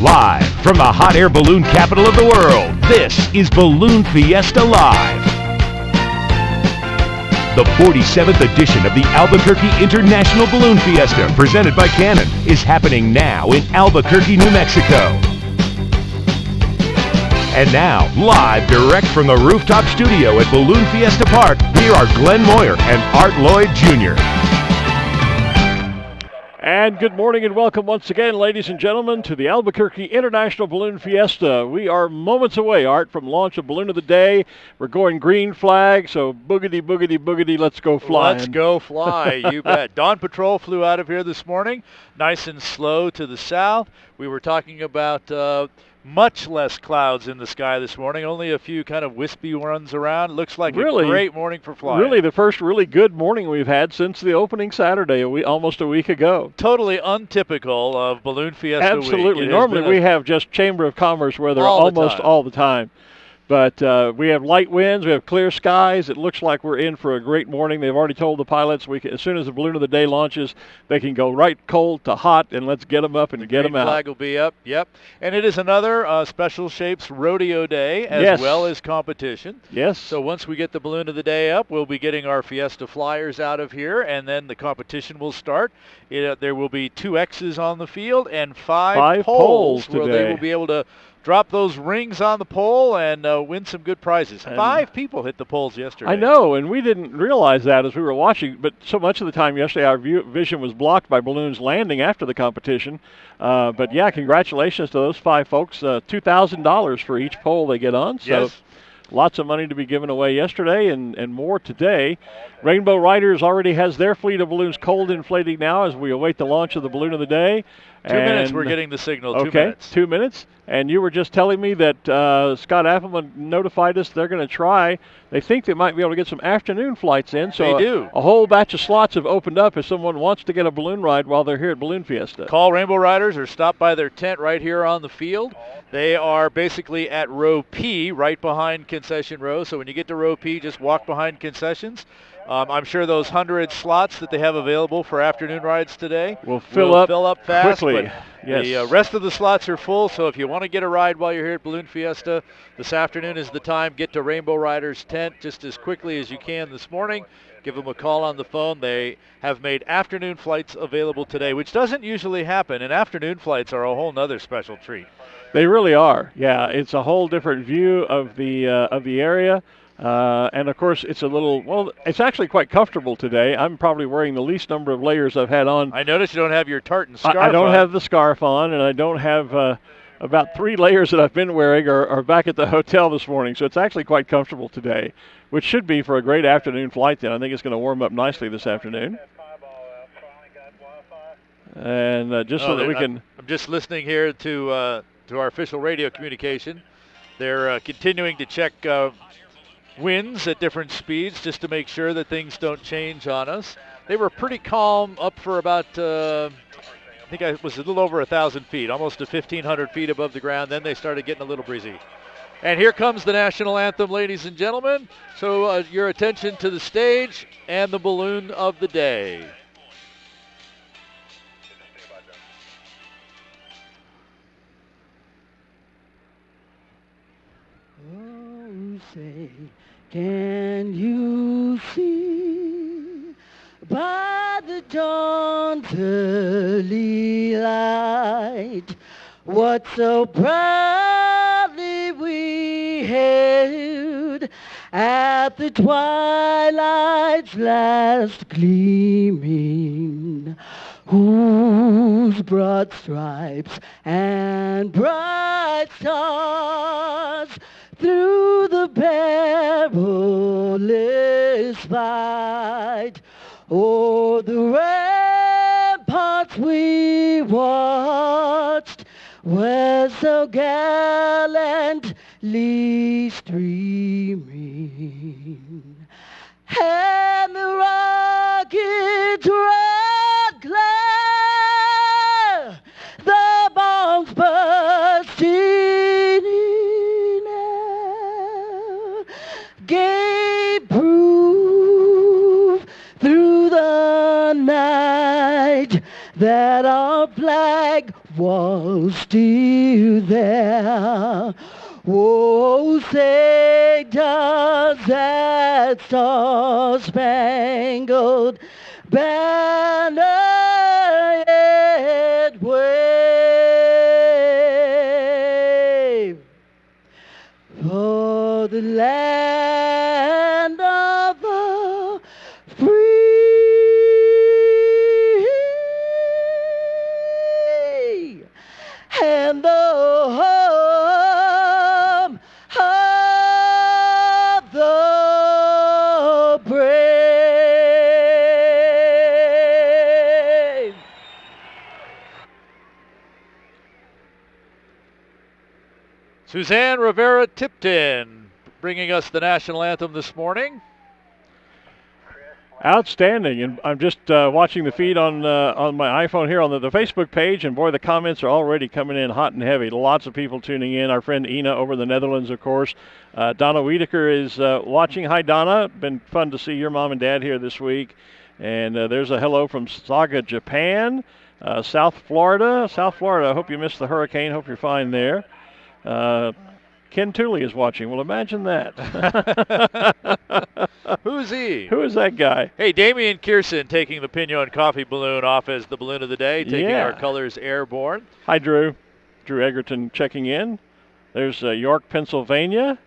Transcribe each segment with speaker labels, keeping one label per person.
Speaker 1: Live from the hot air balloon capital of the world, this is Balloon Fiesta Live. The 47th edition of the Albuquerque International Balloon Fiesta, presented by Canon, is happening now in Albuquerque, New Mexico. And now, live direct from the rooftop studio at Balloon Fiesta Park, here are Glen Moyer and Lloyd Jr.
Speaker 2: And good morning and welcome once again, ladies and gentlemen, to the Albuquerque International Balloon Fiesta. We are moments away, Art, from launch of Balloon of the Day. We're going green flag, so boogity, boogity, boogity, let's go flying.
Speaker 3: Let's go fly, you bet. Dawn Patrol flew out of here this morning, nice and slow to the south. We were talking about much less clouds in the sky this morning, only a few kind of wispy runs around. Looks like a great morning for flying.
Speaker 2: Really, the first really good morning we've had since the opening Saturday, almost a week ago.
Speaker 3: Totally untypical of Balloon Fiesta week.
Speaker 2: Absolutely. Normally we have just Chamber of Commerce weather almost all the time. But we have light winds, we have clear skies. It looks like we're in for a great morning. They've already told the pilots as soon as the Balloon of the Day launches, they can go right cold to hot, and let's get them up and get them out.
Speaker 3: The flag will be up, yep. And it is another Special Shapes Rodeo Day as well as competition.
Speaker 2: Yes.
Speaker 3: So once we get the Balloon of the Day up, we'll be getting our Fiesta flyers out of here, and then the competition will start. There will be 2 X's on the field and 5 poles where they will be able to drop those rings on the pole and win some good prizes. 5 people hit the poles yesterday.
Speaker 2: I know, and we didn't realize that as we were watching, but so much of the time yesterday our vision was blocked by balloons landing after the competition. But yeah, congratulations to those 5 folks. $2,000 for each pole they get on. So lots of money to be given away yesterday and more today. Rainbow Riders already has their fleet of balloons cold inflating now as we await the launch of the Balloon of the Day.
Speaker 3: 2 minutes, we're getting the signal. 2 minutes.
Speaker 2: 2 minutes. And you were just telling me that Scott Appleman notified us they're going to try. They think they might be able to get some afternoon flights in. So
Speaker 3: they do.
Speaker 2: A whole batch of slots have opened up if someone wants to get a balloon ride while they're here at Balloon Fiesta.
Speaker 3: Call Rainbow Riders or stop by their tent right here on the field. They are basically at row P, right behind concession row. So when you get to row P, just walk behind concessions. I'm sure those 100 slots that they have available for afternoon rides today
Speaker 2: will fill up
Speaker 3: fast.
Speaker 2: Quickly.
Speaker 3: But the rest of the slots are full, so if you want to get a ride while you're here at Balloon Fiesta, this afternoon is the time. Get to Rainbow Riders' tent just as quickly as you can this morning. Give them a call on the phone. They have made afternoon flights available today, which doesn't usually happen, and afternoon flights are a whole nother special treat.
Speaker 2: They really are. Yeah, it's a whole different view of the area. And of course, it's actually quite comfortable today. I'm probably wearing the least number of layers I've had on.
Speaker 3: I noticed you don't have your tartan scarf on.
Speaker 2: I don't have the scarf on, and I don't have about 3 layers that I've been wearing are back at the hotel this morning. So it's actually quite comfortable today, which should be for a great afternoon flight then. I think it's going to warm up nicely this afternoon. And just so that we can...
Speaker 3: I'm just listening here to our official radio communication. They're continuing to check... winds at different speeds just to make sure that things don't change on us. They were pretty calm up for about, I think it was a little over 1,000 feet, almost to 1,500 feet above the ground. Then they started getting a little breezy. And here comes the national anthem, ladies and gentlemen. So your attention to the stage and the Balloon of the Day.
Speaker 4: Oh, say, can you see by the dawn's early light what so proudly we hailed at the twilight's last gleaming, whose broad stripes and bright stars through the perilous fight o'er the ramparts we watched were so gallantly streaming, and the rocket's red glare, the bombs bursting in air, gave proof through the night that our flag was still there. Oh, say does that star-spangled banner yet wave for the land of the free and the home of the brave.
Speaker 3: Suzanne Rivera Tipton bringing us the national anthem this morning.
Speaker 2: Outstanding, and I'm just watching the feed on my iPhone here on the Facebook page, and boy, the comments are already coming in hot and heavy. Lots of people tuning in. Our friend Ina over in the Netherlands, of course. Donna Wiedeker is watching. Hi, Donna. Been fun to see your mom and dad here this week. And there's a hello from Saga, Japan. South Florida. I hope you missed the hurricane. Hope you're fine there. Ken Tooley is watching. Well, imagine that.
Speaker 3: Who's he?
Speaker 2: Who is that guy?
Speaker 3: Hey, Damian Kierson taking the Pinion Coffee Balloon off as the balloon of the day, taking our colors airborne.
Speaker 2: Hi, Drew. Drew Egerton checking in. There's York, Pennsylvania.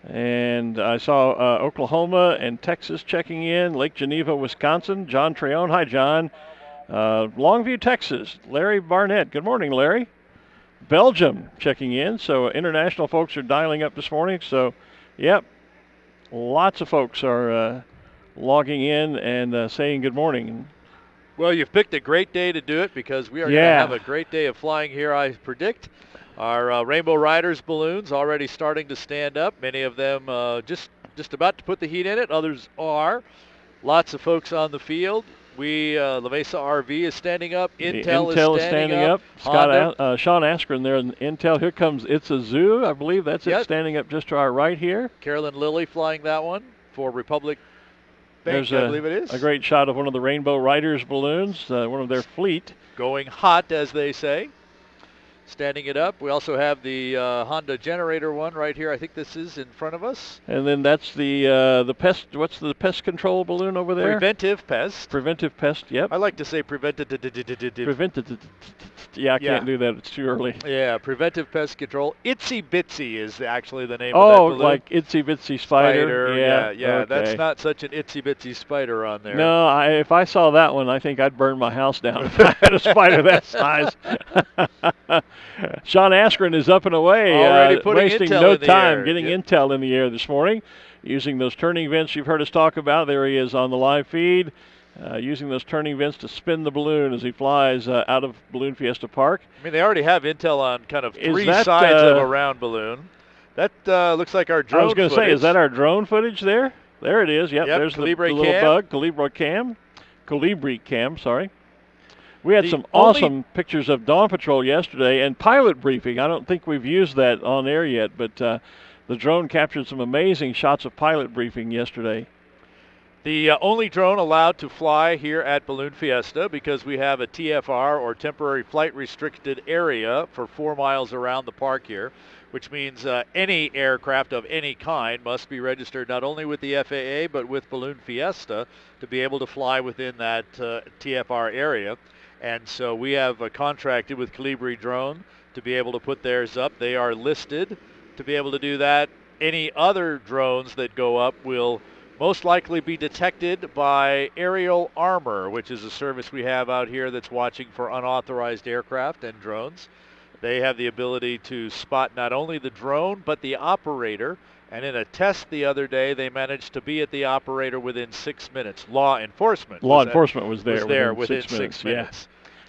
Speaker 2: And I saw Oklahoma and Texas checking in. Lake Geneva, Wisconsin. John Treone. Hi, John. Longview, Texas. Larry Barnett. Good morning, Larry. Belgium checking in. So international folks are dialing up this morning. So, yep. Lots of folks are logging in and saying good morning.
Speaker 3: Well, you've picked a great day to do it because we are going to have a great day of flying here, I predict. Our Rainbow Riders balloons already starting to stand up. Many of them just about to put the heat in it. Others are. Lots of folks on the field. La Mesa RV is standing up. Intel is standing up.
Speaker 2: Sean Askren there in Intel. Here comes It's a Zoo. I believe that's it, standing up just to our right here.
Speaker 3: Carolyn Lilly flying that one for Republic Bank, I believe it is.
Speaker 2: A great shot of one of the Rainbow Riders balloons, one of their fleet.
Speaker 3: Going hot, as they say. Standing it up. We also have the Honda generator one right here. I think this is in front of us.
Speaker 2: And then that's the pest. What's the pest control balloon over there?
Speaker 3: Preventive pest.
Speaker 2: Preventive pest. Yep.
Speaker 3: I like to say preventive.
Speaker 2: Yeah, I can't do that. It's too early.
Speaker 3: Yeah, preventive pest control. Itsy Bitsy is actually the name of that balloon.
Speaker 2: Oh, like Itsy Bitsy Spider.
Speaker 3: Yeah.
Speaker 2: Okay.
Speaker 3: That's not such an Itsy Bitsy spider on there.
Speaker 2: No, if I saw that one, I think I'd burn my house down if I had a spider that size. Sean Askren is up and away,
Speaker 3: already
Speaker 2: wasting
Speaker 3: intel
Speaker 2: no
Speaker 3: in the
Speaker 2: time
Speaker 3: air.
Speaker 2: getting intel in the air this morning, using those turning vents you've heard us talk about. There he is on the live feed, using those turning vents to spin the balloon as he flies out of Balloon Fiesta Park.
Speaker 3: I mean, they already have intel on kind of three sides of a round balloon. That looks like our drone
Speaker 2: I was going to say, is that our drone footage there? There it is. Yep, there's the little bug, Colibri cam, sorry. We had some awesome pictures of Dawn Patrol yesterday and pilot briefing. I don't think we've used that on air yet, but the drone captured some amazing shots of pilot briefing yesterday.
Speaker 3: The only drone allowed to fly here at Balloon Fiesta, because we have a TFR, or temporary flight restricted area, for 4 miles around the park here, which means any aircraft of any kind must be registered not only with the FAA but with Balloon Fiesta to be able to fly within that TFR area. And so we have contracted with Colibri Drone to be able to put theirs up. They are listed to be able to do that. Any other drones that go up will most likely be detected by Aerial Armor, which is a service we have out here that's watching for unauthorized aircraft and drones. They have the ability to spot not only the drone but the operator. And in a test the other day, they managed to be at the operator within 6 minutes. Law enforcement was there within 6 minutes.
Speaker 2: Yeah.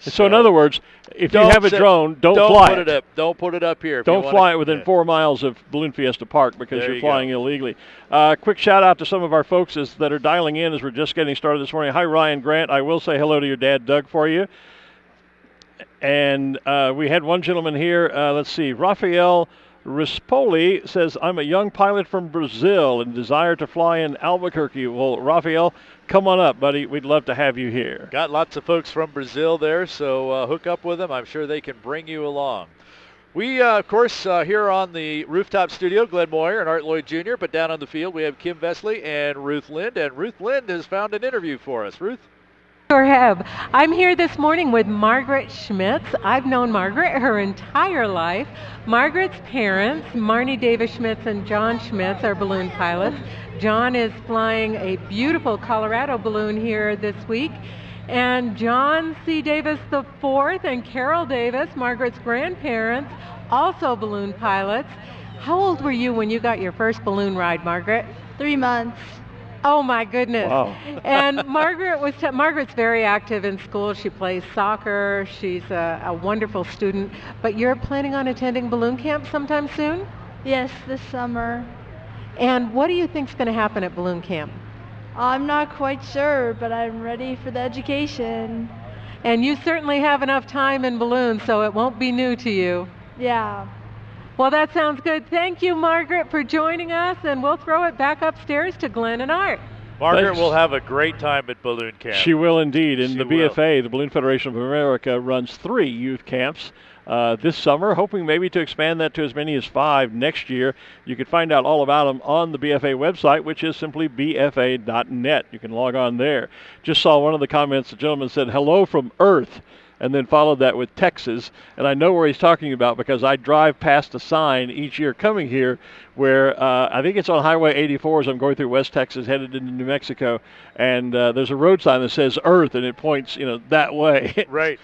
Speaker 2: So in other words, if you have a drone, don't fly it.
Speaker 3: Don't put it up here.
Speaker 2: Don't fly it within 4 miles of Balloon Fiesta Park because you're flying illegally. Quick shout out to some of our folks that are dialing in as we're just getting started this morning. Hi, Ryan Grant. I will say hello to your dad, Doug, for you. And we had one gentleman here. Let's see, Raphael Rispoli says, I'm a young pilot from Brazil and desire to fly in Albuquerque. Well, Rafael, come on up, buddy. We'd love to have you here.
Speaker 3: Got lots of folks from Brazil there, so hook up with them. I'm sure they can bring you along. We, of course, here on the rooftop studio, Glen Moyer and Art Lloyd Jr., but down on the field we have Kim Vesley and Ruth Lind, and Ruth Lind has found an interview for us. Ruth?
Speaker 5: Sure have. I'm here this morning with Margaret Schmitz. I've known Margaret her entire life. Margaret's parents, Marnie Davis Schmitz and John Schmitz, are balloon pilots. John is flying a beautiful Colorado balloon here this week. And John C. Davis IV and Carol Davis, Margaret's grandparents, also balloon pilots. How old were you when you got your first balloon ride, Margaret?
Speaker 6: 3 months.
Speaker 5: Oh my goodness.
Speaker 2: Wow.
Speaker 5: And Margaret's very active in school. She plays soccer. She's a wonderful student. But you're planning on attending balloon camp sometime soon?
Speaker 6: Yes, this summer.
Speaker 5: And what do you think's going to happen at balloon camp?
Speaker 6: I'm not quite sure, but I'm ready for the education.
Speaker 5: And you certainly have enough time in balloons, so it won't be new to you.
Speaker 6: Yeah.
Speaker 5: Well, that sounds good. Thank you, Margaret, for joining us, and we'll throw it back upstairs to Glen and Art.
Speaker 3: Margaret
Speaker 2: Thanks.
Speaker 3: will have a great time at balloon camp.
Speaker 2: She will indeed. And
Speaker 3: She
Speaker 2: the
Speaker 3: will.
Speaker 2: BFA, the Balloon Federation of America, runs 3 youth camps this summer, hoping maybe to expand that to as many as 5 next year. You can find out all about them on the BFA website, which is simply bfa.net. You can log on there. Just saw one of the comments, the gentleman said, hello from Earth, and then followed that with Texas. And I know where he's talking about because I drive past a sign each year coming here where I think it's on Highway 84 as I'm going through West Texas headed into New Mexico. And there's a road sign that says Earth, and it points, that way.
Speaker 3: Right.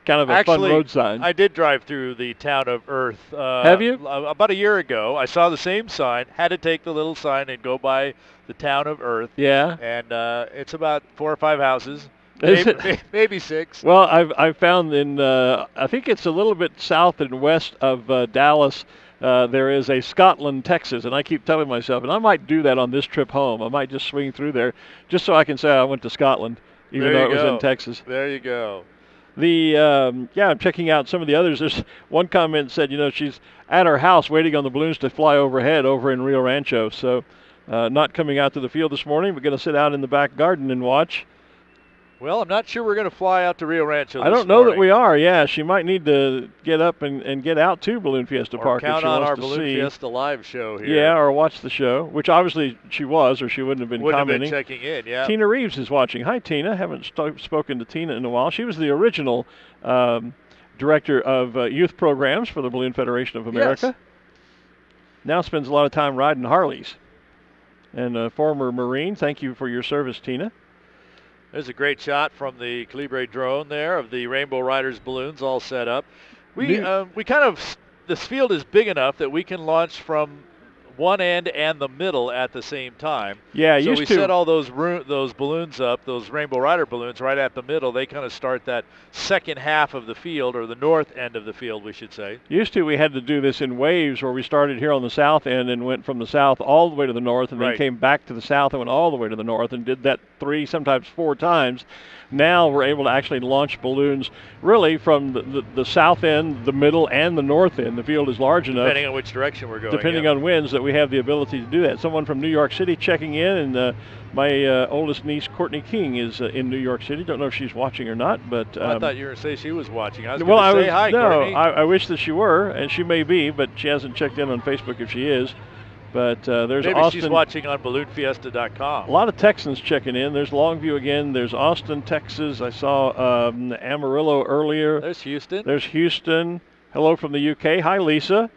Speaker 2: Kind of a fun road sign.
Speaker 3: I did drive through the town of Earth.
Speaker 2: Have you?
Speaker 3: About a year ago. I saw the same sign, had to take the little sign and go by the town of Earth.
Speaker 2: Yeah.
Speaker 3: And it's about 4 or 5 houses.
Speaker 2: Is
Speaker 3: Maybe 6.
Speaker 2: Well, I've found in, I think it's a little bit south and west of Dallas, there is a Scotland, Texas, and I keep telling myself, and I might do that on this trip home. I might just swing through there just so I can say I went to Scotland, even though it was in Texas.
Speaker 3: There you go.
Speaker 2: I'm checking out some of the others. There's one comment said, she's at her house waiting on the balloons to fly overhead over in Rio Rancho. So not coming out to the field this morning. We're going to sit out in the back garden and watch.
Speaker 3: Well, I'm not sure we're going to fly out to Rio Rancho
Speaker 2: I
Speaker 3: this
Speaker 2: don't know that
Speaker 3: morning.
Speaker 2: we are. Yeah, she might need to get up and get out to Balloon Fiesta
Speaker 3: Or
Speaker 2: Park if
Speaker 3: count
Speaker 2: she
Speaker 3: on
Speaker 2: wants
Speaker 3: our
Speaker 2: to
Speaker 3: Balloon
Speaker 2: see.
Speaker 3: Fiesta live show here.
Speaker 2: Yeah, or watch the show, which obviously she was, or she wouldn't have been
Speaker 3: Wouldn't
Speaker 2: commenting.
Speaker 3: have been checking in, yeah.
Speaker 2: Tina Reeves is watching. Hi, Tina. Haven't spoken to Tina in a while. She was the original director of youth programs for the Balloon Federation of America.
Speaker 3: Yes.
Speaker 2: Now spends a lot of time riding Harleys. And a former Marine. Thank you for your service, Tina.
Speaker 3: There's a great shot from the Calibre drone there of the Rainbow Riders balloons all set up. This field is big enough that we can launch from one end and the middle at the same time.
Speaker 2: Yeah,
Speaker 3: so
Speaker 2: used
Speaker 3: we
Speaker 2: to.
Speaker 3: set all those balloons up, those Rainbow Rider balloons, right at the middle. They kind of start that second half of the field, or the north end of the field, we should say.
Speaker 2: Used to, we had to do this in waves where we started here on the south end and went from the south all the way to the north and then
Speaker 3: Right.
Speaker 2: came back to the south and went all the way to the north and did that 3, sometimes 4 times. Now we're able to actually launch balloons really from the south end, the middle, and the north end. The field is large enough.
Speaker 3: Depending on which direction we're going.
Speaker 2: Depending on winds, that we have the ability to do that. Someone from New York City checking in, and my oldest niece, Courtney King, is in New York City. Don't know if she's watching or not, but
Speaker 3: I thought you were going to say she was watching. I was
Speaker 2: well,
Speaker 3: going to say hi, Courtney.
Speaker 2: I wish that she were, and she may be, but she hasn't checked in on Facebook if she is. But there's
Speaker 3: Maybe
Speaker 2: Austin.
Speaker 3: she's watching on balloonfiesta.com.
Speaker 2: A lot of Texans checking in. There's Longview again. There's Austin, Texas. I saw Amarillo earlier.
Speaker 3: There's Houston.
Speaker 2: There's Houston. Hello from the UK. Hi, Lisa.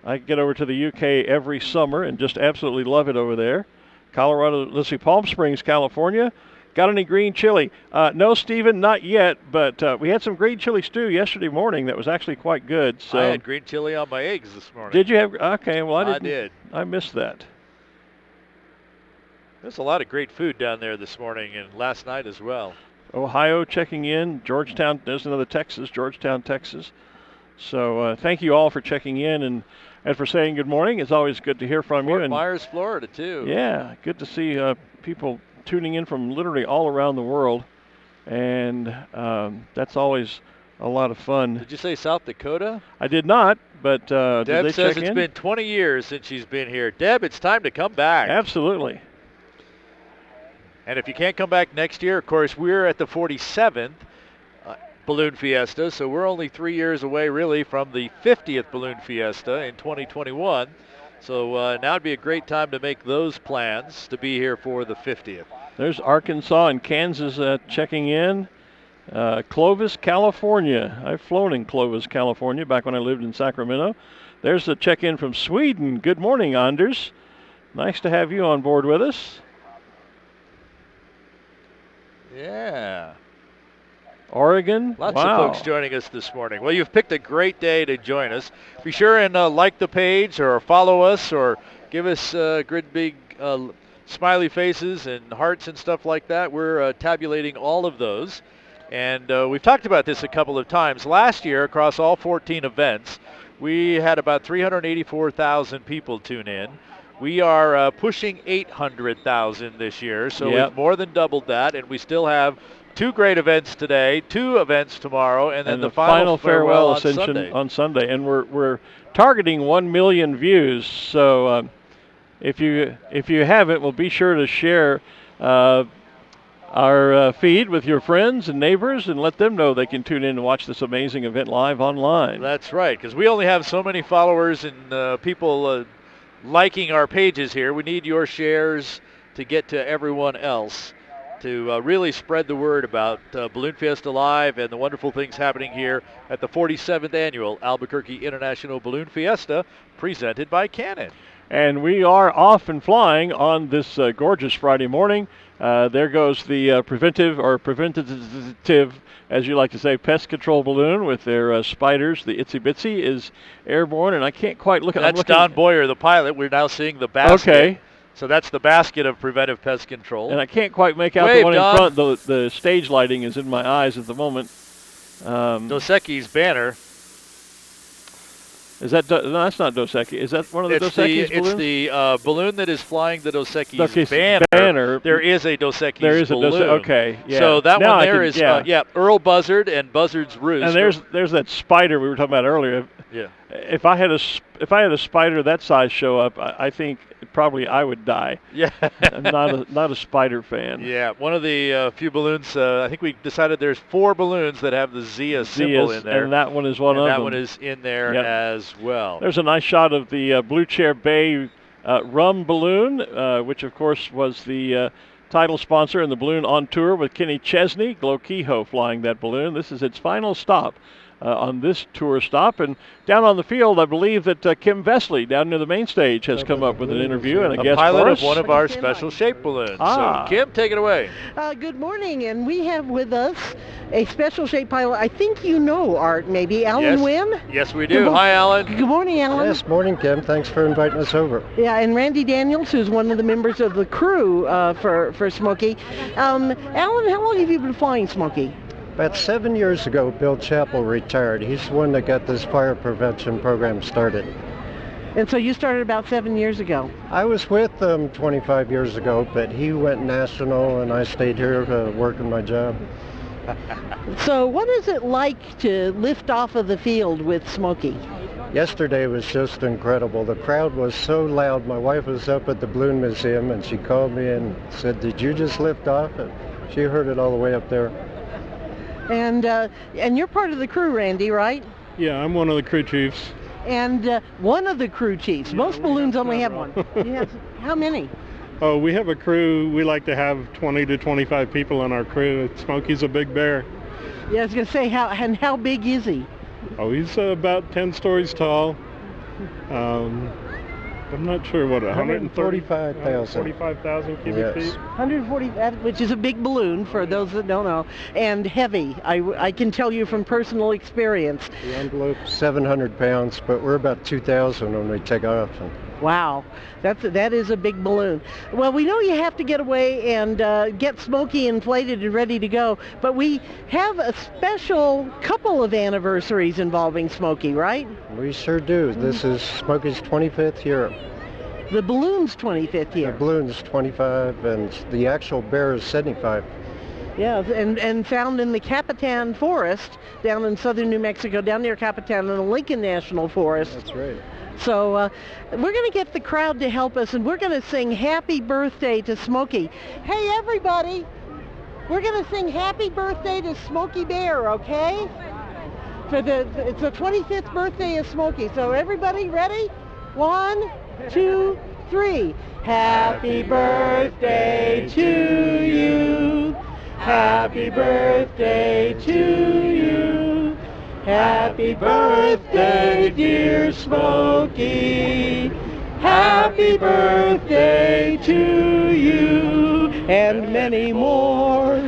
Speaker 2: I get over to the UK every summer and just absolutely love it over there. Colorado, let's see, Palm Springs, California. Got any green chili? No, Stephen, not yet, but we had some green chili stew yesterday morning that was actually quite good. So
Speaker 3: I had green chili on my eggs this morning.
Speaker 2: Did you have? Okay, well, I
Speaker 3: did.
Speaker 2: I missed that.
Speaker 3: There's a lot of great food down there this morning and last night as well.
Speaker 2: Ohio checking in. Georgetown, there's another Texas, Georgetown, Texas. So thank you all for checking in and for saying good morning. It's always good to hear from you.
Speaker 3: Fort
Speaker 2: And
Speaker 3: Myers, Florida, too.
Speaker 2: yeah, good to see people tuning in from literally all around the world. And that's always a lot of fun.
Speaker 3: Did you say South Dakota?
Speaker 2: I did not, but did
Speaker 3: Deb
Speaker 2: they
Speaker 3: says
Speaker 2: check
Speaker 3: it's
Speaker 2: in?
Speaker 3: been 20 years since she's been here. Deb, it's time to come back.
Speaker 2: Absolutely.
Speaker 3: And if you can't come back next year, of course, we're at the 47th Balloon Fiesta, so we're only 3 years away, really, from the 50th Balloon Fiesta in 2021. So now would be a great time to make those plans to be here for the 50th.
Speaker 2: There's Arkansas and Kansas checking in. Clovis, California. I've flown in Clovis, California back when I lived in Sacramento. There's a check-in from Sweden. Good morning, Anders. Nice to have you on board with us.
Speaker 3: Yeah.
Speaker 2: Oregon.
Speaker 3: Lots
Speaker 2: wow.
Speaker 3: of folks joining us this morning. Well, you've picked a great day to join us. Be sure and like the page or follow us or give us good big smiley faces and hearts and stuff like that. We're tabulating all of those. And we've talked about this a couple of times. Last year, across all 14 events, we had about 384,000 people tune in. We are pushing 800,000 this year, so we've more than doubled that, and we still have 2 great events today, 2 events tomorrow, and then the final farewell
Speaker 2: Ascension on Sunday. And we're targeting 1 million views. So if you haven't, well, be sure to share our feed with your friends and neighbors and let them know they can tune in and watch this amazing event live online.
Speaker 3: That's right, because we only have so many followers and people liking our pages here. We need your shares to get to everyone else to really spread the word about Balloon Fiesta Live and the wonderful things happening here at the 47th Annual Albuquerque International Balloon Fiesta, presented by Canon.
Speaker 2: And we are off and flying on this gorgeous Friday morning. There goes the preventative, as you like to say, pest control balloon with their spiders. The Itsy Bitsy is airborne, and I can't quite look at it.
Speaker 3: That's Don Moyer, the pilot. We're now seeing the basket.
Speaker 2: Okay.
Speaker 3: So that's the basket of preventive pest control.
Speaker 2: And I can't quite make out the one in front. The stage lighting is in my eyes at the moment.
Speaker 3: Dos Equis banner.
Speaker 2: Is that no? That's not Dos Equis. Is that one of the Dos Equis balloons?
Speaker 3: It's the balloon that is flying the Dos Equis banner. There is a Dos Equis
Speaker 2: There is
Speaker 3: balloon.
Speaker 2: a Dos Equis. Okay, yeah.
Speaker 3: So that now one there is Earl Buzzard and Buzzard's Roost.
Speaker 2: And there's that spider we were talking about earlier.
Speaker 3: Yeah.
Speaker 2: If I had a spider that size show up, I think probably I would die.
Speaker 3: Yeah.
Speaker 2: I'm not a spider fan.
Speaker 3: Yeah. One of the few balloons. I think we decided there's 4 balloons that have the Zia symbol in there.
Speaker 2: And that one is one of them.
Speaker 3: That one is in there as well.
Speaker 2: There's a nice shot of the Blue Chair Bay rum balloon, which of course was the title sponsor in the balloon on tour with Kenny Chesney. Glo Kehoe flying that balloon. This is its final stop on this tour stop. And down on the field, I believe that Kim Vesley down near the main stage has come up with an interview and a guest
Speaker 3: pilot
Speaker 2: for
Speaker 3: of
Speaker 2: us.
Speaker 3: one of our special shape balloons. So Kim, take it away.
Speaker 4: Good morning, and we have with us a special shape pilot. I think you know Art, maybe Alan Wynn?
Speaker 3: Yes, we do. Hi, Alan.
Speaker 4: Good morning, Alan.
Speaker 7: Yes, morning, Kim. Thanks for inviting us over.
Speaker 4: Yeah, and Randy Daniels, who's one of the members of the crew for Smokey. Alan, how long have you been flying Smokey?
Speaker 7: About 7 years ago, Bill Chappell retired. He's the one that got this fire prevention program started.
Speaker 4: And so you started about 7 years ago.
Speaker 7: I was with him 25 years ago, but he went national and I stayed here working my job.
Speaker 4: So what is it like to lift off of the field with Smokey?
Speaker 7: Yesterday was just incredible. The crowd was so loud. My wife was up at the Balloon Museum and she called me and said, "Did you just lift off?" And she heard it all the way up there.
Speaker 4: And you're part of the crew, Randy, right?
Speaker 8: Yeah, I'm one of the crew chiefs.
Speaker 4: And one of the crew chiefs. Most balloons only have one. How many?
Speaker 8: Oh, we have a crew. We like to have 20 to 25 people on our crew. Smokey's a big bear.
Speaker 4: Yeah, I was going to say, how big is he?
Speaker 8: Oh, he's about 10 stories tall. I'm not sure what,
Speaker 7: 145,000
Speaker 8: cubic feet.
Speaker 4: 140, which is a big balloon for those that don't know, and heavy. I can tell you from personal experience.
Speaker 7: The envelope's 700 pounds, but we're about 2,000 when we take off.
Speaker 4: Wow, that is a big balloon. Well, we know you have to get away and get Smokey inflated and ready to go, but we have a special couple of anniversaries involving Smokey, right?
Speaker 7: We sure do. This is Smokey's 25th year.
Speaker 4: The balloon's 25th year.
Speaker 7: The balloon's 25, and the actual bear is 75.
Speaker 4: Yeah, and found in the Capitan Forest down in southern New Mexico, down near Capitan in the Lincoln National Forest.
Speaker 7: That's right.
Speaker 4: So we're going to get the crowd to help us, and we're going to sing Happy Birthday to Smokey. Hey, everybody, we're going to sing Happy Birthday to Smokey Bear, okay? It's the 25th birthday of Smokey. So everybody ready? 1, 2, 3. Happy birthday to you. Happy birthday to you. Happy birthday, dear Smokey. Happy birthday to you, and many more.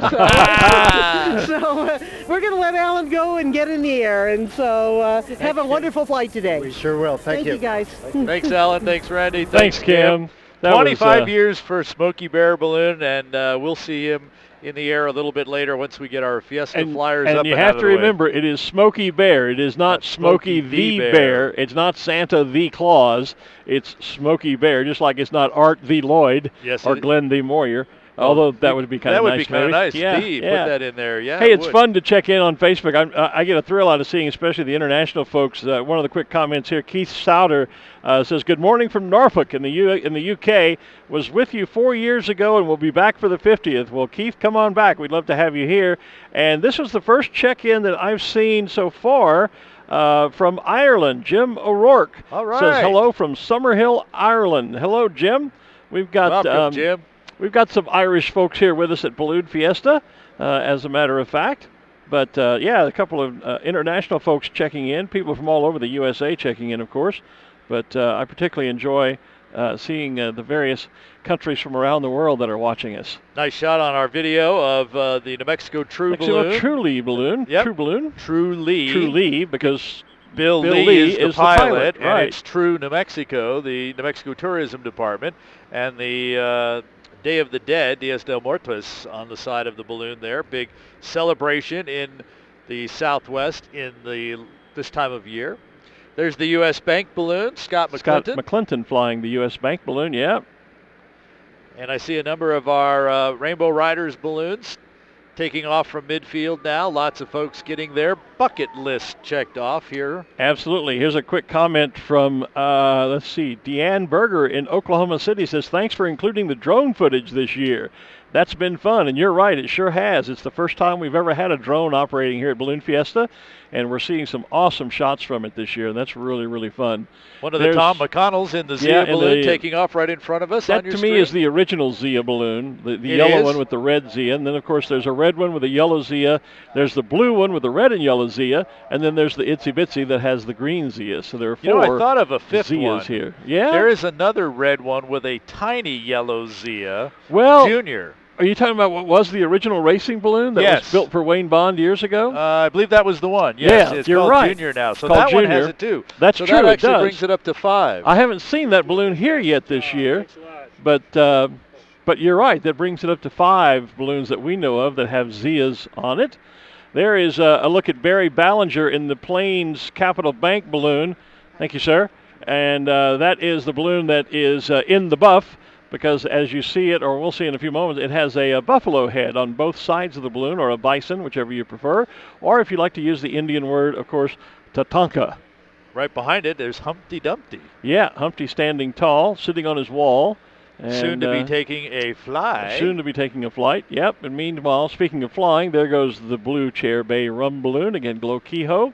Speaker 4: So we're going to let Alan go and get in the air, and so have a wonderful flight today.
Speaker 7: We sure will. Thank you.
Speaker 4: Thank you, guys.
Speaker 3: Thanks, Alan. Thanks, Randy.
Speaker 2: Thanks, Kim. That
Speaker 3: 25
Speaker 2: was,
Speaker 3: years for Smokey Bear Balloon, and we'll see him in the air a little bit later once we get our Fiesta flyers up.
Speaker 2: And you have to remember, it is Smokey Bear. It is not Smokey the Bear. It's not Santa the Claus. It's Smokey Bear, just like it's not Art the Lloyd or Glen the Moyer. Although that would be kind of nice.
Speaker 3: That would be kind of nice.
Speaker 2: Yeah,
Speaker 3: Put that in there. Yeah.
Speaker 2: Hey, it's fun to check in on Facebook. I get a thrill out of seeing, especially the international folks. One of the quick comments here, Keith Souter says, "Good morning from Norfolk in the UK. Was with you 4 years ago and we'll be back for the 50th." Well, Keith, come on back. We'd love to have you here. And this was the first check-in that I've seen so far from Ireland. Jim O'Rourke says hello from Summerhill, Ireland. Hello, Jim. We've got
Speaker 3: welcome, Jim.
Speaker 2: We've got some Irish folks here with us at Balloon Fiesta, as a matter of fact. But, a couple of international folks checking in, people from all over the USA checking in, of course. But I particularly enjoy seeing the various countries from around the world that are watching us.
Speaker 3: Nice shot on our video of the New Mexico Balloon.
Speaker 2: Truly Balloon.
Speaker 3: Yep.
Speaker 2: True Balloon.
Speaker 3: Truly,
Speaker 2: because
Speaker 3: Bill Lee is the pilot, and
Speaker 2: right.
Speaker 3: it's True New Mexico, the New Mexico Tourism Department, and the Day of the Dead, Dias de Muertos, on the side of the balloon there. Big celebration in the Southwest in this time of year. There's the U.S. Bank balloon, Scott McClinton
Speaker 2: flying the U.S. Bank balloon, yeah.
Speaker 3: And I see a number of our Rainbow Riders balloons taking off from midfield now. Lots of folks getting their bucket list checked off here.
Speaker 2: Absolutely. Here's a quick comment from, Deanne Berger in Oklahoma City says, "Thanks for including the drone footage this year. That's been fun." And you're right, it sure has. It's the first time we've ever had a drone operating here at Balloon Fiesta, and we're seeing some awesome shots from it this year, and that's really, really fun.
Speaker 3: One of the Tom McConnells in the Zia balloon taking off right in front of us on your
Speaker 2: That, to
Speaker 3: screen.
Speaker 2: me, is the original Zia balloon, the yellow one with the red Zia. And then, of course, there's a red one with a yellow Zia. There's the blue one with the red and yellow Zia. And then there's the Itsy Bitsy that has the green Zia. So there are four
Speaker 3: I thought of a fifth
Speaker 2: Zias
Speaker 3: one
Speaker 2: here. Yeah?
Speaker 3: There is another red one with a tiny yellow Zia.
Speaker 2: Well,
Speaker 3: Junior.
Speaker 2: Are you talking about what was the original racing balloon that was built for Wayne Bond years ago?
Speaker 3: I believe that was the one. Yes,
Speaker 2: yeah,
Speaker 3: it's
Speaker 2: you're
Speaker 3: called
Speaker 2: right.
Speaker 3: Junior now. So
Speaker 2: it's
Speaker 3: that
Speaker 2: Junior.
Speaker 3: one has it too.
Speaker 2: That's
Speaker 3: so
Speaker 2: true.
Speaker 3: That actually
Speaker 2: it does.
Speaker 3: brings it up to 5.
Speaker 2: I haven't seen that balloon here yet this year, but you're right. That brings it up to 5 balloons that we know of that have Zias on it. There is a look at Barry Ballinger in the Plains Capital Bank balloon. Thank you, sir. And that is the balloon that is in the buff, because as you see it, or we'll see in a few moments, it has a buffalo head on both sides of the balloon, or a bison, whichever you prefer. Or if you like to use the Indian word, of course, Tatanka.
Speaker 3: Right behind it, there's Humpty Dumpty.
Speaker 2: Yeah, Humpty standing tall, sitting on his wall. And,
Speaker 3: soon to be taking a fly.
Speaker 2: Soon to be taking a flight, yep. And meanwhile, speaking of flying, there goes the Blue Chair Bay rum balloon, again, Glow Kehoe.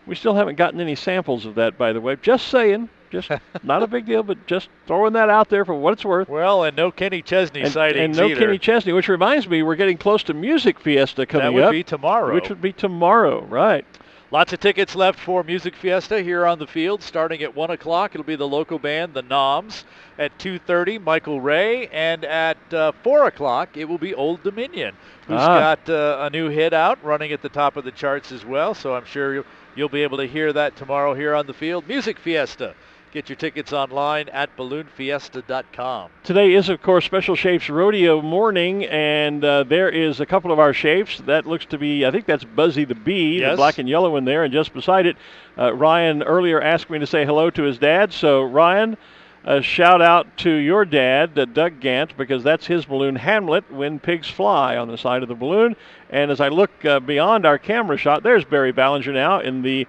Speaker 2: We still haven't gotten any samples of that, by the way. Just saying. Just not a big deal, but just throwing that out there for what it's worth.
Speaker 3: Well, and no Kenny Chesney sightings
Speaker 2: and no
Speaker 3: either.
Speaker 2: Kenny Chesney, which reminds me, we're getting close to Music Fiesta coming up.
Speaker 3: That would be tomorrow.
Speaker 2: Which would be tomorrow, right.
Speaker 3: Lots of tickets left for Music Fiesta here on the field. Starting at 1 o'clock, it'll be the local band, the Noms. At 2:30, Michael Ray. And at 4 o'clock, it will be Old Dominion, who's got a new hit out, running at the top of the charts as well. So I'm sure you'll be able to hear that tomorrow here on the field. Music Fiesta. Get your tickets online at balloonfiesta.com.
Speaker 2: Today is, of course, Special Shapes Rodeo morning, and there is a couple of our shapes. That looks to be, I think that's Buzzy the Bee, the black and yellow one there, and just beside it, Ryan earlier asked me to say hello to his dad. So, Ryan, a shout out to your dad, Doug Gant, because that's his balloon, Hamlet, When Pigs Fly, on the side of the balloon. And as I look beyond our camera shot, there's Barry Ballinger now in the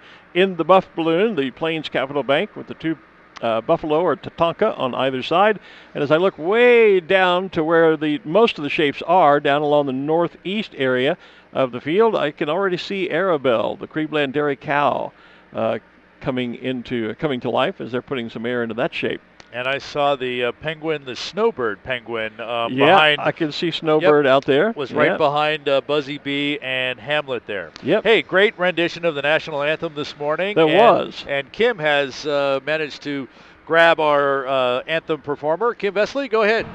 Speaker 2: buff balloon, the Plains Capital Bank, with the two buffalo or Tatanka on either side. And as I look way down to where most of the shapes are, down along the northeast area of the field, I can already see Arabelle, the Cleveland dairy cow, coming to life as they're putting some air into that shape.
Speaker 3: And I saw the penguin, the snowbird penguin,
Speaker 2: behind. I can see Snowbird out there.
Speaker 3: Was right behind Buzzy Bee and Hamlet there.
Speaker 2: Yep.
Speaker 3: Hey, great rendition of the national anthem this morning. And Kim has managed to grab our anthem performer. Kim Vesley, go ahead.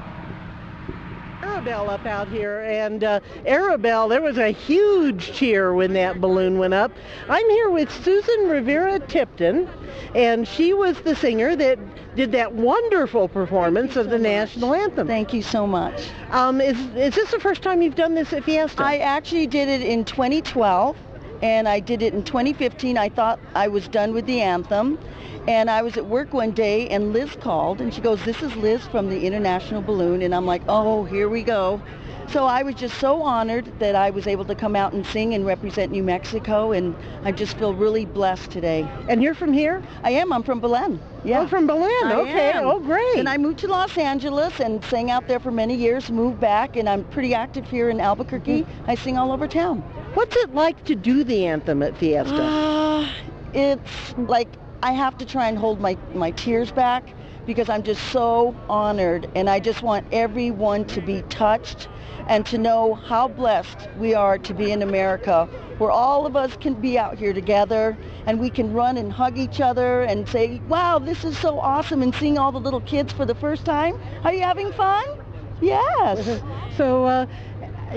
Speaker 4: Arabelle up out here, and Arabelle, there was a huge cheer when that balloon went up. I'm here with Susan Rivera Tipton, and she was the singer that did that wonderful performance of the national anthem.
Speaker 9: Thank you so much.
Speaker 4: Is this the first time you've done this at Fiesta?
Speaker 9: I actually did it in 2012, and I did it in 2015. I thought I was done with the anthem. And I was at work one day, and Liz called, and she goes, "This is Liz from the International Balloon." And I'm like, oh, here we go. So I was just so honored that I was able to come out and sing and represent New Mexico, and I just feel really blessed today.
Speaker 4: And you're from here?
Speaker 9: I am. I'm from Belen. Yeah.
Speaker 4: Oh, from Belen. Okay.
Speaker 9: Am.
Speaker 4: Oh, great.
Speaker 9: And I moved to Los Angeles and sang out there for many years, moved back, and I'm pretty active here in Albuquerque. I sing all over town.
Speaker 4: What's it like to do the anthem at Fiesta?
Speaker 9: It's like I have to try and hold my tears back because I'm just so honored, and I just want everyone to be touched and to know how blessed we are to be in America, where all of us can be out here together and we can run and hug each other and say, wow, this is so awesome, and seeing all the little kids for the first time. Are you having fun? Yes.
Speaker 4: So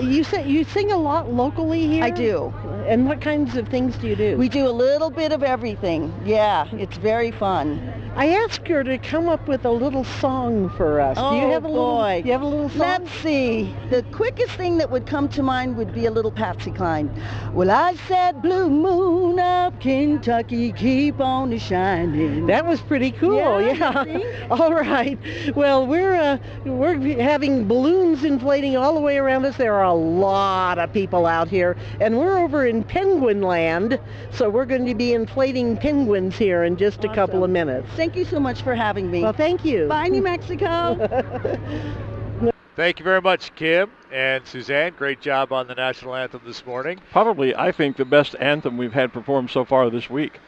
Speaker 4: you sing a lot locally here?
Speaker 9: I do.
Speaker 4: And what kinds of things do you do?
Speaker 9: We do a little bit of everything. Yeah, it's very fun.
Speaker 4: I asked her to come up with a little song for us.
Speaker 9: Oh,
Speaker 4: do you have a
Speaker 9: boy.
Speaker 4: Do you have a little song?
Speaker 9: Let's see. The quickest thing that would come to mind would be a little Patsy Cline. Well, I said, blue moon of Kentucky, keep on shining.
Speaker 4: That was pretty cool.
Speaker 9: Yeah.
Speaker 4: All right. Well, we're having balloons inflating all the way around us. There are a lot of people out here, and we're over in Penguin Land, so we're going to be inflating penguins here in just a couple of minutes.
Speaker 9: Thank you so much for having me.
Speaker 4: Well, thank you.
Speaker 9: Bye, New Mexico.
Speaker 3: Thank you very much, Kim and Suzanne. Great job on the national anthem this morning.
Speaker 2: Probably, I think, the best anthem we've had performed so far this week.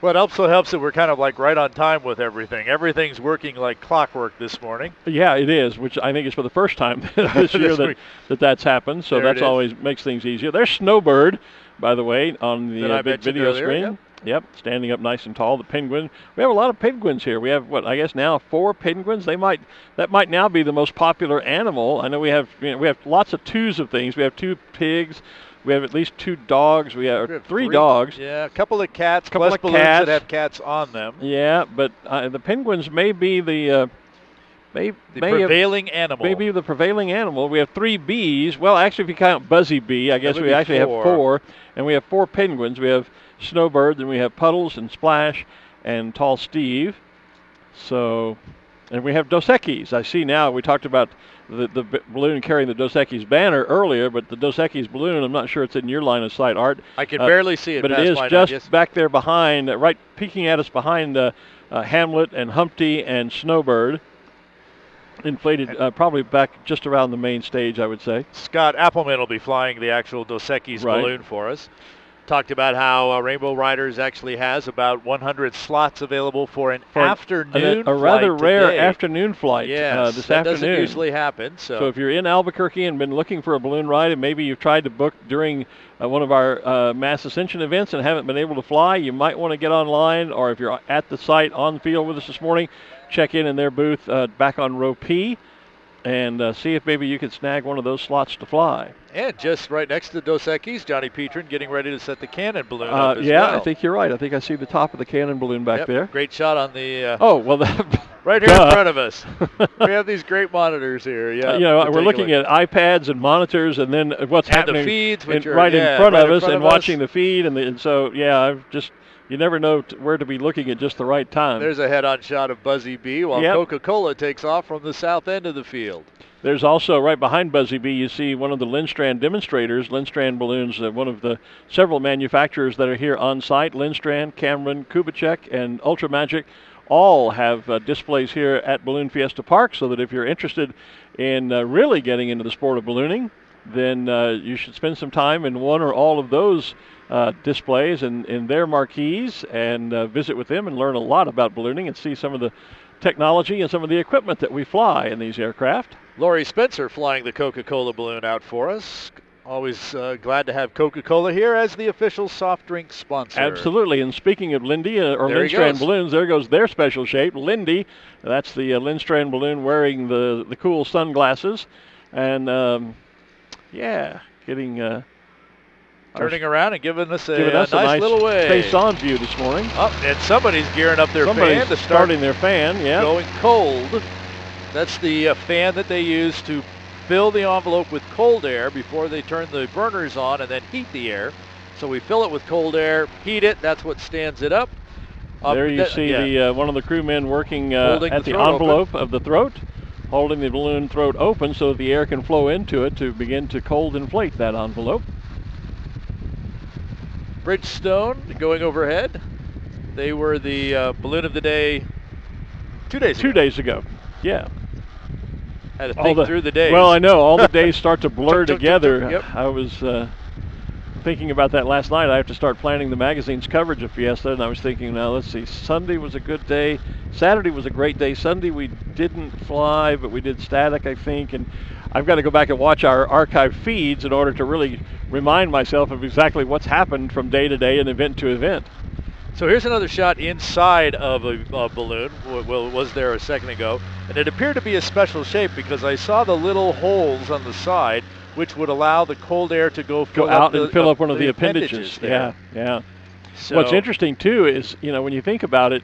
Speaker 3: Well, it also helps that we're kind of like right on time with everything. Everything's working like clockwork this morning.
Speaker 2: Yeah, it is, which I think is for the first time this year that's happened. So that's always makes things easier. There's Snowbird, by the way, on the big video screen. Yep, standing up nice and tall. The penguin. We have a lot of penguins here. We have I guess now 4 penguins. That might now be the most popular animal. I know we have lots of twos of things. We have 2 pigs. We have at least 2 dogs. We have 3 dogs.
Speaker 3: Yeah, a couple of cats. Plus balloons that have cats on them.
Speaker 2: Yeah, but the penguins may be the
Speaker 3: prevailing animal.
Speaker 2: Maybe the prevailing animal. We have 3 bees. Well, actually, if you count Buzzy Bee, I guess we actually have 4. And we have 4 penguins. We have Snowbird, then we have Puddles and Splash and Tall Steve. So, and we have Dos Equis. I see now we talked about the balloon carrying the Dos Equis banner earlier, but the Dos Equis balloon, I'm not sure it's in your line of sight, Art.
Speaker 3: I can barely see it.
Speaker 2: But it is just back there behind, right peeking at us behind Hamlet and Humpty and Snowbird. Inflated probably back just around the main stage, I would say.
Speaker 3: Scott Appleman will be flying the actual Dos Equis balloon for us. Talked about how Rainbow Riders actually has about 100 slots available for an afternoon flight.
Speaker 2: A rather rare afternoon flight this
Speaker 3: that
Speaker 2: afternoon.
Speaker 3: Doesn't usually happen.
Speaker 2: So if you're in Albuquerque and been looking for a balloon ride, and maybe you've tried to book during one of our mass ascension events and haven't been able to fly, you might want to get online, or if you're at the site on the field with us this morning, check in their booth back on row P and see if maybe you could snag one of those slots to fly.
Speaker 3: And just right next to the Dos Equis, Johnny Petrin getting ready to set the cannon balloon up as
Speaker 2: well.
Speaker 3: I
Speaker 2: think you're right. I think I see the top of the cannon balloon back there.
Speaker 3: Great shot on the...
Speaker 2: right
Speaker 3: here in front of us. We have these great monitors here. Yeah,
Speaker 2: we're looking at iPads and monitors, and then what's happening
Speaker 3: the feeds,
Speaker 2: right in front of us, and watching the feed. And so, I've just... you never know where to be looking at just the right time.
Speaker 3: There's a head-on shot of Buzzy B while Coca-Cola takes off from the south end of the field.
Speaker 2: There's also, right behind Buzzy B, you see one of the Lindstrand demonstrators. Lindstrand Balloons, one of the several manufacturers that are here on site. Lindstrand, Cameron, Kubitschek, and Ultra Magic all have displays here at Balloon Fiesta Park, so that if you're interested in really getting into the sport of ballooning, then you should spend some time in one or all of those displays and in their marquees and visit with them and learn a lot about ballooning and see some of the technology and some of the equipment that we fly in these aircraft.
Speaker 3: Laurie Spencer flying the Coca-Cola balloon out for us. Always glad to have Coca-Cola here as the official soft drink sponsor.
Speaker 2: Absolutely. And speaking of Lindy or Lindstrand balloons, there goes their special shape. Lindy, that's the Lindstrand balloon wearing the cool sunglasses. And, getting...
Speaker 3: turning around and giving us a nice little wave.
Speaker 2: Face-on view this morning.
Speaker 3: Oh, and somebody's gearing up their fan to
Speaker 2: starting their fan, yeah.
Speaker 3: Going cold. That's the fan that they use to fill the envelope with cold air before they turn the burners on and then heat the air. So we fill it with cold air, heat it, that's what stands it up.
Speaker 2: There you see one of the crewmen working at the envelope of the throat, holding the balloon throat open so that the air can flow into it to begin to cold inflate that envelope.
Speaker 3: Bridgestone going overhead. They were the balloon of the day 2 days ago.
Speaker 2: 2 days ago, yeah.
Speaker 3: Had to think through the days.
Speaker 2: Well, I know. All the days start to blur together.
Speaker 3: Yep.
Speaker 2: I was thinking about that last night. I have to start planning the magazine's coverage of Fiesta, and I was thinking, now, let's see. Sunday was a good day. Saturday was a great day. Sunday we didn't fly, but we did static, I think. And I've got to go back and watch our archive feeds in order to really remind myself of exactly what's happened from day to day and event to event.
Speaker 3: So here's another shot inside of a balloon. Was there a second ago. And it appeared to be a special shape because I saw the little holes on the side which would allow the cold air to go
Speaker 2: out and fill up one of the appendages.
Speaker 3: There.
Speaker 2: Yeah.
Speaker 3: So
Speaker 2: what's interesting, too, is, when you think about it,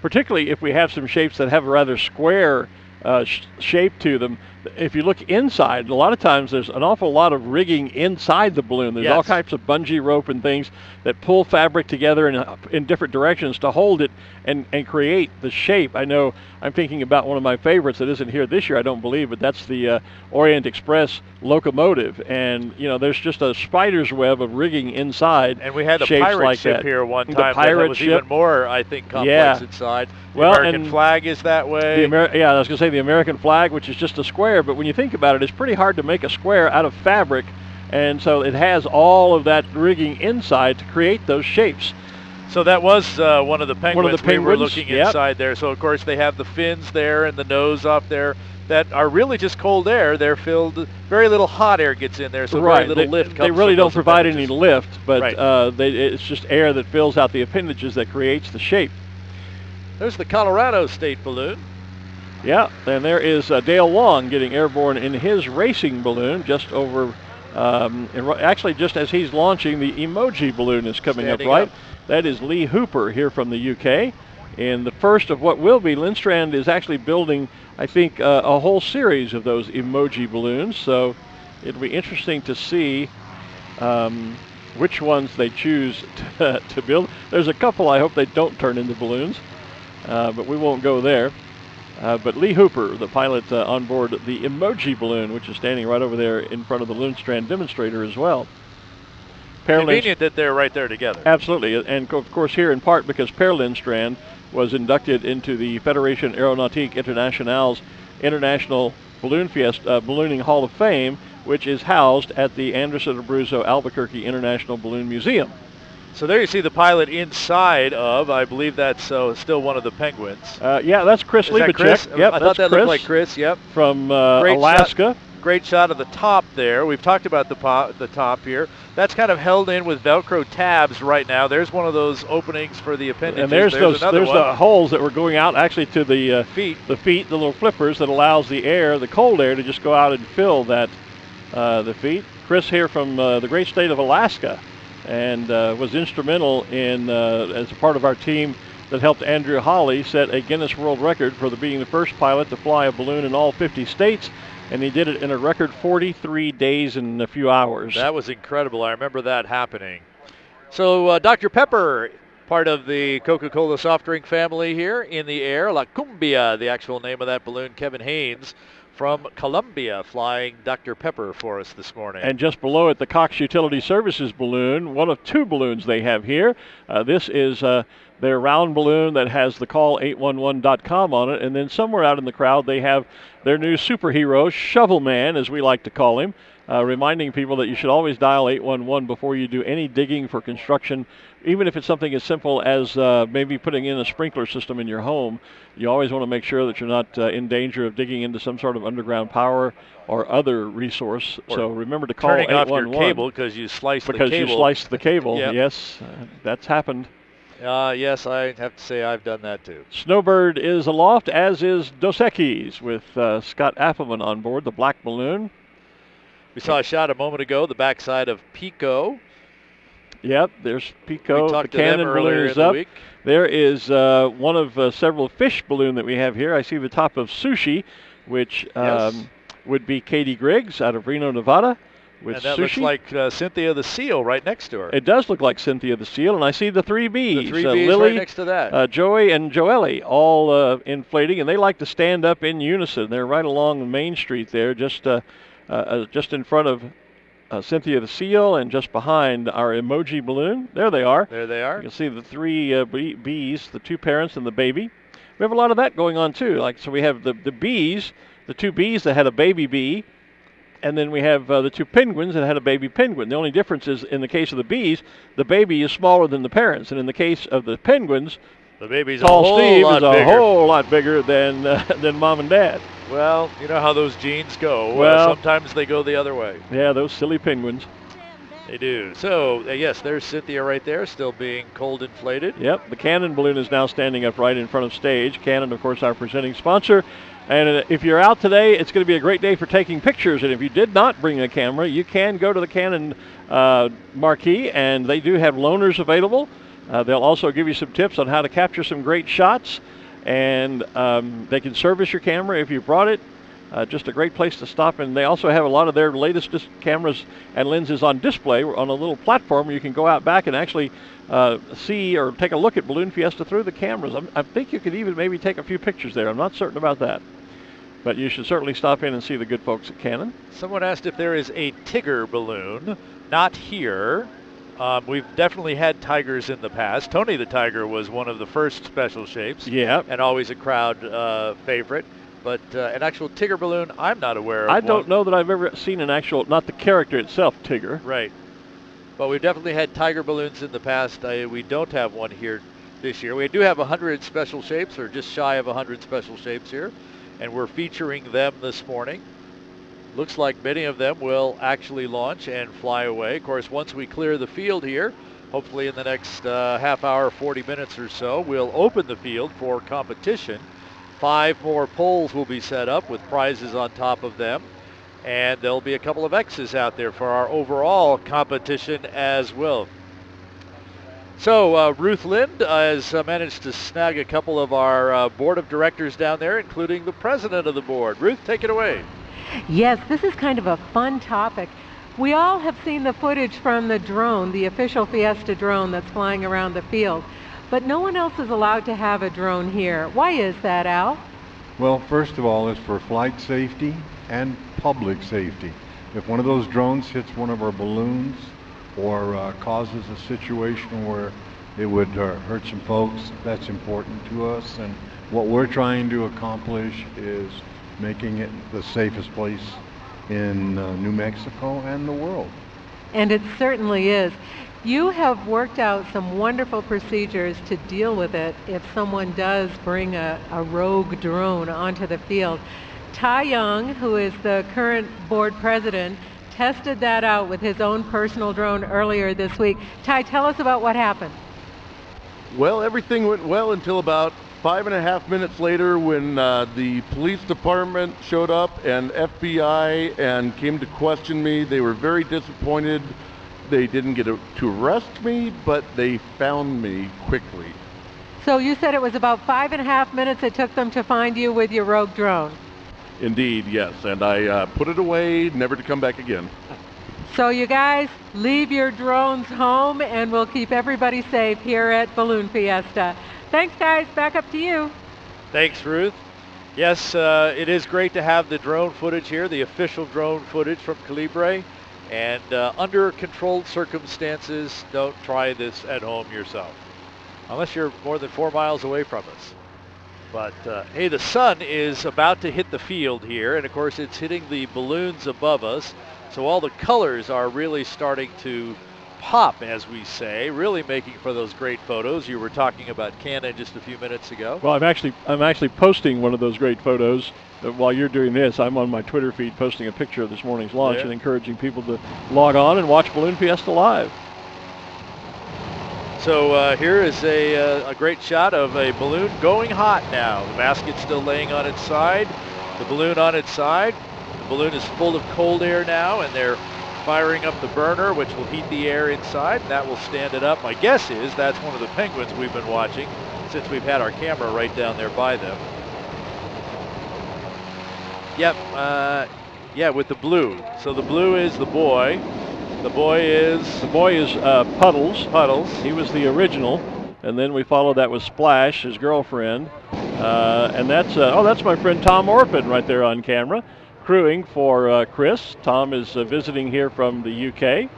Speaker 2: particularly if we have some shapes that have a rather square shape to them, if you look inside, a lot of times there's an awful lot of rigging inside the balloon. There's all types of bungee rope and things that pull fabric together in different directions to hold it and create the shape. I know I'm thinking about one of my favorites that isn't here this year, I don't believe, but that's the Orient Express locomotive. And, there's just a spider's web of rigging inside.
Speaker 3: And we had a
Speaker 2: shapes
Speaker 3: pirate
Speaker 2: like
Speaker 3: ship
Speaker 2: that.
Speaker 3: here one
Speaker 2: The
Speaker 3: time
Speaker 2: pirate
Speaker 3: that was
Speaker 2: ship.
Speaker 3: even more, I think, complex inside. The American flag is that way.
Speaker 2: I was going to say the American flag, which is just a square, but when you think about it, it's pretty hard to make a square out of fabric, and so it has all of that rigging inside to create those shapes.
Speaker 3: So that was one of the penguins we were looking
Speaker 2: yep.
Speaker 3: inside there. So, of course, they have the fins there and the nose up there that are really just cold air. They're filled, very little hot air gets in there, so very little lift comes.
Speaker 2: They really don't provide any lift, but
Speaker 3: right.
Speaker 2: It's just air that fills out the appendages that creates the shape.
Speaker 3: There's the Colorado State balloon.
Speaker 2: Yeah, and there is Dale Long getting airborne in his racing balloon just over, actually just as he's launching, the emoji balloon is coming
Speaker 3: Standing
Speaker 2: up, right?
Speaker 3: up.
Speaker 2: That is Lee Hooper here from the UK. And the first of what will be, Lindstrand is actually building, I think, a whole series of those emoji balloons. So it'll be interesting to see which ones they choose to build. There's a couple I hope they don't turn into balloons, but we won't go there. But Lee Hooper, the pilot on board the emoji balloon, which is standing right over there in front of the Lindstrand demonstrator as well.
Speaker 3: Convenient that they're right there together.
Speaker 2: Absolutely, and of course here in part because Per Lindstrand was inducted into the Fédération Aéronautique Internationale's International Balloon Fiesta Ballooning Hall of Fame, which is housed at the Anderson Abruzzo Albuquerque International Balloon Museum.
Speaker 3: So there you see the pilot inside of, I believe that's still one of the penguins.
Speaker 2: Yeah, that's Chris Liebachek.
Speaker 3: Yep, I thought that looked like Chris, yep.
Speaker 2: From Alaska.
Speaker 3: Great shot of the top there. We've talked about the top here. That's kind of held in with Velcro tabs right now. There's one of those openings for the appendages.
Speaker 2: And there's the holes that were going out actually to the
Speaker 3: feet.
Speaker 2: The feet, the little flippers that allows the air, the cold air, to just go out and fill that the feet. Chris here from the great state of Alaska, and was instrumental in as a part of our team that helped Andrew Hawley set a Guinness World Record for being the first pilot to fly a balloon in all 50 states. And he did it in a record 43 days and a few hours.
Speaker 3: That was incredible. I remember that happening. So Dr. Pepper part of the Coca-Cola soft drink family here in the air. La Cumbia, the actual name of that balloon. Kevin Haynes from Columbia flying Dr. Pepper for us this morning.
Speaker 2: And just below it, the Cox Utility Services balloon, one of two balloons they have here. This is their round balloon that has the call811.com on it. And then somewhere out in the crowd, they have their new superhero, Shovel Man, as we like to call him, reminding people that you should always dial 811 before you do any digging for construction, even if it's something as simple as maybe putting in a sprinkler system in your home. You always want to make sure that you're not in danger of digging into some sort of underground power or other resource.
Speaker 3: Or
Speaker 2: so remember to call
Speaker 3: turning
Speaker 2: 811.
Speaker 3: off your cable because you sliced the cable.
Speaker 2: Because you sliced the cable,
Speaker 3: Yep.
Speaker 2: yes, that's happened.
Speaker 3: Yes, I have to say I've done that too.
Speaker 2: Snowbird is aloft, as is Dos Equis, with Scott Appleman on board, the black balloon.
Speaker 3: We saw a shot a moment ago, the backside of Pico.
Speaker 2: Yep, there's Pico.
Speaker 3: We talked
Speaker 2: the
Speaker 3: to them
Speaker 2: cannon
Speaker 3: earlier
Speaker 2: balloon is
Speaker 3: in the
Speaker 2: up.
Speaker 3: week.
Speaker 2: There is one of several fish balloon that we have here. I see the top of Sushi, which would be Katie Griggs out of Reno, Nevada. With
Speaker 3: And that
Speaker 2: Sushi.
Speaker 3: looks like Cynthia the Seal right next to her.
Speaker 2: It does look like Cynthia the Seal, and I see the three Bs.
Speaker 3: The three Bs
Speaker 2: Lily,
Speaker 3: right next to that.
Speaker 2: Joey and Joelle all inflating, and they like to stand up in unison. They're right along Main Street there, just in front of Cynthia the Seal and just behind our emoji balloon. There they are.
Speaker 3: There they are.
Speaker 2: You can see the three bees, the two parents and the baby. We have a lot of that going on too. So we have the bees, the two bees that had a baby bee, and then we have the two penguins that had a baby penguin. The only difference is in the case of the bees, the baby is smaller than the parents, and in the case of the penguins,
Speaker 3: the baby's
Speaker 2: Tall Steve is a
Speaker 3: bigger.
Speaker 2: whole lot bigger than mom and dad.
Speaker 3: Well, you know how those genes go.
Speaker 2: Well,
Speaker 3: sometimes they go the other way.
Speaker 2: Yeah, those silly penguins.
Speaker 3: They do. So, yes, there's Cynthia right there, still being cold inflated.
Speaker 2: Yep, the cannon balloon is now standing up right in front of stage. Cannon, of course, our presenting sponsor. And if you're out today, it's going to be a great day for taking pictures. And if you did not bring a camera, you can go to the Canon marquee, and they do have loaners available. They'll also give you some tips on how to capture some great shots. And they can service your camera if you brought it. Just a great place to stop. And they also have a lot of their latest cameras and lenses on display on a little platform where you can go out back and actually see or take a look at Balloon Fiesta through the cameras. I think you could even maybe take a few pictures there. I'm not certain about that. But you should certainly stop in and see the good folks at Canon.
Speaker 3: Someone asked if there is a Tigger balloon. Not here. We've definitely had tigers in the past. Tony the Tiger was one of the first special shapes.
Speaker 2: Yeah.
Speaker 3: And always a crowd favorite. But an actual Tigger balloon, I'm not aware of.
Speaker 2: I don't know that I've ever seen an actual, not the character itself, Tigger.
Speaker 3: Right. But we've definitely had tiger balloons in the past. We don't have one here this year. We do have 100 special shapes, or just shy of 100 special shapes here. And we're featuring them this morning. Looks like many of them will actually launch and fly away. Of course, once we clear the field here, hopefully in the next half hour, 40 minutes or so, we'll open the field for competition. 5 more poles will be set up with prizes on top of them. And there'll be a couple of X's out there for our overall competition as well. So Ruth Lind has managed to snag a couple of our board of directors down there, including the president of the board. Ruth, take it away.
Speaker 5: Yes, this is kind of a fun topic. We all have seen the footage from the drone, the official Fiesta drone that's flying around the field, but no one else is allowed to have a drone here. Why is that, Al?
Speaker 10: Well, first of all, it's for flight safety and public safety. If one of those drones hits one of our balloons or causes a situation where it would hurt some folks, that's important to us. And what we're trying to accomplish is making it the safest place in New Mexico and the world.
Speaker 5: And it certainly is. You have worked out some wonderful procedures to deal with it if someone does bring a rogue drone onto the field. Ty Young, who is the current board president, tested that out with his own personal drone earlier this week. Ty, tell us about what happened.
Speaker 11: Well, everything went well until about 5.5 minutes later when the police department showed up and FBI and came to question me. They were very disappointed. They didn't get to arrest me, but they found me quickly.
Speaker 5: So you said it was about 5.5 minutes it took them to find you with your rogue drone.
Speaker 11: Indeed, yes. And I put it away, never to come back again.
Speaker 5: So you guys, leave your drones home, and we'll keep everybody safe here at Balloon Fiesta. Thanks, guys. Back up to you.
Speaker 3: Thanks, Ruth. Yes, it is great to have the drone footage here, the official drone footage from Calibre. And under controlled circumstances, don't try this at home yourself, unless you're more than 4 miles away from us. But hey, the sun is about to hit the field here, and of course it's hitting the balloons above us. So all the colors are really starting to pop, as we say, really making for those great photos. You were talking about Canon just a few minutes ago.
Speaker 2: Well, I'm actually posting one of those great photos while you're doing this. I'm on my Twitter feed posting a picture of this morning's launch and encouraging people to log on and watch Balloon Fiesta live.
Speaker 3: So here is a great shot of a balloon going hot now. The basket's still laying on its side, the balloon on its side. The balloon is full of cold air now, and they're firing up the burner, which will heat the air inside, and that will stand it up. My guess is that's one of the penguins we've been watching since we've had our camera right down there by them. Yep, yeah, with the blue. So the blue is the boy. The boy is
Speaker 2: Puddles.
Speaker 3: Puddles.
Speaker 2: He was the original, and then we followed that with Splash, his girlfriend, and that's my friend Tom Orphan right there on camera, crewing for Chris. Tom is visiting here from the UK.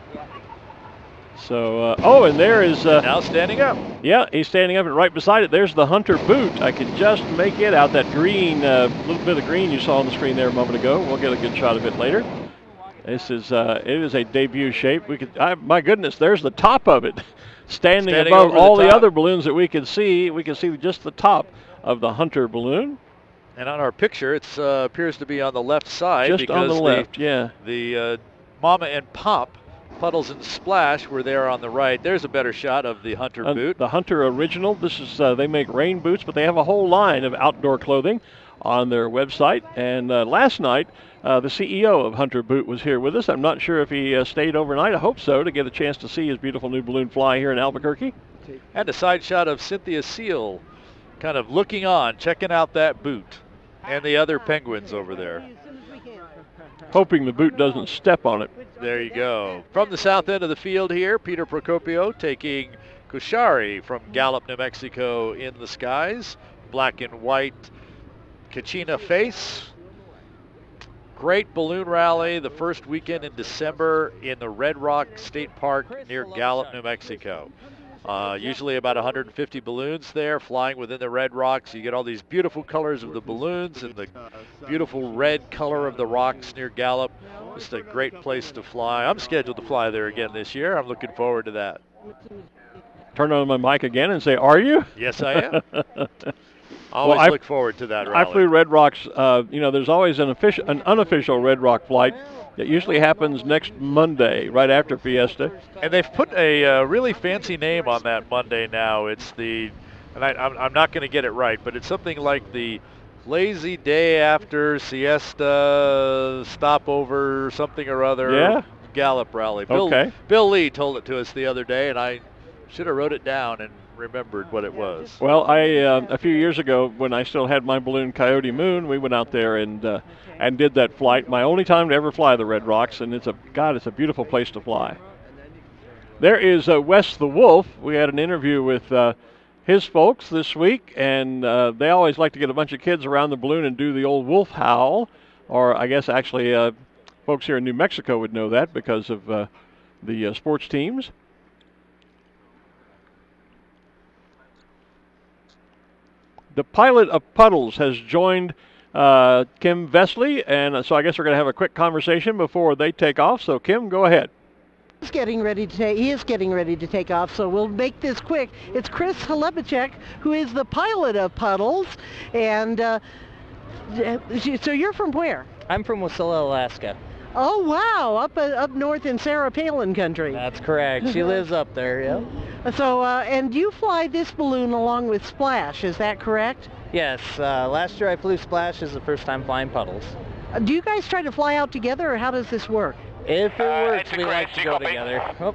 Speaker 2: So, and there is...
Speaker 3: now standing up.
Speaker 2: Yeah, he's standing up, and right beside it, there's the Hunter boot. I can just make it out, that green, little bit of green you saw on the screen there a moment ago. We'll get a good shot of it later. This is, it is a debut shape. My goodness, there's the top of it. Standing above all the other balloons that we can see just the top of the Hunter balloon.
Speaker 3: And on our picture, it appears to be on the left side.
Speaker 2: Just on the left, yeah.
Speaker 3: The Mama and Pop, Puddles and Splash, were there on the right. There's a better shot of the Hunter boot.
Speaker 2: The Hunter original. This is they make rain boots, but they have a whole line of outdoor clothing on their website. And last night, the CEO of Hunter Boot was here with us. I'm not sure if he stayed overnight. I hope so, to get a chance to see his beautiful new balloon fly here in Albuquerque.
Speaker 3: And a side shot of Cynthia Seal kind of looking on, checking out that boot. And the other penguins over there.
Speaker 2: Hoping the boot doesn't step on it.
Speaker 3: There you go. From the south end of the field here, Peter Procopio taking Kushari from Gallup, New Mexico in the skies. Black and white Kachina face. Great balloon rally the first weekend in December in the Red Rock State Park near Gallup, New Mexico. Usually about 150 balloons there flying within the red rocks. You get all these beautiful colors of the balloons and the beautiful red color of the rocks near Gallup. Just a great place to fly. I'm scheduled to fly there again this year. I'm looking forward to that.
Speaker 2: Turn on my mic again and say, are you?
Speaker 3: Yes, I am. Always look forward to that rally.
Speaker 2: I flew Red Rocks. There's always an unofficial Red Rock flight. It usually happens next Monday, right after Fiesta.
Speaker 3: And they've put a really fancy name on that Monday now. It's I'm not going to get it right, but it's something like the Lazy Day After Siesta Stopover something or other Gallup rally. Bill Lee told it to us the other day, and I should have wrote it down and remembered what it was.
Speaker 2: Well, a few years ago, when I still had my balloon Coyote Moon, we went out there and did that flight. My only time to ever fly the Red Rocks, and it's a beautiful place to fly. There is Wes the Wolf. We had an interview with his folks this week, and they always like to get a bunch of kids around the balloon and do the old wolf howl, or I guess actually folks here in New Mexico would know that because of the sports teams. The pilot of Puddles has joined Kim Vesley, and so I guess we're going to have a quick conversation before they take off. So, Kim, go ahead.
Speaker 4: He is getting ready to take off, so we'll make this quick. It's Chris Halebachek, who is the pilot of Puddles, and so you're from where?
Speaker 12: I'm from Wasilla, Alaska.
Speaker 4: Oh, wow, up north in Sarah Palin country.
Speaker 12: That's correct. She lives up there, yeah.
Speaker 4: So, and you fly this balloon along with Splash, is that correct?
Speaker 12: Yes, last year I flew Splash as the first time flying Puddles.
Speaker 4: Do you guys try to fly out together, or how does this work?
Speaker 12: If it works, we like to go together. Oh,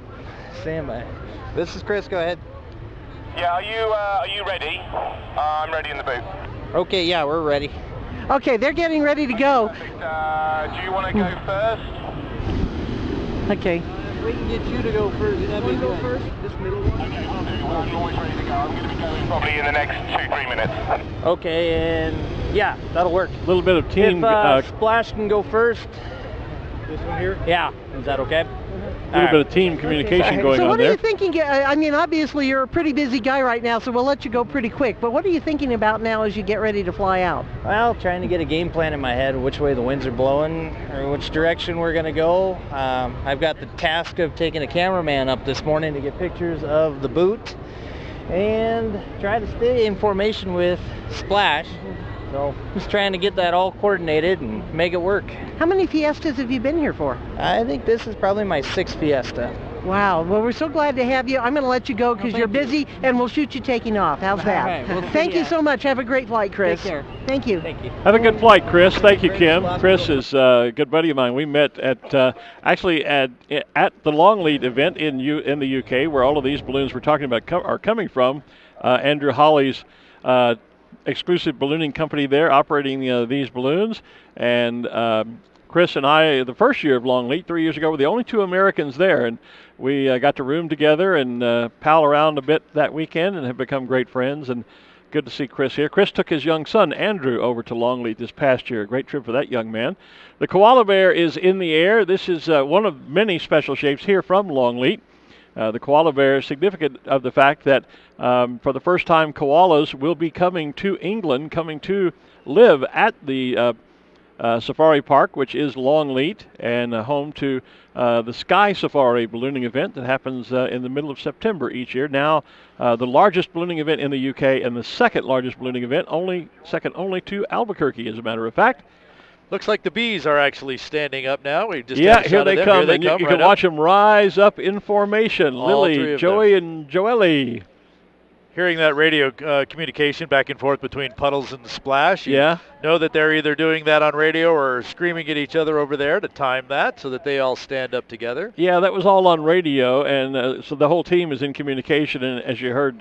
Speaker 12: stand by. This is Chris, go ahead.
Speaker 13: Yeah, are you ready? I'm ready in the booth.
Speaker 12: Okay, yeah, we're ready.
Speaker 4: Okay, they're getting ready to go.
Speaker 13: Do you want to go first?
Speaker 4: Okay.
Speaker 12: We can get you to go first. That'd be good. First? This middle one?
Speaker 13: Okay, I'm always ready to go. I'm going to be going probably in the next 2-3 minutes.
Speaker 12: Okay, and yeah, that'll work.
Speaker 2: A little bit of team.
Speaker 12: If Splash can go first.
Speaker 8: This one here?
Speaker 12: Yeah, is that okay?
Speaker 2: A little bit of team communication going
Speaker 4: So
Speaker 2: on
Speaker 4: what are
Speaker 2: there.
Speaker 4: you thinking? I mean, obviously you're a pretty busy guy right now, so we'll let you go pretty quick. But what are you thinking about now as you get ready to fly out?
Speaker 12: Well, trying to get a game plan in my head, which way the winds are blowing or which direction we're going to go. I've got the task of taking a cameraman up this morning to get pictures of the boot and try to stay in formation with Splash. So just trying to get that all coordinated and make it work.
Speaker 4: How many fiestas have you been here for?
Speaker 12: I think this is probably my 6th fiesta.
Speaker 4: Wow. Well, we're so glad to have you. I'm going to let you go because you're busy, and we'll shoot you taking off. How's that?
Speaker 12: All right, we'll
Speaker 4: Thank
Speaker 12: see
Speaker 4: you
Speaker 12: ya.
Speaker 4: so much. Have a great flight, Chris.
Speaker 12: Take care.
Speaker 4: Thank you.
Speaker 12: Thank you.
Speaker 2: Have a good flight, Chris. Thank you, Kim. Chris is a good buddy of mine. We met at actually at the Long Lead event in the UK, where all of these balloons we're talking about are coming from. Andrew Hawley's exclusive ballooning company there, operating these balloons, and Chris and I, the first year of Long Lead 3 years ago, were the only 2 Americans there, and we got to room together and pal around a bit that weekend and have become great friends. And good to see Chris here. Chris took his young son, Andrew, over to Long Lead this past year. A great trip for that young man. The Koala Bear is in the air. This is one of many special shapes here from Long Lead. The Koala Bear is significant of the fact that for the first time, koalas will be coming to England, coming to live at the Safari Park, which is Long Lead, and home to the Sky Safari ballooning event that happens in the middle of September each year. Now, the largest ballooning event in the UK and the second largest ballooning event, second only to Albuquerque, as a matter of fact.
Speaker 3: Looks like the bees are actually standing up now. We just
Speaker 2: Here they come, and you can watch them rise up in formation.
Speaker 3: All three
Speaker 2: Lily,
Speaker 3: of
Speaker 2: Joey, and Joelle.
Speaker 3: Hearing that radio communication back and forth between Puddles and Splash, you know that they're either doing that on radio or screaming at each other over there to time that so that they all stand up together.
Speaker 2: Yeah, that was all on radio, and so the whole team is in communication. And as you heard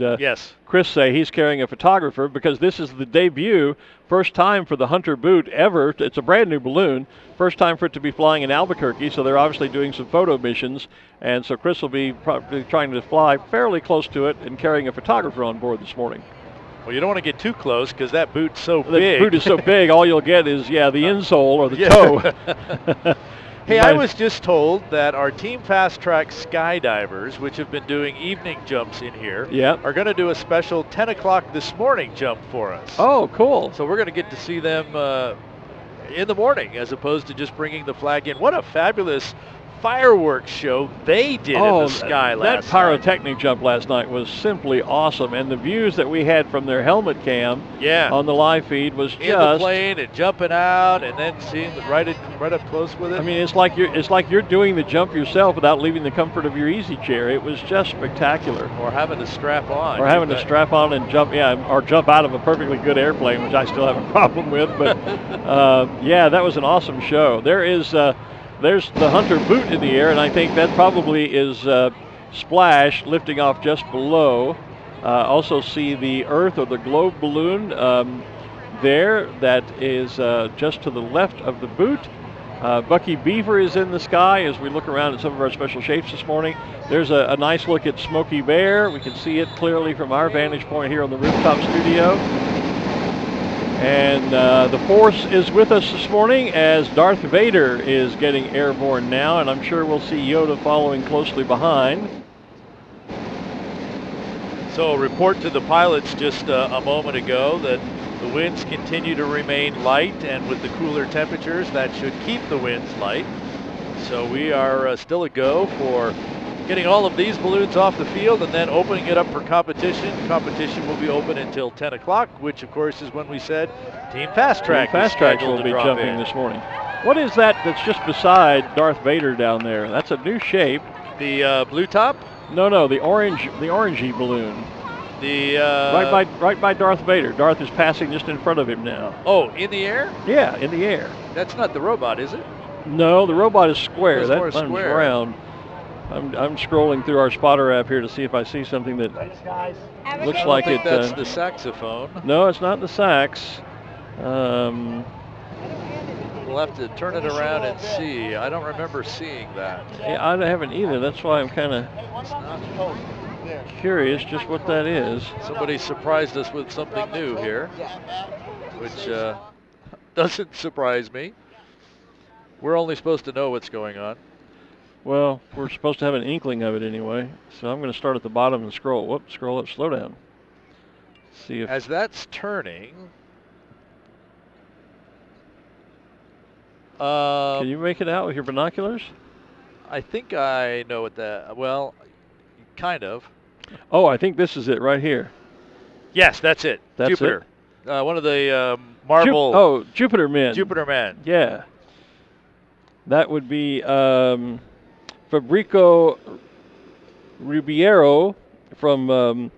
Speaker 2: Chris say, he's carrying a photographer because this is the debut, first time for the Hunter boot ever. It's a brand new balloon, first time for it to be flying in Albuquerque, so they're obviously doing some photo missions. And so Chris will be probably trying to fly fairly close to it and carrying a photographer on board this morning.
Speaker 3: Well, you don't want to get too close because that boot's so big.
Speaker 2: The boot is so big, all you'll get is, the insole or the toe.
Speaker 3: Hey, I was just told that our Team Fast Track skydivers, which have been doing evening jumps in here, are going to do a special 10 o'clock this morning jump for us.
Speaker 2: Oh, cool.
Speaker 3: So we're going to get to see them in the morning as opposed to just bringing the flag in. What a fabulous fireworks show they did in the sky last night.
Speaker 2: That pyrotechnic jump last night was simply awesome, and the views that we had from their helmet cam on the live feed was
Speaker 3: in the plane and jumping out and then seeing right up close with it.
Speaker 2: I mean, it's like you're doing the jump yourself without leaving the comfort of your easy chair. It was just spectacular.
Speaker 3: Or having to strap on.
Speaker 2: Or having to strap on and jump, or jump out of a perfectly good airplane, which I still have a problem with. But that was an awesome show. There's the Hunter boot in the air, and I think that probably is Splash lifting off just below. Also see the Earth or the globe balloon there that is just to the left of the boot. Bucky Beaver is in the sky as we look around at some of our special shapes this morning. There's a nice look at Smokey Bear. We can see it clearly from our vantage point here on the rooftop studio. And the Force is with us this morning as Darth Vader is getting airborne now, and I'm sure we'll see Yoda following closely behind.
Speaker 3: So a report to the pilots just a moment ago that the winds continue to remain light, and with the cooler temperatures, that should keep the winds light. So we are still a go for getting all of these balloons off the field and then opening it up for competition. Competition will be open until 10 o'clock, which of course is when we said Team Fast Track
Speaker 2: will be jumping this morning. What is that that's just beside Darth Vader down there? That's a new shape.
Speaker 3: The blue top?
Speaker 2: No, the orangey balloon.
Speaker 3: The
Speaker 2: right by Darth Vader. Darth is passing just in front of him now.
Speaker 3: Oh, in the air?
Speaker 2: Yeah, in the air.
Speaker 3: That's not the robot, is it?
Speaker 2: No, the robot is square. That runs
Speaker 3: square.
Speaker 2: round. I'm scrolling through our spotter app here to see if I see something that looks like it.
Speaker 3: That's the saxophone.
Speaker 2: No, it's not the sax.
Speaker 3: Well, We'll have to turn it around and see. I don't remember seeing that.
Speaker 2: Yeah, I haven't either. That's why I'm kind of curious just what that is.
Speaker 3: Somebody surprised us with something new here, which doesn't surprise me. We're only supposed to know what's going on.
Speaker 2: Well, we're supposed to have an inkling of it anyway. So I'm going to start at the bottom and scroll. Whoops, scroll up, slow down. See if
Speaker 3: as that's turning.
Speaker 2: Can you make it out with your binoculars?
Speaker 3: I think I know what that. Well, kind of.
Speaker 2: Oh, I think this is it right here.
Speaker 3: Yes, that's it.
Speaker 2: That's
Speaker 3: Jupiter. One of the Marvel.
Speaker 2: Jupiter men.
Speaker 3: Jupiter men.
Speaker 2: Yeah. That would be Fabrico Ribeiro from,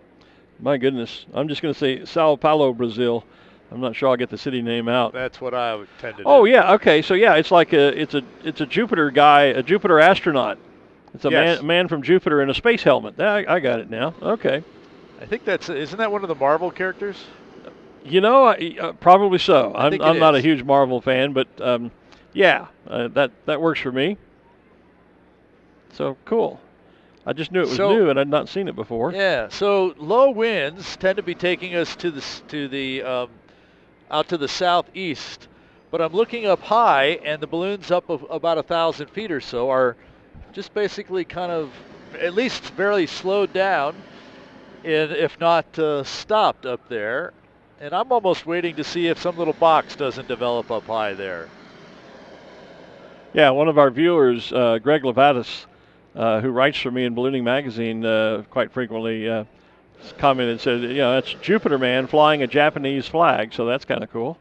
Speaker 2: my goodness, I'm just going to say Sao Paulo, Brazil. I'm not sure I'll get the city name out.
Speaker 3: That's what I would tend to do.
Speaker 2: Oh yeah, okay. So yeah, it's like it's a Jupiter guy, a Jupiter astronaut. It's a man from Jupiter in a space helmet. I got it now. Okay.
Speaker 3: I think isn't that one of the Marvel characters?
Speaker 2: You know, probably so. I'm not a huge Marvel fan, but yeah, that works for me. So cool. I just knew it was new, and I'd not seen it before.
Speaker 3: Yeah. So low winds tend to be taking us to the out to the southeast, but I'm looking up high, and the balloons up about 1,000 feet or so are just basically kind of at least barely slowed down, if not stopped up there. And I'm almost waiting to see if some little box doesn't develop up high there.
Speaker 2: Yeah, one of our viewers, Greg Levatis, who writes for me in Ballooning Magazine quite frequently, commented and said, that's Jupiter man flying a Japanese flag, so that's kind of cool.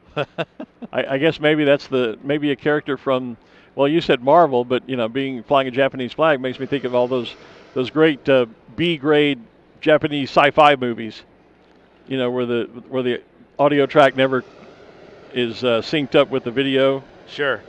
Speaker 2: I guess maybe that's maybe a character from, well, you said Marvel, but flying a Japanese flag makes me think of all those great B-grade Japanese sci-fi movies, where the audio track never is synced up with the video.
Speaker 3: Sure.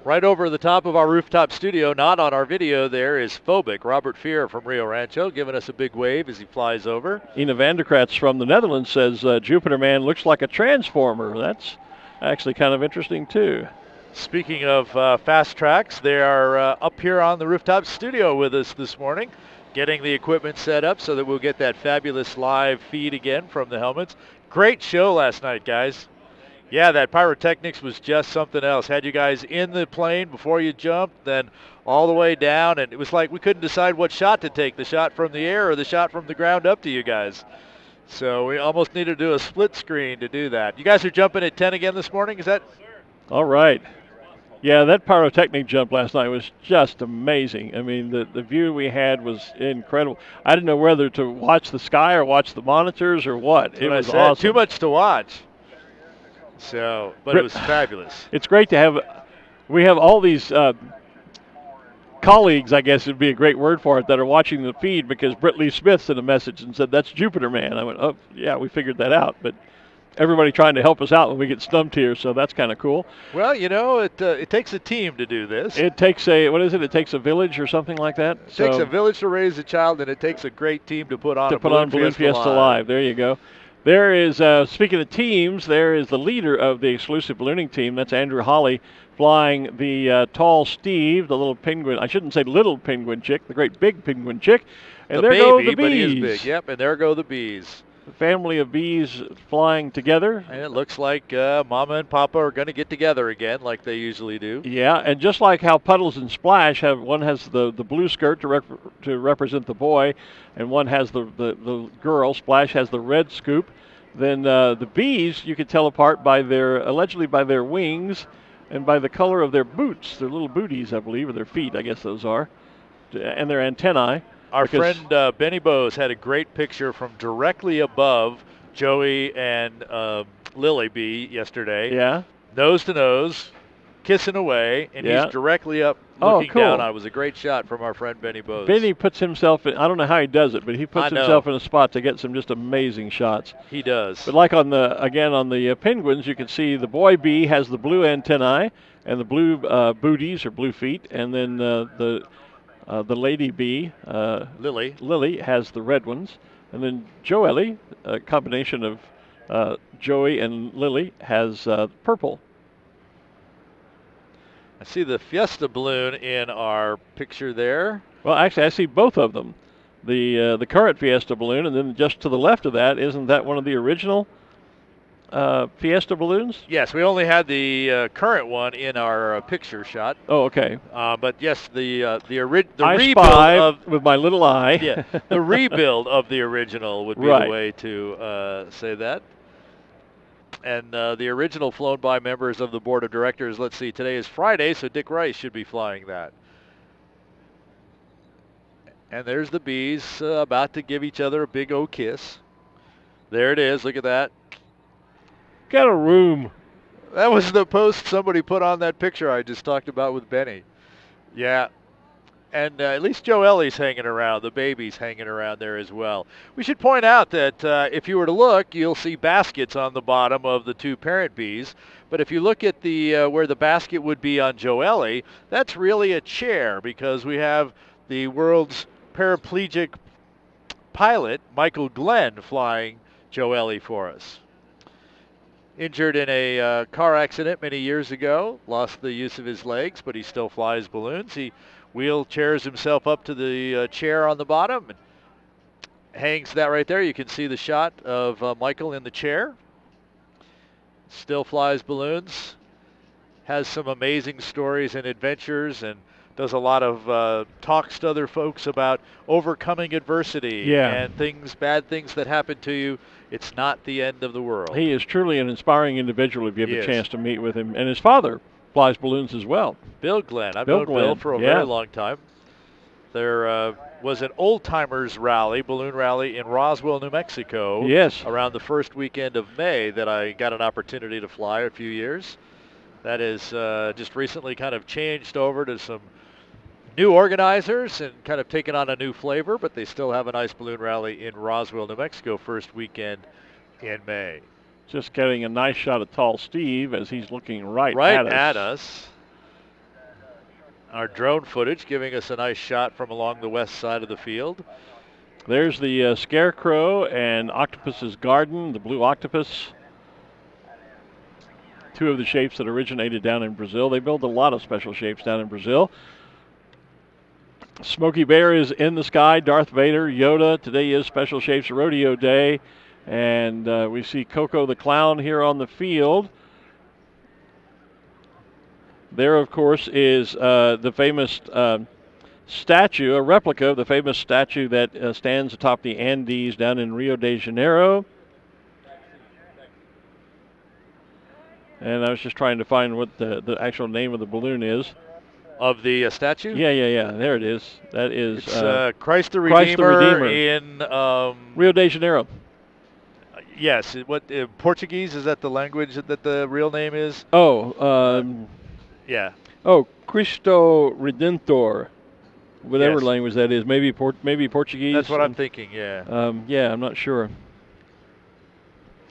Speaker 3: Right over the top of our rooftop studio, not on our video, there is Phobic, Robert Fear from Rio Rancho, giving us a big wave as he flies over.
Speaker 2: Ina Vanderkratz from the Netherlands says, Jupiter man looks like a transformer. That's actually kind of interesting, too.
Speaker 3: Speaking of fast tracks, they are up here on the rooftop studio with us this morning, getting the equipment set up so that we'll get that fabulous live feed again from the helmets. Great show last night, guys. Yeah, that pyrotechnics was just something else. Had you guys in the plane before you jumped, then all the way down, and it was like we couldn't decide what shot to take, the shot from the air or the shot from the ground up to you guys. So we almost needed to do a split screen to do that. You guys are jumping at 10 again this morning, is that?
Speaker 2: All right. Yeah, that pyrotechnic jump last night was just amazing. I mean, the view we had was incredible. I didn't know whether to watch the sky or watch the monitors or what. It was awesome.
Speaker 3: Too much to watch. So, but it was fabulous.
Speaker 2: It's great to have. We have all these colleagues, I guess would be a great word for it, that are watching the feed because Britt Lee Smith sent a message and said, that's Jupiter man. I went, oh, yeah, we figured that out. But everybody trying to help us out when we get stumped here, so that's kind of cool.
Speaker 3: Well, it takes a team to do this.
Speaker 2: It takes it takes a village or something like that?
Speaker 3: It takes a village to raise a child, and it takes a great team to put on
Speaker 2: Balloon Fiesta Live. There you go. There is, speaking of teams, there is the leader of the exclusive ballooning team. That's Andrew Holly flying the tall Steve, the little penguin. I shouldn't say little penguin chick, the great big penguin chick. And there go the bees.
Speaker 3: But he is big. Yep, and there go the bees.
Speaker 2: The family of bees flying together.
Speaker 3: And it looks like Mama and Papa are going to get together again like they usually do.
Speaker 2: Yeah, and just like how Puddles and Splash have, one has the blue skirt to represent the boy, and one has the girl. Splash has the red scoop. Then the bees you can tell apart allegedly by their wings and by the color of their boots, their little booties, I believe, or their feet, I guess those are, and their antennae.
Speaker 3: Our friend Benny Bose had a great picture from directly above Joey and Lily Bee yesterday.
Speaker 2: Yeah.
Speaker 3: Nose to nose, kissing away, and he's directly up looking down on it. It was a great shot from our friend Benny Bose.
Speaker 2: Benny puts himself in, I don't know how he does it, but he puts himself in a spot to get some just amazing shots.
Speaker 3: He does.
Speaker 2: But like on the penguins, you can see the boy bee has the blue antennae and the blue booties or blue feet, and then the lady bee, Lily, has the red ones. And then Joey, a combination of Joey and Lily, has purple.
Speaker 3: I see the Fiesta balloon in our picture there.
Speaker 2: Well, actually, I see both of them. The current Fiesta balloon, and then just to the left of that, isn't that one of the original Fiesta balloons?
Speaker 3: Yes, we only had the current one in our picture shot.
Speaker 2: Oh, okay.
Speaker 3: But yes, the rebuild
Speaker 2: of with my little eye.
Speaker 3: Yeah, the rebuild of the original would be the way to say that. And the original flown by members of the board of directors. Let's see, today is Friday, so Dick Rice should be flying that. And there's the bees about to give each other a big O kiss. There it is. Look at that.
Speaker 2: Got a room.
Speaker 3: That was the post somebody put on that picture I just talked about with Benny. Yeah. And at least Joe Ellie's hanging around. The baby's hanging around there as well. We should point out that if you were to look, you'll see baskets on the bottom of the two parent bees. But if you look at the where the basket would be on Joe Ellie, that's really a chair because we have the world's paraplegic pilot, Michael Glen, flying Joe Ellie for us. Injured in a car accident many years ago, lost the use of his legs, but he still flies balloons. He wheelchairs himself up to the chair on the bottom and hangs that right there. You can see the shot of Michael in the chair. Still flies balloons, has some amazing stories and adventures, and does a lot of talks to other folks about overcoming adversity and bad things that happen to you. It's not the end of the world.
Speaker 2: He is truly an inspiring individual if you have the chance to meet with him. And his father flies balloons as well.
Speaker 3: Bill Glen. I've known Bill for a very long time. There was an old-timers rally, balloon rally in Roswell, New Mexico.
Speaker 2: Yes.
Speaker 3: Around the first weekend of May that I got an opportunity to fly a few years. That is just recently kind of changed over to some new organizers and kind of taken on a new flavor, but they still have a nice balloon rally in Roswell, New Mexico, first weekend in May.
Speaker 2: Just getting a nice shot of tall Steve as he's looking right
Speaker 3: at us. Our drone footage giving us a nice shot from along the west side of the field.
Speaker 2: There's the Scarecrow and Octopus's Garden, the blue octopus. Two of the shapes that originated down in Brazil. They build a lot of special shapes down in Brazil. Smokey Bear is in the sky, Darth Vader, Yoda. Today is Special Shapes Rodeo Day. And we see Coco the Clown here on the field. There, of course, is the famous statue, a replica of the famous statue that stands atop the Andes down in Rio de Janeiro. And I was just trying to find what the actual name of the balloon is.
Speaker 3: Of the statue?
Speaker 2: Yeah. There it is. That is
Speaker 3: Christ the Redeemer in
Speaker 2: Rio de Janeiro.
Speaker 3: Yes. What Portuguese, is that the language that the real name is?
Speaker 2: Yeah. Oh, Cristo Redentor, whatever language that is. Maybe Portuguese.
Speaker 3: That's what I'm thinking. Yeah.
Speaker 2: I'm not sure.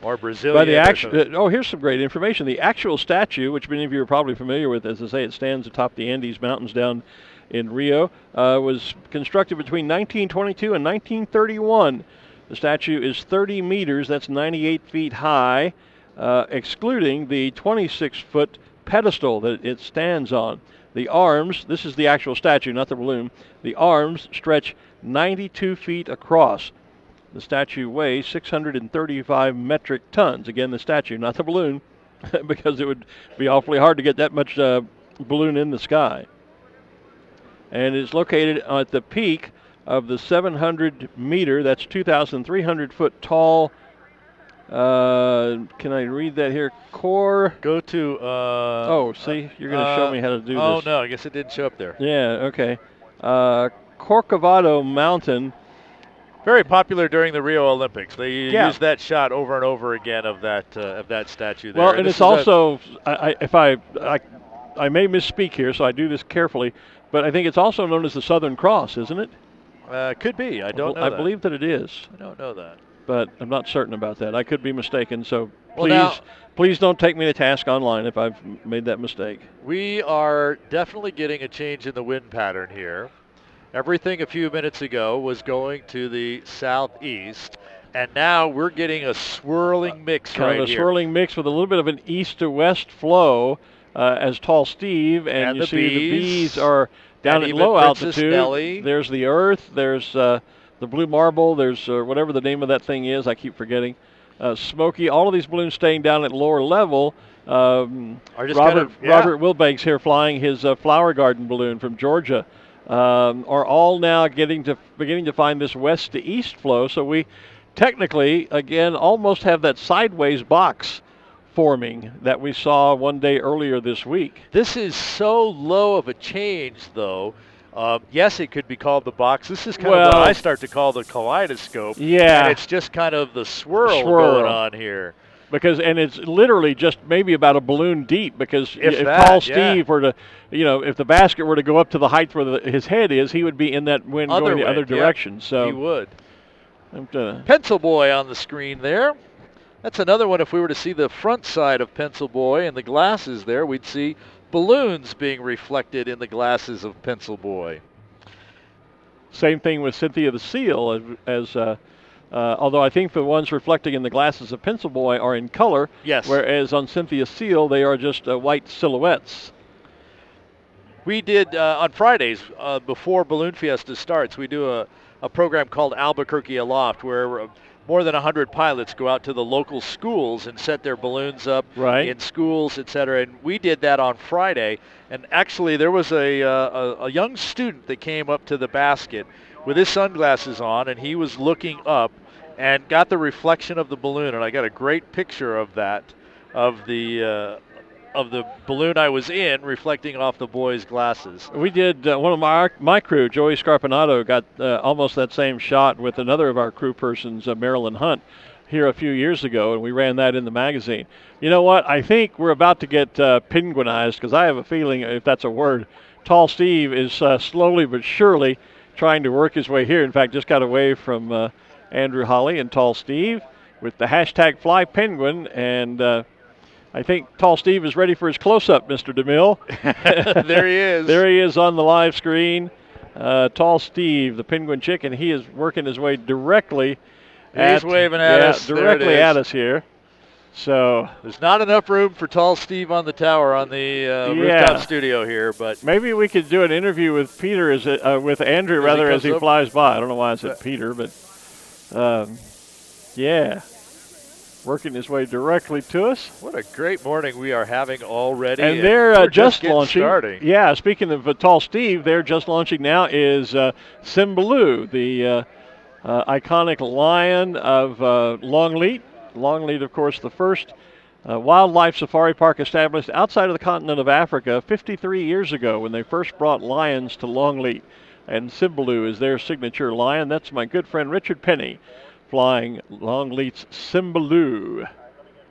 Speaker 3: Or Brazilian.
Speaker 2: Here's some great information. The actual statue, which many of you are probably familiar with, as I say, it stands atop the Andes Mountains down in Rio, was constructed between 1922 and 1931. The statue is 30 meters, that's 98 feet high, excluding the 26-foot pedestal that it stands on. The arms, this is the actual statue, not the balloon, the arms stretch 92 feet across. The statue weighs 635 metric tons. Again, the statue, not the balloon, because it would be awfully hard to get that much balloon in the sky. And it's located at the peak of the 700-meter, that's 2,300 foot tall. Can I read that here? Core.
Speaker 3: Go to.
Speaker 2: See, you're going to show me how to do this.
Speaker 3: Oh no, I guess it didn't show up there.
Speaker 2: Yeah. Okay. Corcovado Mountain.
Speaker 3: Very popular during the Rio Olympics. They use that shot over and over again of that statue there.
Speaker 2: Well, and it's also, I may misspeak here, so I do this carefully, but I think it's also known as the Southern Cross, isn't it?
Speaker 3: Could be. I don't know that.
Speaker 2: I believe that it is.
Speaker 3: I don't know that.
Speaker 2: But I'm not certain about that. I could be mistaken, so please don't take me to task online if I've made that mistake.
Speaker 3: We are definitely getting a change in the wind pattern here. Everything a few minutes ago was going to the southeast, and now we're getting a swirling mix right here.
Speaker 2: Kind of a swirling mix with a little bit of an east to west flow. as Tall Steve, and you
Speaker 3: the
Speaker 2: see the
Speaker 3: bees.
Speaker 2: bees are down
Speaker 3: And
Speaker 2: at
Speaker 3: even
Speaker 2: low
Speaker 3: Princess
Speaker 2: altitude.
Speaker 3: Nellie.
Speaker 2: There's the Earth. There's the blue marble. There's whatever the name of that thing is. I keep forgetting. Smokey. All of these balloons staying down at lower level. Robert Wilbanks here flying his flower garden balloon from Georgia. Are all now beginning to find this west to east flow. So we technically, again, almost have that sideways box forming that we saw one day earlier this week.
Speaker 3: This is so low of a change, though. Yes, it could be called the box. This is kind of what I start to call the kaleidoscope.
Speaker 2: Yeah.
Speaker 3: And it's just kind of the swirl going on here.
Speaker 2: And it's literally just maybe about a balloon deep, because if Tall Steve were to, if the basket were to go up to the height where his head is, he would be in that wind going the other direction. So
Speaker 3: he would. Pencil Boy on the screen there. That's another one. If we were to see the front side of Pencil Boy and the glasses there, we'd see balloons being reflected in the glasses of Pencil Boy.
Speaker 2: Same thing with Cynthia the Seal, although I think the ones reflecting in the glasses of Pencil Boy are in color,
Speaker 3: yes.
Speaker 2: Whereas on Cynthia Seal, they are just white silhouettes.
Speaker 3: We did, on Fridays, before Balloon Fiesta starts, we do a program called Albuquerque Aloft, where more than 100 pilots go out to the local schools and set their balloons up in schools, etc. And we did that on Friday. And actually, there was a young student that came up to the basket with his sunglasses on, and he was looking up and got the reflection of the balloon. And I got a great picture of that, of the balloon I was in reflecting off the boy's glasses.
Speaker 2: We did, one of my crew, Joey Scarpinato, got almost that same shot with another of our crew persons, Marilyn Hunt, here a few years ago, and we ran that in the magazine. You know what? I think we're about to get penguinized, because I have a feeling, if that's a word, Tall Steve is slowly but surely trying to work his way here. In fact, just got away from Andrew Holly and Tall Steve with the hashtag Fly Penguin, and I think Tall Steve is ready for his close-up, Mr. DeMille.
Speaker 3: There he is.
Speaker 2: There he is on the live screen. Tall Steve, the penguin chick, and he is working his way directly
Speaker 3: waving at us.
Speaker 2: Directly at us here. So
Speaker 3: there's not enough room for Tall Steve on the tower on the rooftop studio here, but
Speaker 2: maybe we could do an interview with Peter, with Andrew as he flies by. I don't know why I said Peter, but working his way directly to us.
Speaker 3: What a great morning we are having already.
Speaker 2: And they're just launching.
Speaker 3: Starting.
Speaker 2: Yeah, speaking of Tall Steve, they're just launching now is Symbaloo, the iconic lion of Longleat. Longleat, of course, the first wildlife safari park established outside of the continent of Africa 53 years ago when they first brought lions to Longleat. And Symbaloo is their signature lion. That's my good friend Richard Penny flying Longleat's Symbaloo.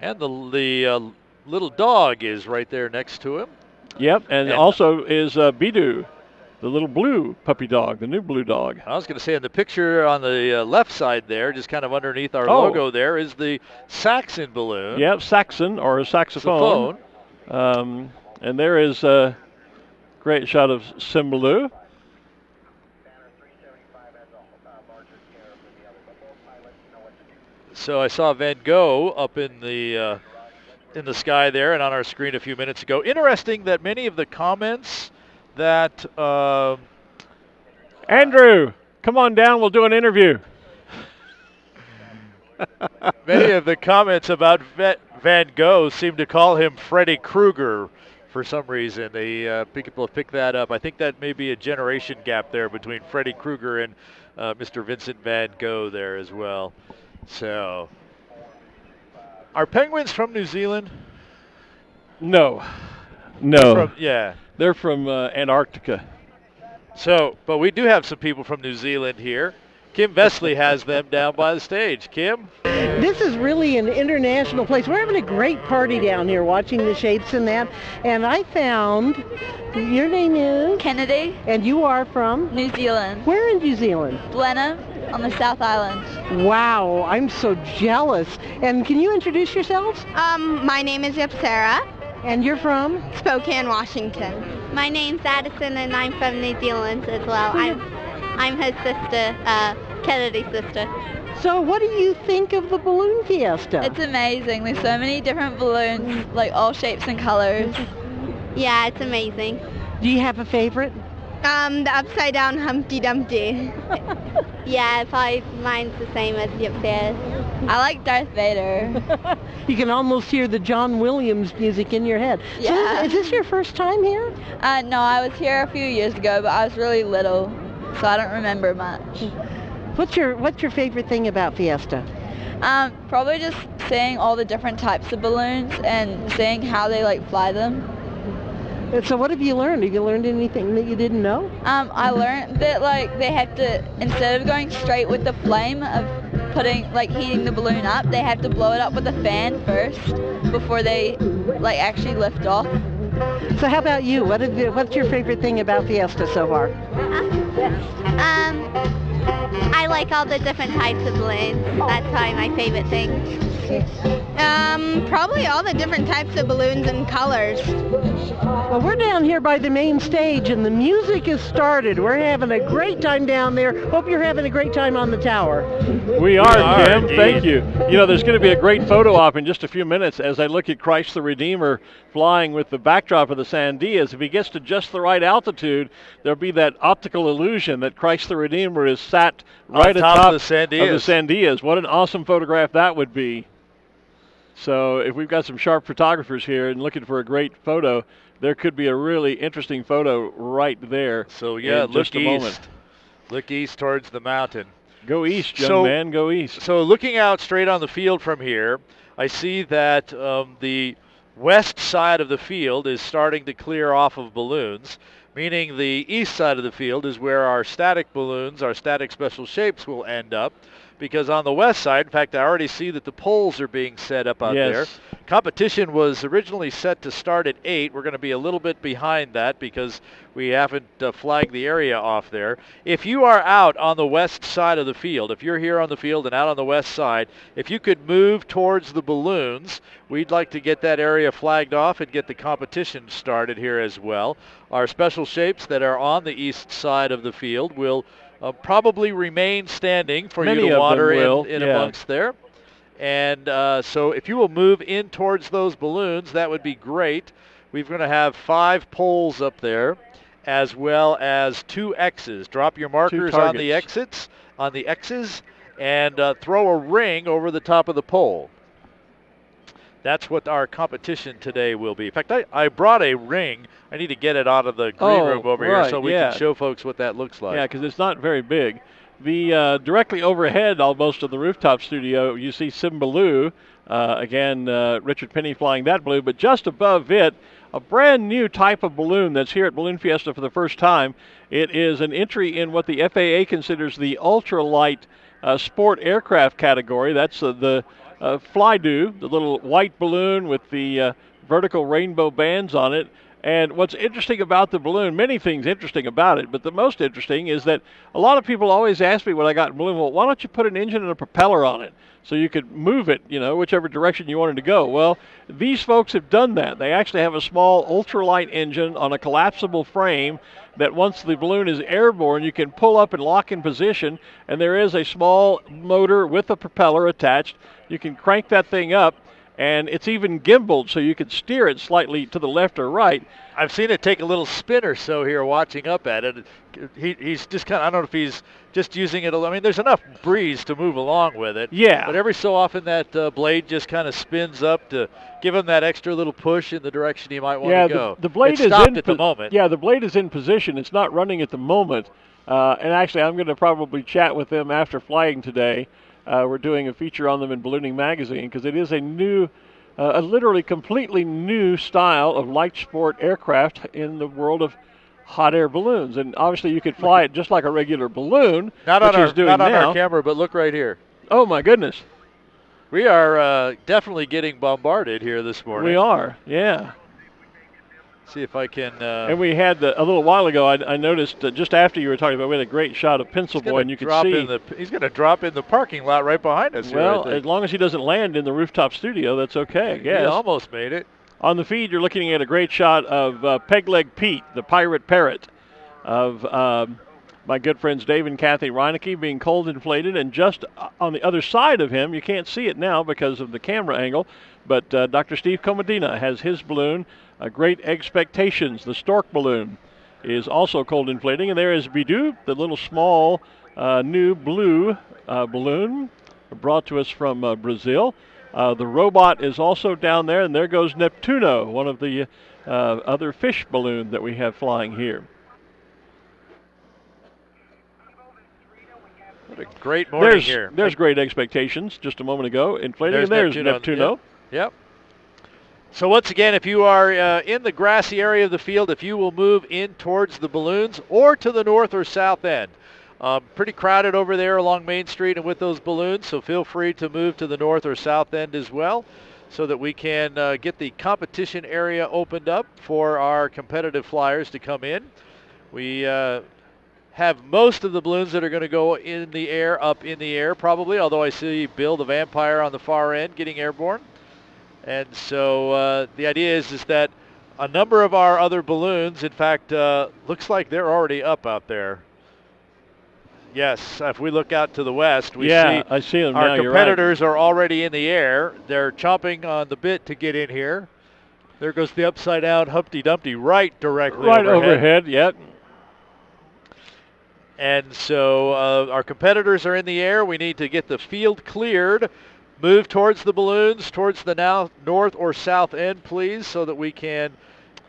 Speaker 3: And the little dog is right there next to him.
Speaker 2: Yep, and also is Bidoo, the little blue puppy dog, the new blue dog.
Speaker 3: I was going to say, in the picture on the left side there, just kind of underneath our logo there, is the Saxon balloon.
Speaker 2: Yep, Saxon, or saxophone. And there is a great shot of Symbaloo.
Speaker 3: So I saw Van Gogh up in the sky there and on our screen a few minutes ago. Interesting that many of the comments that
Speaker 2: Andrew, come on down, we'll do an interview.
Speaker 3: Many of the comments about Van Gogh seem to call him Freddy Krueger for some reason. People have picked that up. I think that may be a generation gap there between Freddy Krueger and Mr. Vincent Van Gogh there as well. So, are penguins from New Zealand?
Speaker 2: No. They're from Antarctica.
Speaker 3: So, but we do have some people from New Zealand here. Kim Vesley has them down by the stage. Kim?
Speaker 4: This is really an international place. We're having a great party down here watching the shapes and that. And I found, your name is?
Speaker 6: Kennedy.
Speaker 4: And you are from?
Speaker 6: New Zealand.
Speaker 4: Where in New Zealand?
Speaker 6: Glen on the South Island.
Speaker 4: Wow, I'm so jealous. And can you introduce yourselves?
Speaker 14: My name is Sarah.
Speaker 4: And you're from?
Speaker 14: Spokane, Washington. My name's Addison, and I'm from New Zealand as well. I'm his sister, Kennedy's sister.
Speaker 4: So what do you think of the Balloon Fiesta?
Speaker 6: It's amazing. There's so many different balloons, like all shapes and colors.
Speaker 14: Yeah, it's amazing.
Speaker 4: Do you have a favorite?
Speaker 14: The upside down Humpty Dumpty. Yeah, probably mine's the same as upstairs.
Speaker 6: I like Darth Vader.
Speaker 4: You can almost hear the John Williams music in your head.
Speaker 6: Yeah.
Speaker 4: So is this your first time here?
Speaker 6: No, I was here a few years ago, but I was really little, so I don't remember much.
Speaker 4: What's your favorite thing about Fiesta?
Speaker 6: Probably just seeing all the different types of balloons and seeing how they like fly them.
Speaker 4: So what have you learned? Have you learned anything that you didn't know?
Speaker 6: I learned that like they have to, instead of going straight with the flame of heating the balloon up, they have to blow it up with a fan first before they like actually lift off.
Speaker 4: So how about you? What's your favorite thing about Fiesta so far?
Speaker 14: I like all the different types of balloons. That's probably my favorite thing. Probably all the different types of balloons and colors.
Speaker 4: Well, we're down here by the main stage and the music has started. We're having a great time down there. Hope you're having a great time on the tower.
Speaker 2: We are, Jim. Thank you. You know, there's going to be a great photo op in just a few minutes as I look at Christ the Redeemer flying with the backdrop of the Sandias. If he gets to just the right altitude, there'll be that optical illusion that Christ the Redeemer is sat right atop
Speaker 3: of the
Speaker 2: Sandias. What an awesome photograph that would be. So if we've got some sharp photographers here and looking for a great photo, there could be a really interesting photo right there.
Speaker 3: So yeah,
Speaker 2: look east.
Speaker 3: Look east towards the mountain.
Speaker 2: Go east, young man, go east.
Speaker 3: So looking out straight on the field from here, I see that the west side of the field is starting to clear off of balloons, meaning the east side of the field is where our static balloons, our static special shapes will end up. Because on the west side, in fact, I already see that the poles are being set up out there. Competition was originally set to start at 8. We're going to be a little bit behind that because we haven't flagged the area off there. If you are out on the west side of the field, if you're here on the field and out on the west side, if you could move towards the balloons, we'd like to get that area flagged off and get the competition started here as well. Our special shapes that are on the east side of the field will probably remain standing for you to water in amongst there. And so if you will move in towards those balloons, that would be great. We're going to have 5 poles up there as well as 2 X's. Drop your markers on the X's, and throw a ring over the top of the pole. That's what our competition today will be. In fact, I brought a ring. I need to get it out of the green room over here so we can show folks what that looks like.
Speaker 2: Yeah, because it's not very big. The directly overhead, almost of the rooftop studio, you see Symbaloo. Again, Richard Penny flying that balloon, but just above it, a brand new type of balloon that's here at Balloon Fiesta for the first time. It is an entry in what the FAA considers the ultralight sport aircraft category. That's the Fly-Do, the little white balloon with the vertical rainbow bands on it. And what's interesting about the balloon, many things interesting about it, but the most interesting is that a lot of people always ask me when I got a balloon, well, why don't you put an engine and a propeller on it so you could move it, whichever direction you wanted to go? Well, these folks have done that. They actually have a small ultralight engine on a collapsible frame that once the balloon is airborne, you can pull up and lock in position, and there is a small motor with a propeller attached. You can crank that thing up, and it's even gimbaled so you can steer it slightly to the left or right.
Speaker 3: I've seen it take a little spin or so here watching up at it. He's just kind of, I don't know if he's just using it. I mean, there's enough breeze to move along with it.
Speaker 2: Yeah.
Speaker 3: But every so often that blade just kind of spins up to give him that extra little push in the direction he might want to go.
Speaker 2: The blade is
Speaker 3: stopped at the moment.
Speaker 2: Yeah, the blade is in position. It's not running at the moment. And actually, I'm going to probably chat with them after flying today. We're doing a feature on them in Ballooning Magazine because it is a new, a literally completely new style of light sport aircraft in the world of hot air balloons. And obviously you could fly it just like a regular balloon,
Speaker 3: not on our camera, but look right here.
Speaker 2: Oh, my goodness.
Speaker 3: We are definitely getting bombarded here this morning.
Speaker 2: We are, yeah.
Speaker 3: See if I can.
Speaker 2: And we had a little while ago. I noticed just after you were talking about, we had a great shot of Pencil Boy, and you could see
Speaker 3: he's going to drop in the parking lot right behind us.
Speaker 2: Well,
Speaker 3: here,
Speaker 2: as long as he doesn't land in the rooftop studio, that's okay.
Speaker 3: He almost made it.
Speaker 2: On the feed, you're looking at a great shot of Pegleg Pete, the pirate parrot, of my good friends Dave and Kathy Reinecke being cold inflated, and just on the other side of him, you can't see it now because of the camera angle, But Dr. Steve Comodina has his balloon, Great Expectations. The stork balloon is also cold inflating. And there is Bidu, the little small new blue balloon brought to us from Brazil. The robot is also down there, and there goes Neptuno, one of the other fish balloons that we have flying here.
Speaker 3: What a great morning here.
Speaker 2: There's Great Expectations just a moment ago, inflating, and there's Neptuno.
Speaker 3: Yep. So once again, if you are in the grassy area of the field, if you will move in towards the balloons or to the north or south end. Pretty crowded over there along Main Street and with those balloons, so feel free to move to the north or south end as well so that we can get the competition area opened up for our competitive flyers to come in. We have most of the balloons that are going to go in the air, up in the air probably, although I see Bill the Vampire on the far end getting airborne. And so the idea is that a number of our other balloons, in fact, looks like they're already up out there. Yes, if we look out to the west, we see
Speaker 2: I see them
Speaker 3: our
Speaker 2: now.
Speaker 3: competitors are already in the air. They're chomping on the bit to get in here. There goes the upside down Humpty Dumpty right directly
Speaker 2: overhead. Yep.
Speaker 3: And so our competitors are in the air. We need to get the field cleared. Move towards the balloons, towards the now north or south end, please, so that we can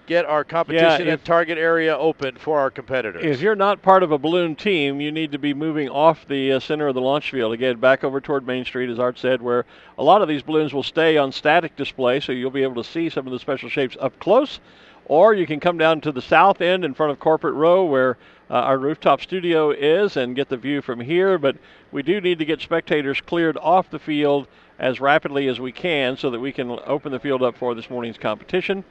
Speaker 3: get our competition and target area open for our competitors.
Speaker 2: If you're not part of a balloon team, you need to be moving off the center of the launch field. Again, back over toward Main Street, as Art said, where a lot of these balloons will stay on static display, so you'll be able to see some of the special shapes up close. Or you can come down to the south end in front of Corporate Row where our rooftop studio is and get the view from here. But we do need to get spectators cleared off the field as rapidly as we can so that we can open the field up for this morning's competition.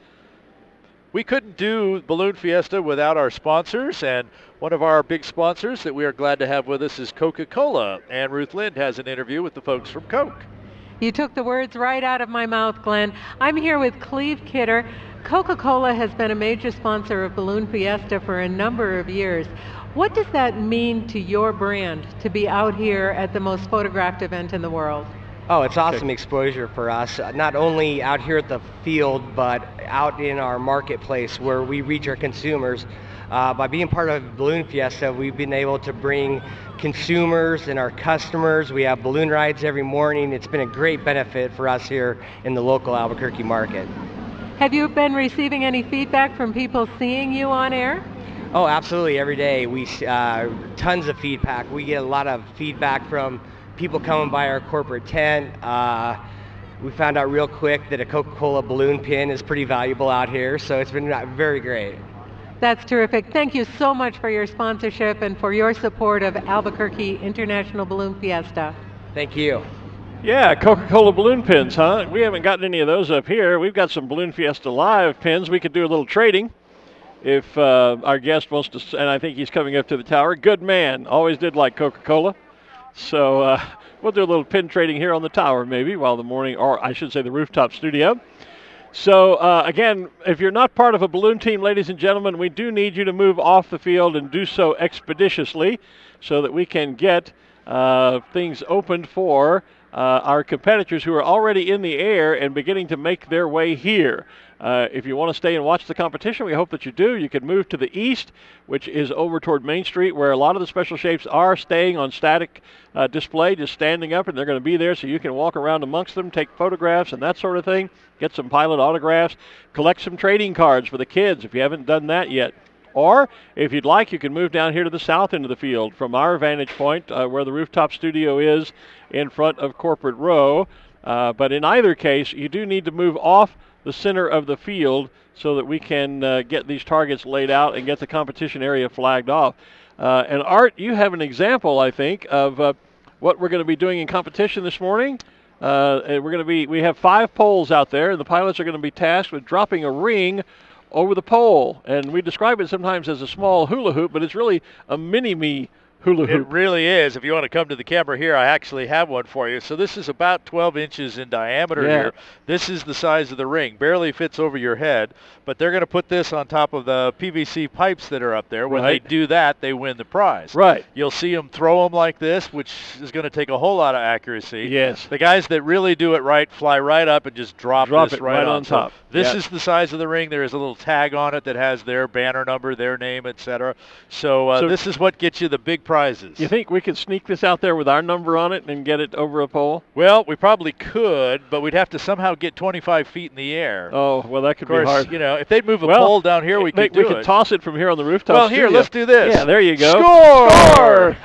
Speaker 3: We couldn't do Balloon Fiesta without our sponsors, and one of our big sponsors that we are glad to have with us is Coca-Cola. And Ruth Lind has an interview with the folks from Coke.
Speaker 5: You took the words right out of my mouth, Glenn. I'm here with Cleve Kidder. Coca-Cola has been a major sponsor of Balloon Fiesta for a number of years. What does that mean to your brand to be out here at the most photographed event in the world?
Speaker 15: Oh, it's awesome exposure for us, not only out here at the field, but out in our marketplace where we reach our consumers. By being part of Balloon Fiesta, we've been able to bring consumers and our customers. We have balloon rides every morning. It's been a great benefit for us here in the local Albuquerque market.
Speaker 5: Have you been receiving any feedback from people seeing you on air?
Speaker 15: Oh, absolutely. Every day we tons of feedback. We get a lot of feedback from people coming by our corporate tent. We found out real quick that a Coca-Cola balloon pin is pretty valuable out here, so it's been very great.
Speaker 5: That's terrific. Thank you so much for your sponsorship and for your support of Albuquerque International Balloon Fiesta.
Speaker 15: Thank you.
Speaker 2: Yeah, Coca-Cola balloon pins, huh? We haven't gotten any of those up here. We've got some Balloon Fiesta Live pins. We could do a little trading if our guest wants to, and I think he's coming up to the tower. Good man. Always did like Coca-Cola. So we'll do a little pin trading here on the tower maybe while the morning, or I should say the rooftop studio. So again, if you're not part of a balloon team, ladies and gentlemen, we do need you to move off the field and do so expeditiously so that we can get things opened for our competitors who are already in the air and beginning to make their way here. If you want to stay and watch the competition, we hope that you do. You can move to the east, which is over toward Main Street, where a lot of the special shapes are staying on static display, just standing up, and they're going to be there so you can walk around amongst them, take photographs and that sort of thing, get some pilot autographs, collect some trading cards for the kids if you haven't done that yet. Or, if you'd like, you can move down here to the south end of the field from our vantage point where the rooftop studio is in front of Corporate Row. But in either case, you do need to move off the center of the field so that we can get these targets laid out and get the competition area flagged off. And Art, you have an example, I think, of what we're going to be doing in competition this morning. We have 5 poles out there, and the pilots are going to be tasked with dropping a ring over the pole. And we describe it sometimes as a small hula hoop, but it's really a mini-me hula
Speaker 3: It
Speaker 2: hoop.
Speaker 3: really is. If you want to come to the camera here, I actually have one for you. So this is about 12 inches in diameter
Speaker 2: Yeah.
Speaker 3: here. This is the size of the ring. Barely fits over your head. But they're going to put this on top of the PVC pipes that are up there. When they
Speaker 2: Right.
Speaker 3: do that, they win the prize.
Speaker 2: Right.
Speaker 3: You'll see them throw them like this, which is going to take a whole lot of accuracy.
Speaker 2: Yes.
Speaker 3: The guys that really do it right fly right up and just drop this
Speaker 2: it right on
Speaker 3: So
Speaker 2: top.
Speaker 3: this
Speaker 2: Yeah.
Speaker 3: is the size of the ring. There is a little tag on it that has their banner number, their name, etc. So this is what gets you the big prizes.
Speaker 2: You think we could sneak this out there with our number on it and get it over a pole?
Speaker 3: Well, we probably could, but we'd have to somehow get 25 feet in the air.
Speaker 2: Oh, well, that could
Speaker 3: Of course,
Speaker 2: be hard.
Speaker 3: you know, if they'd move a
Speaker 2: Well,
Speaker 3: pole down here, we could do
Speaker 2: We could
Speaker 3: it.
Speaker 2: toss it from here on the rooftop.
Speaker 3: Well, here,
Speaker 2: studio.
Speaker 3: let's do this.
Speaker 2: Yeah, there you go.
Speaker 3: Score!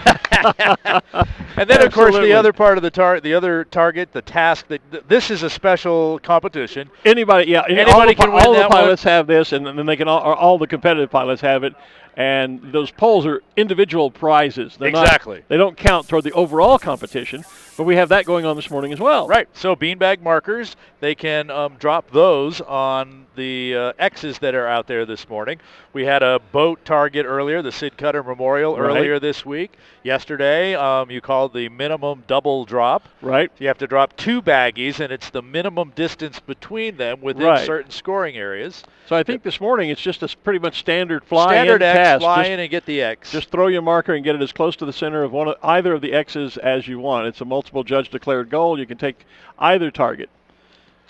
Speaker 3: And then, of course,
Speaker 2: Absolutely.
Speaker 3: the other part of the other target, the task this is a special competition.
Speaker 2: Anybody, yeah,
Speaker 3: Anybody can win
Speaker 2: all the
Speaker 3: that
Speaker 2: pilots have this, and then they can all the competitive pilots have it. And those poles are individual prizes. They're
Speaker 3: Exactly.
Speaker 2: They don't count toward the overall competition, but we have that going on this morning as well.
Speaker 3: Right. So beanbag markers, they can drop those on the X's that are out there this morning. We had a boat target earlier, the Sid Cutter Memorial earlier this week. Yesterday, you called the minimum double drop.
Speaker 2: Right.
Speaker 3: You have to drop 2 baggies, and it's the minimum distance between them within certain scoring areas.
Speaker 2: So I think this morning it's just a pretty much standard fly
Speaker 3: Standard
Speaker 2: in
Speaker 3: X,
Speaker 2: task.
Speaker 3: fly
Speaker 2: Just-
Speaker 3: in and get the X.
Speaker 2: Just throw your marker and get it as close to the center of either of the X's as you want. It's a multiple judge declared goal. You can take either target.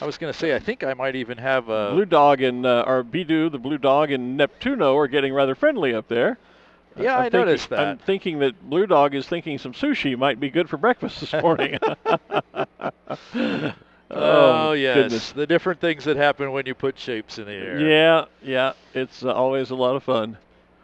Speaker 3: I was going to say, I think I might even have a...
Speaker 2: Blue Dog and or Bidu, the Blue Dog, and Neptuno are getting rather friendly up there.
Speaker 3: Yeah, I noticed that.
Speaker 2: I'm thinking that Blue Dog is thinking some sushi might be good for breakfast this morning.
Speaker 3: Oh, yes.
Speaker 2: Goodness.
Speaker 3: The different things that happen when you put shapes in the air.
Speaker 2: Yeah. It's always a lot of fun.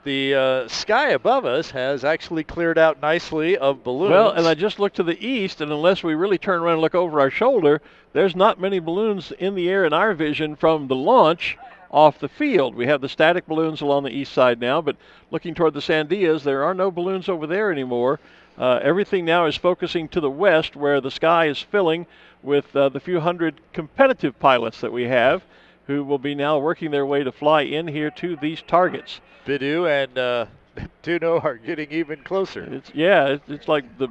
Speaker 3: The sky above us has actually cleared out nicely of balloons.
Speaker 2: Well, and I just looked to the east, and unless we really turn around and look over our shoulder, there's not many balloons in the air in our vision from the launch off the field. We have the static balloons along the east side now, but looking toward the Sandias, there are no balloons over there anymore. Everything now is focusing to the west, where the sky is filling with the few hundred competitive pilots that we have, who will be now working their way to fly in here to these targets.
Speaker 3: Bidu and Neptuno are getting even closer.
Speaker 2: It's like the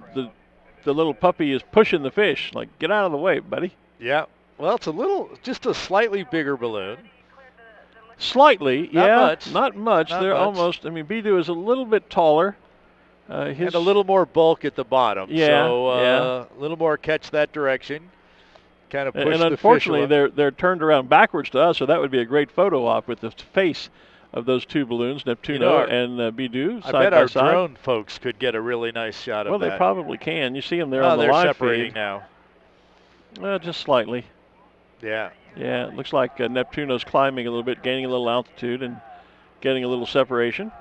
Speaker 2: little puppy is pushing the fish. Like, get out of the way, buddy.
Speaker 3: Yeah. Well, it's just a slightly bigger balloon.
Speaker 2: Slightly,
Speaker 3: Not
Speaker 2: Not much. They're almost, Bidu is a little bit taller.
Speaker 3: And a little more bulk at the bottom.
Speaker 2: Yeah,
Speaker 3: So a little more catch that direction. Kind of push the fish.
Speaker 2: And unfortunately, they're turned around backwards to us, so that would be a great photo op with the face of those two balloons, Neptuno and Bidu, side by
Speaker 3: I bet our
Speaker 2: side.
Speaker 3: drone folks could get a really nice shot of that.
Speaker 2: Well, they probably can. You see them there on the
Speaker 3: they're
Speaker 2: live
Speaker 3: separating
Speaker 2: feed.
Speaker 3: now.
Speaker 2: Well, just slightly.
Speaker 3: Yeah.
Speaker 2: Yeah, it looks like Neptuno's climbing a little bit, gaining a little altitude and getting a little separation.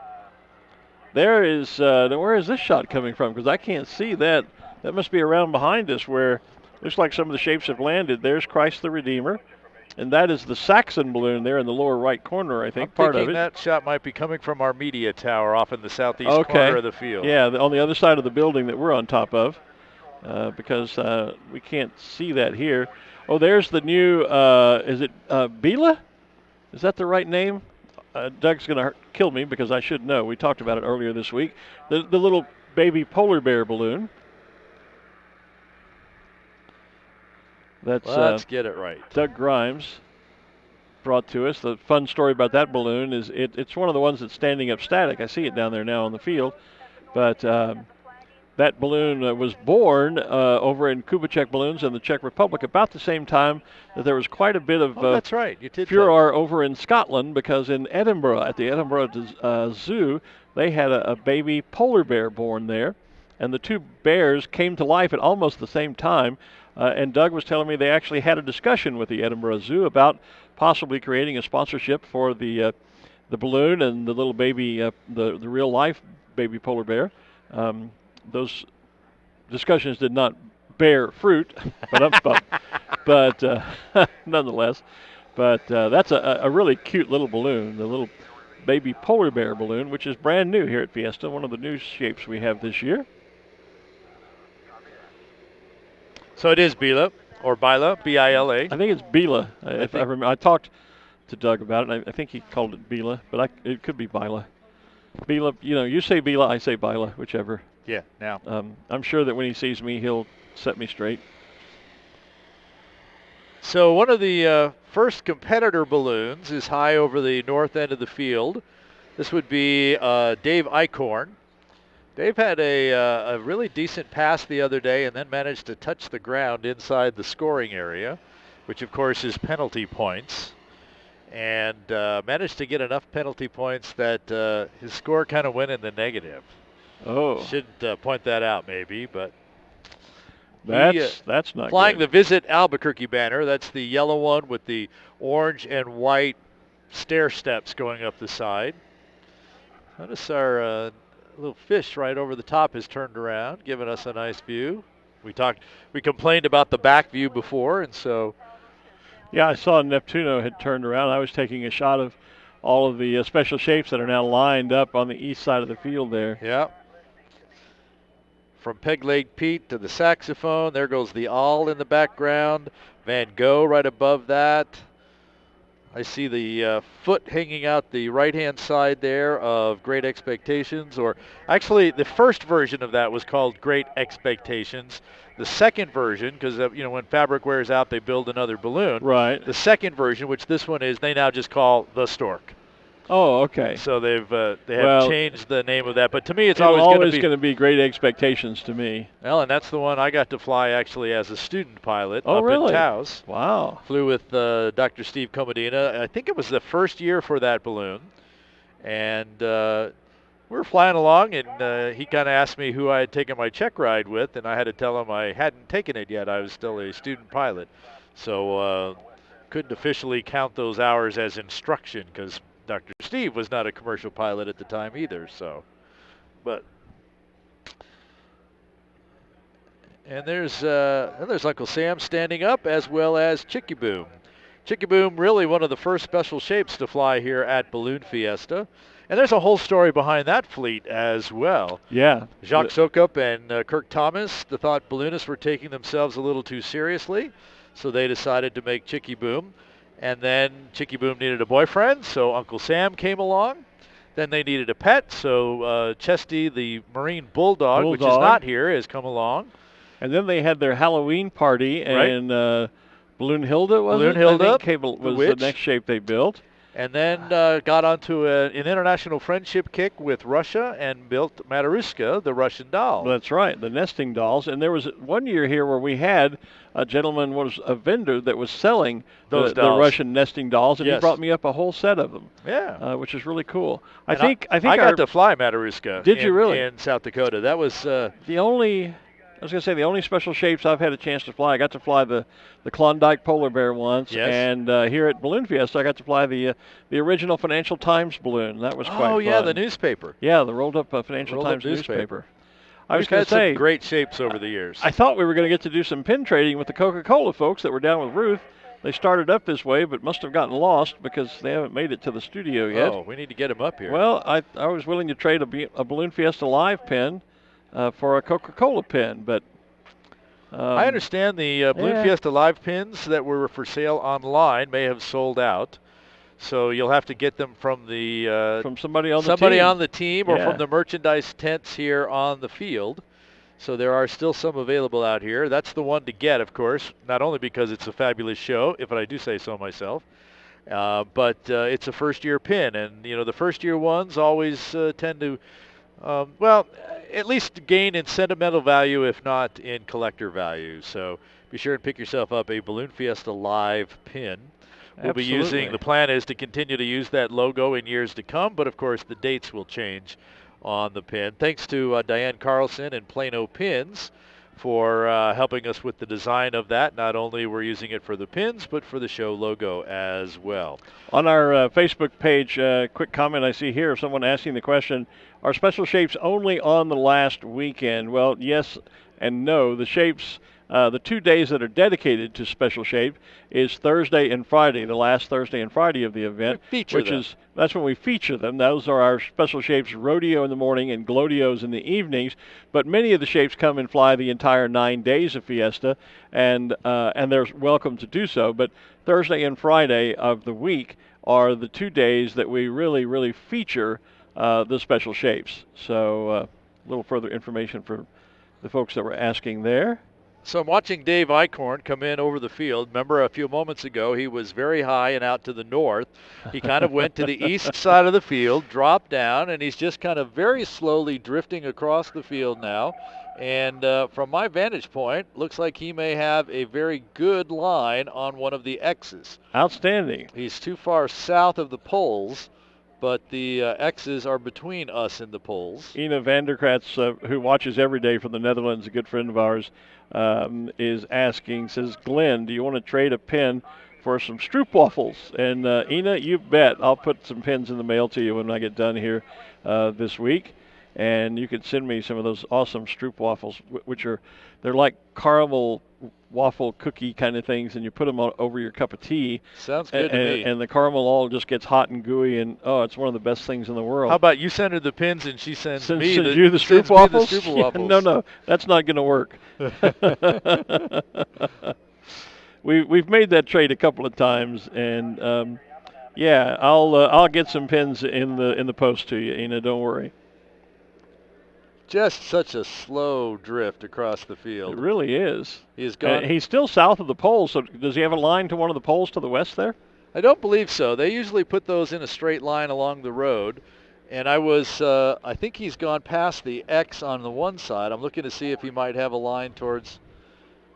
Speaker 2: There is, where is this shot coming from? Because I can't see that. That must be around behind us where looks like some of the shapes have landed. There's Christ the Redeemer. And that is the Saxon balloon there in the lower right corner, I think, part of it.
Speaker 3: That shot might be coming from our media tower off in the southeast corner of the field.
Speaker 2: Yeah, on the other side of the building that we're on top of, because we can't see that here. Oh, there's the new, is it Bila? Is that the right name? Doug's going to kill me because I should know. We talked about it earlier this week. The little baby polar bear balloon.
Speaker 3: Let's get it right.
Speaker 2: Doug Grimes brought to us. The fun story about that balloon is it's one of the ones that's standing up static. I see it down there now on the field. But that balloon was born over in Kubitschek Balloons in the Czech Republic about the same time that there was quite a bit of
Speaker 3: that's right. You did
Speaker 2: furor over in Scotland, because in Edinburgh, at the Edinburgh Zoo, they had a baby polar bear born there. And the two bears came to life at almost the same time. And Doug was telling me they actually had a discussion with the Edinburgh Zoo about possibly creating a sponsorship for the balloon and the little baby, the real life baby polar bear. Those discussions did not bear fruit, but nonetheless. But that's a really cute little balloon, the little baby polar bear balloon, which is brand new here at Fiesta, one of the new shapes we have this year.
Speaker 3: So it is Bila, or Bila, B-I-L-A.
Speaker 2: I think it's Bila. I remember, I talked to Doug about it, and I think he called it Bila, but it could be Bila. Bila, you say Bila, I say Bila, whichever.
Speaker 3: Yeah, now.
Speaker 2: I'm sure that when he sees me, he'll set me straight.
Speaker 3: So one of the first competitor balloons is high over the north end of the field. This would be Dave Eichorn. Dave had a really decent pass the other day and then managed to touch the ground inside the scoring area, which of course is penalty points, and managed to get enough penalty points that his score kind of went in the negative.
Speaker 2: Oh.
Speaker 3: Should point that out maybe, but
Speaker 2: that's not
Speaker 3: flying
Speaker 2: good.
Speaker 3: the Visit Albuquerque banner. That's the yellow one with the orange and white stair steps going up the side. Notice our little fish right over the top has turned around, giving us a nice view. We complained about the back view before, and so.
Speaker 2: Yeah, I saw Neptuno had turned around. I was taking a shot of all of the special shapes that are now lined up on the east side of the field there.
Speaker 3: Yeah. From Peg Leg Pete to the saxophone, there goes the awl in the background. Van Gogh right above that. I see the foot hanging out the right-hand side there of Great Expectations, or actually the first version of that was called Great Expectations. The second version, because when fabric wears out, they build another balloon.
Speaker 2: Right.
Speaker 3: The second version, which this one is, they now just call the Stork.
Speaker 2: Oh, okay.
Speaker 3: So they have changed the name of that, but to me it's always
Speaker 2: going to be Great Expectations to me.
Speaker 3: Well, and that's the one I got to fly actually as a student pilot
Speaker 2: up
Speaker 3: in Taos.
Speaker 2: Wow.
Speaker 3: Flew with Dr. Steve Comodina. I think it was the first year for that balloon, and we were flying along, and he kind of asked me who I had taken my check ride with, and I had to tell him I hadn't taken it yet. I was still a student pilot, so couldn't officially count those hours as instruction because Dr. Steve was not a commercial pilot at the time either, so. And there's Uncle Sam standing up, as well as Chicky Boom. Chicky Boom, really one of the first special shapes to fly here at Balloon Fiesta. And there's a whole story behind that fleet as well.
Speaker 2: Yeah.
Speaker 3: Jacques Sokup and Kirk Thomas thought balloonists were taking themselves a little too seriously, so they decided to make Chicky Boom. And then Chicky Boom needed a boyfriend, so Uncle Sam came along. Then they needed a pet, so Chesty, the Marine Bulldog, which is not here, has come along.
Speaker 2: And then they had their Halloween party, and Balloon Hilda was the next shape they built.
Speaker 3: And then got onto an international friendship kick with Russia and built Mataruska, the Russian doll.
Speaker 2: That's right, the nesting dolls. And there was one year here where we had a gentleman, a vendor that was selling the Russian nesting dolls, and he brought me up a whole set of them.
Speaker 3: Yeah,
Speaker 2: which is really cool. I
Speaker 3: got to fly Mataruska.
Speaker 2: Did you really?
Speaker 3: In South Dakota? That was
Speaker 2: the only special shapes I've had a chance to fly. I got to fly the Klondike Polar Bear once, and here at Balloon Fiesta, I got to fly the original Financial Times balloon. That was quite fun.
Speaker 3: Oh, yeah, the newspaper.
Speaker 2: Yeah, the rolled-up Financial Times newspaper. I was
Speaker 3: going to say, some great shapes over the years.
Speaker 2: I thought we were going to get to do some pin trading with the Coca-Cola folks that were down with Ruth. They started up this way, but must have gotten lost because they haven't made it to the studio yet.
Speaker 3: Oh, we need to get them up here.
Speaker 2: Well, I was willing to trade a Balloon Fiesta Live pin for a Coca-Cola pin, but
Speaker 3: I understand the Balloon Fiesta Live pins that were for sale online may have sold out, so you'll have to get them from
Speaker 2: somebody on
Speaker 3: the team or from the merchandise tents here on the field. So there are still some available out here. That's the one to get, of course, not only because it's a fabulous show, if I do say so myself, but it's a first-year pin, and the first-year ones always tend to. At least gain in sentimental value, if not in collector value. So be sure and pick yourself up a Balloon Fiesta Live pin. We'll be the plan is to continue to use that logo in years to come, but of course the dates will change on the pin. Thanks to Diane Carlson and Plano Pins for helping us with the design of that. Not only we're using it for the pins, but for the show logo as well.
Speaker 2: On our Facebook page, quick comment I see here of someone asking the question, are special shapes only on the last weekend? Well, yes and no. The shapes, the 2 days that are dedicated to special shape is Thursday and Friday, the last Thursday and Friday of the event. That's when we feature them. Those are our special shapes, Rodeo in the morning and Glowdeos in the evenings. But many of the shapes come and fly the entire 9 days of Fiesta, and they're welcome to do so. But Thursday and Friday of the week are the 2 days that we really, really feature the special shapes. So a little further information for the folks that were asking there.
Speaker 3: So I'm watching Dave Eichorn come in over the field. Remember a few moments ago he was very high and out to the north. He kind of went to the east side of the field, dropped down, and he's just kind of very slowly drifting across the field now. And from my vantage point, looks like he may have a very good line on one of the X's.
Speaker 2: Outstanding.
Speaker 3: He's too far south of the poles, but the X's are between us and the poles.
Speaker 2: Ina Vanderkratz, who watches every day from the Netherlands, a good friend of ours, is asking, says, Glen, do you want to trade a pin for some stroopwafels? And Ina, you bet. I'll put some pins in the mail to you when I get done here this week. And you can send me some of those awesome stroopwafels, which they're like caramel waffle cookie kind of things, and you put them over your cup of tea.
Speaker 3: Sounds good to me.
Speaker 2: And the caramel all just gets hot and gooey, and it's one of the best things in the world.
Speaker 3: How about you send her the pins and she sends me
Speaker 2: you the stroopwafels? Yeah, no, that's not going to work. We've made that trade a couple of times, and I'll get some pins in the post to you, Ina. Don't worry.
Speaker 3: Just such a slow drift across the field.
Speaker 2: It really is.
Speaker 3: He's gone.
Speaker 2: He's still south of the poles, so does he have a line to one of the poles to the west there?
Speaker 3: I don't believe so. They usually put those in a straight line along the road. And I think he's gone past the X on the one side. I'm looking to see if he might have a line towards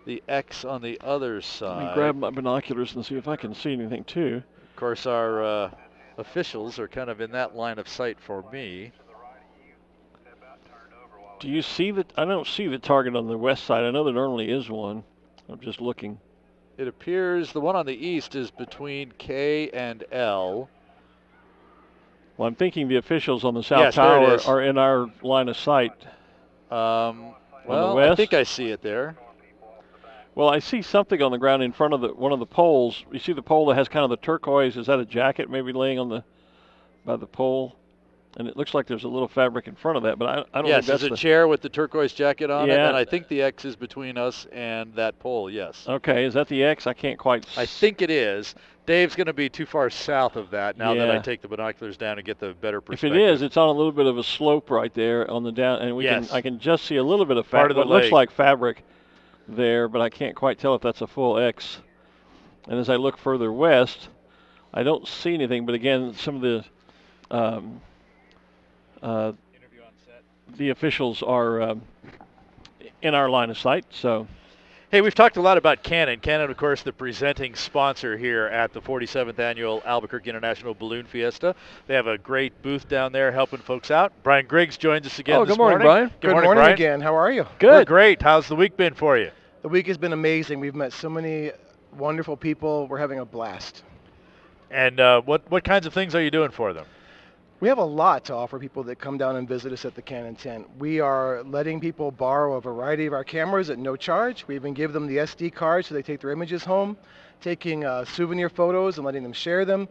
Speaker 3: the X on the other side.
Speaker 2: Let me grab my binoculars and see if I can see anything too.
Speaker 3: Of course, our officials are kind of in that line of sight for me.
Speaker 2: Do you see that? I don't see the target on the west side. I know there normally is one. I'm just looking.
Speaker 3: It appears the one on the east is between K and L.
Speaker 2: Well, I'm thinking the officials on the south tower are in our line of sight.
Speaker 3: Well, I think I see it there.
Speaker 2: Well, I see something on the ground in front of one of the poles. You see the pole that has kind of the turquoise. Is that a jacket maybe laying by the pole? And it looks like there's a little fabric in front of that, but I don't think that's
Speaker 3: there's a chair with the turquoise jacket on it, and I think the X is between us and that pole, yes.
Speaker 2: Okay, is that the X? I can't quite...
Speaker 3: I think it is. Dave's going to be too far south of that now that I take the binoculars down and get the better perspective.
Speaker 2: If it is, it's on a little bit of a slope right there on the down, and I can just see a little bit of fabric. It looks like fabric there, but I can't quite tell if that's a full X. And as I look further west, I don't see anything, but again, some of the... the officials are in our line of sight, so.
Speaker 3: Hey, we've talked a lot about Canon. Canon, of course, the presenting sponsor here at the 47th Annual Albuquerque International Balloon Fiesta. They have a great booth down there helping folks out. Brian Griggs joins us again this morning.
Speaker 2: Good morning, Brian.
Speaker 16: Good morning,
Speaker 3: Brian.
Speaker 16: again. How are you?
Speaker 3: Good. We're great. How's the week been for you?
Speaker 16: The week has been amazing. We've met so many wonderful people. We're having a blast.
Speaker 3: And what kinds of things are you doing for them?
Speaker 16: We have a lot to offer people that come down and visit us at the Canon tent. We are letting people borrow a variety of our cameras at no charge. We even give them the SD card so they take their images home, taking souvenir photos and letting them share them.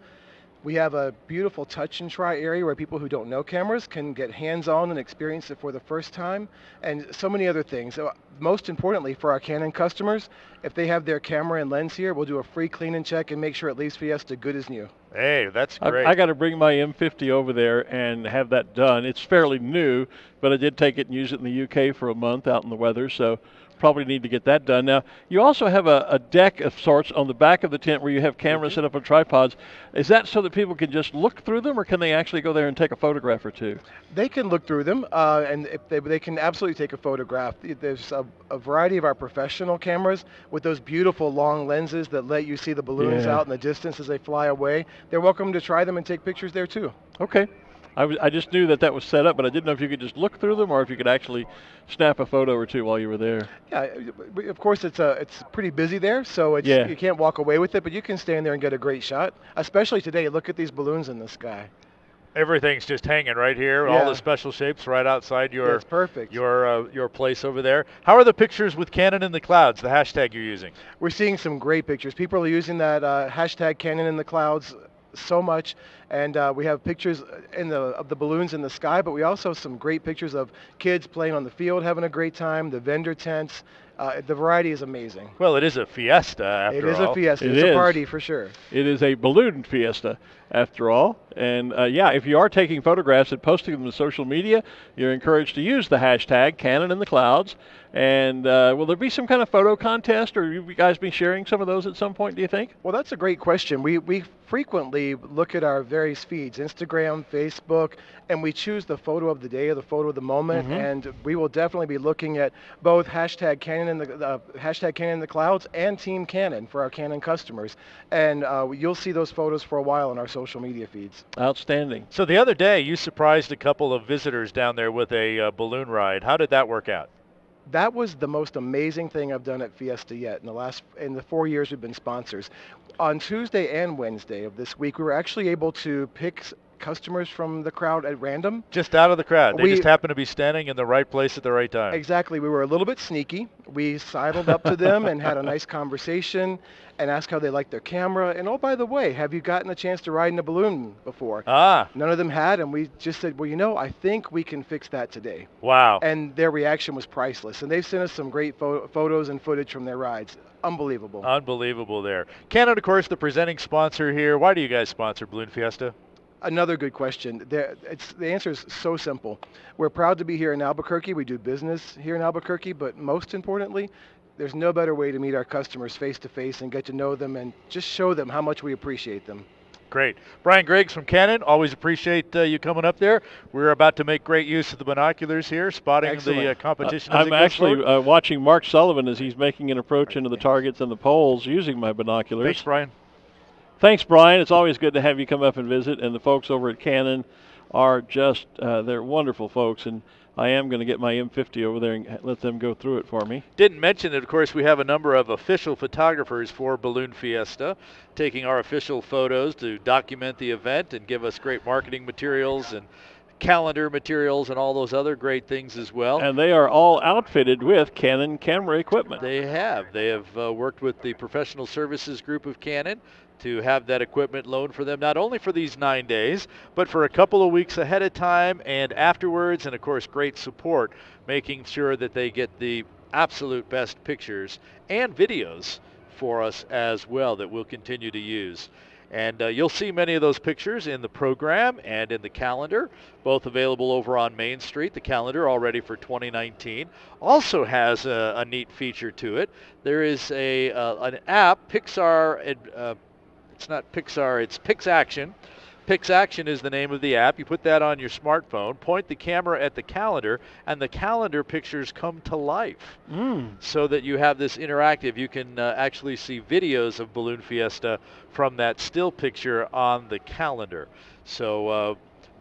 Speaker 16: We have a beautiful touch and try area where people who don't know cameras can get hands-on and experience it for the first time, and so many other things. So most importantly for our Canon customers, if they have their camera and lens here, we'll do a free clean and check and make sure it leaves Fiesta good as new.
Speaker 3: Hey, that's great.
Speaker 2: I got to bring my M50 over there and have that done. It's fairly new, but I did take it and use it in the UK for a month out in the weather, so probably need to get that done. Now, you also have a deck of sorts on the back of the tent where you have cameras set up on tripods. Is that so that people can just look through them, or can they actually go there and take a photograph or two?
Speaker 16: They can look through them, and if they can absolutely take a photograph. There's a variety of our professional cameras with those beautiful long lenses that let you see the balloons out in the distance as they fly away. They're welcome to try them and take pictures there too.
Speaker 2: Okay. I just knew that was set up, but I didn't know if you could just look through them or if you could actually snap a photo or two while you were there.
Speaker 16: Yeah, of course it's pretty busy there, so you can't walk away with it, but you can stand there and get a great shot, especially today. Look at these balloons in the sky.
Speaker 3: Everything's just hanging right here. All the special shapes right outside your
Speaker 16: perfect.
Speaker 3: Your place over there. How are the pictures with Canon in the clouds, the hashtag you're using?
Speaker 16: We're seeing some great pictures. People are using that hashtag Canon in the clouds so much, and we have pictures of the balloons in the sky, but we also have some great pictures of kids playing on the field, having a great time, the vendor tents. The variety is amazing.
Speaker 3: Well, it is a fiesta after all.
Speaker 16: It is a fiesta. It's a party for sure.
Speaker 2: It is a balloon fiesta after all, And yeah, if you are taking photographs and posting them to social media, you're encouraged to use the hashtag Cannon in the Clouds. And will there be some kind of photo contest, or will you guys be sharing some of those at some point, do you think?
Speaker 16: Well, that's a great question. We frequently look at our various feeds, Instagram, Facebook, and we choose the photo of the day or the photo of the moment. And we will definitely be looking at both hashtag Cannon in the Clouds and Team Cannon for our Cannon customers. And you'll see those photos for a while on our social media feeds.
Speaker 2: Outstanding.
Speaker 3: So the other day, you surprised a couple of visitors down there with a balloon ride. How did that work out?
Speaker 16: That was the most amazing thing I've done at Fiesta yet in the 4 years we've been sponsors. On Tuesday and Wednesday of this week, we were actually able to pick customers from the crowd at random.
Speaker 3: Just out of the crowd. They just happened to be standing in the right place at the right time.
Speaker 16: Exactly. We were a little bit sneaky. We sidled up to them and had a nice conversation and asked how they liked their camera. And oh, by the way, have you gotten a chance to ride in a balloon before? None of them had, and we just said, well, you know, I think we can fix that today.
Speaker 3: Wow.
Speaker 16: And their reaction was priceless. And they've sent us some great photos and footage from their rides. Unbelievable.
Speaker 3: Unbelievable there. Cannon, of course, the presenting sponsor here. Why do you guys sponsor Balloon Fiesta?
Speaker 16: Another good question. The answer is so simple. We're proud to be here in Albuquerque. We do business here in Albuquerque, but most importantly, there's no better way to meet our customers face to face and get to know them and just show them how much we appreciate them.
Speaker 3: Great. Brian Griggs from Cannon, always appreciate you coming up there. We're about to make great use of the binoculars here, spotting the competition.
Speaker 2: I'm actually watching Mark Sullivan as he's making an approach into the targets and the poles using my binoculars.
Speaker 3: Thanks, Brian.
Speaker 2: Thanks, Brian. It's always good to have you come up and visit. And the folks over at Cannon are just, they're wonderful folks. And I am going to get my M50 over there and let them go through it for me.
Speaker 3: Didn't mention that, of course, we have a number of official photographers for Balloon Fiesta, taking our official photos to document the event and give us great marketing materials and calendar materials and all those other great things as well.
Speaker 2: And they are all outfitted with Canon camera equipment.
Speaker 3: They have. They have worked with the professional services group of Canon to have that equipment loaned for them, not only for these 9 days, but for a couple of weeks ahead of time and afterwards, and of course great support, making sure that they get the absolute best pictures and videos for us as well that we'll continue to use. And you'll see many of those pictures in the program and in the calendar, both available over on Main Street. The calendar already for 2019 also has a neat feature to it. There is an app, Pixar. It's not Pixar, it's PixAction. PixAction is the name of the app. You put that on your smartphone, point the camera at the calendar, and the calendar pictures come to life. So that you have this interactive. You can actually see videos of Balloon Fiesta from that still picture on the calendar. So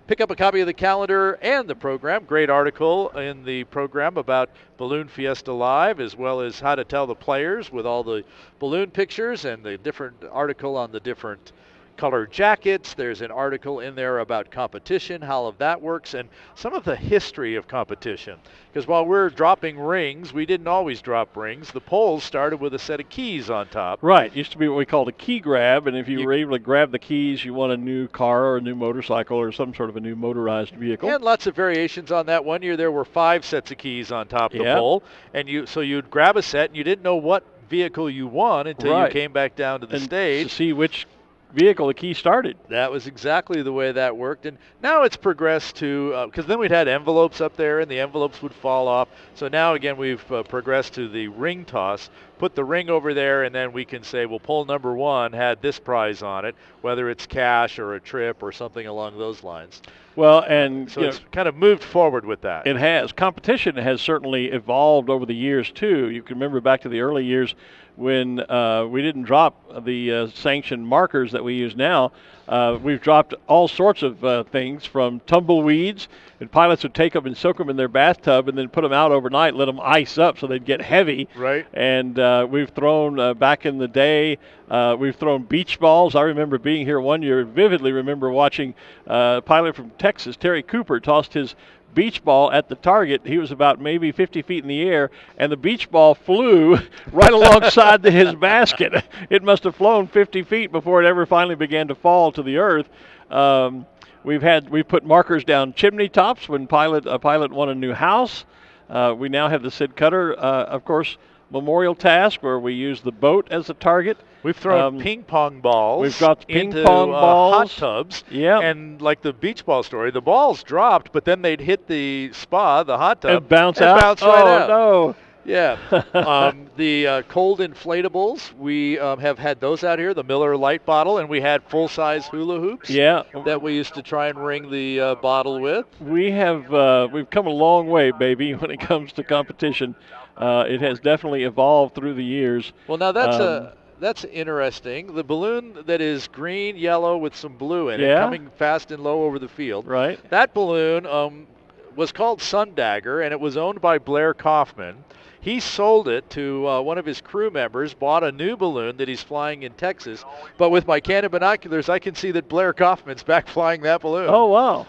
Speaker 3: pick up a copy of the calendar and the program. Great article in the program about Balloon Fiesta Live, as well as how to tell the players with all the balloon pictures and the different article on the different color jackets. There's an article in there about competition, how all of that works, and some of the history of competition. Because while we're dropping rings, we didn't always drop rings. The poles started with a set of keys on top.
Speaker 2: Right. It used to be what we called a key grab, and if you were able to grab the keys, you won a new car or a new motorcycle or some sort of a new motorized vehicle.
Speaker 3: And lots of variations on that. One year there were 5 sets of keys on top of the pole, and so you'd grab a set, and you didn't know what vehicle you won until you came back down to the stage
Speaker 2: to see which vehicle the key started.
Speaker 3: That was exactly the way that worked. And now it's progressed to, because then we'd had envelopes up there and the envelopes would fall off. So now again we've progressed to the ring toss. Put the ring over there and then we can say, well, pole number 1 had this prize on it, whether it's cash or a trip or something along those lines.
Speaker 2: Well, and
Speaker 3: so it's kind of moved forward with that.
Speaker 2: It has. Competition has certainly evolved over the years too. You can remember back to the early years when we didn't drop the sanctioned markers that we use now. We've dropped all sorts of things, from tumbleweeds, and pilots would take them and soak them in their bathtub and then put them out overnight, let them ice up so they'd get heavy.
Speaker 3: Right.
Speaker 2: And we've thrown, back in the day, we've thrown beach balls. I remember being here one year, vividly remember watching a pilot from Texas, Terry Cooper, tossed his beach ball at the target. He was about maybe 50 feet in the air, and the beach ball flew right alongside his basket. It must have flown 50 feet before it ever finally began to fall to the earth. We've put markers down chimney tops when a pilot won a new house. We now have the Sid Cutter, of course, memorial task where we use the boat as a target.
Speaker 3: We've thrown ping pong balls.
Speaker 2: We've got ping
Speaker 3: into,
Speaker 2: pong balls,
Speaker 3: hot tubs.
Speaker 2: Yeah.
Speaker 3: And like the beach ball story, the balls dropped, but then they'd hit the spa, the hot tub,
Speaker 2: and bounce out.
Speaker 3: Bounce right out.
Speaker 2: No.
Speaker 3: Yeah. The cold inflatables, we have had those out here, the Miller Light bottle, and we had full-size hula hoops that we used to try and ring the bottle with.
Speaker 2: We've come a long way, baby, when it comes to competition. It has definitely evolved through the years.
Speaker 3: Well, now that's interesting. The balloon that is green, yellow with some blue in it, coming fast and low over the field.
Speaker 2: Right.
Speaker 3: That balloon was called Sundagger, and it was owned by Blair Kaufman. He sold it to one of his crew members, bought a new balloon that he's flying in Texas. But with my Canon binoculars, I can see that Blair Kaufman's back flying that balloon.
Speaker 2: Oh, wow.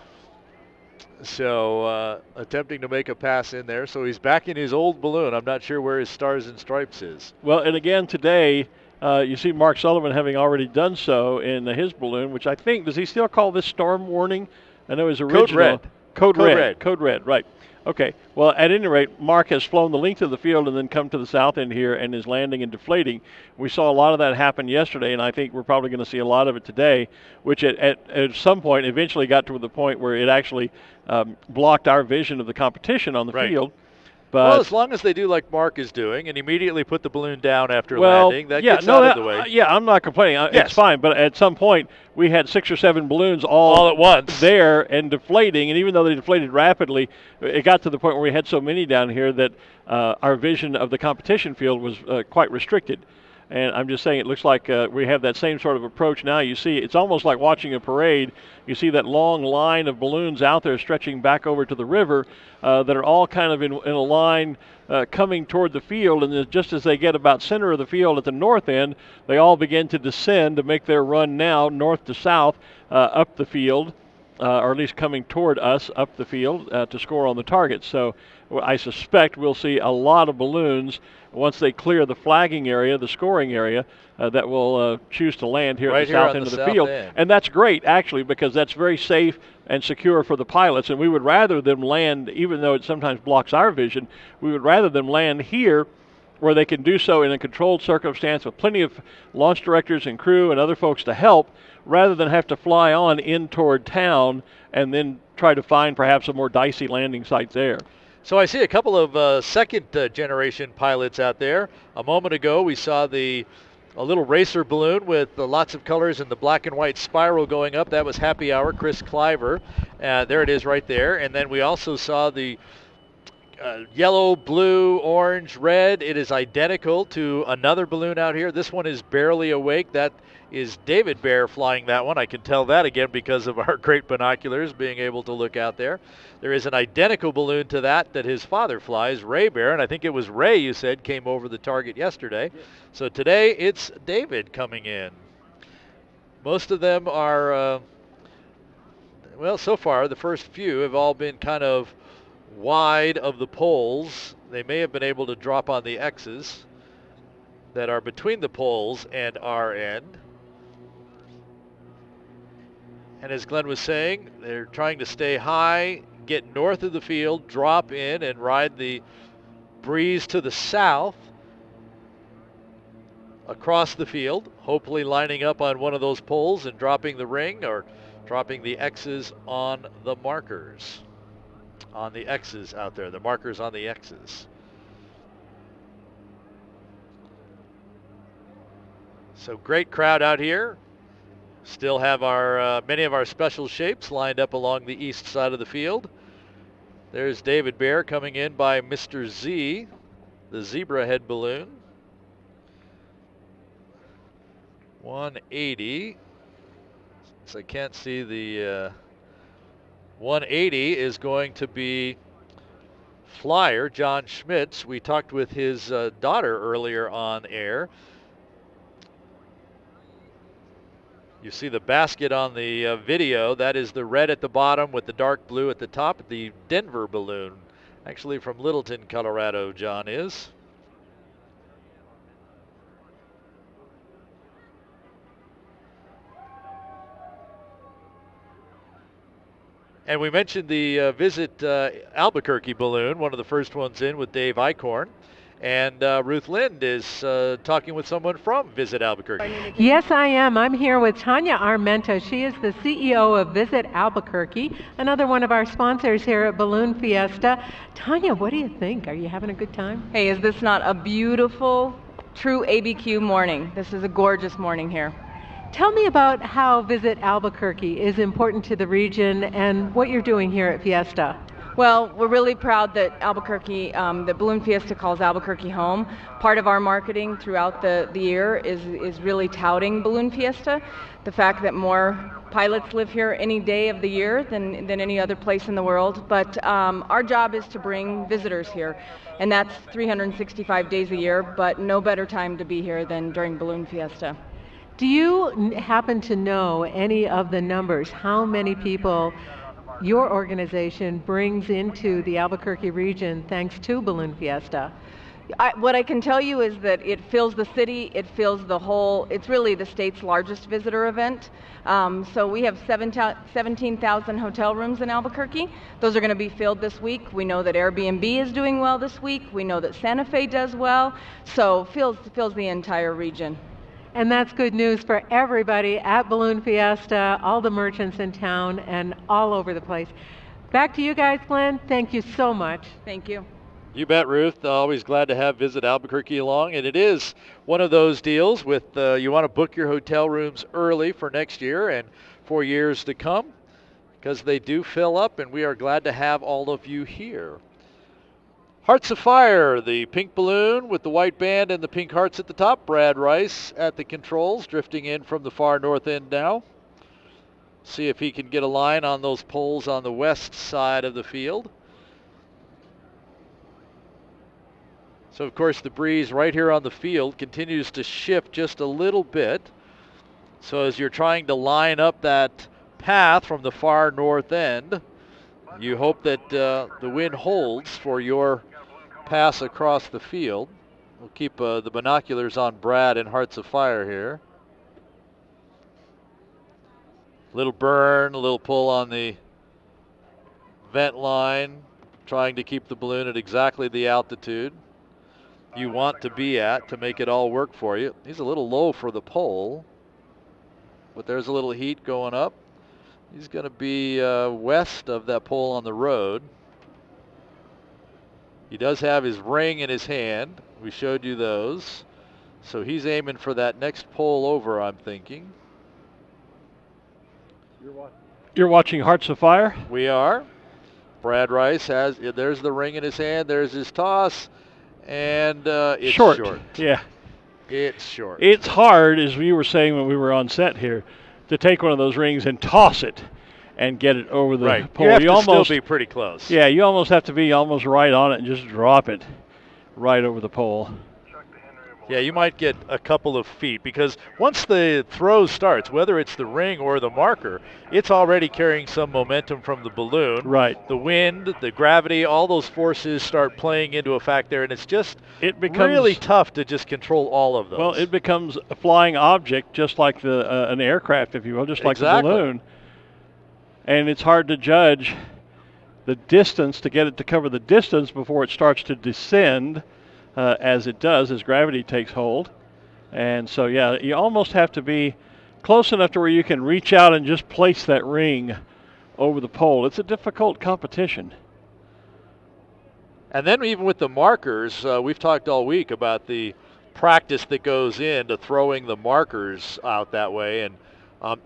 Speaker 3: So attempting to make a pass in there. So he's back in his old balloon. I'm not sure where his Stars and Stripes is.
Speaker 2: Well, and again today, you see Mark Sullivan having already done so in his balloon, which I think, does he still call this Storm Warning? I know his original. Code Red, right. Okay, well, at any rate, Mark has flown the length of the field and then come to the south end here and is landing and deflating. We saw a lot of that happen yesterday, and I think we're probably going to see a lot of it today, which at some point eventually got to the point where it actually blocked our vision of the competition on the field. But
Speaker 3: well, as long as they do like Mark is doing and immediately put the balloon down after landing, that gets out of the way.
Speaker 2: Yeah, I'm not complaining. It's fine. But at some point, we had 6 or 7 balloons all
Speaker 3: at once
Speaker 2: there and deflating. And even though they deflated rapidly, it got to the point where we had so many down here that our vision of the competition field was quite restricted. And I'm just saying, it looks like we have that same sort of approach now. You see, it's almost like watching a parade. You see that long line of balloons out there stretching back over to the river that are all kind of in a line coming toward the field. And then just as they get about center of the field at the north end, they all begin to descend to make their run now north to south up the field, or at least coming toward us up the field to score on the target. So I suspect we'll see a lot of balloons once they clear the flagging area, the scoring area, that will choose to land here at the south end of the field. And that's great, actually, because that's very safe and secure for the pilots. And we would rather them land, even though it sometimes blocks our vision, we would rather them land here where they can do so in a controlled circumstance with plenty of launch directors and crew and other folks to help, rather than have to fly on in toward town and then try to find perhaps a more dicey landing site there.
Speaker 3: So I see a couple of second-generation pilots out there. A moment ago, we saw a little racer balloon with lots of colors and the black and white spiral going up. That was Happy Hour, Chris Cliver. There it is right there. And then we also saw the yellow, blue, orange, red. It is identical to another balloon out here. This one is Barely Awake. That is David Bear flying that one. I can tell that again because of our great binoculars being able to look out there. There is an identical balloon to that his father flies, Ray Bear, and I think it was Ray, you said, came over the target yesterday. So today it's David coming in. Most of them are, well, so far the first few have all been kind of wide of the poles. They may have been able to drop on the X's that are between the poles and our end. And as Glenn was saying, they're trying to stay high, get north of the field, drop in, and ride the breeze to the south across the field, hopefully lining up on one of those poles and dropping the ring or dropping the X's on the markers. On the X's out there, the markers on the X's. So great crowd out here. Still have our many of our special shapes lined up along the east side of the field. There's David Bear coming in by Mr. Z, the zebra head balloon. 180. So I can't see the 180 is going to be Flyer, John Schmitz. We talked with his daughter earlier on air. You see the basket on the video. That is the red at the bottom with the dark blue at the top. The Denver balloon, actually from Littleton, Colorado, John is. And we mentioned the Visit Albuquerque balloon, one of the first ones in with Dave Eichorn. And Ruth Lind is talking with someone from Visit Albuquerque.
Speaker 5: Yes, I am. I'm here with Tanya Armenta. She is the CEO of Visit Albuquerque, another one of our sponsors here at Balloon Fiesta. Tanya, what do you think? Are you having a good time?
Speaker 17: Hey, is this not a beautiful, true ABQ morning? This is a gorgeous morning here.
Speaker 5: Tell me about how Visit Albuquerque is important to the region and what you're doing here at Fiesta.
Speaker 17: Well, we're really proud that Albuquerque, that Balloon Fiesta calls Albuquerque home. Part of our marketing throughout the year is really touting Balloon Fiesta. The fact that more pilots live here any day of the year than any other place in the world. But our job is to bring visitors here. And that's 365 days a year, but no better time to be here than during Balloon Fiesta.
Speaker 5: Do you happen to know any of the numbers, how many people your organization brings into the Albuquerque region thanks to Balloon Fiesta?
Speaker 17: What I can tell you is that it fills the city, it fills the whole, it's really the state's largest visitor event. So we have 17,000 hotel rooms in Albuquerque. Those are going to be filled this week. We know that Airbnb is doing well this week. We know that Santa Fe does well. So fills the entire region.
Speaker 5: And that's good news for everybody at Balloon Fiesta, all the merchants in town, and all over the place. Back to you guys, Glen. Thank you so much.
Speaker 17: Thank you.
Speaker 3: You bet, Ruth. Always glad to have Visit Albuquerque along. And it is one of those deals with you want to book your hotel rooms early for next year and for years to come, because they do fill up, and we are glad to have all of you here. Hearts of Fire, the pink balloon with the white band and the pink hearts at the top. Brad Rice at the controls, drifting in from the far north end now. See if he can get a line on those poles on the west side of the field. So, of course, the breeze right here on the field continues to shift just a little bit. So as you're trying to line up that path from the far north end, you hope that the wind holds for your pass across the field. We'll keep the binoculars on Brad and Hearts of Fire here. Little burn, a little pull on the vent line, trying to keep the balloon at exactly the altitude you want to be at to make it all work for you. He's a little low for the pole, but there's a little heat going up. He's going to be west of that pole on the road. He does have his ring in his hand. We showed you those. So he's aiming for that next pole over, I'm thinking.
Speaker 2: You're watching Hearts of Fire?
Speaker 3: We are. Brad Rice there's the ring in his hand, there's his toss, and it's short.
Speaker 2: Yeah.
Speaker 3: It's short.
Speaker 2: It's hard, as we were saying when we were on set here, to take one of those rings and toss it and get it over the pole.
Speaker 3: You have to almost still be pretty close.
Speaker 2: Yeah, you almost have to be almost right on it and just drop it right over the pole.
Speaker 3: Yeah, you might get a couple of feet, because once the throw starts, whether it's the ring or the marker, it's already carrying some momentum from the balloon.
Speaker 2: Right.
Speaker 3: The wind, the gravity, all those forces start playing into effect there, and it's just really tough to just control all of those.
Speaker 2: Well, it becomes a flying object, just like an aircraft, if you will, just like the balloon. And it's hard to judge the distance, to get it to cover the distance before it starts to descend, as it does, as gravity takes hold. And so, yeah, you almost have to be close enough to where you can reach out and just place that ring over the pole. It's a difficult competition.
Speaker 3: And then even with the markers, we've talked all week about the practice that goes into throwing the markers out that way. And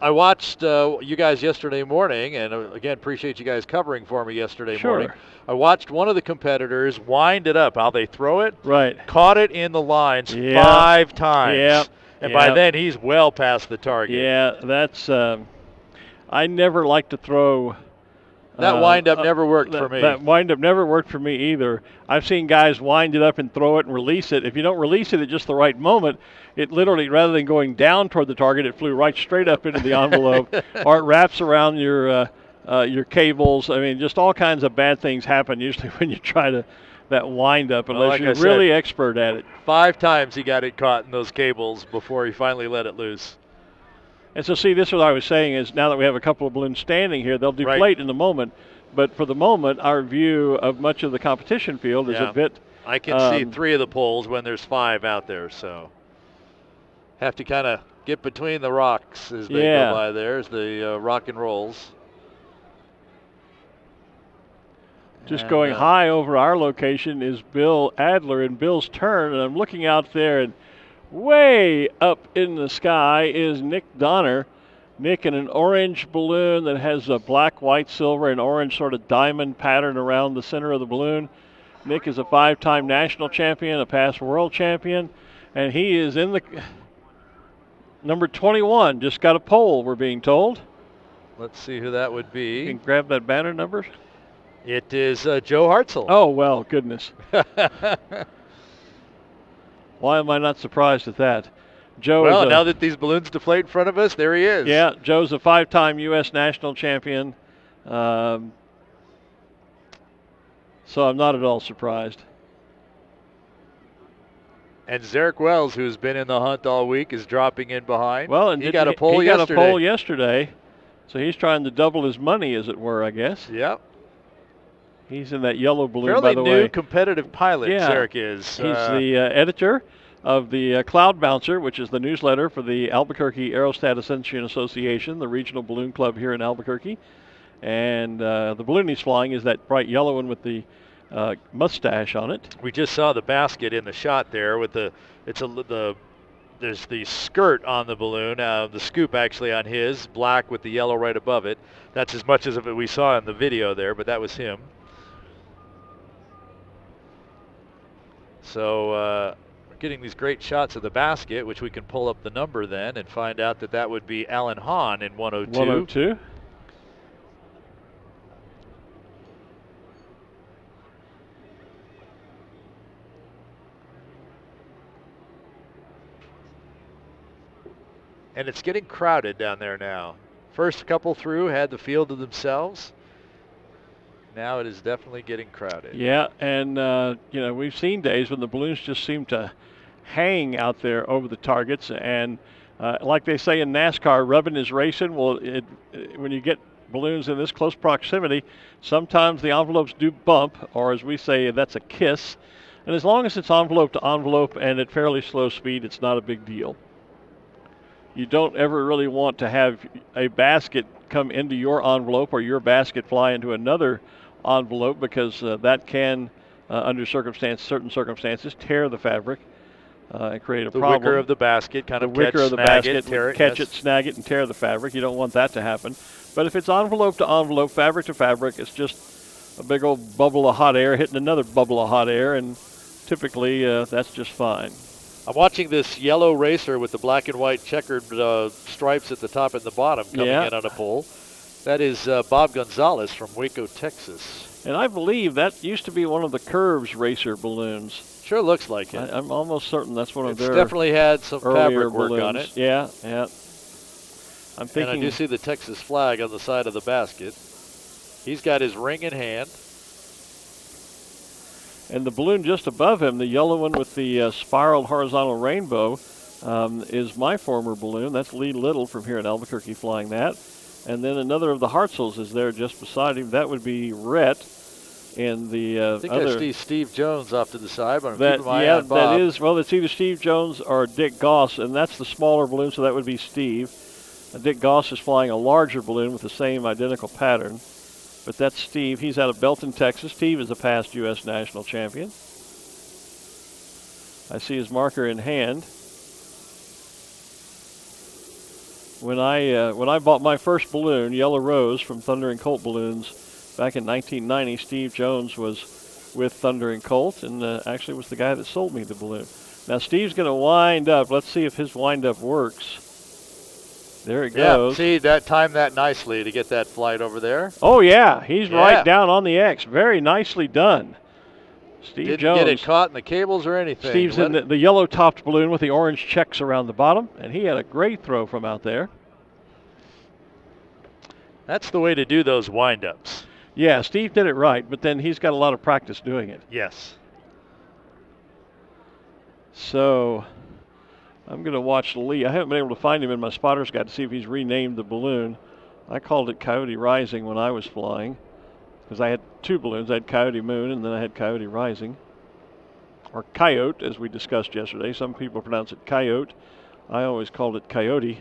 Speaker 3: I watched you guys yesterday morning, and again, appreciate you guys covering for me yesterday morning. I watched one of the competitors wind it up, how they throw it.
Speaker 2: Right.
Speaker 3: Caught it in the lines 5 times.
Speaker 2: Yeah.
Speaker 3: And by then, he's well past the target.
Speaker 2: Yeah, that's, I never like to throw.
Speaker 3: That wind-up never worked for me.
Speaker 2: That wind-up never worked for me either. I've seen guys wind it up and throw it and release it. If you don't release it at just the right moment, it literally, rather than going down toward the target, it flew right straight up into the envelope, or it wraps around your cables. I mean, just all kinds of bad things happen usually when you try that wind-up, unless you're really expert at it.
Speaker 3: 5 times he got it caught in those cables before he finally let it loose.
Speaker 2: And so, see, this is what I was saying is, now that we have a couple of balloons standing here, they'll deflate in the moment. But for the moment, our view of much of the competition field is a bit
Speaker 3: I can see 3 of the poles when there's 5 out there, so have to kind of get between the rocks as they go by there, as the rock and rolls.
Speaker 2: Just going high over our location is Bill Adler and Bill's turn, and I'm looking out there, and way up in the sky is Nick Donner. Nick in an orange balloon that has a black, white, silver, and orange sort of diamond pattern around the center of the balloon. Nick is a 5-time national champion, a past world champion, and he is in the number 21. Just got a pole, we're being told.
Speaker 3: Let's see who that would be.
Speaker 2: You can grab that banner number.
Speaker 3: It is Joe Hartzell.
Speaker 2: Oh, well, goodness. Why am I not surprised at that? Joe
Speaker 3: well, now that these balloons deflate in front of us, there he is.
Speaker 2: Yeah, Joe's a 5-time U.S. national champion. So I'm not at all surprised.
Speaker 3: And Zarek Wells, who's been in the hunt all week, is dropping in behind.
Speaker 2: Well, and
Speaker 3: he got a pole yesterday.
Speaker 2: Got a pole yesterday. So he's trying to double his money, as it were, I guess.
Speaker 3: Yep.
Speaker 2: He's in that yellow balloon,
Speaker 3: Fairly
Speaker 2: by the way.
Speaker 3: Fairly new competitive pilot,
Speaker 2: yeah.
Speaker 3: Zarek is.
Speaker 2: He's the editor of the Cloud Bouncer, which is the newsletter for the Albuquerque Aerostat Ascension Association, the regional balloon club here in Albuquerque. And the balloon he's flying is that bright yellow one with the mustache on it.
Speaker 3: We just saw the basket in the shot there with there's the skirt on the balloon, the scoop actually on his, black with the yellow right above it. That's as much as of it we saw in the video there, but that was him. So we're getting these great shots of the basket, which we can pull up the number then and find out that that would be Alan Hahn in 102.
Speaker 2: 102.
Speaker 3: And it's getting crowded down there now. First couple through had the field to themselves. Now it is definitely getting crowded.
Speaker 2: Yeah, and we've seen days when the balloons just seem to hang out there over the targets, and like they say in NASCAR, rubbing is racing. Well, when you get balloons in this close proximity, sometimes the envelopes do bump, or as we say, that's a kiss. And as long as it's envelope to envelope and at fairly slow speed, it's not a big deal. You don't ever really want to have a basket come into your envelope or your basket fly into another envelope, because that can, under certain circumstances, tear the fabric and create a problem.
Speaker 3: The wicker of the basket kind of catch, snag it, tear it.
Speaker 2: Catch it, snag it, and tear the fabric. You don't want that to happen. But if it's envelope to envelope, fabric to fabric, it's just a big old bubble of hot air hitting another bubble of hot air, and typically that's just fine.
Speaker 3: I'm watching this yellow racer with the black and white checkered stripes at the top and the bottom coming in on a pole. That is Bob Gonzalez from Waco, Texas.
Speaker 2: And I believe that used to be one of the Curves racer balloons.
Speaker 3: Sure looks like it.
Speaker 2: I'm almost certain that's one of their
Speaker 3: definitely had some fabric work
Speaker 2: balloons
Speaker 3: on it.
Speaker 2: Yeah. I'm thinking.
Speaker 3: And I do see the Texas flag on the side of the basket. He's got his ring in hand.
Speaker 2: And the balloon just above him, the yellow one with the spiraled horizontal rainbow, is my former balloon. That's Lee Little from here in Albuquerque flying that. And then another of the Hartzels is there just beside him. That would be Rhett. And the
Speaker 3: I think
Speaker 2: other,
Speaker 3: I see Steve Jones off to the side, but I'm keeping my eye on Bob.
Speaker 2: That is, well, it's either Steve Jones or Dick Goss, and that's the smaller balloon, so that would be Steve. Dick Goss is flying a larger balloon with the same identical pattern. But that's Steve. He's out of Belton, Texas. Steve is a past U.S. national champion. I see his marker in hand. When I bought my first balloon, Yellow Rose, from Thunder and Colt Balloons back in 1990, Steve Jones was with Thunder and Colt, and actually was the guy that sold me the balloon. Now Steve's going to wind up. Let's see if his wind up works. There it goes.
Speaker 3: See, that timed that nicely to get that flight over there.
Speaker 2: Oh, yeah. He's right down on the X. Very nicely done. Steve
Speaker 3: Didn't
Speaker 2: Jones.
Speaker 3: get it caught in the cables or anything.
Speaker 2: Steve's in the yellow-topped balloon with the orange checks around the bottom, and he had a great throw from out there.
Speaker 3: That's the way to do those wind-ups.
Speaker 2: Yeah, Steve did it right, but then he's got a lot of practice doing it.
Speaker 3: Yes.
Speaker 2: So I'm going to watch Lee. I haven't been able to find him in my spotter's guide to see if he's renamed the balloon. I called it Coyote Rising when I was flying, because I had two balloons. I had Coyote Moon, and then I had Coyote Rising. or coyote, as we discussed yesterday. Some people pronounce it coyote. I always called it coyote.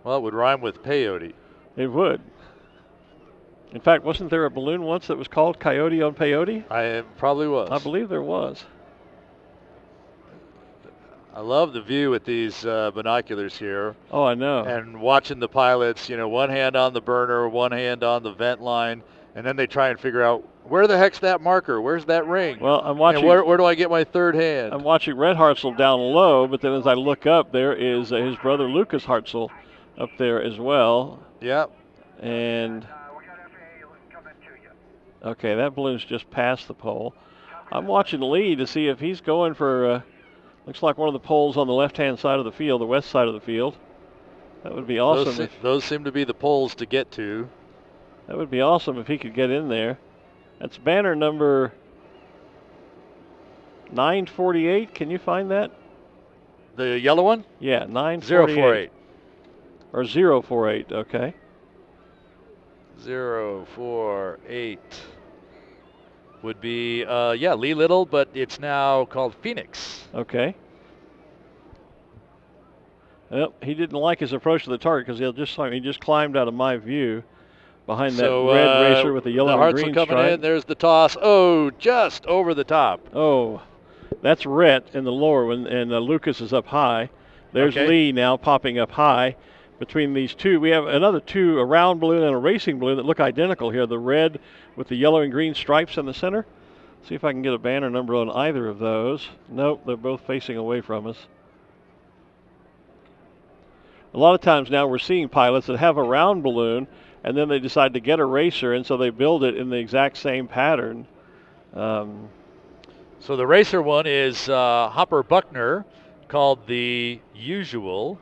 Speaker 3: Well, it would rhyme with peyote.
Speaker 2: It would. In fact, wasn't there a balloon once that was called Coyote on Peyote?
Speaker 3: I probably was.
Speaker 2: I believe there was.
Speaker 3: I love the view with these binoculars here.
Speaker 2: Oh, I know.
Speaker 3: And watching the pilots, one hand on the burner, one hand on the vent line, and then they try and figure out, where the heck's that marker? Where's that ring?
Speaker 2: Well, I'm watching.
Speaker 3: Where do I get my third hand?
Speaker 2: I'm watching Red Hartzell down low, but then as I look up, there is his brother Lucas Hartzell up there as well.
Speaker 3: Yep.
Speaker 2: And okay, that balloon's just past the pole. I'm watching Lee to see if he's going for, looks like one of the poles on the left-hand side of the field, the west side of the field. That would be awesome.
Speaker 3: Those seem to be the poles to get to.
Speaker 2: That would be awesome if he could get in there. That's banner number 948. Can you find that?
Speaker 3: The yellow one?
Speaker 2: Yeah, 948.
Speaker 3: 048.
Speaker 2: Or 048, okay.
Speaker 3: 048 would be, Lee Little, but it's now called Phoenix.
Speaker 2: Okay. Well, he didn't like his approach to the target because he just climbed out of my view behind that red racer with the yellow and green stripe.
Speaker 3: Coming in. There's the toss. Oh, just over the top.
Speaker 2: Oh, that's Rhett in the lower one, and Lucas is up high. There's Lee now popping up high. Between these two, we have another two, a round balloon and a racing balloon that look identical here. The red with the yellow and green stripes in the center. See if I can get a banner number on either of those. Nope, they're both facing away from us. A lot of times now we're seeing pilots that have a round balloon and then they decide to get a racer, and so they build it in the exact same pattern.
Speaker 3: So the racer one is Hopper Buckner, called the Usual.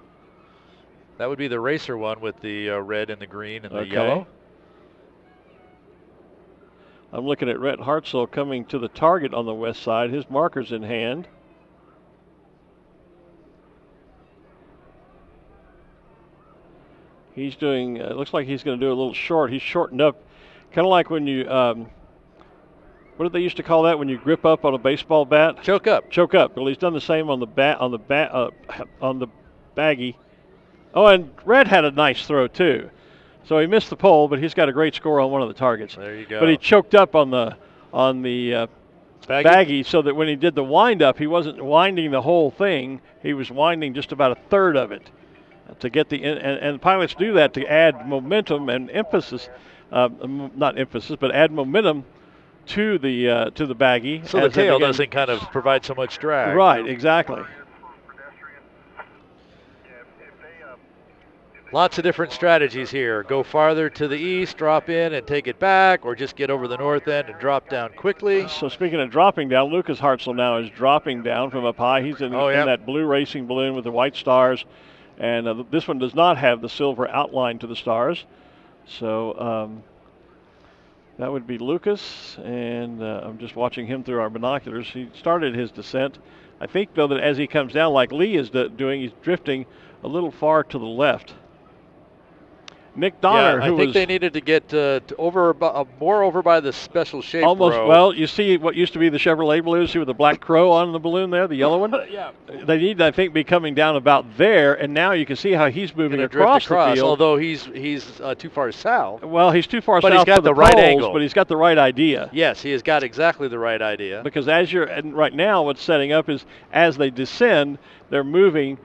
Speaker 3: That would be the racer one with the red and the green and the yellow.
Speaker 2: I'm looking at Rhett Hartzell coming to the target on the west side. His marker's in hand. He's doing, it looks like he's going to do a little short. He's shortened up, kind of like when you, what did they used to call that when you grip up on a baseball bat?
Speaker 3: Choke up.
Speaker 2: Choke up. Well, he's done the same on the baggie. Oh, and Red had a nice throw too. So he missed the pole, but he's got a great score on one of the targets.
Speaker 3: There you go.
Speaker 2: But he choked up on the baggie so that when he did the wind up, he wasn't winding the whole thing. He was winding just about a third of it to get the and pilots do that to add momentum and emphasis, not emphasis, but add momentum to the baggie.
Speaker 3: So the tail doesn't kind of provide so much drag.
Speaker 2: Right, exactly.
Speaker 3: Lots of different strategies here. Go farther to the east, drop in and take it back, or just get over the north end and drop down quickly.
Speaker 2: So speaking of dropping down, Lucas Hartzell now is dropping down from up high. He's in that blue racing balloon with the white stars, and this one does not have the silver outline to the stars. So that would be Lucas, and I'm just watching him through our binoculars. He started his descent. I think, though, that as he comes down, like Lee is doing, he's drifting a little far to the left. Nick Donner,
Speaker 3: I think they needed to get more over by the special shape
Speaker 2: almost
Speaker 3: row.
Speaker 2: Well, you see what used to be the Chevrolet balloon, see with the black crow on the balloon there, the yellow one?
Speaker 3: Yeah.
Speaker 2: They need to, I think, be coming down about there, and now you can see how he's moving across the field.
Speaker 3: Although he's too far south.
Speaker 2: Well, he's too far south
Speaker 3: he's got
Speaker 2: for the
Speaker 3: right
Speaker 2: poles,
Speaker 3: angle.
Speaker 2: But he's got the right idea.
Speaker 3: Yes, he has got exactly the right idea.
Speaker 2: Because and right now what's setting up is as they descend, they're moving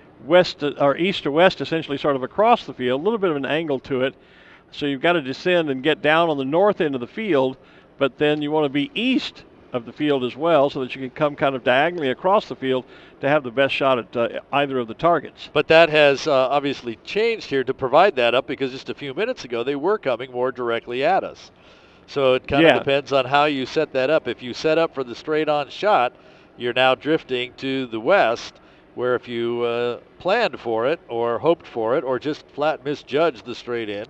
Speaker 2: east to west, essentially sort of across the field, a little bit of an angle to it. So you've got to descend and get down on the north end of the field, but then you want to be east of the field as well so that you can come kind of diagonally across the field to have the best shot at either of the targets.
Speaker 3: But that has obviously changed here to provide that up, because just a few minutes ago they were coming more directly at us. So it kind of depends on how you set that up. If you set up for the straight-on shot, you're now drifting to the west, where if you planned for it or hoped for it or just flat misjudged the straight in,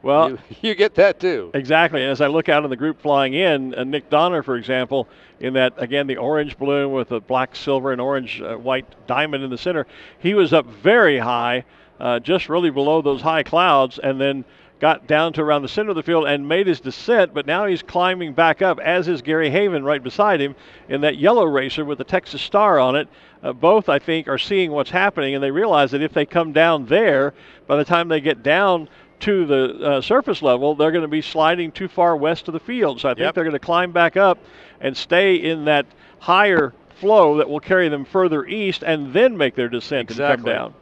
Speaker 2: well,
Speaker 3: you get that too.
Speaker 2: Exactly. And as I look out in the group flying in, Nick Donner, for example, in that, again, the orange balloon with the black, silver, and orange white diamond in the center, he was up very high, just really below those high clouds, and then got down to around the center of the field and made his descent, but now he's climbing back up, as is Gary Haven right beside him in that yellow racer with the Texas Star on it. Both, I think, are seeing what's happening, and they realize that if they come down there, by the time they get down to the surface level, they're going to be sliding too far west of the field. So I think they're going to climb back up and stay in that higher flow that will carry them further east and then make their descent and come down.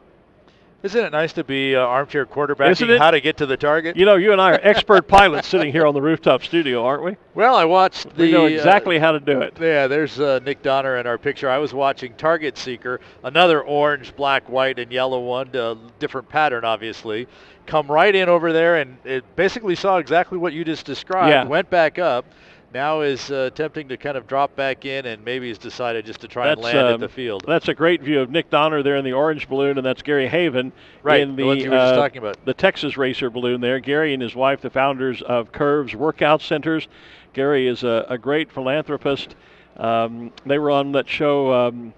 Speaker 3: Isn't it nice to be armchair quarterbacking how to get to the target?
Speaker 2: You know, you and I are expert pilots sitting here on the rooftop studio, aren't we?
Speaker 3: Well, I watched
Speaker 2: We know exactly how to do it.
Speaker 3: Yeah, there's Nick Donner in our picture. I was watching Target Seeker, another orange, black, white, and yellow one, different pattern, obviously, come right in over there, and it basically saw exactly what you just described, went back up, now is attempting to kind of drop back in, and maybe he's decided just to try and land at the field.
Speaker 2: That's a great view of Nick Donner there in the orange balloon, and that's Gary Haven in
Speaker 3: the ones you were just talking about.
Speaker 2: The Texas Racer balloon there. Gary and his wife, the founders of Curves Workout Centers. Gary is a great philanthropist. They were on that show,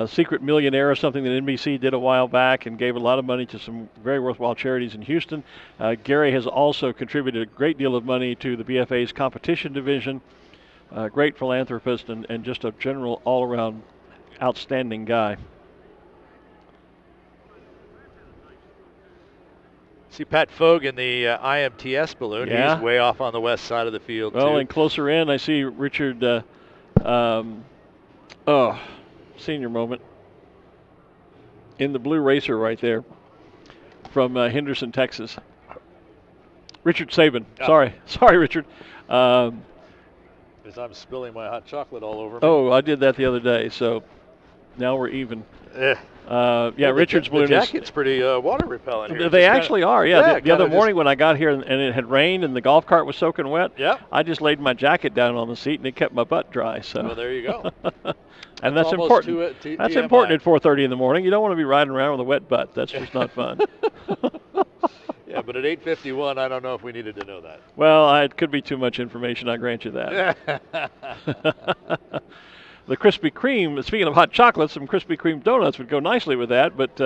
Speaker 2: Secret Millionaire, or something that NBC did a while back, and gave a lot of money to some very worthwhile charities in Houston. Gary has also contributed a great deal of money to the BFA's competition division. Great philanthropist and just a general all-around outstanding guy.
Speaker 3: See Pat Fogue in the IMTS balloon. He's way off on the west side of the field,
Speaker 2: Well,
Speaker 3: too.
Speaker 2: and closer in, I see Richard, senior moment, in the blue racer right there from Henderson, Texas. Richard Saban. Sorry, Richard.
Speaker 3: As I'm spilling my hot chocolate all over me.
Speaker 2: Oh, I did that the other day, so now we're even. Richard's balloon.
Speaker 3: The jacket's pretty water repellent here.
Speaker 2: They actually are, The other morning when I got here and it had rained and the golf cart was soaking wet, I just laid my jacket down on the seat and it kept my butt dry. So.
Speaker 3: Well, there you go.
Speaker 2: And that's important. That's important at 4:30 in the morning. You don't want to be riding around with a wet butt. That's just not fun.
Speaker 3: Yeah, but at 8:51, I don't know if we needed to know that.
Speaker 2: Well, it could be too much information. I grant you that. The Krispy Kreme, speaking of hot chocolate, some Krispy Kreme donuts would go nicely with that, but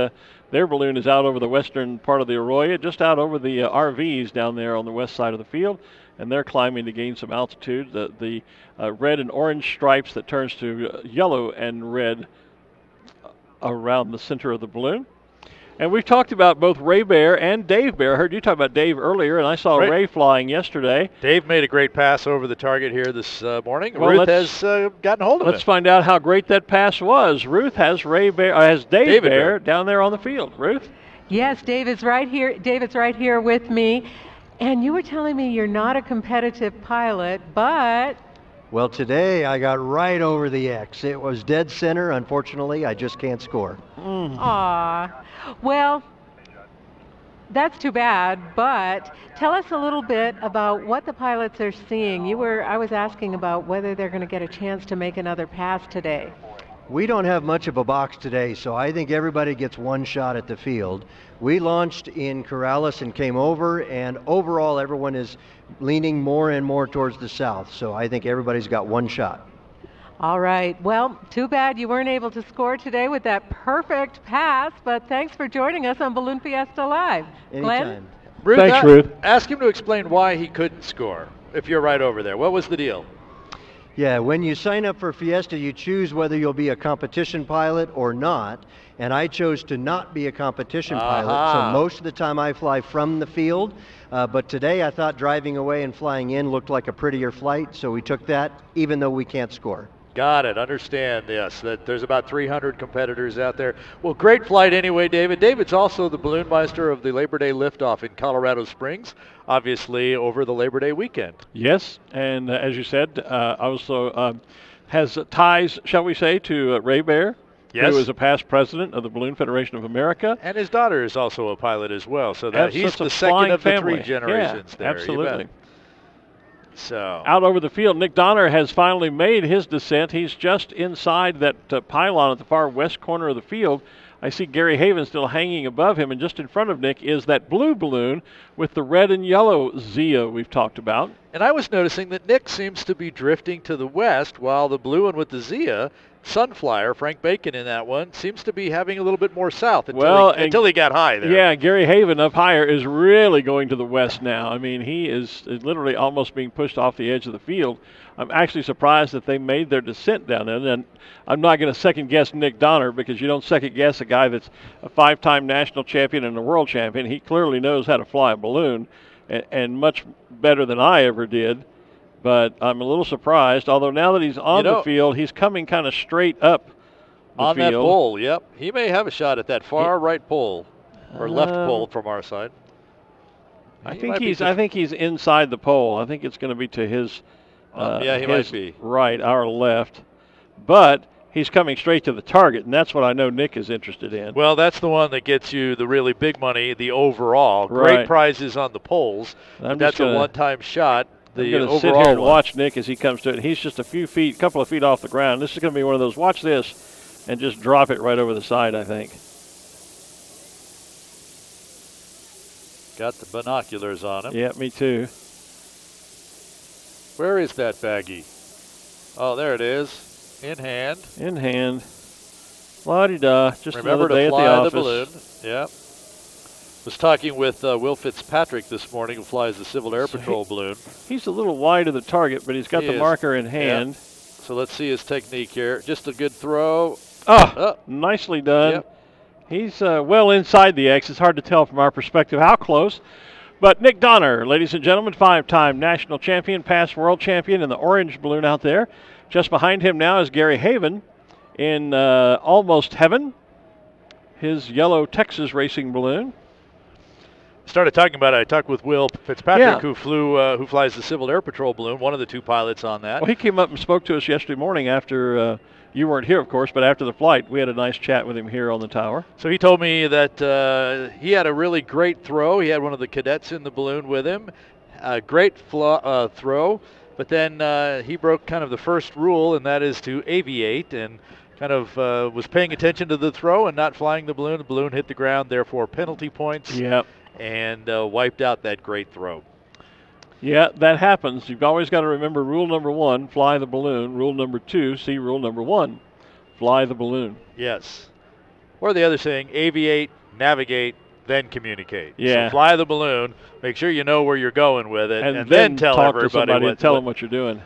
Speaker 2: their balloon is out over the western part of the Arroyo, just out over the RVs down there on the west side of the field, and they're climbing to gain some altitude. The red and orange stripes that turns to yellow and red around the center of the balloon. And we've talked about both Ray Bear and Dave Bear. I heard you talk about Dave earlier, and I saw Ray flying yesterday.
Speaker 3: Dave made a great pass over the target here this morning. Well, Ruth has gotten hold of it.
Speaker 2: Let's find out how great that pass was. Ruth has Dave Bear down there on the field. Ruth?
Speaker 5: Yes, Dave is right here. David's right here with me. And you were telling me you're not a competitive pilot, but...
Speaker 18: Well, today I got right over the X. It was dead center. Unfortunately, I just can't score.
Speaker 5: Aw. Well, that's too bad, but tell us a little bit about what the pilots are seeing. I was asking about whether they're going to get a chance to make another pass today.
Speaker 18: We don't have much of a box today, so I think everybody gets one shot at the field. We launched in Corrales and came over, and overall everyone is leaning more and more towards the south, so I think everybody's got one shot.
Speaker 5: All right. Well, too bad you weren't able to score today with that perfect pass, but thanks for joining us on Balloon Fiesta Live.
Speaker 18: Anytime.
Speaker 5: Glenn?
Speaker 2: Thanks, Ruth.
Speaker 3: Ask him to explain why he couldn't score, if you're right over there. What was the deal?
Speaker 18: Yeah, when you sign up for Fiesta, you choose whether you'll be a competition pilot or not, and I chose to not be a competition pilot, so most of the time I fly from the field, but today I thought driving away and flying in looked like a prettier flight, so we took that, even though we can't score.
Speaker 3: Got it. Understand, yes, that there's about 300 competitors out there. Well, great flight anyway, David. David's also the balloon meister of the Labor Day liftoff in Colorado Springs, obviously over the Labor Day weekend.
Speaker 2: Yes, and as you said, also has ties, shall we say, to Ray Bear, who is a past president of the Balloon Federation of America.
Speaker 3: And his daughter is also a pilot as well, so that he's the second of the three generations there.
Speaker 2: Absolutely.
Speaker 3: So
Speaker 2: out over the field, Nick Donner has finally made his descent. He's just inside that pylon at the far west corner of the field. I see Gary Haven still hanging above him, and just in front of Nick is that blue balloon with the red and yellow Zia we've talked about.
Speaker 3: And I was noticing that Nick seems to be drifting to the west, while the blue one with the Zia, Sunflyer, Frank Bacon in that one, seems to be having a little bit more south until he got high there.
Speaker 2: Yeah, Gary Haven up higher is really going to the west now. I mean, he is literally almost being pushed off the edge of the field. I'm actually surprised that they made their descent down there. And I'm not going to second-guess Nick Donner, because you don't second-guess a guy that's a 5-time national champion and a world champion. He clearly knows how to fly a balloon, and much better than I ever did. But I'm a little surprised, although now that he's on the field, he's coming kind of straight up the
Speaker 3: on
Speaker 2: field.
Speaker 3: That pole, yep. He may have a shot at that far right pole, or left pole from our side.
Speaker 2: I think he's inside the pole. I think it's going to be to his
Speaker 3: he might be.
Speaker 2: Right, our left. But he's coming straight to the target, and that's what I know Nick is interested in.
Speaker 3: Well, that's the one that gets you the really big money, the overall.
Speaker 2: Right.
Speaker 3: Great prizes on the poles. That's a one-time shot.
Speaker 2: I'm going to sit here and watch Nick as he comes to it. He's just a couple of feet off the ground. This is going to be one of those, watch this, and just drop it right over the side, I think.
Speaker 3: Got the binoculars on him.
Speaker 2: Yeah, me too.
Speaker 3: Where is that baggie? Oh, there it is. In hand.
Speaker 2: In hand. La-di-da. Just
Speaker 3: remember
Speaker 2: another day
Speaker 3: to fly
Speaker 2: at the office.
Speaker 3: the balloon. Yeah. Was talking with Will Fitzpatrick this morning, who flies the Civil Air Patrol balloon.
Speaker 2: He's a little wide of the target, but he's got the marker in hand.
Speaker 3: Yep. So let's see his technique here. Just a good throw.
Speaker 2: Nicely done.
Speaker 3: Yep.
Speaker 2: He's well inside the X. It's hard to tell from our perspective how close. But Nick Donner, ladies and gentlemen, 5-time national champion, past world champion in the orange balloon out there. Just behind him now is Gary Haven in Almost Heaven, his yellow Texas racing balloon.
Speaker 3: Started talking about it. I talked with Will Fitzpatrick, who flies the Civil Air Patrol balloon, one of the two pilots on that.
Speaker 2: Well, he came up and spoke to us yesterday morning after you weren't here, of course, but after the flight. We had a nice chat with him here on the tower.
Speaker 3: So he told me that he had a really great throw. He had one of the cadets in the balloon with him. A great throw, but then he broke kind of the first rule, and that is to aviate, and kind of was paying attention to the throw and not flying the balloon. The balloon hit the ground, therefore penalty points.
Speaker 2: Yep.
Speaker 3: And wiped out that great throw.
Speaker 2: Yeah, that happens. You've always got to remember rule number 1, fly the balloon. Rule number 2, see rule number 1, fly the balloon.
Speaker 3: Yes. Or the other saying, aviate, navigate, then communicate.
Speaker 2: Yeah.
Speaker 3: So fly the balloon, make sure you know where you're going with it, and then tell
Speaker 2: talk
Speaker 3: everybody
Speaker 2: to somebody and tell them what you're doing.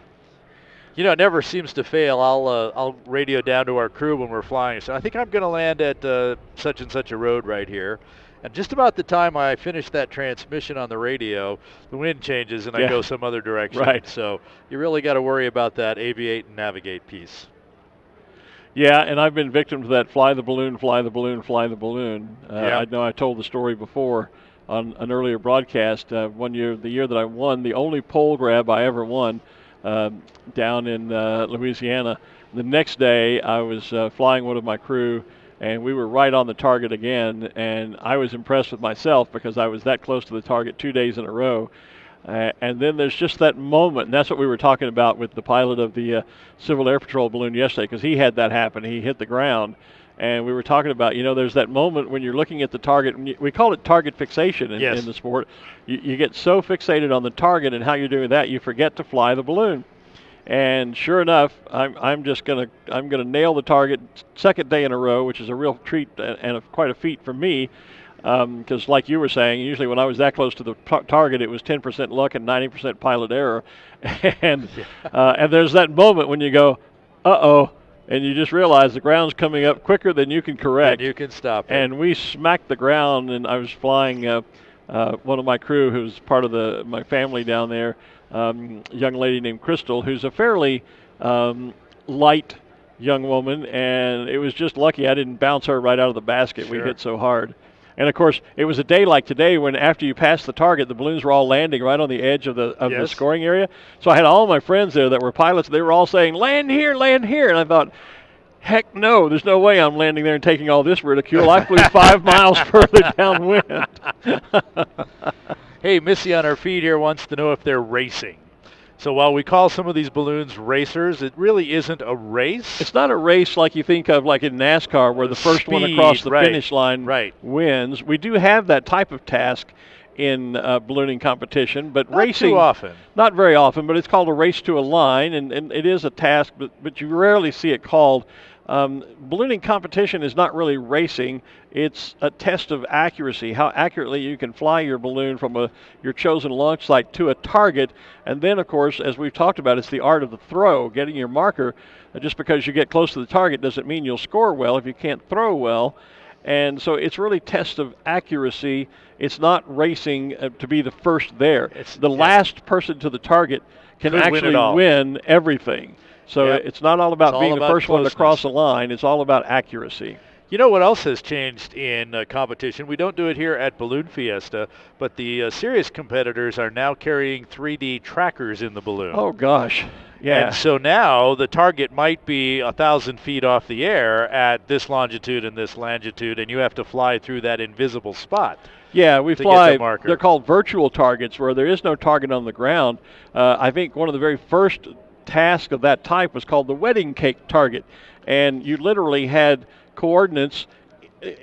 Speaker 3: You know, it never seems to fail. I'll radio down to our crew when we're flying. So I think I'm going to land at such and such a road right here. And just about the time I finish that transmission on the radio, the wind changes and I go some other direction.
Speaker 2: Right.
Speaker 3: So you really got to worry about that aviate and navigate piece.
Speaker 2: Yeah, and I've been victim to that fly the balloon, fly the balloon, fly the balloon. I know I told the story before on an earlier broadcast. One year, the year that I won, the only pole grab I ever won down in Louisiana. The next day, I was flying one of my crew, and we were right on the target again, and I was impressed with myself because I was that close to the target 2 days in a row. And then there's just that moment, and that's what we were talking about with the pilot of the Civil Air Patrol balloon yesterday, because he had that happen. He hit the ground, and we were talking about, there's that moment when you're looking at the target, and we call it target fixation in the sport. You get so fixated on the target and how you're doing that, you forget to fly the balloon. And sure enough, I'm gonna nail the target second day in a row, which is a real treat and quite a feat for me, because like you were saying, usually when I was that close to the target, it was 10% luck and 90% pilot error, and there's that moment when you go, uh-oh, and you just realize the ground's coming up quicker than you can correct.
Speaker 3: And you can stop it.
Speaker 2: And we smacked the ground, and I was flying one of my crew who's part of my family down there. Young lady named Crystal, who's a fairly light young woman, and it was just lucky I didn't bounce her right out of the basket.
Speaker 3: Sure.
Speaker 2: We hit so hard. And of course, it was a day like today when after you passed the target, the balloons were all landing right on the edge of the scoring area. So I had all my friends there that were pilots. They were all saying, land here, and I thought, heck no, there's no way I'm landing there and taking all this ridicule. I flew 5 miles further downwind.
Speaker 3: Hey, Missy on our feed here wants to know if they're racing. So while we call some of these balloons racers, it really isn't a race.
Speaker 2: It's not a race like you think of like in NASCAR where the first one across the finish line wins. We do have that type of task in ballooning competition, but
Speaker 3: Not
Speaker 2: racing
Speaker 3: too often.
Speaker 2: Not very often, but it's called a race to a line, and it is a task, but you rarely see it called. Ballooning competition is not really racing. It's a test of accuracy, how accurately you can fly your balloon from your chosen launch site to a target. And then, of course, as we've talked about, it's the art of the throw, getting your marker. Just because you get close to the target doesn't mean you'll score well if you can't throw well. And so it's really test of accuracy. It's not racing to be the first there. It's the last person to the target can actually win everything. So it's not all about being the first one to cross the line. It's all about accuracy.
Speaker 3: You know what else has changed in competition? We don't do it here at Balloon Fiesta, but the serious competitors are now carrying 3D trackers in the balloon.
Speaker 2: Oh, gosh. Yeah.
Speaker 3: And so now the target might be 1,000 feet off the air at this longitude and this longitude, and you have to fly through that invisible spot.
Speaker 2: Yeah, we fly. They're called virtual targets, where there is no target on the ground. I think one of the very first task of that type was called the wedding cake target, and you literally had coordinates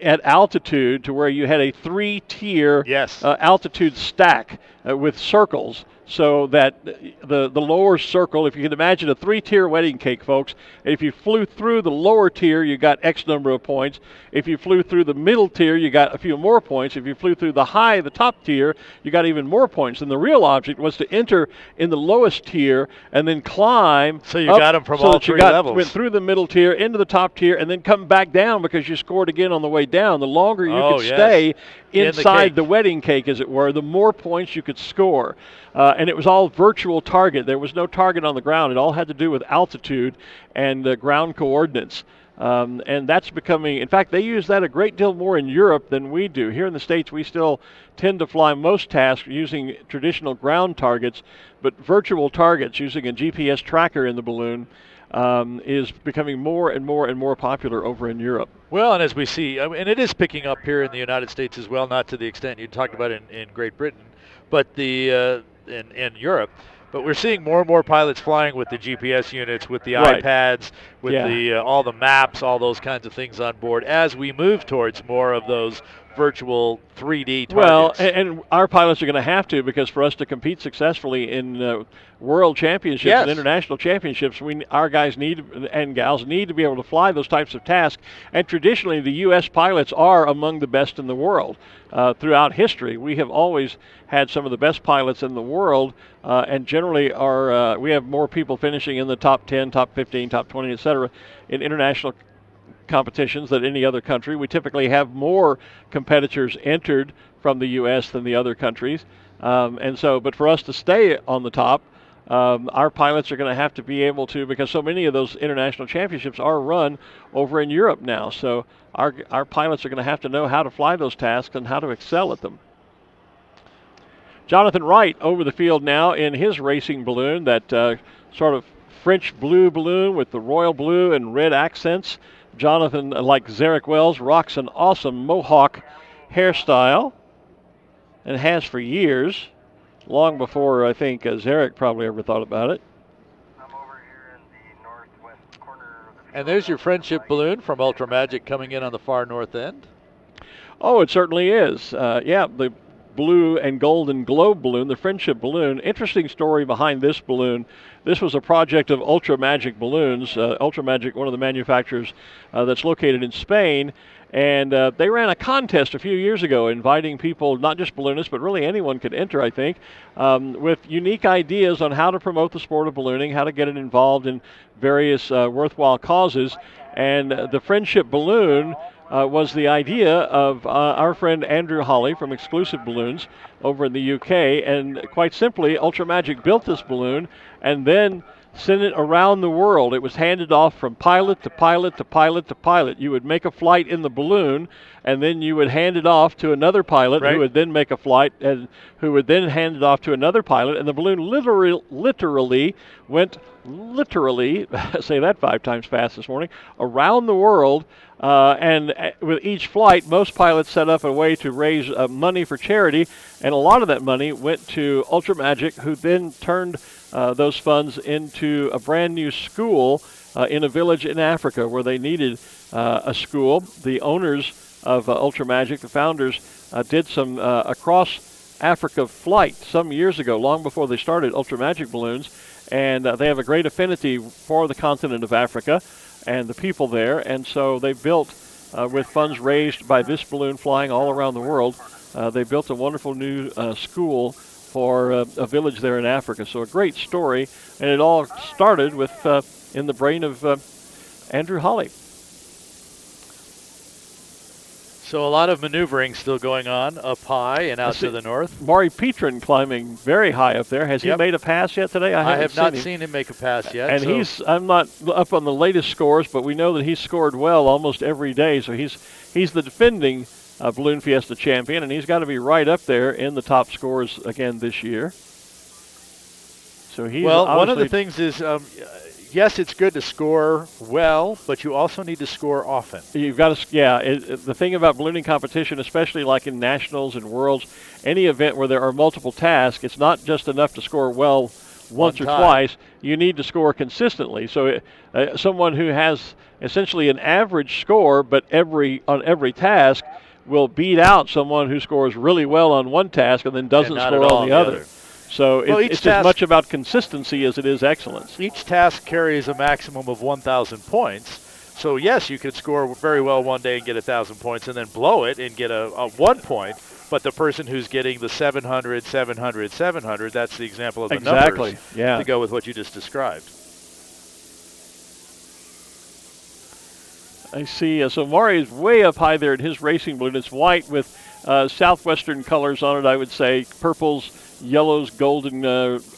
Speaker 2: at altitude to where you had a 3-tier altitude stack with circles, so that the lower circle, if you can imagine a 3-tier wedding cake, folks, if you flew through the lower tier, you got X number of points. If you flew through the middle tier, you got a few more points. If you flew through the top tier, you got even more points. And the real object was to enter in the lowest tier and then climb.
Speaker 3: So you got them from all three levels.
Speaker 2: Went through the middle tier, into the top tier, and then come back down because you scored again on the way down. The longer you could stay inside the wedding cake, as it were, the more points you could score. And it was all virtual target. There was no target on the ground. It all had to do with altitude and ground coordinates. And that's becoming, in fact, they use that a great deal more in Europe than we do. Here in the States, we still tend to fly most tasks using traditional ground targets, but virtual targets using a GPS tracker in the balloon is becoming more and more and more popular over in Europe.
Speaker 3: Well, and as we see, and it is picking up here in the United States as well, not to the extent you talked about in Great Britain, but in Europe. But we're seeing more and more pilots flying with the GPS units, with the iPads, with all the maps, all those kinds of things on board as we move towards more of those virtual 3D targets.
Speaker 2: Well, and our pilots are going to have to, because for us to compete successfully in world championships and international championships, our guys and gals need to be able to fly those types of tasks. And traditionally, the U.S. pilots are among the best in the world. Throughout history, we have always had some of the best pilots in the world, and generally we have more people finishing in the top 10, top 15, top 20, etc. in international competitions than any other country. We typically have more competitors entered from the U.S. than the other countries. But for us to stay on the top, our pilots are going to have to be able to, because so many of those international championships are run over in Europe now. So our pilots are going to have to know how to fly those tasks and how to excel at them. Jonathan Wright over the field now in his racing balloon, that sort of French blue balloon with the royal blue and red accents. Jonathan, like Zarek Wells, rocks an awesome mohawk hairstyle and has for years, long before I think Zarek probably ever thought about it.
Speaker 3: And there's your friendship balloon from Ultra Magic coming in on the far north end.
Speaker 2: Oh, it certainly is. The blue and golden globe balloon, the friendship balloon. Interesting story behind this balloon. This was a project of Ultra Magic Balloons. Ultra Magic, one of the manufacturers that's located in Spain. And they ran a contest a few years ago inviting people, not just balloonists, but really anyone could enter, I think, with unique ideas on how to promote the sport of ballooning, how to get it involved in various worthwhile causes. And the friendship balloon was the idea of our friend Andrew Hawley from Exclusive Balloons over in the UK. And quite simply, Ultra Magic built this balloon and then sent it around the world. It was handed off from pilot to pilot to pilot to pilot. You would make a flight in the balloon, and then you would hand it off to another pilot who would then make a flight, and who would then hand it off to another pilot. And the balloon literally went, say that 5 times fast this morning, around the world. And with each flight, most pilots set up a way to raise money for charity, and a lot of that money went to Ultra Magic, who then turned those funds into a brand new school in a village in Africa where they needed a school. The owners of Ultra Magic, the founders, did some across Africa flight some years ago, long before they started Ultra Magic Balloons, and they have a great affinity for the continent of Africa and the people there, and so they built, with funds raised by this balloon flying all around the world, they built a wonderful new school for a village there in Africa. So a great story, and it all started with in the brain of Andrew Holly.
Speaker 3: So a lot of maneuvering still going on up high and out to the north.
Speaker 2: Maury Petrin climbing very high up there. Has he made a pass yet today?
Speaker 3: I have not seen him make a pass yet.
Speaker 2: And I'm not up on the latest scores, but we know that he's scored well almost every day. So he's the defending Balloon Fiesta champion, and he's got to be right up there in the top scores again this year. So he's
Speaker 3: one of the things is, yes, it's good to score well, but you also need to score often.
Speaker 2: You've got to, the thing about ballooning competition, especially like in nationals and worlds, any event where there are multiple tasks, it's not just enough to score well once or twice. You need to score consistently. So someone who has essentially an average score, but on every task, will beat out someone who scores really well on one task and then doesn't score on the other. So it's as much about consistency as it is excellence.
Speaker 3: Each task carries a maximum of 1,000 points. So, yes, you could score very well one day and get 1,000 points and then blow it and get a 1 point. But the person who's getting the 700, 700, 700, that's the example of the numbers to go with what you just described.
Speaker 2: I see. So Maury is way up high there in his racing balloon. It's white with southwestern colors on it, I would say. Purples, yellows, golden,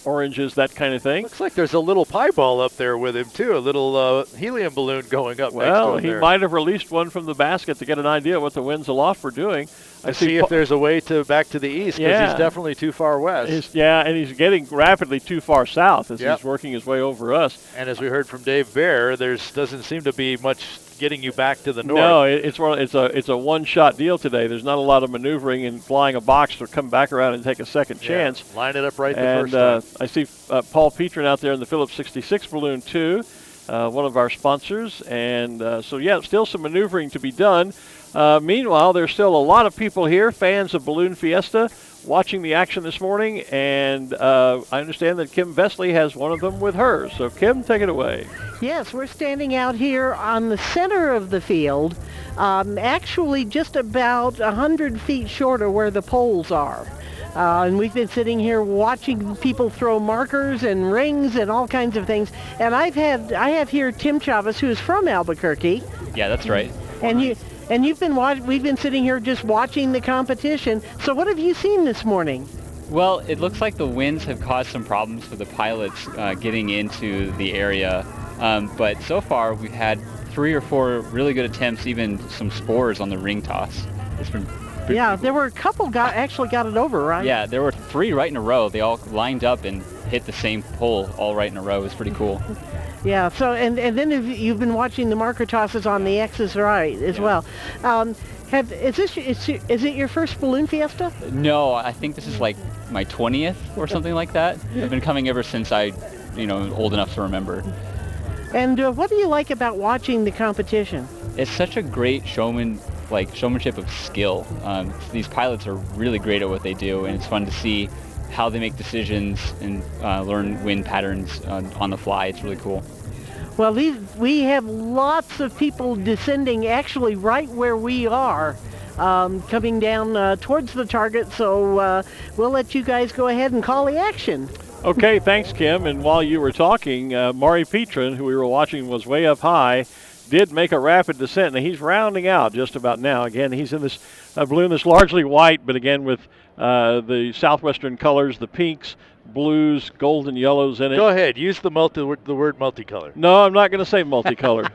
Speaker 2: oranges, that kind of thing.
Speaker 3: Looks like there's a little pieball up there with him, too, a little helium balloon going up next to him.
Speaker 2: Well, he might have released one from the basket to get an idea what the winds aloft were doing.
Speaker 3: I see if there's a way back to the east, because he's definitely too far west.
Speaker 2: And he's getting rapidly too far south as he's working his way over us.
Speaker 3: And as we heard from Dave Bear, doesn't seem to be much getting you back to the north.
Speaker 2: No, it's a one-shot deal today. There's not a lot of maneuvering and flying a box to come back around and take a second chance.
Speaker 3: Line it up right the first time.
Speaker 2: I see Paul Petrin out there in the Phillips 66 balloon too, one of our sponsors. And still some maneuvering to be done. Meanwhile, there's still a lot of people here, fans of Balloon Fiesta, watching the action this morning, and I understand that Kim Vesley has one of them with her. So, Kim, take it away.
Speaker 4: Yes, we're standing out here on the center of the field, actually just about 100 feet short of where the poles are. And we've been sitting here watching people throw markers and rings and all kinds of things. And I have here Tim Chavez, who is from Albuquerque.
Speaker 19: Yeah, that's right.
Speaker 4: And we've been sitting here just watching the competition. So what have you seen this morning?
Speaker 19: Well, it looks like the winds have caused some problems for the pilots getting into the area. But so far, we've had 3 or 4 really good attempts, even some spores on the ring toss. It's been
Speaker 4: there were a couple actually got it over, right?
Speaker 19: Yeah, there were 3 right in a row. They all lined up and hit the same pole all right in a row. It was pretty cool.
Speaker 4: Yeah, so and then you've been watching the marker tosses on the X's right as well. Is it your first Balloon Fiesta?
Speaker 19: No, I think this is like my 20th or something like that. I've been coming ever since old enough to remember.
Speaker 4: And what do you like about watching the competition?
Speaker 19: It's such a great showmanship of skill. These pilots are really great at what they do, and it's fun to see how they make decisions and learn wind patterns on the fly. It's really cool.
Speaker 4: Well, we have lots of people descending actually right where we are, coming down towards the target, so we'll let you guys go ahead and call the action.
Speaker 2: Okay, thanks, Kim. And while you were talking, Maury Petrin, who we were watching, was way up high, did make a rapid descent, and he's rounding out just about now. Again, he's in this balloon that's largely white, but again with the southwestern colors, the pinks, blues, golden yellows in it.
Speaker 3: Go ahead, use the word multicolor.
Speaker 2: No, I'm not going to say multicolor.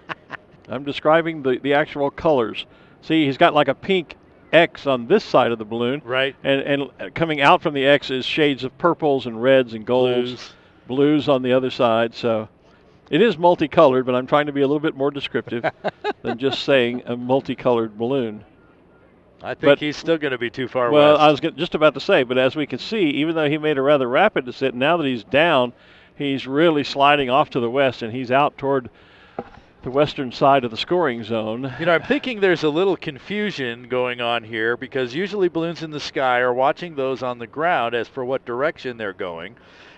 Speaker 2: I'm describing the actual colors. See, he's got like a pink X on this side of the balloon.
Speaker 3: Right.
Speaker 2: And coming out from the X is shades of purples and reds and golds. Blues on the other side. So it is multicolored, but I'm trying to be a little bit more descriptive than just saying a multicolored balloon.
Speaker 3: I think he's still going to be too far west.
Speaker 2: Well, I was just about to say, but as we can see, even though he made a rather rapid descent, now that he's down, he's really sliding off to the west, and he's out toward the western side of the scoring zone.
Speaker 3: You know, I'm thinking there's a little confusion going on here because usually balloons in the sky are watching those on the ground as for what direction they're going.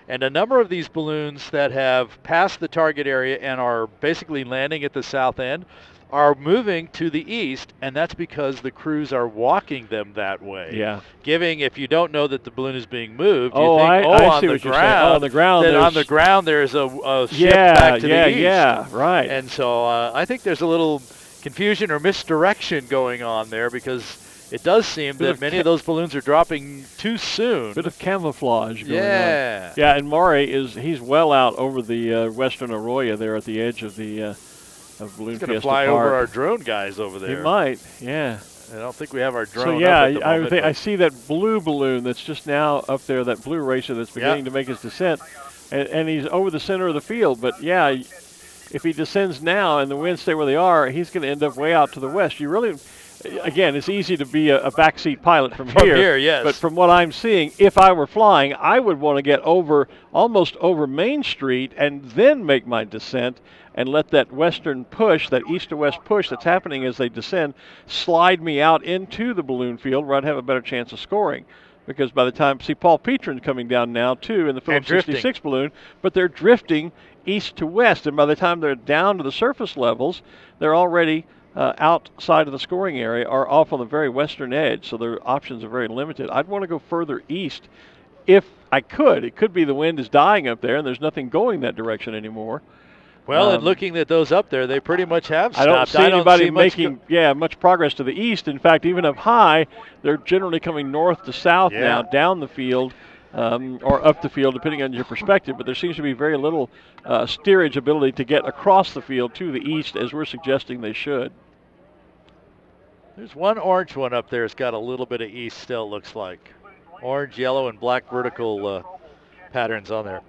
Speaker 3: And a number of these balloons that have passed the target area and are basically landing at the south end are moving to the east, and that's because the crews are walking them that way.
Speaker 2: Yeah.
Speaker 3: Giving, if you don't know that the balloon is being moved, you
Speaker 2: Oh,
Speaker 3: think,
Speaker 2: I
Speaker 3: on
Speaker 2: see
Speaker 3: the
Speaker 2: what you're saying.
Speaker 3: ground,
Speaker 2: Oh, on the ground,
Speaker 3: then
Speaker 2: there's-
Speaker 3: on the ground there's a shift back to the east.
Speaker 2: Yeah, right.
Speaker 3: And so I think there's a little confusion or misdirection going on there because it does seem that many of those balloons are dropping too soon.
Speaker 2: Bit of camouflage going
Speaker 3: Yeah.
Speaker 2: on. Yeah, and Moyer he's well out over the western Arroyo there at the edge of the of Balloon
Speaker 3: He's going to
Speaker 2: Fiesta
Speaker 3: fly
Speaker 2: Park.
Speaker 3: over our drone guys over there.
Speaker 2: He might, yeah.
Speaker 3: I don't think we have our drone
Speaker 2: So
Speaker 3: up
Speaker 2: yeah,
Speaker 3: at the moment,
Speaker 2: I see that blue balloon that's just now up there, that blue racer that's beginning to make his descent, and he's over the center of the field. But yeah, if he descends now and the winds stay where they are, he's going to end up way out to the west. You really, again, it's easy to be a backseat pilot from here.
Speaker 3: Yes.
Speaker 2: But from what I'm seeing, if I were flying, I would want to get almost over Main Street and then make my descent and let that western push, that east to west push that's happening as they descend, slide me out into the balloon field where I'd have a better chance of scoring. Because by the time, see, Paul Petron's coming down now too in the Phillips 66 balloon, but they're drifting east to west, and by the time they're down to the surface levels, they're already outside of the scoring area or off on the very western edge, so their options are very limited. I'd want to go further east if I could. It could be the wind is dying up there and there's nothing going that direction anymore.
Speaker 3: Well, and looking at those up there, they pretty much have stopped.
Speaker 2: I don't see anybody making much progress to the east. In fact, even up high, they're generally coming north to south now, down the field or up the field, depending on your perspective. But there seems to be very little steerage ability to get across the field to the east, as we're suggesting they should.
Speaker 3: There's one orange one up there. It's got a little bit of east still, looks like. Orange, yellow, and black vertical patterns on there.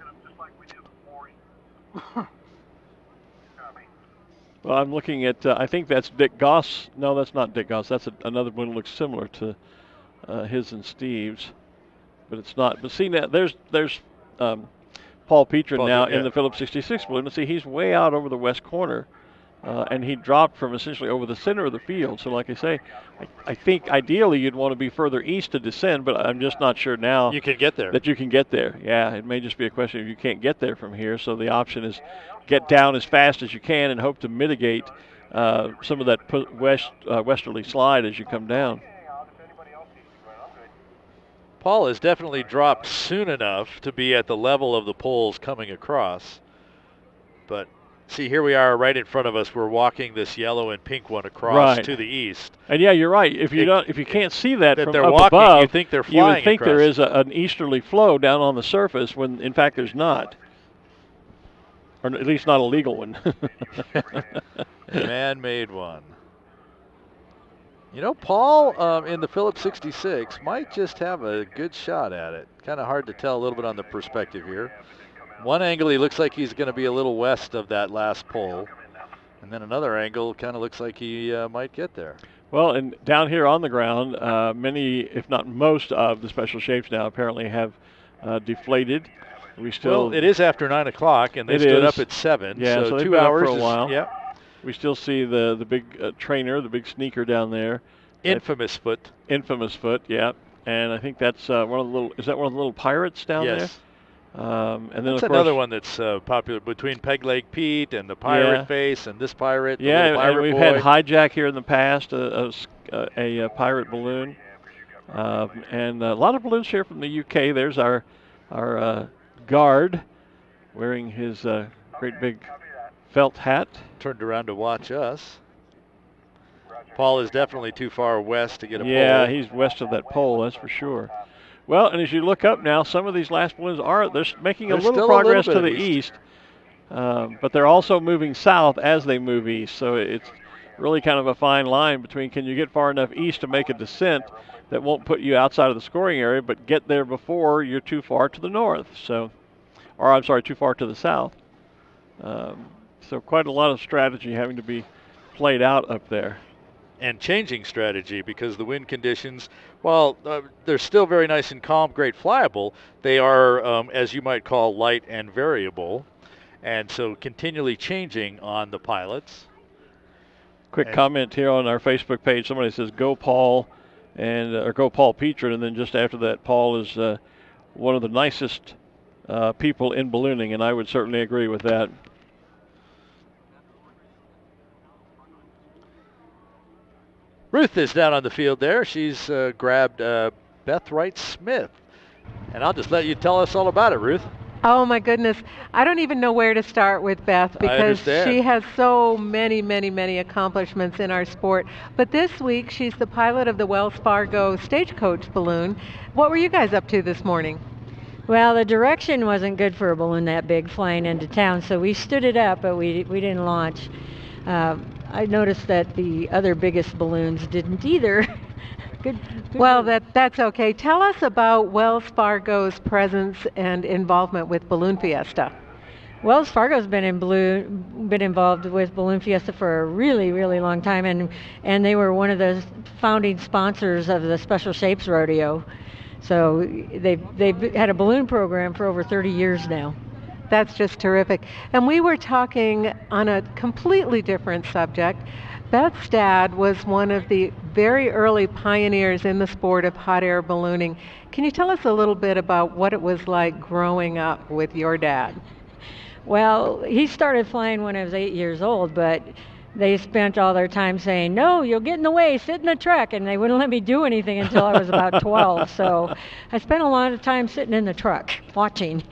Speaker 2: Well, I'm looking at, I think that's Dick Goss. No, that's not Dick Goss. That's another one that looks similar to his and Steve's, but it's not. But see, now there's Paul Petron now in the Phillips 66 balloon. And see, he's way out over the west corner, and he dropped from essentially over the center of the field. So like I say, I think ideally you'd want to be further east to descend, but I'm just not sure now
Speaker 3: you can get there.
Speaker 2: That you can get there. Yeah, it may just be a question of you can't get there from here. So the option is get down as fast as you can and hope to mitigate some of that westerly slide as you come down.
Speaker 3: Paul has definitely dropped soon enough to be at the level of the poles coming across. But see, here we are right in front of us. We're walking this yellow and pink one across to the east.
Speaker 2: And yeah, you're right. If you can't see that from
Speaker 3: they're
Speaker 2: up
Speaker 3: walking,
Speaker 2: above,
Speaker 3: you think they're flying
Speaker 2: you would think
Speaker 3: across.
Speaker 2: there is an easterly flow down on the surface when in fact there's not. Or at least not a legal one.
Speaker 3: Man-made one. You know, Paul in the Phillips 66 might just have a good shot at it. Kind of hard to tell a little bit on the perspective here. One angle, he looks like he's going to be a little west of that last pole. And then another angle kind of looks like he might get there.
Speaker 2: Well, and down here on the ground, many, if not most, of the special shapes now apparently have deflated.
Speaker 3: Well, it is after 9 o'clock, and they stood up at 7.
Speaker 2: Yeah, so
Speaker 3: 2
Speaker 2: been
Speaker 3: hours
Speaker 2: up for a while.
Speaker 3: Yeah.
Speaker 2: We still see the big trainer, the big sneaker down there.
Speaker 3: Infamous foot.
Speaker 2: Infamous foot, yeah. And I think that's one of the little. Is that one of the little pirates down there?
Speaker 3: Yes.
Speaker 2: And then
Speaker 3: that's
Speaker 2: of course,
Speaker 3: another one that's popular between Peg Leg Pete and the pirate face and this pirate. The
Speaker 2: yeah,
Speaker 3: little pirate
Speaker 2: and we've
Speaker 3: boy.
Speaker 2: had Hijack here in the past, a pirate balloon, and a lot of balloons here from the UK. There's our guard wearing his great big felt hat.
Speaker 3: Turned around to watch us. Paul is definitely too far west to get a pole.
Speaker 2: Yeah, he's west of that pole, that's for sure. Well, and as you look up now, some of these last balloons they're making a little progress to the east, but they're also moving south as they move east. So it's really kind of a fine line between can you get far enough east to make a descent that won't put you outside of the scoring area, but get there before you're too far to the north. So, or I'm sorry, too far to the south. So quite a lot of strategy having to be played out up there.
Speaker 3: And changing strategy because the wind conditions, while they're still very nice and calm, great flyable, they are, as you might call, light and variable. and so continually changing on the pilots.
Speaker 2: Quick comment here on our Facebook page. Somebody says, "Go Paul," or "Go Paul Petrin," and then just after that, Paul is one of the nicest people in ballooning, and I would certainly agree with that.
Speaker 3: Ruth is down on the field there. She's grabbed Beth Wright-Smith. And I'll just let you tell us all about it, Ruth.
Speaker 5: Oh my goodness. I don't even know where to start with Beth because she has so many, many, many accomplishments in our sport. But this week, she's the pilot of the Wells Fargo Stagecoach balloon. What were you guys up to this morning?
Speaker 20: Well, the direction wasn't good for a balloon that big flying into town, so we stood it up, but we didn't launch. I noticed that the other biggest balloons didn't either. Good.
Speaker 5: Well, that's okay. Tell us about Wells Fargo's presence and involvement with Balloon Fiesta.
Speaker 20: Wells Fargo's been involved with Balloon Fiesta for a really, really long time, and they were one of the founding sponsors of the Special Shapes Rodeo. So they've had a balloon program for over 30 years now.
Speaker 5: That's just terrific. And we were talking on a completely different subject. Beth's dad was one of the very early pioneers in the sport of hot air ballooning. Can you tell us a little bit about what it was like growing up with your dad?
Speaker 20: Well, he started flying when I was 8 years old, but they spent all their time saying, "No, you'll get in the way, sit in the truck," and they wouldn't let me do anything until I was about 12. So I spent a lot of time sitting in the truck, watching.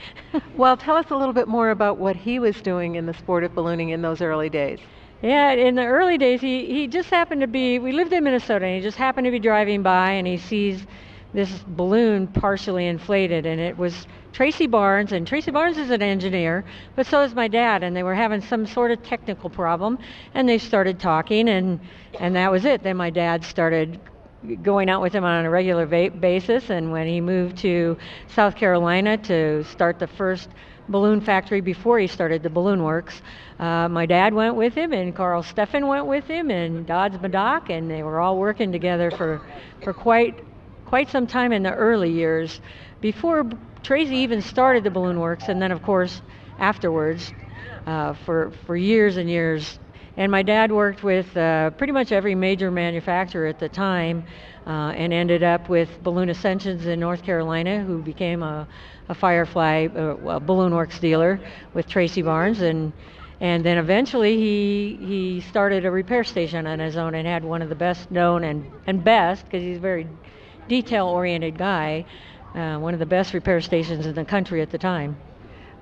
Speaker 5: Well, tell us a little bit more about what he was doing in the sport of ballooning in those early days.
Speaker 20: Yeah, in the early days, he just happened to be, we lived in Minnesota, and he just happened to be driving by, and he sees this balloon partially inflated, and it was Tracy Barnes, and Tracy Barnes is an engineer, but so is my dad, and they were having some sort of technical problem, and they started talking, and that was it. Then my dad started going out with him on a regular basis, and when he moved to South Carolina to start the first balloon factory before he started the Balloon Works, my dad went with him, and Carl Steffen went with him, and Dodds Madoc, and they were all working together for quite some time in the early years before Tracy even started the Balloon Works, and then of course afterwards for years and years. And my dad worked with pretty much every major manufacturer at the time, and ended up with Balloon Ascensions in North Carolina, who became a Firefly Balloon Works dealer with Tracy Barnes, and then eventually he started a repair station on his own and had one of the best known and best, because he's a very detail-oriented guy, one of the best repair stations in the country at the time.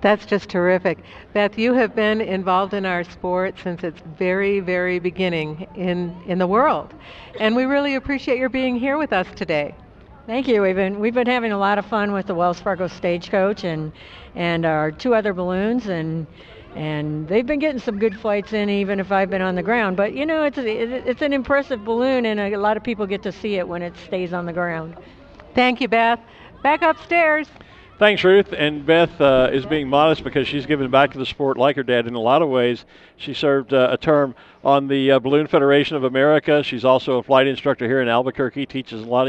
Speaker 5: That's just terrific. Beth, you have been involved in our sport since its very, very beginning in the world, and we really appreciate your being here with us today.
Speaker 20: Thank you. We've been having a lot of fun with the Wells Fargo Stagecoach and our two other balloons, and they've been getting some good flights in, even if I've been on the ground. But you know, it's an impressive balloon, and a lot of people get to see it when it stays on the ground.
Speaker 5: Thank you, Beth. Back upstairs.
Speaker 2: Thanks, Ruth. And Beth is being modest because she's given back to the sport like her dad in a lot of ways. She served a term on the Balloon Federation of America. She's also a flight instructor here in Albuquerque, teaches a lot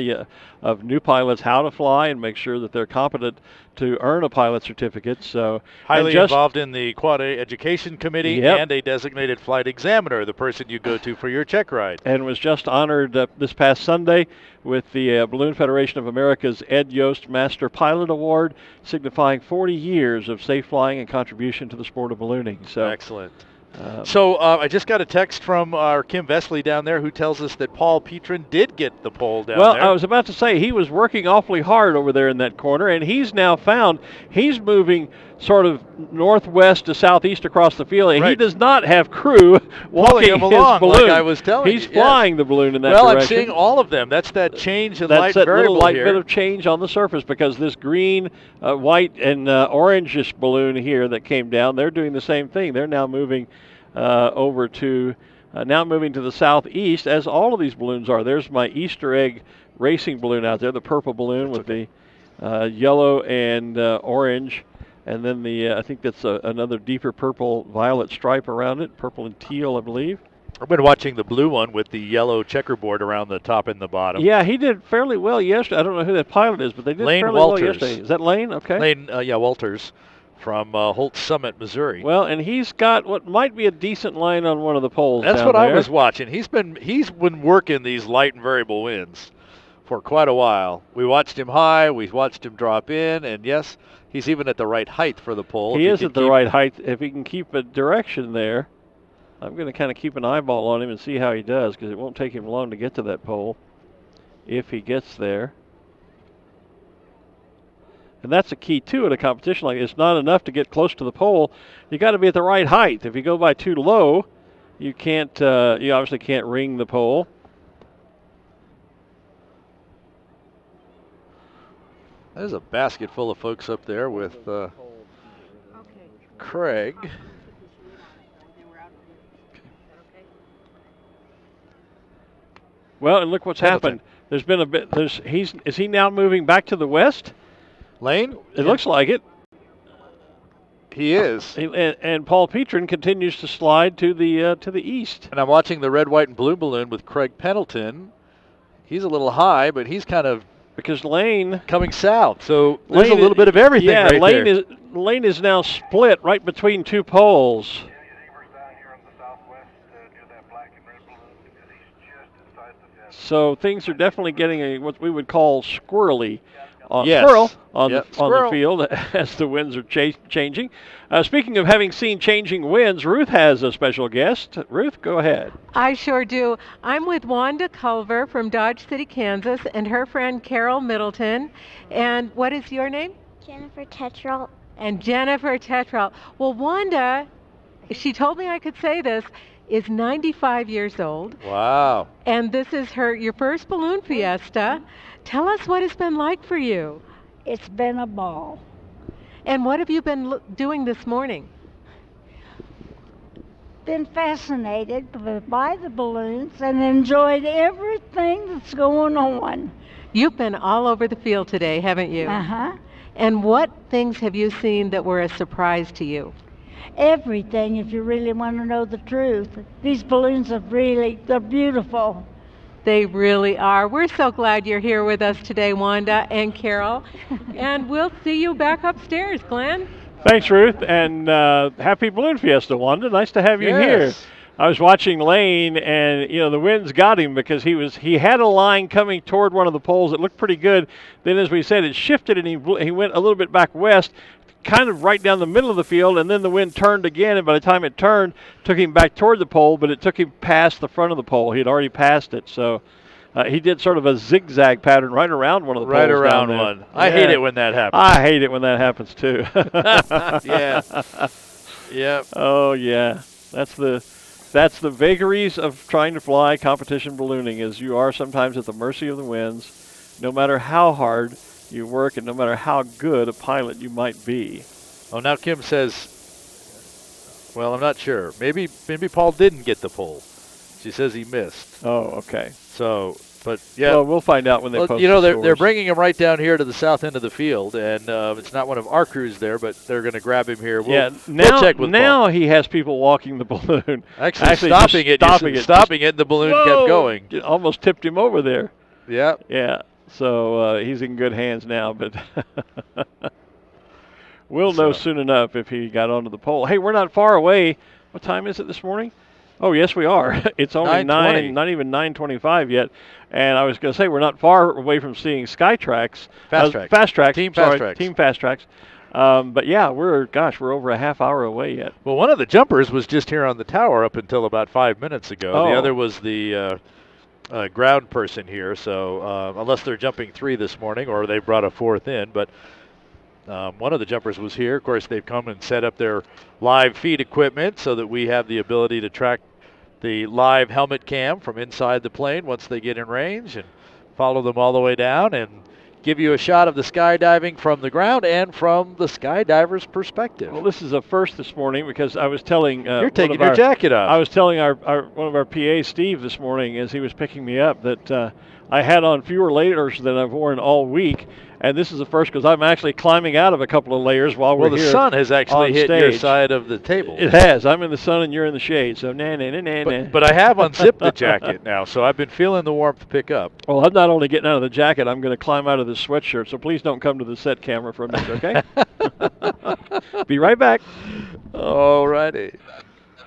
Speaker 2: of new pilots how to fly and make sure that they're competent to earn a pilot certificate. So
Speaker 3: highly involved in the Quad A Education Committee,
Speaker 2: yep,
Speaker 3: and a designated flight examiner, the person you go to for your check ride.
Speaker 2: And was just honored this past Sunday with the Balloon Federation of America's Ed Yost Master Pilot Award, signifying 40 years of safe flying and contribution to the sport of ballooning. So
Speaker 3: excellent. So I just got a text from our Kim Vesley down there, who tells us that Paul Petrin did get the pole down there.
Speaker 2: Well, I was about to say he was working awfully hard over there in that corner, and he's now found he's moving sort of northwest to southeast across the field, and
Speaker 3: right,
Speaker 2: he does not have crew walking
Speaker 3: him along,
Speaker 2: his balloon.
Speaker 3: like I was telling
Speaker 2: he's
Speaker 3: you.
Speaker 2: flying
Speaker 3: yes,
Speaker 2: the balloon in that
Speaker 3: direction.
Speaker 2: direction.
Speaker 3: Well, I'm seeing all of them. That's that change in
Speaker 2: That's
Speaker 3: light
Speaker 2: that
Speaker 3: variable
Speaker 2: little light
Speaker 3: here.
Speaker 2: bit of change on the surface, because this green, white, and orangish balloon here that came down, they're doing the same thing. They're now moving over to moving to the southeast, as all of these balloons are. There's my Easter egg racing balloon out there, the purple balloon with the yellow and orange, and then the I think that's another deeper purple violet stripe around it, purple and teal, I believe.
Speaker 3: I've been watching the blue one with the yellow checkerboard around the top and the bottom.
Speaker 2: Yeah, he did fairly well yesterday. I don't know who that pilot is, but they did
Speaker 3: Lane
Speaker 2: fairly
Speaker 3: Walters.
Speaker 2: well yesterday. Is that Lane? Okay.
Speaker 3: Lane, Walters from Holt Summit, Missouri.
Speaker 2: Well, and he's got what might be a decent line on one of the poles.
Speaker 3: That's
Speaker 2: down
Speaker 3: what
Speaker 2: there.
Speaker 3: I was watching. He's been working these light and variable winds for quite a while. We watched him high, we watched him drop in, and yes, he's even at the right height for the pole.
Speaker 2: He is at the right height if he can keep a direction there. I'm going to kind of keep an eyeball on him and see how he does, because it won't take him long to get to that pole if he gets there. And that's the key, too, at a competition like this. It's not enough to get close to the pole. You got to be at the right height. If you go by too low, you can't. You obviously can't ring the pole.
Speaker 3: There's a basket full of folks up there with Craig.
Speaker 2: Well, and look what's happened. There's been a bit. Is he now moving back to the west?
Speaker 3: Lane?
Speaker 2: It looks like it.
Speaker 3: He is.
Speaker 2: And Paul Petrin continues to slide to the east.
Speaker 3: And I'm watching the red, white, and blue balloon with Craig Pendleton. He's a little high, but he's kind of
Speaker 2: because Lane
Speaker 3: coming south. So there's a little bit of everything right there.
Speaker 2: Lane is now split right between two poles. So things are definitely getting what we would call squirrely on the field as the winds are changing. Speaking of having seen changing winds, Ruth has a special guest. Ruth, go ahead.
Speaker 5: I sure do. I'm with Wanda Culver from Dodge City, Kansas, and her friend Carol Middleton. And what is your name?
Speaker 14: Jennifer Tetralt.
Speaker 5: And Jennifer Tetralt. Well, Wanda, she told me I could say this, is 95 years old.
Speaker 3: Wow.
Speaker 5: And this is your first balloon fiesta. Tell us what it's been like for you.
Speaker 21: It's been a ball.
Speaker 5: And what have you been doing this morning?
Speaker 21: Been fascinated by the balloons and enjoyed everything that's going on.
Speaker 5: You've been all over the field today, haven't you?
Speaker 21: Uh-huh.
Speaker 5: And what things have you seen that were a surprise to you?
Speaker 21: Everything, if you really want to know the truth. These balloons are they're beautiful.
Speaker 5: They really are. We're so glad you're here with us today, Wanda and Carol. And we'll see you back upstairs, Glen.
Speaker 2: Thanks, Ruth, and happy Balloon Fiesta, Wanda. Nice to have you here. I was watching Lane, and the winds got him because he had a line coming toward one of the poles that looked pretty good. Then, as we said, it shifted, and he went a little bit back west, kind of right down the middle of the field, and then the wind turned again, and by the time it turned, took him back toward the pole, but it took him past the front of the pole. He had already passed it, so he did sort of a zigzag pattern right around one of the poles.
Speaker 3: Right around
Speaker 2: down there.
Speaker 3: one. I hate it when that happens.
Speaker 2: I hate it when that happens, too.
Speaker 3: Yeah. Yep.
Speaker 2: Oh, yeah. That's the vagaries of trying to fly competition ballooning, is you are sometimes at the mercy of the winds, no matter how hard you work and no matter how good a pilot you might be.
Speaker 3: Oh, now Kim says, well, I'm not sure. Maybe Paul didn't get the pole. She says he missed.
Speaker 2: Oh, okay.
Speaker 3: So, but yeah.
Speaker 2: Well, we'll find out when they post
Speaker 3: they're bringing him right down here to the south end of the field, and it's not one of our crews there, but they're going to grab him here. We'll check with
Speaker 2: now
Speaker 3: Paul.
Speaker 2: He has people walking the balloon.
Speaker 3: Actually stopping it, the balloon kept going.
Speaker 2: Almost tipped him over there.
Speaker 3: Yeah.
Speaker 2: Yeah. So he's in good hands now, but we'll know soon enough if he got onto the pole. Hey, we're not far away. What time is it this morning? Oh, yes, we are. It's only 9, not even 9:25 yet. And I was going to say we're not far away from seeing Skytrax. Fast Tracks.
Speaker 3: Team Fast Tracks.
Speaker 2: Team Fast Tracks. But yeah, we're over a half hour away yet.
Speaker 3: Well, one of the jumpers was just here on the tower up until about 5 minutes ago.
Speaker 2: Oh.
Speaker 3: The other was the ground person here, so unless they're jumping 3 this morning or they brought a 4th in, but one of the jumpers was here. Of course, they've come and set up their live feed equipment so that we have the ability to track the live helmet cam from inside the plane once they get in range and follow them all the way down and give you a shot of the skydiving from the ground and from the skydiver's perspective.
Speaker 2: Well, this is a first this morning because I was telling
Speaker 3: you're taking your jacket off.
Speaker 2: I was telling one of our PAs, Steve, this morning as he was picking me up that I had on fewer layers than I've worn all week. And this is the first because I'm actually climbing out of a couple of layers while we're here.
Speaker 3: Well, the sun has actually hit
Speaker 2: stage.
Speaker 3: your side of the table.
Speaker 2: It has. I'm in the sun and you're in the shade. So nah.
Speaker 3: But I have unzipped the jacket now, so I've been feeling the warmth pick up.
Speaker 2: Well, I'm not only getting out of the jacket, I'm going to climb out of this sweatshirt. So please don't come to the set camera for a minute, okay? Be right back.
Speaker 3: All righty.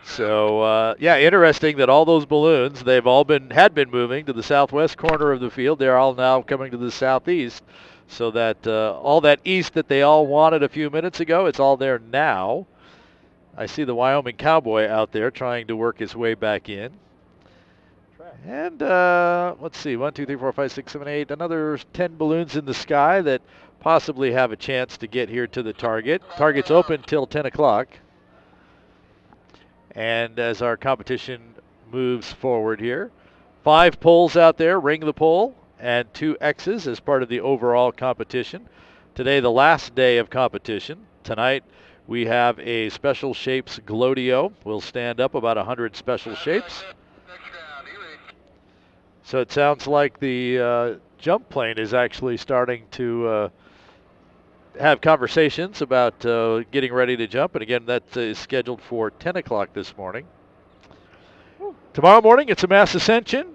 Speaker 3: So, yeah, interesting that all those balloons, they've all had been moving to the southwest corner of the field. They're all now coming to the southeast. So that all that east that they all wanted a few minutes ago, it's all there now. I see the Wyoming Cowboy out there trying to work his way back in. And let's see, 1, 2, 3, 4, 5, 6, 7, 8, another 10 balloons in the sky that possibly have a chance to get here to the target. Target's open till 10 o'clock. And as our competition moves forward here, 5 poles out there, ring the pole, and 2 X's as part of the overall competition. Today, the last day of competition. Tonight, we have a special shapes Glowdeo. We'll stand up about 100 special shapes. So it sounds like the jump plane is actually starting to have conversations about getting ready to jump. And again, that is scheduled for 10 o'clock this morning. Tomorrow morning, it's a mass ascension.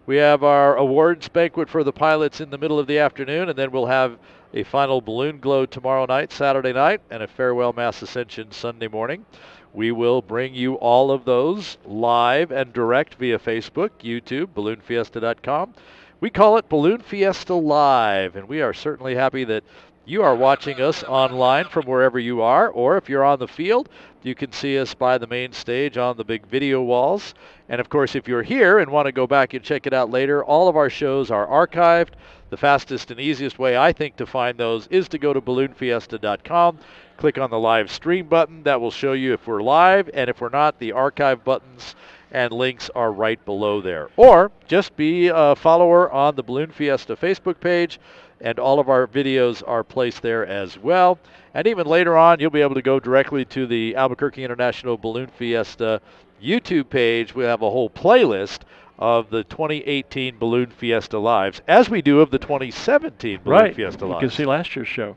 Speaker 3: We have our awards banquet for the pilots in the middle of the afternoon, and then we'll have a final balloon glow tomorrow night, Saturday night, and a farewell mass ascension Sunday morning. We will bring you all of those live and direct via Facebook, YouTube, balloonfiesta.com. We call it Balloon Fiesta Live, and we are certainly happy that you are watching us online from wherever you are, or if you're on the field, you can see us by the main stage on the big video walls. And of course, if you're here and want to go back and check it out later, all of our shows are archived. The fastest and easiest way, I think, to find those is to go to balloonfiesta.com, click on the live stream button. That will show you if we're live, and if we're not, the archive buttons and links are right below there. Or just be a follower on the Balloon Fiesta Facebook page, and all of our videos are placed there as well. And even later on, you'll be able to go directly to the Albuquerque International Balloon Fiesta YouTube page. We have a whole playlist of the 2018 Balloon Fiesta Lives, as we do of the 2017 Balloon Fiesta Lives.
Speaker 2: You can see last year's show.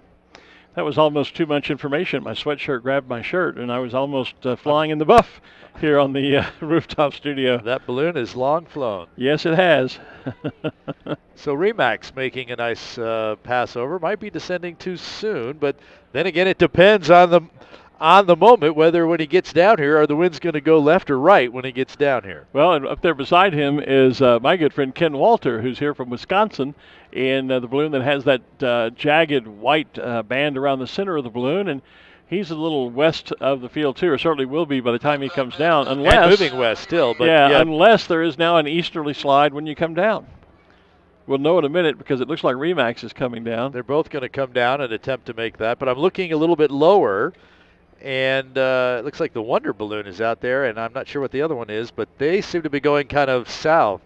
Speaker 2: That was almost too much information. My sweatshirt grabbed my shirt, and I was almost flying in the buff here on the rooftop studio.
Speaker 3: That balloon is long flown.
Speaker 2: Yes, it has.
Speaker 3: So Remax making a nice pass over. Might be descending too soon, but then again, it depends on the moment whether when he gets down here, are the winds going to go left or right when he gets down here.
Speaker 2: Well, and up there beside him is my good friend Ken Walter, who's here from Wisconsin, in the balloon that has that jagged white band around the center of the balloon, and he's a little west of the field too, or certainly will be by the time he comes down, unless
Speaker 3: and moving west still. But
Speaker 2: yeah, unless there is now an easterly slide when you come down. We'll know in a minute because it looks like Remax is coming down.
Speaker 3: They're both going to come down and attempt to make that, but I'm looking a little bit lower. And it looks like the Wonder Balloon is out there, and I'm not sure what the other one is, but they seem to be going kind of south.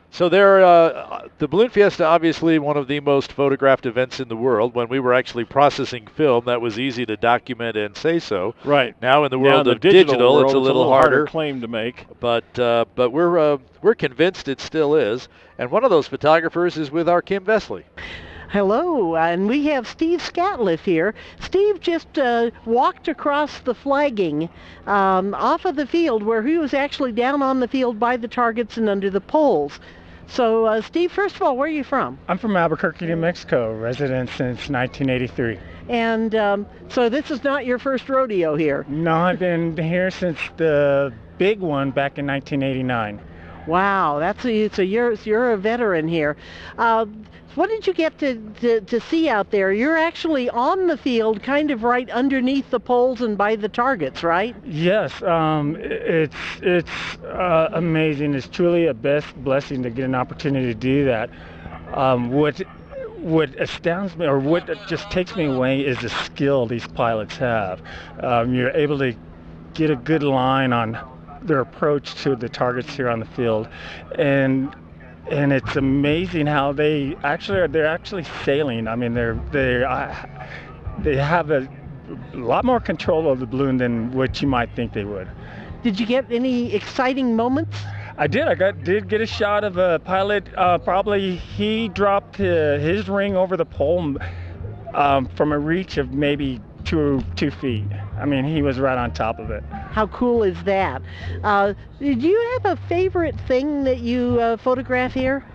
Speaker 3: So the Balloon Fiesta, obviously one of the most photographed events in the world. When we were actually processing film, that was easy to document and say so.
Speaker 2: Right.
Speaker 3: Now in the world of digital,
Speaker 2: world,
Speaker 3: it's a little harder
Speaker 2: claim to make.
Speaker 3: But we're convinced it still is. And one of those photographers is with our Kim Vesley.
Speaker 4: Hello, and we have Steve Scatliff here. Steve just walked across the flagging off of the field where he was actually down on the field by the targets and under the poles. So, Steve, first of all, where are you from?
Speaker 1: I'm from Albuquerque, New Mexico, resident since 1983.
Speaker 4: And so this is not your first rodeo here?
Speaker 1: No, I've been here since the big one back in 1989.
Speaker 4: Wow, you're a veteran here. What did you get to see out there? You're actually on the field, kind of right underneath the poles and by the targets, right?
Speaker 1: Yes, it's amazing. It's truly a blessing to get an opportunity to do that. What astounds me, or what just takes me away, is the skill these pilots have. You're able to get a good line on their approach to the targets here on the field, and it's amazing how they're actually sailing. I mean, they have a lot more control of the balloon than what you might think they would.
Speaker 4: Did you get any exciting moments?
Speaker 1: I did. Did get a shot of a pilot. Probably he dropped his ring over the pole from a reach of maybe 2 feet. I mean, he was right on top of it.
Speaker 4: How cool is that? Did you have a favorite thing that you photograph here?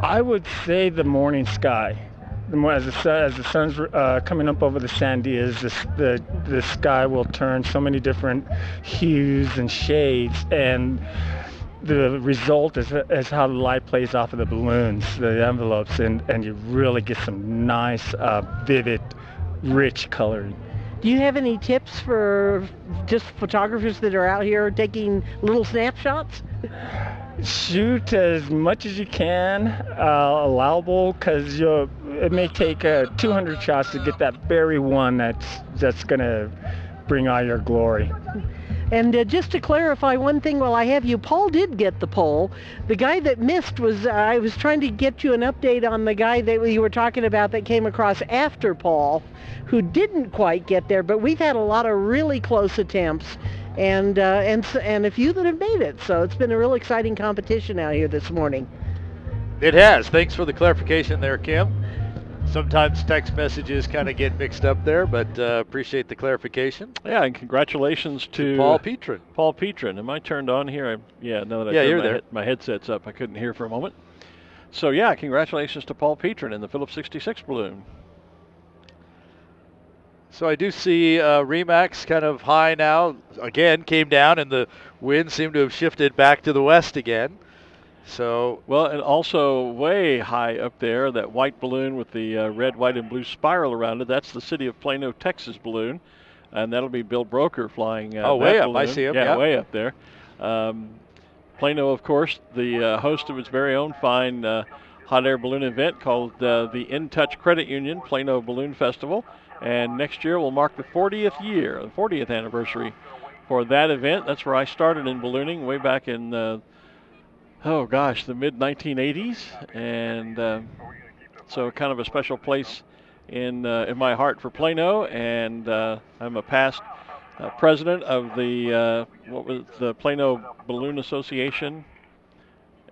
Speaker 1: I would say the morning sky. As the sun's coming up over the Sandias, the sky will turn so many different hues and shades, and the result is how the light plays off of the balloons, the envelopes, and you really get some nice, vivid, rich coloring.
Speaker 4: Do you have any tips for just photographers that are out here taking little snapshots?
Speaker 1: Shoot as much as you can, allowable, because it may take 200 shots to get that very one that's going to bring all your glory.
Speaker 4: And just to clarify one thing while I have you, Paul did get the pole. The guy that missed was, I was trying to get you an update on the guy that you were talking about that came across after Paul, who didn't quite get there, but we've had a lot of really close attempts and a few that have made it. So it's been a real exciting competition out here this morning.
Speaker 3: It has. Thanks for the clarification there, Kim. Sometimes text messages kind of get mixed up there, but appreciate the clarification.
Speaker 2: Yeah, and congratulations to
Speaker 3: Paul Petrin.
Speaker 2: Paul Petrin. Am I turned on here? Now that
Speaker 3: you're there.
Speaker 2: My headset's up, I couldn't hear for a moment. So yeah, congratulations to Paul Petrin in the Phillips 66 balloon.
Speaker 3: So I do see Remax kind of high now. Again, came down, and the wind seemed to have shifted back to the west again. So
Speaker 2: well, and also way high up there, that white balloon with the red, white, and blue spiral around it. That's the City of Plano, Texas balloon, and that'll be Bill Broker flying.
Speaker 3: Way up!
Speaker 2: Balloon.
Speaker 3: I see him.
Speaker 2: Yeah, way up there. Plano, of course, the host of its very own fine hot air balloon event called the In Touch Credit Union Plano Balloon Festival, and next year will mark the 40th anniversary for that event. That's where I started in ballooning way back in. The mid-1980s, and so kind of a special place in my heart for Plano, and I'm a past president of the Plano Balloon Association,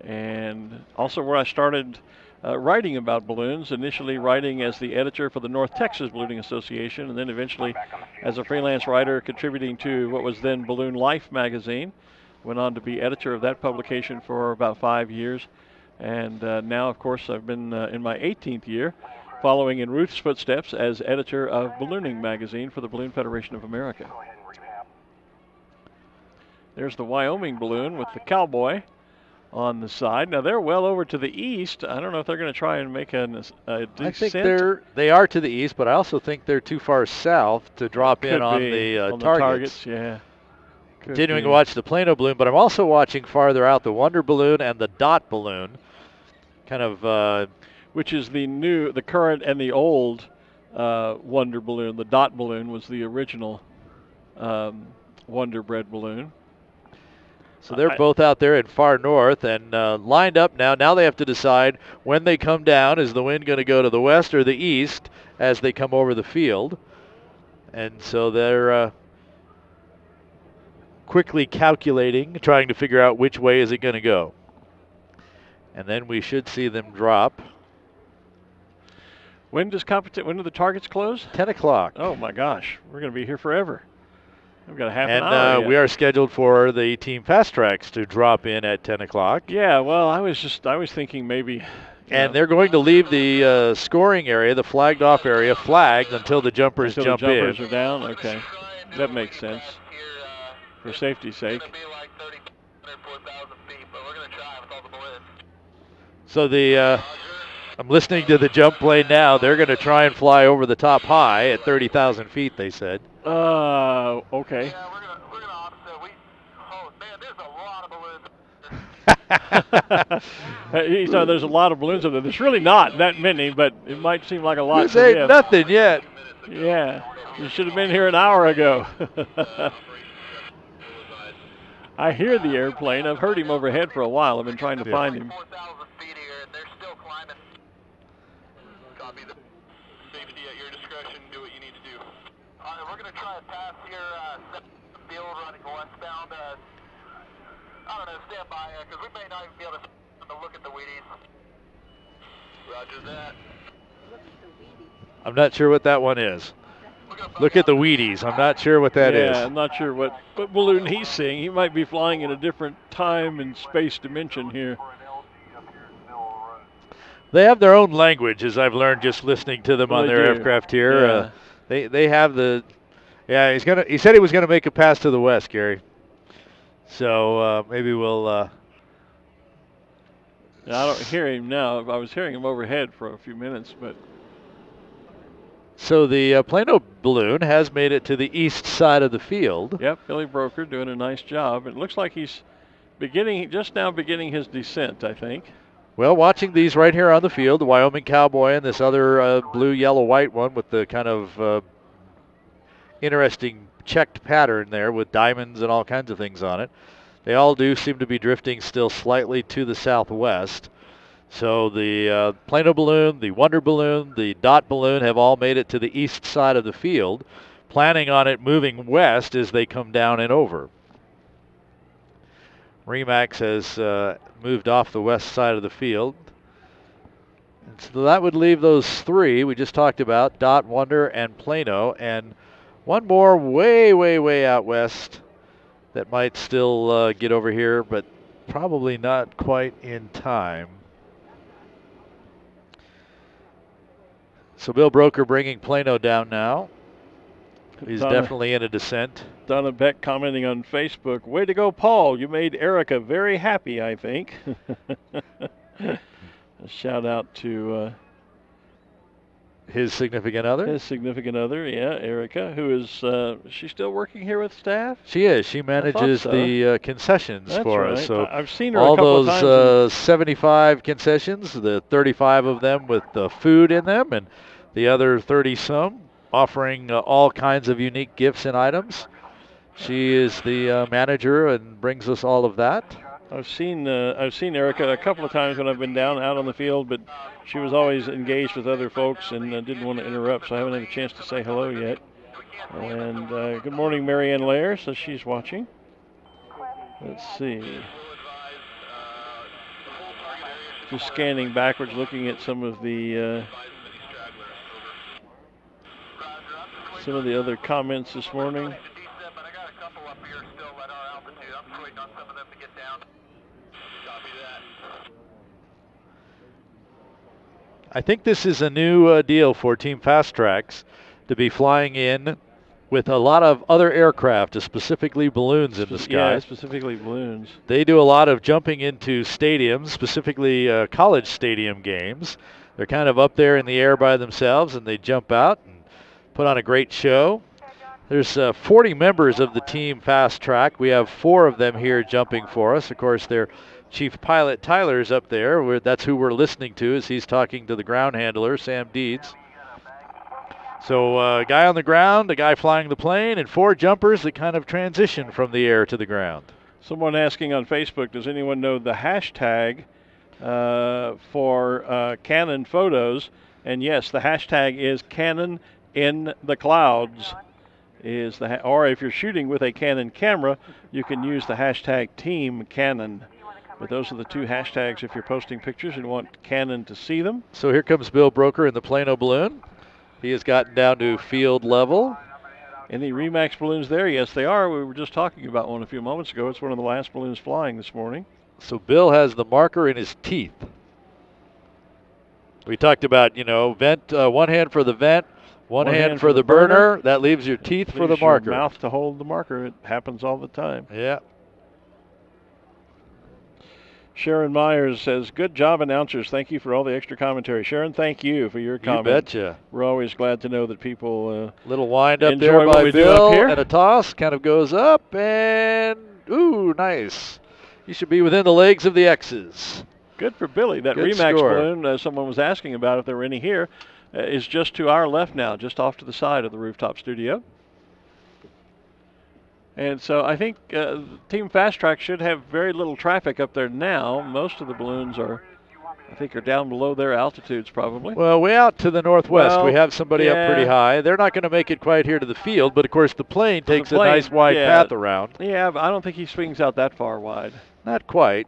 Speaker 2: and also where I started writing about balloons, initially writing as the editor for the North Texas Ballooning Association, and then eventually as a freelance writer contributing to what was then Balloon Life magazine. Went on to be editor of that publication for about 5 years. And now, of course, I've been in my 18th year, following in Ruth's footsteps as editor of Ballooning magazine for the Balloon Federation of America. There's the Wyoming balloon with the cowboy on the side. Now, they're well over to the east. I don't know if they're going to try and make a descent.
Speaker 3: I think they are to the east, but I also think they're too far south to drop in on the targets.
Speaker 2: Yeah.
Speaker 3: Continuing to watch the Plano balloon, but I'm also watching farther out the Wonder balloon and the Dot balloon, kind of,
Speaker 2: which is the current and the old Wonder balloon. The Dot balloon was the original Wonder Bread balloon.
Speaker 3: So they're both out there in far north and lined up now. Now they have to decide when they come down, is the wind going to go to the west or the east as they come over the field? And so they're quickly calculating, trying to figure out which way is it going to go. And then we should see them drop.
Speaker 2: When do the targets close?
Speaker 3: 10 o'clock.
Speaker 2: Oh my gosh, we're going to be here forever. We've got a half an hour.
Speaker 3: And we are scheduled for the team fast tracks to drop in at 10 o'clock.
Speaker 2: Yeah, well, I was thinking maybe.
Speaker 3: And they're going to leave the scoring area, the flagged off area, flagged until the jumpers jump in.
Speaker 2: The jumpers are down. Okay, that makes sense. For safety's sake.
Speaker 3: So I'm listening to the jump plane now. They're going to try and fly over the top high at 30,000 feet, they said.
Speaker 2: Okay.
Speaker 13: Yeah, we're gonna offset. There's a lot of balloons.
Speaker 2: So there's a lot of balloons up there. There's really not that many, but it might seem like a lot.
Speaker 3: This ain't nothing yet.
Speaker 2: Yeah, you should have been here an hour ago. I hear the airplane. I've heard him overhead for a while. I've been trying to find him.
Speaker 13: 4,000 feet here, and they're still climbing. Copy the safety at your discretion. Do what you need to do. All right, we're going to try a pass here. field running westbound. I don't know, stand by, because we may not even be able to look at the Wheaties. Roger that.
Speaker 3: I'm not sure what that one is. Look at the Wheaties. I'm not sure what that is.
Speaker 2: Yeah, I'm not sure what balloon he's seeing. He might be flying in a different time and space dimension here.
Speaker 3: They have their own language, as I've learned just listening to them
Speaker 2: Well,
Speaker 3: on
Speaker 2: they
Speaker 3: their
Speaker 2: do.
Speaker 3: aircraft here. They have the. Yeah, he said he was gonna make a pass to the west, Gary. So maybe we'll.
Speaker 2: I don't hear him now. I was hearing him overhead for a few minutes, but.
Speaker 3: So the Plano balloon has made it to the east side of the field.
Speaker 2: Yep, Billy Broker doing a nice job. It looks like he's just now beginning his descent, I think.
Speaker 3: Well, watching these right here on the field, the Wyoming Cowboy and this other blue, yellow, white one with the kind of interesting checked pattern there with diamonds and all kinds of things on it. They all do seem to be drifting still slightly to the southwest. So the Plano balloon, the Wonder balloon, the Dot balloon have all made it to the east side of the field, planning on it moving west as they come down and over. Remax has moved off the west side of the field. And so that would leave those three we just talked about, Dot, Wonder, and Plano, and one more way, way, way out west that might still get over here, but probably not quite in time. So Bill Broker bringing Plano down now. He's definitely in a descent.
Speaker 2: Donna Beck commenting on Facebook, way to go, Paul. You made Erica very happy, I think. A shout out to
Speaker 3: his significant other.
Speaker 2: His significant other, yeah, Erica, who is, she's still working here with staff?
Speaker 3: She is. She manages the concessions for us.
Speaker 2: So I've seen her
Speaker 3: all
Speaker 2: a couple
Speaker 3: those
Speaker 2: of times.
Speaker 3: 75 concessions, the 35 of them with food in them, and the other 30-some offering all kinds of unique gifts and items. She is the manager and brings us all of that.
Speaker 2: I've seen Erica a couple of times when I've been down out on the field, but she was always engaged with other folks and didn't want to interrupt, so I haven't had a chance to say hello yet. And good morning, Marianne Lair, says she's watching. Let's see. Just scanning backwards, looking at some of the other comments this morning.
Speaker 3: I think this is a new deal for Team Fast Tracks to be flying in with a lot of other aircraft, specifically balloons in the sky.
Speaker 2: Yeah, specifically balloons.
Speaker 3: They do a lot of jumping into stadiums, specifically college stadium games. They're kind of up there in the air by themselves, and they jump out and put on a great show. There's 40 members of the Team Fast Track. We have 4 of them here jumping for us. Of course, their chief pilot, Tyler's up there. That's who we're listening to as he's talking to the ground handler, Sam Deeds. So a guy on the ground, a guy flying the plane, and 4 jumpers that kind of transition from the air to the ground.
Speaker 2: Someone asking on Facebook, does anyone know the hashtag for Canon photos? And yes, the hashtag is Canon in the Clouds. Or if you're shooting with a Canon camera, you can use the hashtag Team Canon. But those are the 2 hashtags if you're posting pictures and want Canon to see them.
Speaker 3: So here comes Bill Broker in the Plano balloon. He has gotten down to field level.
Speaker 2: Any Remax balloons there? Yes, they are. We were just talking about one a few moments ago. It's one of the last balloons flying this morning.
Speaker 3: So Bill has the marker in his teeth. We talked about, vent, one hand for the vent, one hand for the burner. That leaves your teeth for the marker.
Speaker 2: Your mouth to hold the marker. It happens all the time.
Speaker 3: Yeah.
Speaker 2: Sharon Myers says, good job, announcers. Thank you for all the extra commentary. Sharon, thank you for your comment.
Speaker 3: You betcha.
Speaker 2: We're always glad to know that people
Speaker 3: little wind up there by Bill, and a toss kind of goes up, and ooh, nice. You should be within the legs of the X's.
Speaker 2: Good for Billy. That
Speaker 3: Good
Speaker 2: Remax
Speaker 3: score.
Speaker 2: balloon, someone was asking about if there were any here, is just to our left now, just off to the side of the rooftop studio. And so I think Team Fast Track should have very little traffic up there now. Most of the balloons are I think are down below their altitudes probably.
Speaker 3: Well, way out to the northwest,
Speaker 2: Well,
Speaker 3: we have somebody up pretty high. They're not going to make it quite here to the field, but of course the plane takes a nice wide path around.
Speaker 2: Yeah, but I don't think he swings out that far wide.
Speaker 3: Not quite.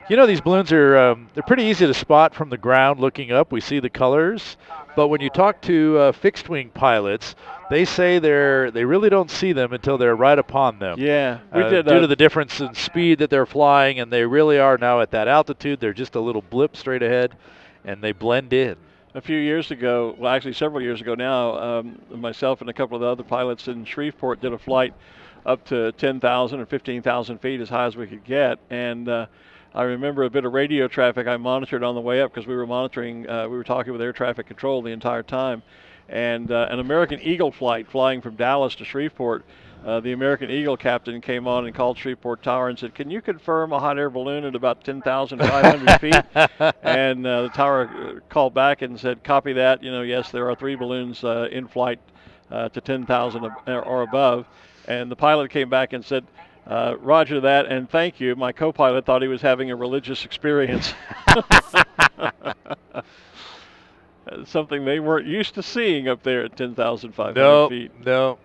Speaker 3: You know, these balloons are they're pretty easy to spot from the ground looking up. We see the colors. But when you talk to fixed-wing pilots, they say they really don't see them until they're right upon them.
Speaker 2: Yeah.
Speaker 3: Due to the difference in speed that they're flying, and they really are now at that altitude. They're just a little blip straight ahead, and they blend in.
Speaker 2: A few years ago, well, actually several years ago now, myself and a couple of the other pilots in Shreveport did a flight up to 10,000 or 15,000 feet, as high as we could get, and I remember a bit of radio traffic I monitored on the way up because we were monitoring, we were talking with air traffic control the entire time. And an American Eagle flight flying from Dallas to Shreveport, the American Eagle captain came on and called Shreveport Tower and said, "Can you confirm a hot air balloon at about 10,500 feet?" And the tower called back and said, "Copy that. Yes, there are 3 balloons in flight to 10,000 or above." And the pilot came back and said, "Roger that, and thank you. My co-pilot thought he was having a religious experience." Something they weren't used to seeing up there at 10,500 feet.
Speaker 3: No.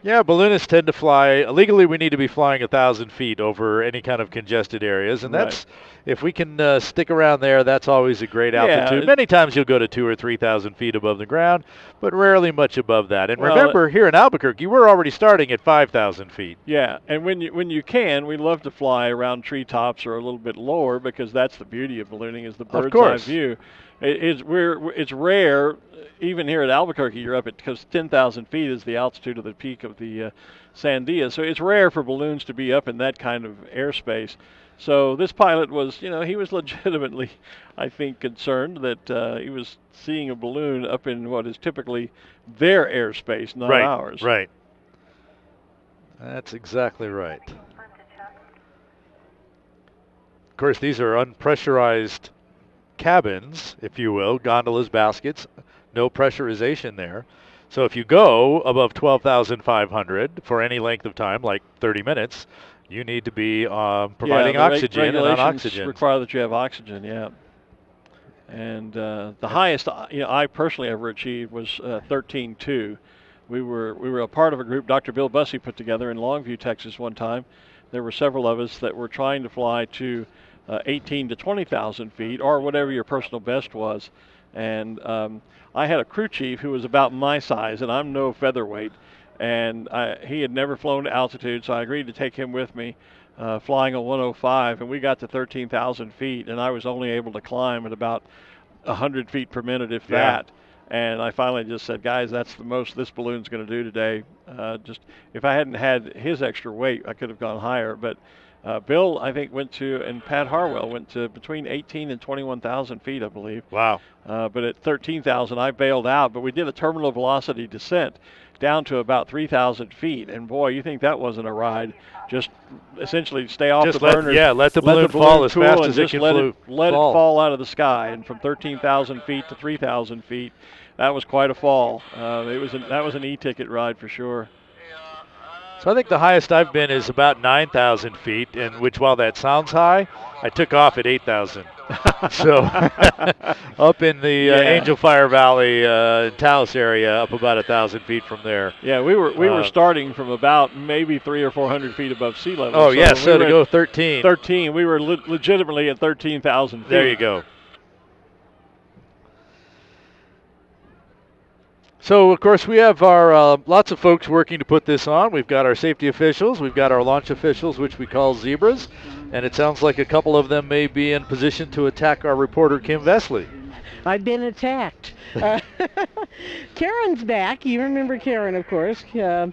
Speaker 3: Yeah, balloonists tend to fly. Legally, we need to be flying 1,000 feet over any kind of congested areas, and that's if we can stick around there. That's always a great altitude. Many times you'll go to 2,000 or 3,000 feet above the ground, but rarely much above that. And remember, here in Albuquerque, we're already starting at 5,000 feet.
Speaker 2: Yeah, and when you can, we love to fly around treetops or a little bit lower because that's the beauty of ballooning is the bird's eye view. It's rare, even here at Albuquerque, you're up at, because 10,000 feet is the altitude of the peak of the Sandia, so it's rare for balloons to be up in that kind of airspace. So this pilot was, he was legitimately, I think, concerned that he was seeing a balloon up in what is typically their airspace, not ours.
Speaker 3: Right. That's exactly right. Of course, these are unpressurized cabins, if you will, gondolas, baskets, no pressurization there. So if you go above 12,500 for any length of time, like 30 minutes, you need to be providing oxygen and on oxygen.
Speaker 2: Require that you have oxygen, yeah. And the highest I personally ever achieved was 13.2. We were a part of a group Dr. Bill Bussey put together in Longview, Texas one time. There were several of us that were trying to fly to 18 to 20,000 feet, or whatever your personal best was. And I had a crew chief who was about my size, and I'm no featherweight. And he had never flown to altitude, so I agreed to take him with me, flying a 105. And we got to 13,000 feet, and I was only able to climb at about 100 feet per minute, if that. And I finally just said, "Guys, that's the most this balloon's going to do today." Just if I hadn't had his extra weight, I could have gone higher. But Bill, I think, went to, and Pat Harwell went to between 18 and 21,000 feet, I believe.
Speaker 3: Wow.
Speaker 2: But at 13,000, I bailed out. But we did a terminal velocity descent down to about 3,000 feet. And boy, you think that wasn't a ride. Just essentially stay off the burners.
Speaker 3: Let the balloon fall as fast as it can
Speaker 2: let it fall out of the sky. And from 13,000 feet to 3,000 feet, that was quite a fall. That was an e-ticket ride for sure.
Speaker 3: So I think the highest I've been is about 9,000 feet, and which, while that sounds high, I took off at 8,000. So up in the Angel Fire Valley, Taos area, up about 1,000 feet from there.
Speaker 2: Yeah, we were starting from about maybe 300 or 400 feet above sea level.
Speaker 3: Oh, so to go 13.
Speaker 2: 13, we were legitimately at 13,000 feet.
Speaker 3: There you go. So, of course, we have our lots of folks working to put this on. We've got our safety officials. We've got our launch officials, which we call zebras. And it sounds like a couple of them may be in position to attack our reporter, Kim Vesley.
Speaker 4: I've been attacked. Karen's back. You remember Karen, of course. And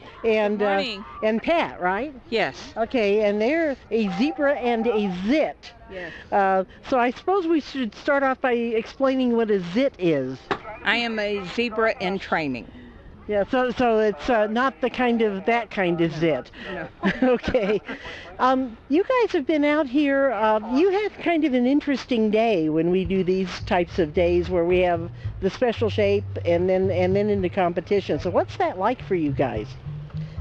Speaker 4: Pat, right?
Speaker 7: Yes.
Speaker 4: Okay, and they're a zebra and a zit.
Speaker 7: Yes.
Speaker 4: So I suppose we should start off by explaining what a zit is.
Speaker 7: I am a zebra in training.
Speaker 4: Yeah, so it's not that kind of zit.
Speaker 7: No.
Speaker 4: Okay. You guys have been out here. You have kind of an interesting day when we do these types of days where we have the special shape and then into competition. So what's that like for you guys?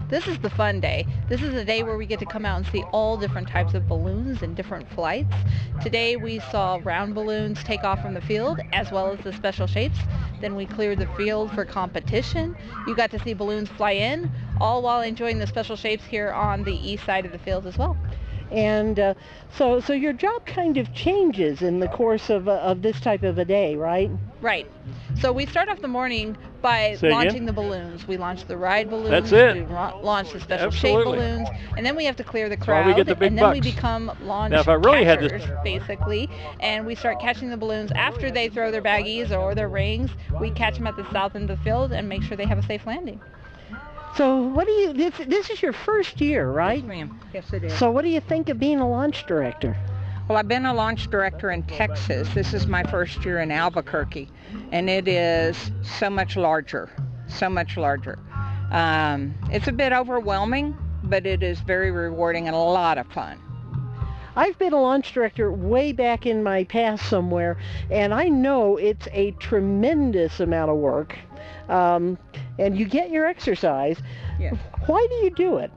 Speaker 9: This is the fun day. This is a day where we get to come out and see all different types of balloons and different flights. Today we saw round balloons take off from the field, as well as the special shapes. Then we cleared the field for competition. You got to see balloons fly in, all while enjoying the special shapes here on the east side of the field as well.
Speaker 4: And so your job kind of changes in the course of this type of a day, right?
Speaker 9: Right. So we start off the morning by
Speaker 2: Say
Speaker 9: launching
Speaker 2: again?
Speaker 9: the balloons. We launch the ride balloons.
Speaker 2: That's it.
Speaker 9: We launch the special
Speaker 2: Absolutely.
Speaker 9: shape balloons, and then we have to clear the
Speaker 2: That's why
Speaker 9: crowd.
Speaker 2: we get the big
Speaker 9: and then we
Speaker 2: bucks.
Speaker 9: become launch
Speaker 2: Now, if I really had to-
Speaker 9: catchers, basically, and we start catching the balloons after they throw their baggies or their rings. We catch them at the south end of the field and make sure they have a safe landing.
Speaker 4: So what do you, this is your first year, right?
Speaker 7: Yes, ma'am. Yes, it is.
Speaker 4: So what do you think of being a launch director?
Speaker 7: Well, I've been a launch director in Texas. This is my first year in Albuquerque, and it is so much larger, so much larger. It's a bit overwhelming, but it is very rewarding and a lot of fun.
Speaker 4: I've been a launch director way back in my past somewhere, and I know it's a tremendous amount of work, and you get your exercise.
Speaker 7: Yes.
Speaker 4: Why do you do it?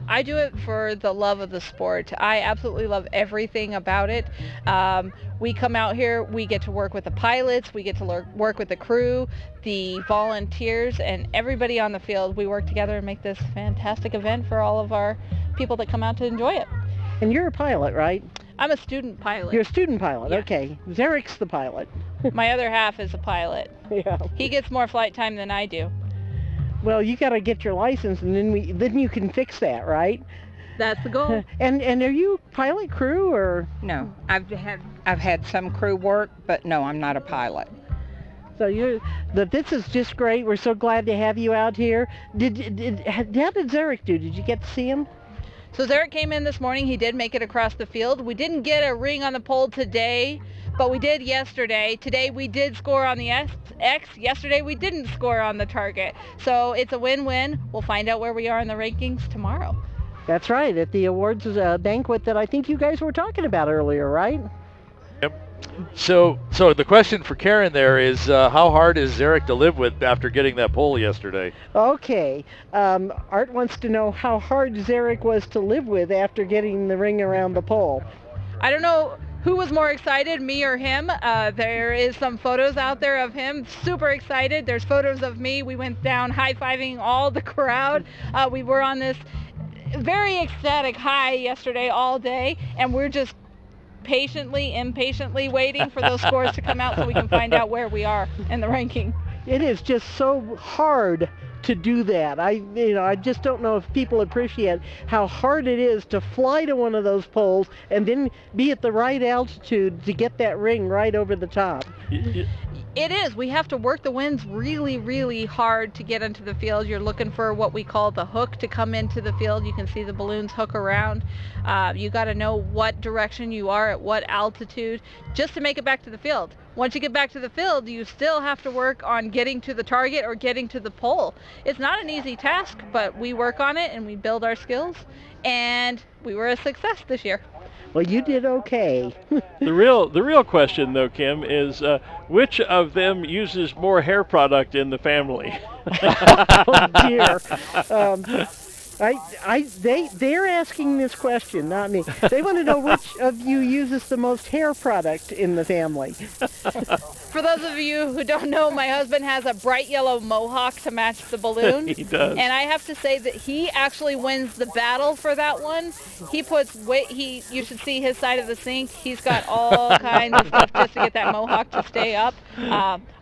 Speaker 9: I do it for the love of the sport. I absolutely love everything about it. We come out here, we get to work with the pilots, we get to work with the crew, the volunteers, and everybody on the field. We work together and make this fantastic event for all of our people that come out to enjoy it.
Speaker 4: And you're a pilot, right?
Speaker 9: I'm a student pilot.
Speaker 4: You're a student pilot,
Speaker 9: Yeah.
Speaker 4: okay. Zarek's the pilot.
Speaker 9: My other half is a pilot.
Speaker 4: Yeah.
Speaker 9: He gets more flight time than I do.
Speaker 4: Well, you got to get your license, and then you can fix that, right?
Speaker 9: That's the goal.
Speaker 4: And are you pilot crew or?
Speaker 7: No, I've had some crew work, but no, I'm not a pilot.
Speaker 4: So this is just great. We're so glad to have you out here. How did Zarek do? Did you get to see him?
Speaker 9: So Zarek came in this morning. He did make it across the field. We didn't get a ring on the pole today, but we did yesterday. Today we did score on the X. Yesterday we didn't score on the target. So it's a win-win. We'll find out where we are in the rankings tomorrow.
Speaker 4: That's right, at the awards banquet that I think you guys were talking about earlier, right?
Speaker 3: Yep. So the question for Karen there is, how hard is Zarek to live with after getting that pole yesterday?
Speaker 4: Okay. Art wants to know how hard Zarek was to live with after getting the ring around the pole.
Speaker 9: I don't know who was more excited, me or him. There is some photos out there of him super excited. There's photos of me. We went down high-fiving all the crowd. We were on this very ecstatic high yesterday all day, and we're just impatiently waiting for those scores to come out so we can find out where we are in the ranking.
Speaker 4: It is just so hard to do that. I just don't know if people appreciate how hard it is to fly to one of those poles and then be at the right altitude to get that ring right over the top.
Speaker 9: It is. We have to work the winds really, really hard to get into the field. You're looking for what we call the hook to come into the field. You can see the balloons hook around. You got to know what direction you are at what altitude just to make it back to the field. Once you get back to the field, you still have to work on getting to the target or getting to the pole. It's not an easy task, but we work on it and we build our skills, and we were a success this year.
Speaker 4: Well, you did okay.
Speaker 2: The real question, though, Kim, is which of them uses more hair product in the family?
Speaker 4: Oh dear. They're asking this question, not me. They want to know which of you uses the most hair product in the family.
Speaker 9: For those of you who don't know, my husband has a bright yellow mohawk to match the balloon.
Speaker 2: He does.
Speaker 9: And I have to say that he actually wins the battle for that one. He puts you should see his side of the sink. He's got all kinds of stuff just to get that mohawk to stay up.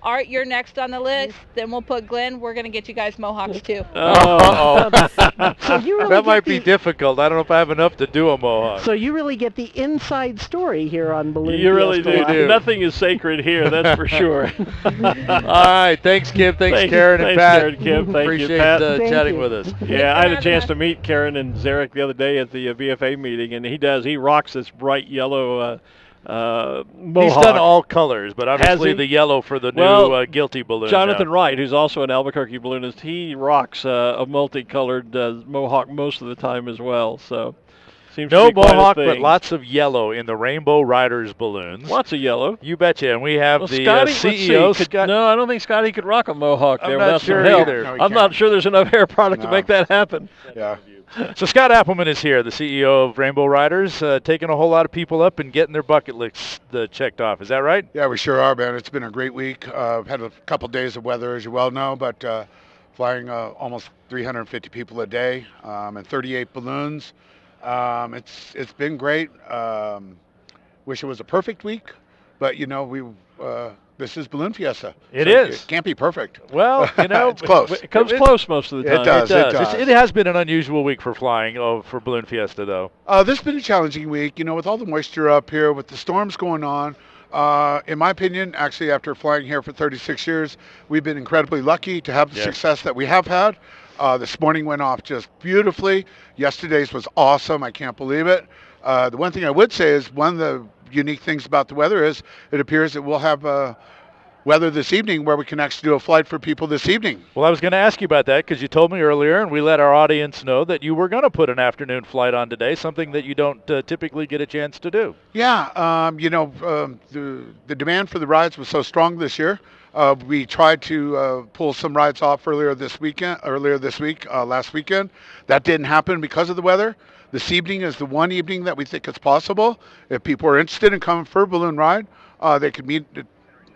Speaker 9: Art, you're next on the list. Then we'll put Glen. We're going to get you guys mohawks too.
Speaker 4: So you really
Speaker 3: That might be difficult. I don't know if I have enough to do a mohawk.
Speaker 4: So you really get the inside story here on Balloon
Speaker 2: You really
Speaker 4: Fiesta.
Speaker 2: do. Nothing is sacred here, that's for sure.
Speaker 3: All right. Thanks, Kim. Thanks, Karen and
Speaker 2: thanks,
Speaker 3: Pat.
Speaker 2: Karen, Kim. Thank
Speaker 3: Appreciate
Speaker 2: you, Pat.
Speaker 3: chatting with us.
Speaker 2: Yeah, I had a chance to meet Karen and Zarek the other day at the BFA meeting, and he rocks this bright yellow mohawk.
Speaker 3: He's done all colors, but
Speaker 2: Has
Speaker 3: obviously
Speaker 2: he?
Speaker 3: the yellow for the new Guilty balloon.
Speaker 2: Jonathan
Speaker 3: now.
Speaker 2: Wright, who's also an Albuquerque balloonist, he rocks a multicolored mohawk most of the time as well. So Seems to
Speaker 3: No
Speaker 2: be quite a
Speaker 3: mohawk, but
Speaker 2: thing.
Speaker 3: lots of yellow in the Rainbow Riders balloons.
Speaker 2: Lots of yellow.
Speaker 3: You betcha. And we have the
Speaker 2: Scotty,
Speaker 3: CEO.
Speaker 2: let's see. No, I don't think Scotty could rock a mohawk
Speaker 3: I'm
Speaker 2: there
Speaker 3: not
Speaker 2: without
Speaker 3: sure
Speaker 2: some help.
Speaker 3: either. No,
Speaker 2: I'm not sure there's enough hair product to make that happen.
Speaker 16: Yeah.
Speaker 3: So Scott Appleman is here, the CEO of Rainbow Riders, taking a whole lot of people up and getting their bucket lists checked off. Is that right?
Speaker 10: Yeah, we sure are, man. It's been a great week. Had a couple days of weather, as you well know, but flying almost 350 people a day and 38 balloons. It's been great. Wish it was a perfect week, but this is Balloon Fiesta.
Speaker 3: It
Speaker 10: so
Speaker 3: is.
Speaker 10: It can't be perfect.
Speaker 3: Well,
Speaker 10: it's close.
Speaker 2: It comes close most of the time.
Speaker 10: It does.
Speaker 3: It has been an unusual week for flying for Balloon Fiesta, though.
Speaker 10: This has been a challenging week, with all the moisture up here, with the storms going on. In my opinion, actually, after flying here for 36 years, we've been incredibly lucky to have the success that we have had. This morning went off just beautifully. Yesterday's was awesome. I can't believe it. The one thing I would say is one of the unique things about the weather is it appears that we'll have weather this evening where we can actually do a flight for people this evening.
Speaker 3: Well, I was going to ask you about that because you told me earlier, and we let our audience know that you were going to put an afternoon flight on today, something that you don't typically get a chance to do.
Speaker 10: Yeah, the demand for the rides was so strong this year. We tried to pull some rides off last weekend. That didn't happen because of the weather. This evening is the one evening that we think it's possible. If people are interested in coming for a balloon ride, they can meet.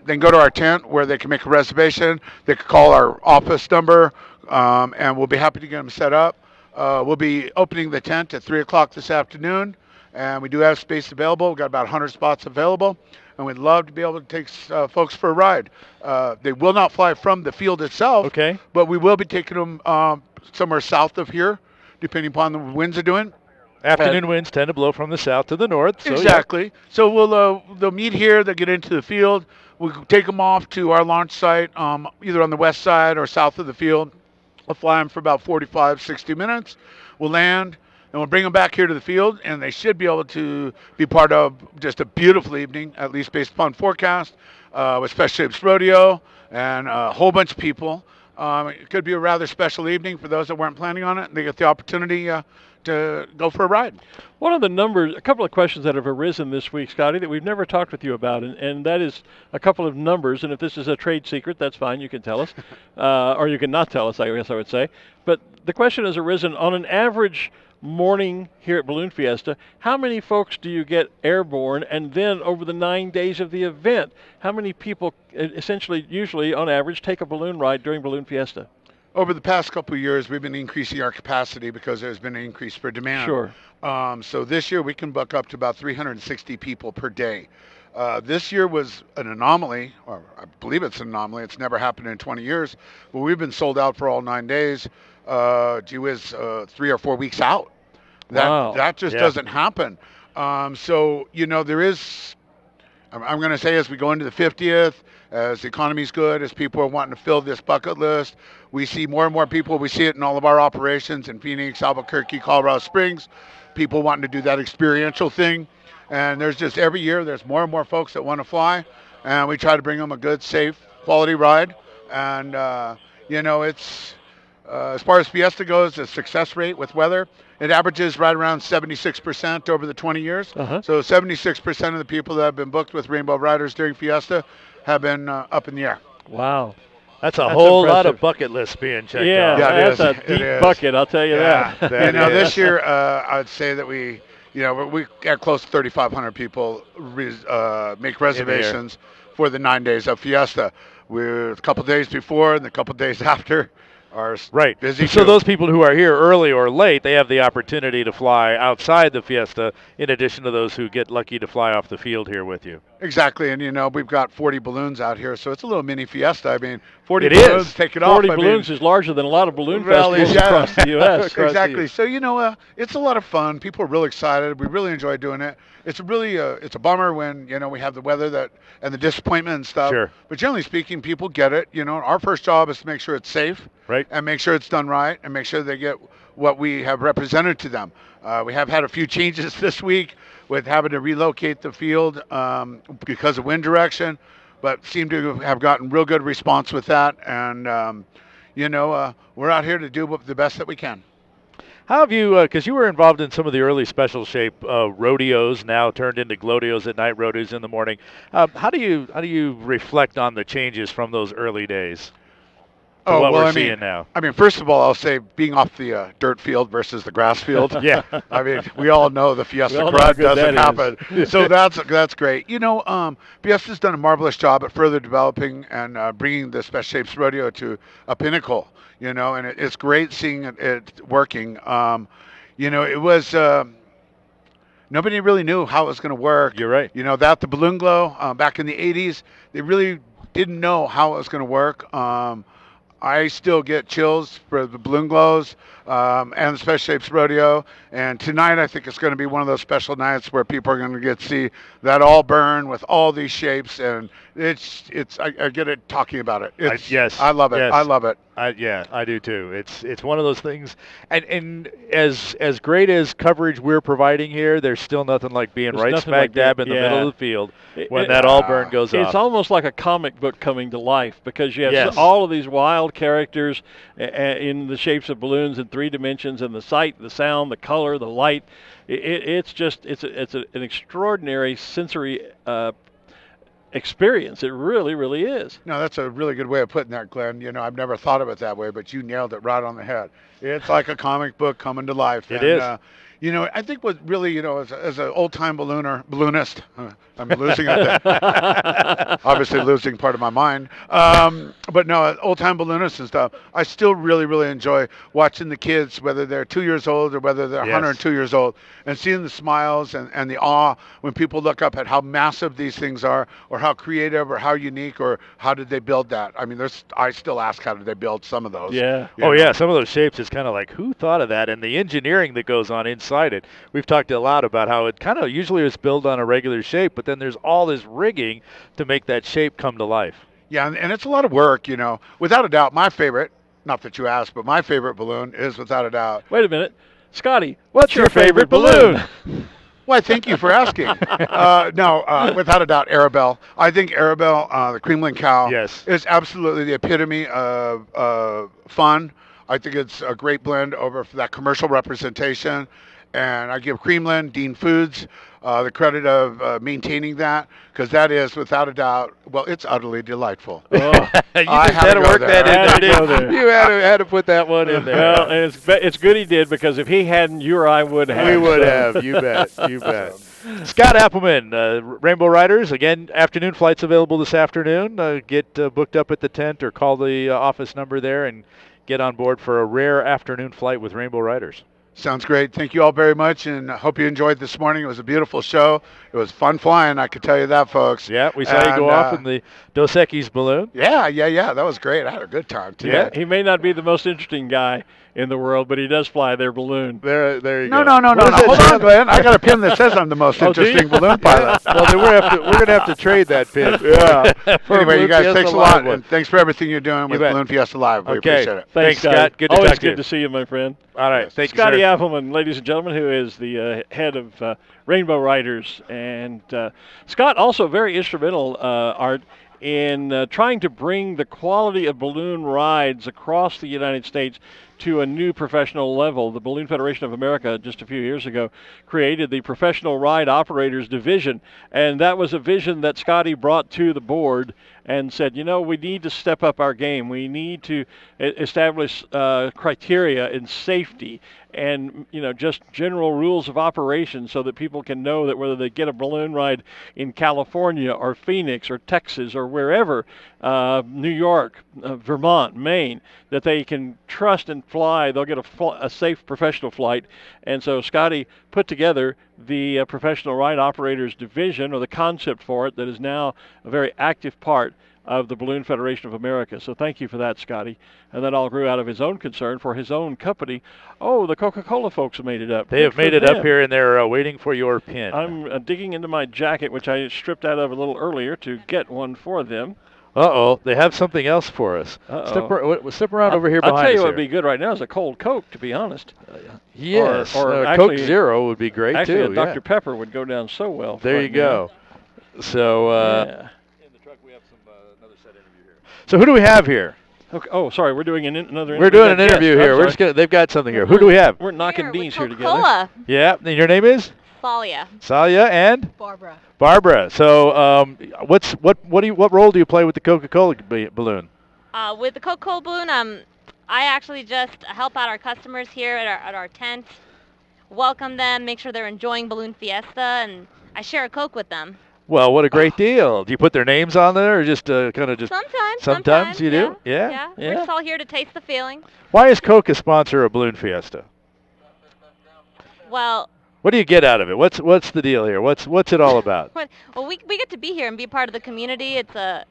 Speaker 10: They can go to our tent where they can make a reservation. They can call our office number, and we'll be happy to get them set up. We'll be opening the tent at 3 o'clock this afternoon, and we do have space available. We've got about 100 spots available, and we'd love to be able to take folks for a ride. They will not fly from the field itself, but we will be taking them somewhere south of here, depending upon the winds are doing.
Speaker 3: Afternoon winds tend to blow from the south to the north. So
Speaker 10: exactly. So they'll meet here. They'll get into the field. We'll take them off to our launch site, either on the west side or south of the field. We'll fly them for about 45, 60 minutes. We'll land, and we'll bring them back here to the field, and they should be able to be part of just a beautiful evening, at least based upon forecast, with Special Shapes Rodeo and a whole bunch of people. It could be a rather special evening for those that weren't planning on it. They get the opportunity to go for a ride.
Speaker 2: One of the numbers, a couple of questions that have arisen this week, Scotty, that we've never talked with you about, and that is a couple of numbers. And if this is a trade secret, that's fine. You can tell us, or you can not tell us, I guess I would say. But the question has arisen, on an average morning here at Balloon Fiesta, how many folks do you get airborne? And then over the 9 days of the event, how many people essentially, usually on average, take a balloon ride during Balloon Fiesta?
Speaker 10: Over the past couple of years, we've been increasing our capacity because there's been an increase for demand.
Speaker 2: Sure.
Speaker 10: So this year we can book up to about 360 people per day. This year was an anomaly, or I believe it's an anomaly. It's never happened in 20 years, but we've been sold out for all 9 days. 3 or 4 weeks out. That just doesn't happen. So there is. I'm going to say as we go into the 50th, as the economy's good, as people are wanting to fill this bucket list, we see more and more people. We see it in all of our operations in Phoenix, Albuquerque, Colorado Springs, people wanting to do that experiential thing. And there's just every year, there's more and more folks that want to fly. And we try to bring them a good, safe, quality ride. And, it's, as far as Fiesta goes, the success rate with weather, it averages right around 76% over the 20 years. So 76% of the people that have been booked with Rainbow Riders during Fiesta have been up in the air.
Speaker 2: Wow.
Speaker 3: That's a whole lot of bucket lists being checked out.
Speaker 10: Yeah,
Speaker 2: that's a deep bucket, I'll tell you that.
Speaker 10: This year, I'd say that we got close to 3,500 people make reservations for the 9 days of Fiesta. We're a couple days before and a couple days after are busy.
Speaker 3: So those people who are here early or late, they have the opportunity to fly outside the Fiesta in addition to those who get lucky to fly off the field here with you.
Speaker 10: Exactly, and we've got 40 balloons out here, so it's a little mini Fiesta. I mean, 40 balloons, take it off.
Speaker 2: 40 balloons is larger than a lot of balloon festivals across the U.S.
Speaker 10: Exactly. So it's a lot of fun. People are really excited. We really enjoy doing it. It's really it's a bummer when we have the weather and the disappointment and stuff.
Speaker 3: Sure.
Speaker 10: But generally speaking, people get it. Our first job is to make sure it's safe, and make sure it's done right, and make sure they get what we have represented to them. We have had a few changes this week with having to relocate the field because of wind direction, but seem to have gotten real good response with that. And we're out here to do the best that we can.
Speaker 3: How have you, because you were involved in some of the early special shape rodeos, now turned into Glowdeos at night, rodeos in the morning. How do you reflect on the changes from those early days to what we're seeing now?
Speaker 10: I mean, first of all, I'll say being off the dirt field versus the grass field.
Speaker 3: Yeah.
Speaker 10: I mean, we all know the Fiesta
Speaker 3: all know
Speaker 10: crud
Speaker 3: how good
Speaker 10: doesn't
Speaker 3: that
Speaker 10: happen.
Speaker 3: is.
Speaker 10: So that's great. You know, Fiesta's done a marvelous job at further developing and bringing the Special Shapes Rodeo to a pinnacle. You know, and it's great seeing it working. You know, it was nobody really knew how it was going to work.
Speaker 3: You're right.
Speaker 10: You know, that the Balloon Glow back in the 80s, they really didn't know how it was going to work. I still get chills for the Balloon Glows and the Special Shapes Rodeo. And tonight, I think it's going to be one of those special nights where people are going to get to see that all burn with all these shapes. And I get it talking about it.
Speaker 3: Yes,
Speaker 10: I love it.
Speaker 3: Yes.
Speaker 10: I love it.
Speaker 3: Yeah, I do too. It's one of those things, and as great as coverage we're providing here, there's still nothing like being right smack dab in the middle of the field when that all burn goes off.
Speaker 2: It's almost like a comic book coming to life because you have
Speaker 3: Yes.
Speaker 2: all of these wild characters in the shapes of balloons in 3 dimensions, and the sight, the sound, the color, the light. It's an extraordinary sensory experience. It really, really is.
Speaker 10: No, that's a really good way of putting that, Glenn. You know, I've never thought of it that way, but you nailed it right on the head. It's like a comic book coming to life.
Speaker 3: It is.
Speaker 10: You know, I think what really, you know, as an old-time balloonist, I'm losing it there. Obviously losing part of my mind. But no, old-time balloonist and stuff, I still really, really enjoy watching the kids, whether they're 2 years old or whether they're 102 years old, and seeing the smiles and the awe when people look up at how massive these things are, or how creative or how unique, or how did they build that. I mean, I still ask, how did they build some of those?
Speaker 2: Yeah.
Speaker 3: Yeah, some of those shapes is kind of like, who thought of that? And the engineering that goes on inside it. We've talked a lot about how it kind of usually is built on a regular shape, but then there's all this rigging to make that shape come to life.
Speaker 10: Yeah, and it's a lot of work, you know. Without a doubt, my favorite, not that you asked, but my favorite balloon is, without a doubt.
Speaker 2: Wait a minute. Scotty, what's your favorite balloon?
Speaker 10: Why, thank you for asking. Without a doubt, Arabelle. I think Arabelle, the Creamland cow, is absolutely the epitome of fun. I think it's a great blend over for that commercial representation. And I give Creamland, Dean Foods, the credit of maintaining that, because that is, without a doubt, well, it's utterly delightful.
Speaker 3: You had to work that in there. You had to put that one in there.
Speaker 2: Well, it's good he did, because if he hadn't, you or I would have.
Speaker 3: We would have. You bet. You bet. Scott Appleman, Rainbow Riders. Again, afternoon flights available this afternoon. Get booked up at the tent or call the office number there and get on board for a rare afternoon flight with Rainbow Riders.
Speaker 10: Sounds great. Thank you all very much, and I hope you enjoyed this morning. It was a beautiful show. It was fun flying, I can tell you that, folks.
Speaker 3: Yeah, we saw you go off in the Dos Equis balloon.
Speaker 10: Yeah. That was great. I had a good time, too.
Speaker 2: Yeah, he may not be the most interesting guy in the world, but he does fly their balloon.
Speaker 3: There you go.
Speaker 10: No. Hold on, Glenn. I got a pin that says I'm the most interesting balloon pilot.
Speaker 3: Well, then we're going to have to trade that pin.
Speaker 10: Yeah. Anyway, you guys, thanks a lot, and thanks for everything you're doing with Balloon Fiesta Live. We appreciate it.
Speaker 2: Thanks,
Speaker 3: Scott. Good to
Speaker 2: Always
Speaker 3: talk to you.
Speaker 2: good to see you, my friend.
Speaker 3: All right. Thank you,
Speaker 2: Scotty
Speaker 3: sir.
Speaker 2: Appleman, ladies and gentlemen, who is the head of Rainbow Riders. And Scott also very instrumental, Art, in trying to bring the quality of balloon rides across the United States to a new professional level. The Balloon Federation of America, just a few years ago, created the Professional Ride Operators Division, and that was a vision that Scotty brought to the board and said, you know, we need to step up our game. We need to establish criteria in safety and, you know, just general rules of operation so that people can know that whether they get a balloon ride in California or Phoenix or Texas or wherever, New York, Vermont, Maine, that they can trust and fly. They'll get a safe professional flight. And so Scotty put together the Professional Ride Operators Division, or the concept for it, that is now a very active part of the Balloon Federation of America. So thank you for that, Scotty. And that all grew out of his own concern for his own company. Oh, the Coca-Cola folks have made it up.
Speaker 3: They have made it up here, and they're waiting for your pin.
Speaker 2: I'm digging into my jacket, which I stripped out of a little earlier, to get one for them.
Speaker 3: Uh-oh, they have something else for us. Step around over here behind us.
Speaker 2: I'll tell you what would be good right now is a cold Coke, to be honest.
Speaker 3: Yes,
Speaker 2: or
Speaker 3: actually, Coke Zero would be great,
Speaker 2: actually,
Speaker 3: too.
Speaker 2: Dr. Pepper would go down so well.
Speaker 3: There you go. So,
Speaker 2: yeah.
Speaker 3: in the truck we have another set interview here. So who do we have here?
Speaker 2: Okay. Oh, sorry. We're doing another interview.
Speaker 3: We're doing an interview
Speaker 2: Yes,
Speaker 3: here.
Speaker 2: I'm
Speaker 3: We're
Speaker 2: sorry.
Speaker 3: just gonna. They've got something here. Who do we have?
Speaker 2: We're knocking beans here together.
Speaker 11: Coca-Cola.
Speaker 3: Yeah. And your name is?
Speaker 11: Salia.
Speaker 3: Salia and
Speaker 11: Barbara.
Speaker 3: Barbara. So, what role do you play with the Coca-Cola balloon?
Speaker 11: With the Coca-Cola balloon, I actually just help out our customers here at our tent, welcome them, make sure they're enjoying Balloon Fiesta, and I share a Coke with them.
Speaker 3: Well, what a great deal. Do you put their names on there, or just kind of just?
Speaker 11: Sometimes
Speaker 3: you do.
Speaker 11: Yeah. We're just all here to taste the feeling.
Speaker 3: Why is Coke a sponsor of Balloon Fiesta?
Speaker 11: Well,
Speaker 3: What do you get out of it? What's the deal here? What's it all about?
Speaker 11: we get to be here and be part of the community. It's a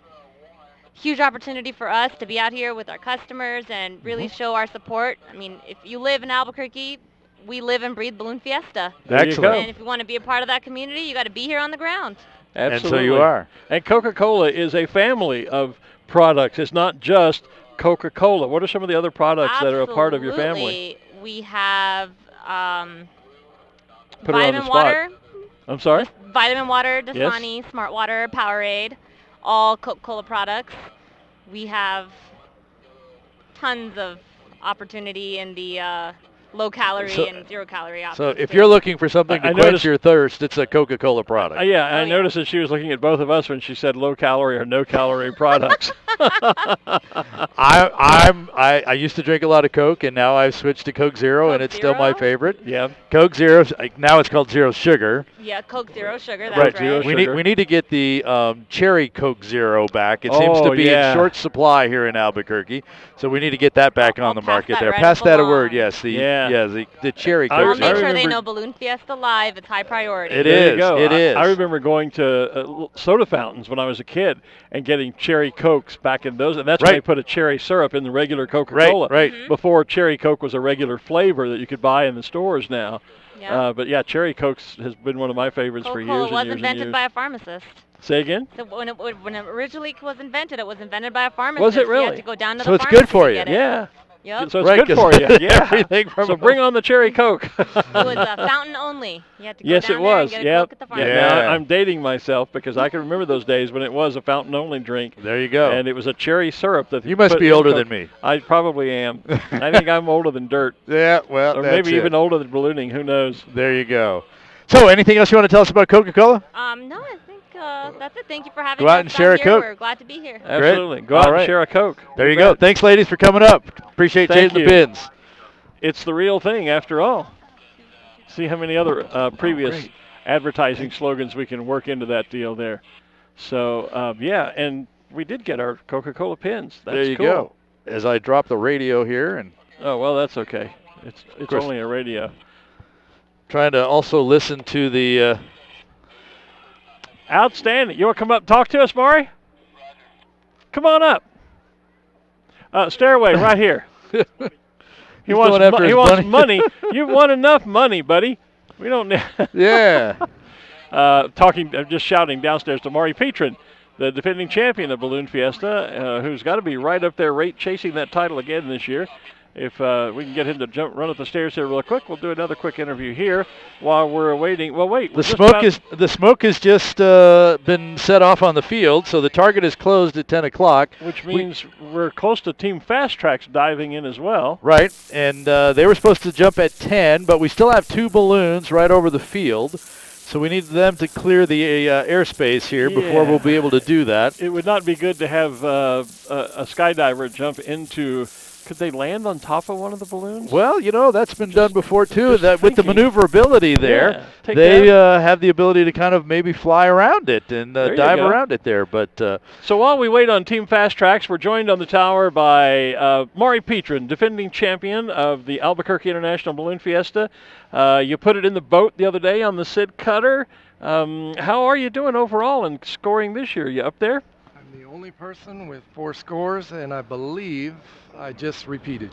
Speaker 11: huge opportunity for us to be out here with our customers and really show our support. I mean, if you live in Albuquerque, we live and breathe Balloon Fiesta.
Speaker 3: Excellent.
Speaker 11: And if you want to be a part of that community, you got to be here on the ground.
Speaker 2: Absolutely.
Speaker 3: And so you are.
Speaker 2: And Coca-Cola is a family of products. It's not just Coca-Cola. What are some of the other products that are a part of your family?
Speaker 11: Absolutely. We have
Speaker 2: Put her on the
Speaker 11: vitamin
Speaker 2: spot.
Speaker 11: water.
Speaker 2: I'm sorry?
Speaker 11: Vitamin water, Dasani, Smart Water, Powerade, all Coca-Cola products. We have tons of opportunity in the low-calorie and zero-calorie options.
Speaker 3: So if you're looking for something to
Speaker 2: I
Speaker 3: quench
Speaker 2: noticed-
Speaker 3: your thirst, it's a Coca-Cola product.
Speaker 2: I noticed that she was looking at both of us when she said low-calorie or no-calorie products.
Speaker 3: I used to drink a lot of Coke, and now I've switched to Coke Zero, and it's still my favorite.
Speaker 2: Yeah.
Speaker 3: Coke Zero, now it's called Zero Sugar.
Speaker 11: Yeah, Coke Zero Sugar, that's right.
Speaker 2: Zero
Speaker 3: We
Speaker 2: sugar.
Speaker 3: need to get the cherry Coke Zero back. It seems to be in short supply here in Albuquerque, so we need to get that back on the market there. Pass that a word, yes. The cherry Coke
Speaker 11: I'll
Speaker 3: Zero.
Speaker 11: make sure they know Balloon Fiesta Live. It's high priority.
Speaker 2: There you go.
Speaker 3: It is.
Speaker 2: I remember going to soda fountains when I was a kid and getting cherry Cokes back in those, and that's when they put a cherry syrup in the regular Coca-Cola.
Speaker 3: Right.
Speaker 2: Before cherry Coke was a regular flavor that you could buy in the stores now.
Speaker 11: Yeah.
Speaker 2: But yeah, cherry Cokes has been one of my favorites for years
Speaker 11: Coca-Cola
Speaker 2: and
Speaker 11: was
Speaker 2: years and
Speaker 11: invented
Speaker 2: years.
Speaker 11: by a pharmacist.
Speaker 2: Say again?
Speaker 11: So when it originally was invented, it was invented by a pharmacist.
Speaker 2: Was it
Speaker 11: You
Speaker 2: really?
Speaker 11: had to go down to
Speaker 3: So
Speaker 11: the
Speaker 3: it's
Speaker 11: pharmacy
Speaker 3: good for
Speaker 11: to
Speaker 3: you.
Speaker 11: get it.
Speaker 2: Yeah.
Speaker 11: Yep.
Speaker 2: So it's good for you. Yeah.
Speaker 3: Everything from
Speaker 2: So bring on the cherry Coke.
Speaker 11: It was fountain only. You had to go
Speaker 2: Yes,
Speaker 11: down
Speaker 2: it
Speaker 11: there
Speaker 2: was.
Speaker 11: and get a Coke at the pharmacy.
Speaker 2: Now, I'm dating myself because I can remember those days when it was a fountain-only drink.
Speaker 3: There you go.
Speaker 2: And it was a cherry syrup that
Speaker 3: You must
Speaker 2: put
Speaker 3: be
Speaker 2: in
Speaker 3: older
Speaker 2: Coke.
Speaker 3: than me.
Speaker 2: I probably am. I think I'm older than dirt.
Speaker 3: Yeah, well,
Speaker 2: or
Speaker 3: that's
Speaker 2: maybe
Speaker 3: it.
Speaker 2: even older than ballooning. Who knows?
Speaker 3: There you go. So, anything else you want to tell us about Coca-Cola?
Speaker 11: No, I think that's it. Thank you for having
Speaker 3: Go
Speaker 11: us
Speaker 3: out and share a
Speaker 11: here.
Speaker 3: Coke.
Speaker 11: We're glad to be here.
Speaker 2: Absolutely.
Speaker 3: Great.
Speaker 2: Go out
Speaker 3: All
Speaker 2: and
Speaker 3: right.
Speaker 2: share a Coke.
Speaker 3: There you go.
Speaker 2: bet.
Speaker 3: Thanks, ladies, for coming up. Appreciate
Speaker 2: Thank
Speaker 3: changing
Speaker 2: you.
Speaker 3: the bins.
Speaker 2: It's the real thing after all. See how many other previous advertising slogans we can work into that deal there. So, yeah, and we did get our Coca-Cola pins. That's
Speaker 3: There you
Speaker 2: cool.
Speaker 3: go. As I drop the radio here and
Speaker 2: Oh, well, that's okay. It's
Speaker 3: course.
Speaker 2: only a radio.
Speaker 3: trying to also listen to the
Speaker 2: Outstanding. You want to come up and talk to us, Maury? Come on up. Stairway right here. He
Speaker 3: He's
Speaker 2: wants,
Speaker 3: going after
Speaker 2: he
Speaker 3: his
Speaker 2: wants
Speaker 3: money.
Speaker 2: money. You've won enough money, buddy. We don't need.
Speaker 3: Yeah.
Speaker 2: Just shouting downstairs to Maury Petrin, the defending champion of Balloon Fiesta, who's got to be right up there, chasing that title again this year. If we can get him to run up the stairs here real quick, we'll do another quick interview here while we're waiting. Well, wait.
Speaker 3: The smoke has just been set off on the field, so the target is closed at 10 o'clock.
Speaker 2: Which means we're close to Team Fast Tracks diving in as well.
Speaker 3: Right, and they were supposed to jump at 10, but we still have two balloons right over the field, so we need them to clear the airspace here before we'll be able to do that.
Speaker 2: It would not be good to have a skydiver jump into. Could they land on top of one of the balloons?
Speaker 3: Well, that's been done before too. That with the maneuverability there,
Speaker 2: take
Speaker 3: they have the ability to kind of maybe fly around it and
Speaker 2: There you
Speaker 3: dive
Speaker 2: go.
Speaker 3: around it there. But
Speaker 2: So while we wait on Team Fast Tracks, we're joined on the tower by Maury Petrin, defending champion of the Albuquerque International Balloon Fiesta. You put it in the boat the other day on the Sid Cutter. How are you doing overall in scoring this year? You up there?
Speaker 22: I'm the only person with 4 scores, and I believe I just repeated.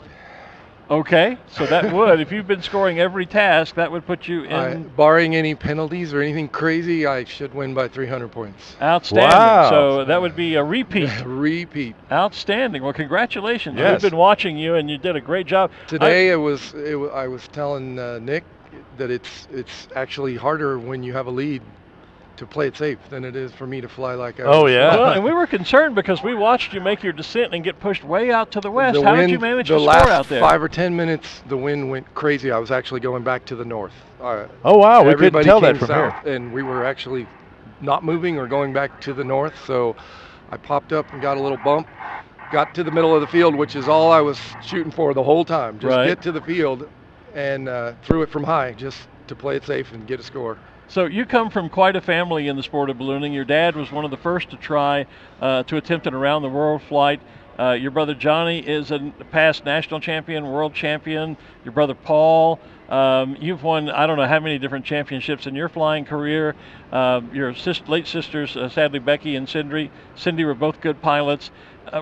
Speaker 2: Okay, so that would, if you've been scoring every task, that would put you in.
Speaker 22: Barring any penalties or anything crazy, I should win by 300 points.
Speaker 2: Outstanding.
Speaker 22: Wow.
Speaker 2: So that would be a repeat.
Speaker 22: Repeat.
Speaker 2: Outstanding. Well, congratulations.
Speaker 22: Yes.
Speaker 2: We've been watching you, and you did a great job.
Speaker 22: Today I was telling Nick that it's actually harder when you have a lead to play it safe than it is for me to fly like I
Speaker 2: Oh,
Speaker 22: was.
Speaker 2: yeah. Well, and we were concerned because we watched you make your descent and get pushed way out to the west. How did you manage to score out there?
Speaker 22: The last 5 or 10 minutes, the wind went crazy. I was actually going back to the north.
Speaker 8: Oh, wow. We couldn't tell that from here.
Speaker 22: And we were actually not moving or going back to the north. So I popped up and got a little bump. Got to the middle of the field, which is all I was shooting for the whole time. Just get to the field and threw it from high just to play it safe and get a score.
Speaker 2: So you come from quite a family in the sport of ballooning. Your dad was one of the first to try to attempt an around-the-world flight. Your brother Johnny is a past national champion, world champion. Your brother Paul, you've won I don't know how many different championships in your flying career. Your late sisters, sadly Becky and Cindy were both good pilots.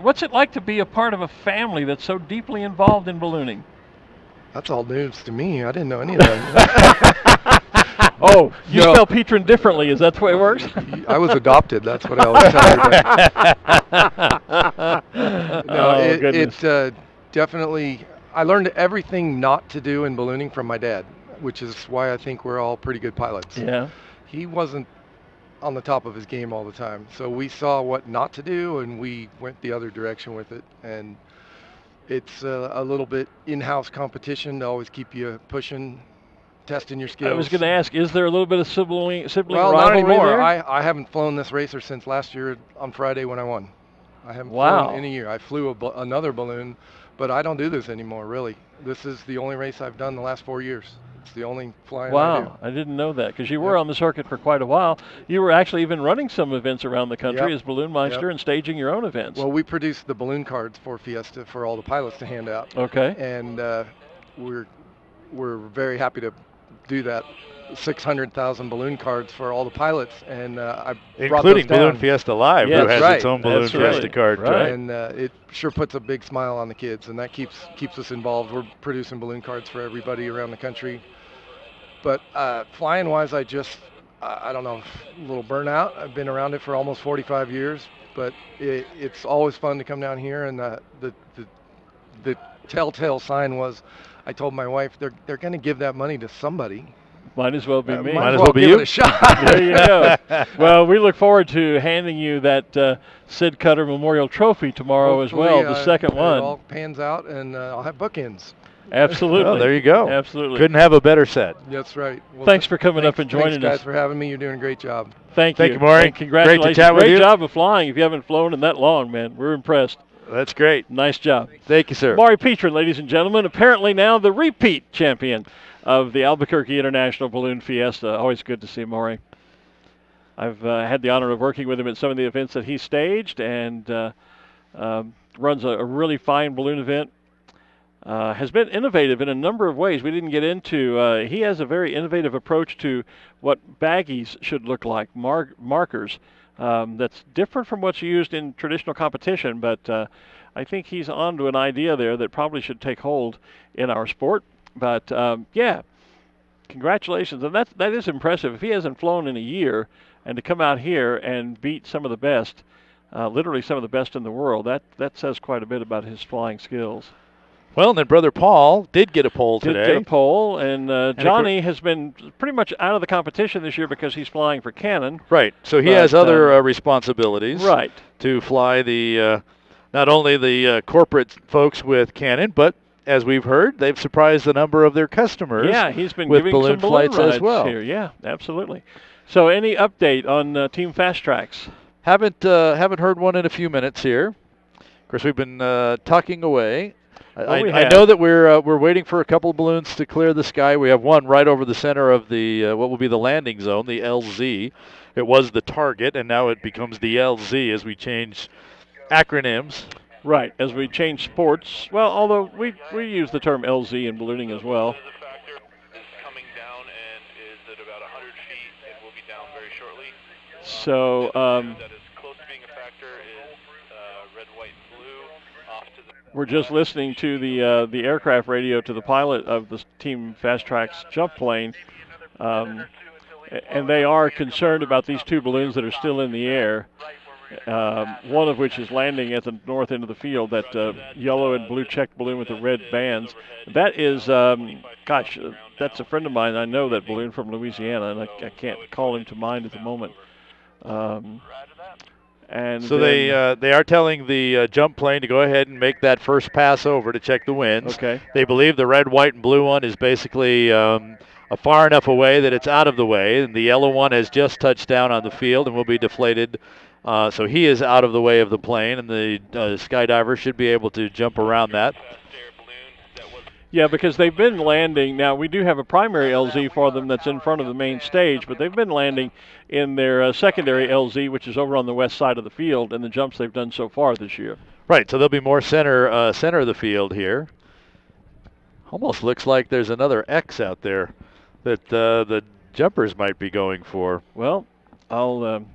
Speaker 2: What's it like to be a part of a family that's so deeply involved in ballooning?
Speaker 22: That's all news to me. I didn't know any of that.
Speaker 2: Oh, you spell Petrin differently. Is that the way it works?
Speaker 22: I was adopted. That's what I always tell everybody. It definitely, I learned everything not to do in ballooning from my dad, which is why I think we're all pretty good pilots.
Speaker 2: Yeah.
Speaker 22: He wasn't on the top of his game all the time. So we saw what not to do, and we went the other direction with it. And it's a little bit in-house competition to always keep you pushing, testing your skills.
Speaker 2: I was going to ask, is there a little bit of sibling
Speaker 22: well,
Speaker 2: rivalry
Speaker 22: not anymore.
Speaker 2: there?
Speaker 22: I haven't flown this racer since last year on Friday when I won. I haven't flown in a year. I flew another balloon, but I don't do this anymore, really. This is the only race I've done the last 4 years. It's the only flying I do.
Speaker 2: Wow, I didn't know that, because you were on the circuit for quite a while. You were actually even running some events around the country as Balloon Meister and staging your own events.
Speaker 22: Well, we produced the balloon cards for Fiesta for all the pilots to hand out.
Speaker 2: Okay.
Speaker 22: And we're very happy to do that. 600,000 balloon cards for all the pilots, and I brought
Speaker 8: including
Speaker 22: those down.
Speaker 8: Balloon Fiesta Live, who has its own Balloon Fiesta card.
Speaker 22: Right. And it sure puts a big smile on the kids, and that keeps us involved. We're producing balloon cards for everybody around the country. But flying-wise, I don't know, a little burnout. I've been around it for almost 45 years, but it's always fun to come down here. And the telltale sign was, I told my wife, they're going to give that money to somebody.
Speaker 2: Might as well be me.
Speaker 22: Might as well be you. It a shot.
Speaker 2: There you go. Well, we look forward to handing you that Sid Cutter Memorial Trophy tomorrow as well, the second one.
Speaker 22: It all pans out, and I'll have bookends.
Speaker 2: Absolutely.
Speaker 8: Oh, there you go.
Speaker 2: Absolutely.
Speaker 8: Couldn't have a better set.
Speaker 22: That's right. Well,
Speaker 2: thanks for coming up and joining us.
Speaker 22: Thanks, guys, for having me. You're doing a great job.
Speaker 2: Thank you.
Speaker 8: Thank you, Maury.
Speaker 2: And congratulations.
Speaker 8: Great to chat with you.
Speaker 2: Great job of flying. If you haven't flown in that long, man, we're impressed.
Speaker 8: That's great.
Speaker 2: Nice job.
Speaker 8: Thank you, sir.
Speaker 2: Maury Petrin, ladies and gentlemen, apparently now the repeat champion of the Albuquerque International Balloon Fiesta. Always good to see Maury. I've had the honor of working with him at some of the events that he staged, and runs a really fine balloon event. Has been innovative in a number of ways we didn't get into. He has a very innovative approach to what baggies should look like, markers. That's different from what's used in traditional competition, but I think he's onto an idea there that probably should take hold in our sport. But yeah, congratulations, and that is impressive. If he hasn't flown in a year, and to come out here and beat some of the best, literally some of the best in the world, that says quite a bit about his flying skills.
Speaker 8: Well, and then Brother Paul did get a pole today.
Speaker 2: Did get a pole, and Johnny has been pretty much out of the competition this year because he's flying for Canon.
Speaker 8: Right, so he has other responsibilities.
Speaker 2: Right.
Speaker 8: To fly the not only the corporate folks with Canon, but as we've heard, they've surprised a number of their customers.
Speaker 2: Yeah, he's been
Speaker 8: with
Speaker 2: giving
Speaker 8: balloon
Speaker 2: some balloon
Speaker 8: flights
Speaker 2: rides
Speaker 8: as well.
Speaker 2: Here. Yeah, absolutely. So, any update on Team Fast Tracks?
Speaker 8: Haven't heard one in a few minutes here. Of course, we've been talking away. I know that we're waiting for a couple of balloons to clear the sky. We have one right over the center of the what will be the landing zone, the LZ. It was the target, and now it becomes the LZ as we change acronyms.
Speaker 2: Right, as we change sports. Well, although we use the term LZ in ballooning as well. So we're just listening to the aircraft radio to the pilot of the Team Fast Tracks jump plane, and they are concerned about these two balloons that are still in the air. one of which is landing at the north end of the field, that yellow and blue checked balloon with the red bands. That is, that's a friend of mine. I know that balloon from Louisiana, and I can't call him to mind at the moment. And
Speaker 8: so they are telling the jump plane to go ahead and make that first pass over to check the winds.
Speaker 2: Okay.
Speaker 8: They believe the red, white, and blue one is basically far enough away that it's out of the way, and the yellow one has just touched down on the field and will be deflated. So he is out of the way of the plane, and the skydiver should be able to jump around that.
Speaker 2: Yeah, because they've been landing. Now, we do have a primary LZ for them that's in front of the main stage, but they've been landing in their secondary LZ, which is over on the west side of the field, in the jumps they've done so far this year.
Speaker 8: Right, so they'll be more center of the field here. Almost looks like there's another X out there that the jumpers might be going for.
Speaker 2: Well, I'll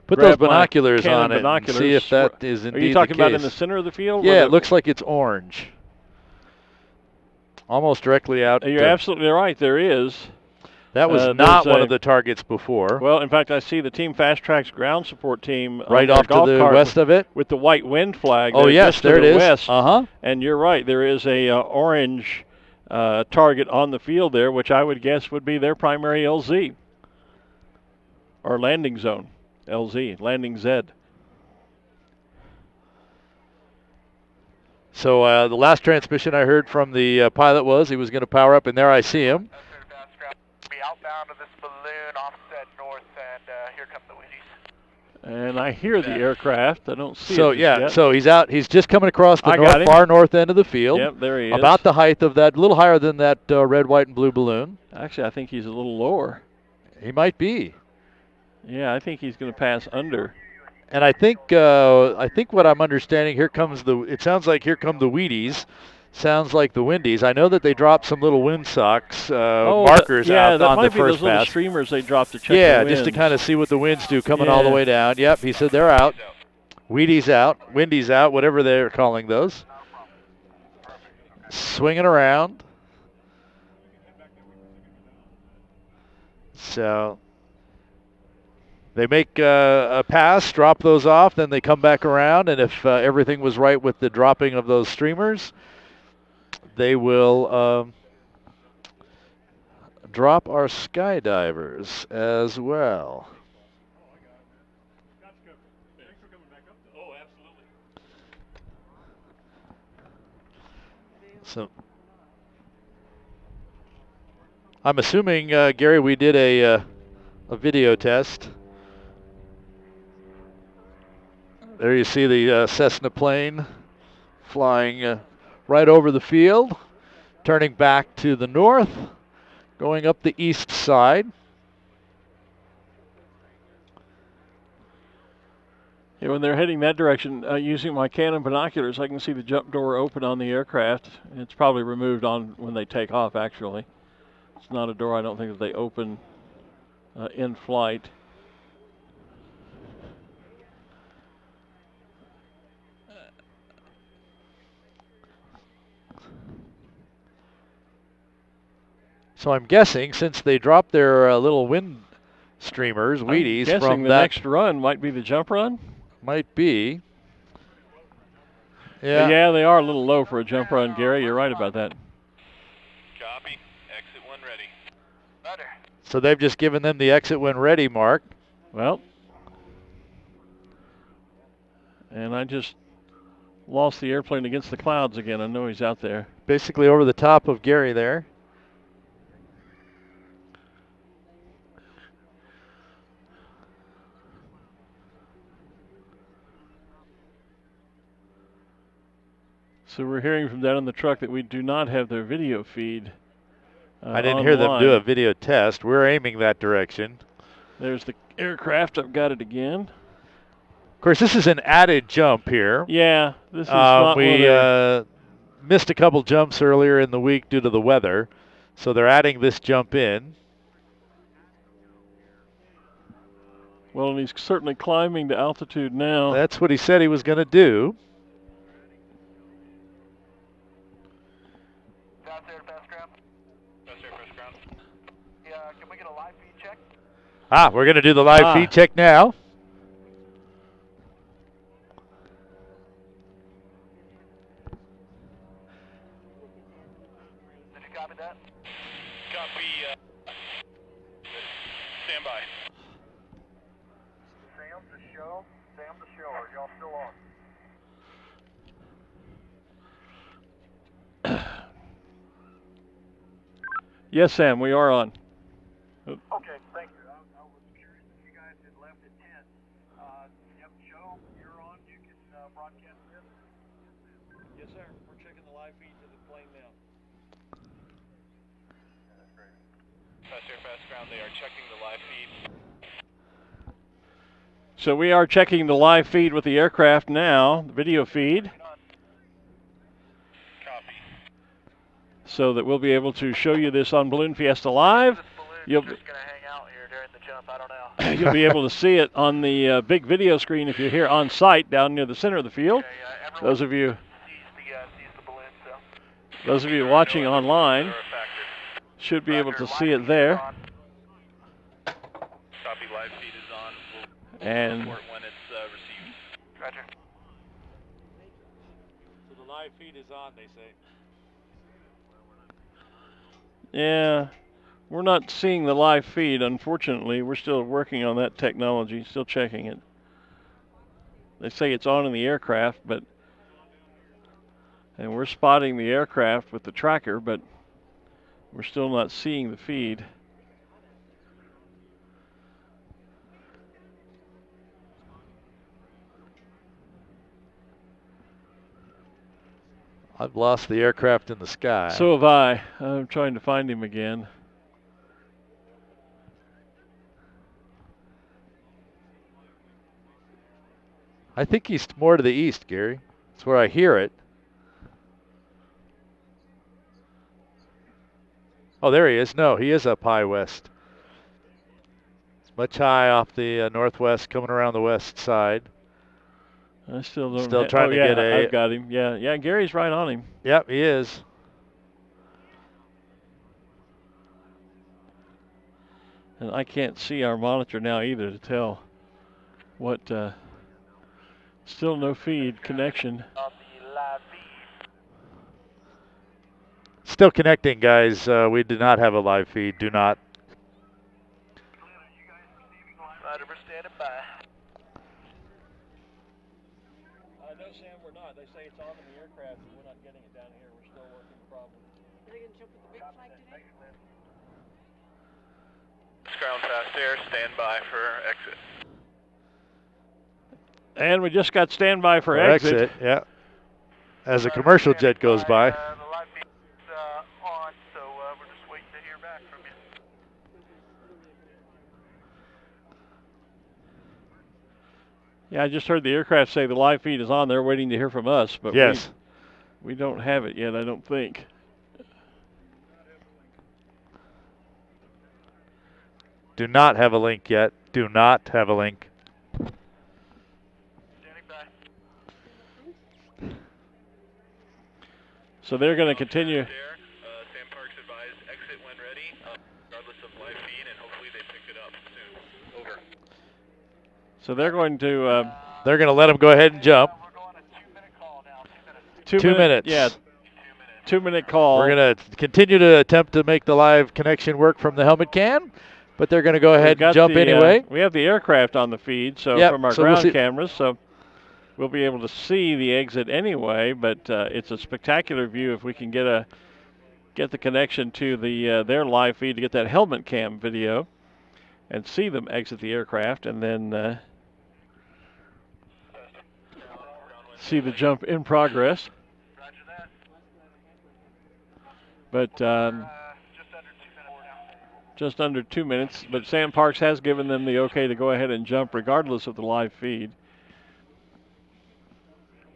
Speaker 8: put those binoculars on it and see if that is indeed the case.
Speaker 2: Are you talking about in the center of the field?
Speaker 8: Yeah, it looks like it's orange. Almost directly out.
Speaker 2: You're absolutely right. There is.
Speaker 8: That was not one of the targets before.
Speaker 2: Well, in fact, I see the Team Fast Track's ground support team
Speaker 8: right off to the west of it
Speaker 2: with the white wind flag.
Speaker 8: Oh yes, there it is.
Speaker 2: West. And you're right. There is a orange target on the field there, which I would guess would be their primary LZ or landing zone. LZ, landing Z.
Speaker 8: So the last transmission I heard from the pilot was he was going to power up, and there I see him.
Speaker 13: Be outbound of this balloon, offset north, and here come the Wheaties.
Speaker 2: And I hear the aircraft. I don't see
Speaker 8: it
Speaker 2: yet.
Speaker 8: So he's out. He's just coming across the far north end of the field.
Speaker 2: Yep, there he is.
Speaker 8: About the height of that, a little higher than that red, white, and blue balloon.
Speaker 2: Actually, I think he's a little lower.
Speaker 8: He might be.
Speaker 2: Yeah, I think he's going to pass under.
Speaker 8: And I think what I'm understanding, it sounds like here come the Wheaties. Sounds like the Windies. I know that they dropped some little
Speaker 2: markers
Speaker 8: windsocks
Speaker 2: out
Speaker 8: on the
Speaker 2: first
Speaker 8: pass.
Speaker 2: Little streamers they dropped to check the winds.
Speaker 8: Just to kind of see what the winds do coming all the way down. Yep, he said they're out. Wheaties out, Windies out, whatever they're calling those. Swinging around. So they make a pass, drop those off, then they come back around, and if everything was right with the dropping of those streamers, they will drop our skydivers as well. So I'm assuming, Gary, we did a video test. There you see the Cessna plane flying right over the field, turning back to the north, going up the east side.
Speaker 2: Yeah, when they're heading that direction, using my Canon binoculars, I can see the jump door open on the aircraft. It's probably removed on when they take off, actually. It's not a door I don't think that they open in flight.
Speaker 8: So I'm guessing, since they dropped their little wind streamers, Wheaties, from
Speaker 2: the next run might be the jump run?
Speaker 8: Might be.
Speaker 2: Yeah, they are a little low for a jump run, Gary. You're right about that.
Speaker 13: Copy. Exit when ready. Better.
Speaker 8: So they've just given them the exit when ready mark.
Speaker 2: Well, and I just lost the airplane against the clouds again. I know he's out there.
Speaker 8: Basically over the top of Gary there.
Speaker 2: So we're hearing from down in the truck that we do not have their video feed.
Speaker 8: I didn't hear them do a video test. We're aiming that direction.
Speaker 2: There's the aircraft. I've got it again.
Speaker 8: Of course, this is an added jump here.
Speaker 2: Yeah, this is not
Speaker 8: we missed a couple jumps earlier in the week due to the weather, so they're adding this jump in.
Speaker 2: Well, and he's certainly climbing to altitude now.
Speaker 8: That's what he said he was going to do.
Speaker 13: Can we get a live feed check?
Speaker 8: We're going to do the live feed check now.
Speaker 13: Copy that. Copy. Stand by. Sam to show. Sam to show. Are y'all still on?
Speaker 2: Yes, Sam, we are on.
Speaker 13: Okay, thank you. I was curious if you guys had left at 10. Yep, Joe, you're on. You can broadcast this.
Speaker 2: Yes, sir. We're checking the live feed to the plane now.
Speaker 13: That's great. Fast air, fast ground. They are checking the live feed.
Speaker 2: So we are checking the live feed with the aircraft now, the video feed. So that we'll be able to show you this on Balloon Fiesta Live. You'll be able to see it on the big video screen if you're here on site down near the center of the field. Those of you watching online should be able to see it there.
Speaker 13: Copy, live feed is on.
Speaker 2: And
Speaker 13: We'll report when it's received. Roger.
Speaker 2: So the live feed is on, they say. Yeah, we're not seeing the live feed, unfortunately. We're still working on that technology, still checking it. They say it's on in the aircraft, and we're spotting the aircraft with the tracker, but we're still not seeing the feed.
Speaker 8: I've lost the aircraft in the sky.
Speaker 2: So have I. I'm trying to find him again.
Speaker 8: I think he's more to the east, Gary. That's where I hear it. Oh, there he is. No, he is up high west. It's much high off the northwest, coming around the west side.
Speaker 2: I still don't.
Speaker 8: Still trying to get a.
Speaker 2: I've got him. Yeah. Gary's right on him.
Speaker 8: Yep, he is.
Speaker 2: And I can't see our monitor now either to tell what. Still no feed connection.
Speaker 8: Still connecting, guys. We do not have a live feed. Do not.
Speaker 13: Roger, we're standing by.
Speaker 2: No, Sam, we're not. They say it's on in the aircraft, and we're not getting it down here. We're still working the problem.
Speaker 20: Are they going to jump with the big flag today?
Speaker 13: Ground fast air, stand by for exit.
Speaker 2: And we just got standby for exit.
Speaker 8: Yeah. As a commercial jet goes by.
Speaker 13: The live feed's on, so we're just waiting to hear back from you.
Speaker 2: Yeah, I just heard the aircraft say the live feed is on. They're waiting to hear from us, but
Speaker 8: yes,
Speaker 2: we don't have it yet, I don't think.
Speaker 8: Do not have a link yet. Do not have a link.
Speaker 2: So they're going to continue.
Speaker 13: Sam Parks advised exit when ready, regardless of live feed, and hopefully they pick it up soon. Over.
Speaker 2: So they're going to.
Speaker 8: They're going to let them go ahead and jump.
Speaker 13: We're going a 2-minute call now.
Speaker 8: 2 minutes.
Speaker 2: Yeah. 2-minute call.
Speaker 8: We're going to continue to attempt to make the live connection work from the helmet cam, but they're going to go ahead and jump anyway.
Speaker 2: We have the aircraft on the feed, so from our ground cameras, so we'll be able to see the exit anyway. But it's a spectacular view if we can get the connection to the their live feed to get that helmet cam video and see them exit the aircraft, and then see the jump in progress. But just under 2 minutes. But Sam Parks has given them the okay to go ahead and jump regardless of the live feed.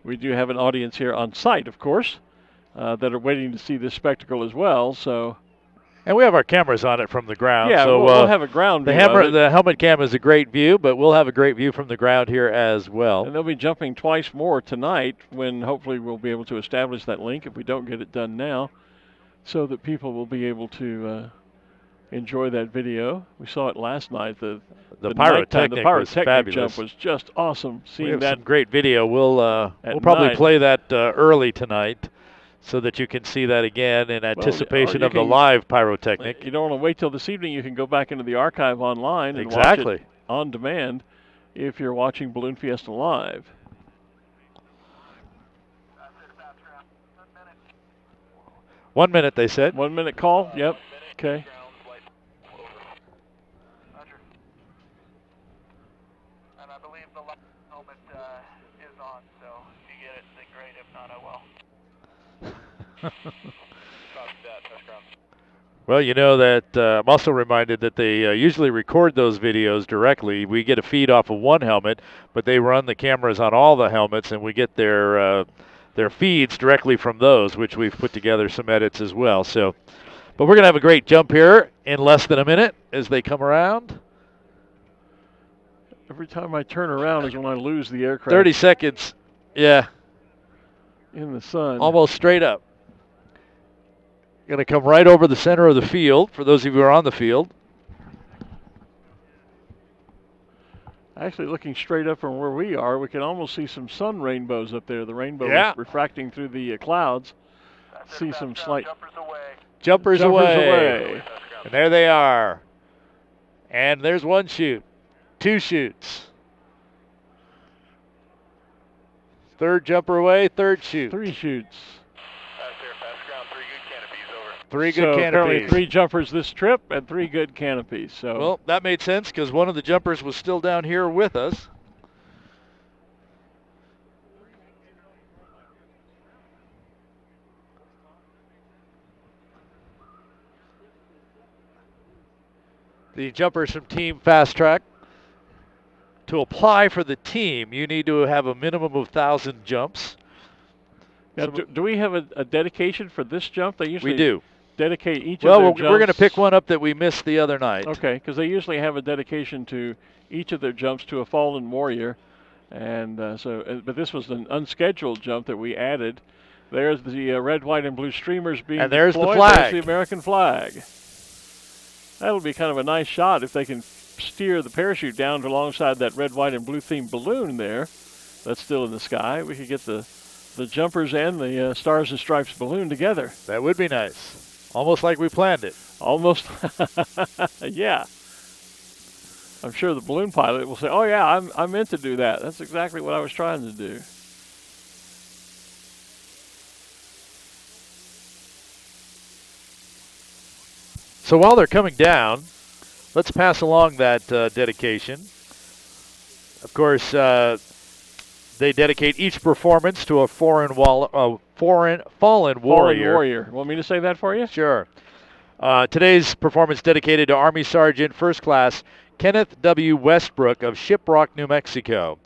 Speaker 2: We do have an audience here on site, of course, that are waiting to see this spectacle as well. So.
Speaker 8: And we have our cameras on it from the ground.
Speaker 2: Yeah,
Speaker 8: so
Speaker 2: we'll have a ground view.
Speaker 8: The helmet cam is a great view, but we'll have a great view from the ground here as well.
Speaker 2: And they'll be jumping twice more tonight when hopefully we'll be able to establish that link if we don't get it done now, so that people will be able to enjoy that video. We saw it last night. The
Speaker 8: pyrotechnic
Speaker 2: jump was just awesome.
Speaker 8: Seeing that great video. We'll probably play that early tonight, so that you can see that again in anticipation
Speaker 2: you
Speaker 8: of the
Speaker 2: can-
Speaker 8: live pyrotechnic.
Speaker 2: You don't want to wait till this evening. You can go back into the archive online and watch
Speaker 8: Exactly.
Speaker 2: it on demand if you're watching Balloon Fiesta live.
Speaker 8: One minute, they said.
Speaker 2: 1 minute call? Yep. Okay.
Speaker 13: And I believe the helmet is on, so if you get it, then great. If not, oh well.
Speaker 8: Well, you know that I'm also reminded that they usually record those videos directly. We get a feed off of one helmet, but they run the cameras on all the helmets, and we get their feeds directly from those, which we've put together some edits as well. So, but we're going to have a great jump here in less than a minute as they come around.
Speaker 2: Every time I turn around is when I lose the aircraft.
Speaker 8: 30 seconds. Yeah.
Speaker 2: In the sun.
Speaker 8: Almost straight up. Going to come right over the center of the field for those of you who are on the field.
Speaker 2: Actually, looking straight up from where we are, we can almost see some sun rainbows up there. The rainbow is refracting through the clouds. See some slight
Speaker 8: Jumpers away. And there they are. And there's one chute. Two chutes. Third jumper away, third chute.
Speaker 2: Three chutes.
Speaker 8: Three good
Speaker 2: So apparently
Speaker 8: canopies.
Speaker 2: 3 jumpers this trip and 3 good canopies. So
Speaker 8: Well, that made sense because one of the jumpers was still down here with us. The jumpers from Team Fast Track. To apply for the team, you need to have a minimum of 1,000 jumps.
Speaker 2: now, do we have a dedication for this jump? They usually
Speaker 8: We do.
Speaker 2: dedicate each
Speaker 8: Well,
Speaker 2: of their
Speaker 8: we're going to
Speaker 2: jumps.
Speaker 8: pick one up that we missed the other night.
Speaker 2: Okay, because they usually have a dedication to each of their jumps to a fallen warrior, and but this was an unscheduled jump that we added. There's the red, white, and blue streamers being
Speaker 8: And there's the
Speaker 2: deployed.
Speaker 8: flag.
Speaker 2: There's the American flag. That'll be kind of a nice shot if they can steer the parachute down to alongside that red, white, and blue themed balloon there. That's still in the sky. We could get the jumpers and the Stars and Stripes balloon together.
Speaker 8: That would be nice. Almost like we planned it.
Speaker 2: Almost. Yeah. I'm sure the balloon pilot will say, oh, yeah, I meant to do that. That's exactly what I was trying to do.
Speaker 8: So while they're coming down, let's pass along that dedication. Of course, they dedicate each performance to a fallen warrior.
Speaker 2: Want me to say that for you?
Speaker 8: Sure. Today's performance dedicated to Army Sergeant First Class Kenneth W. Westbrook of Shiprock, New Mexico.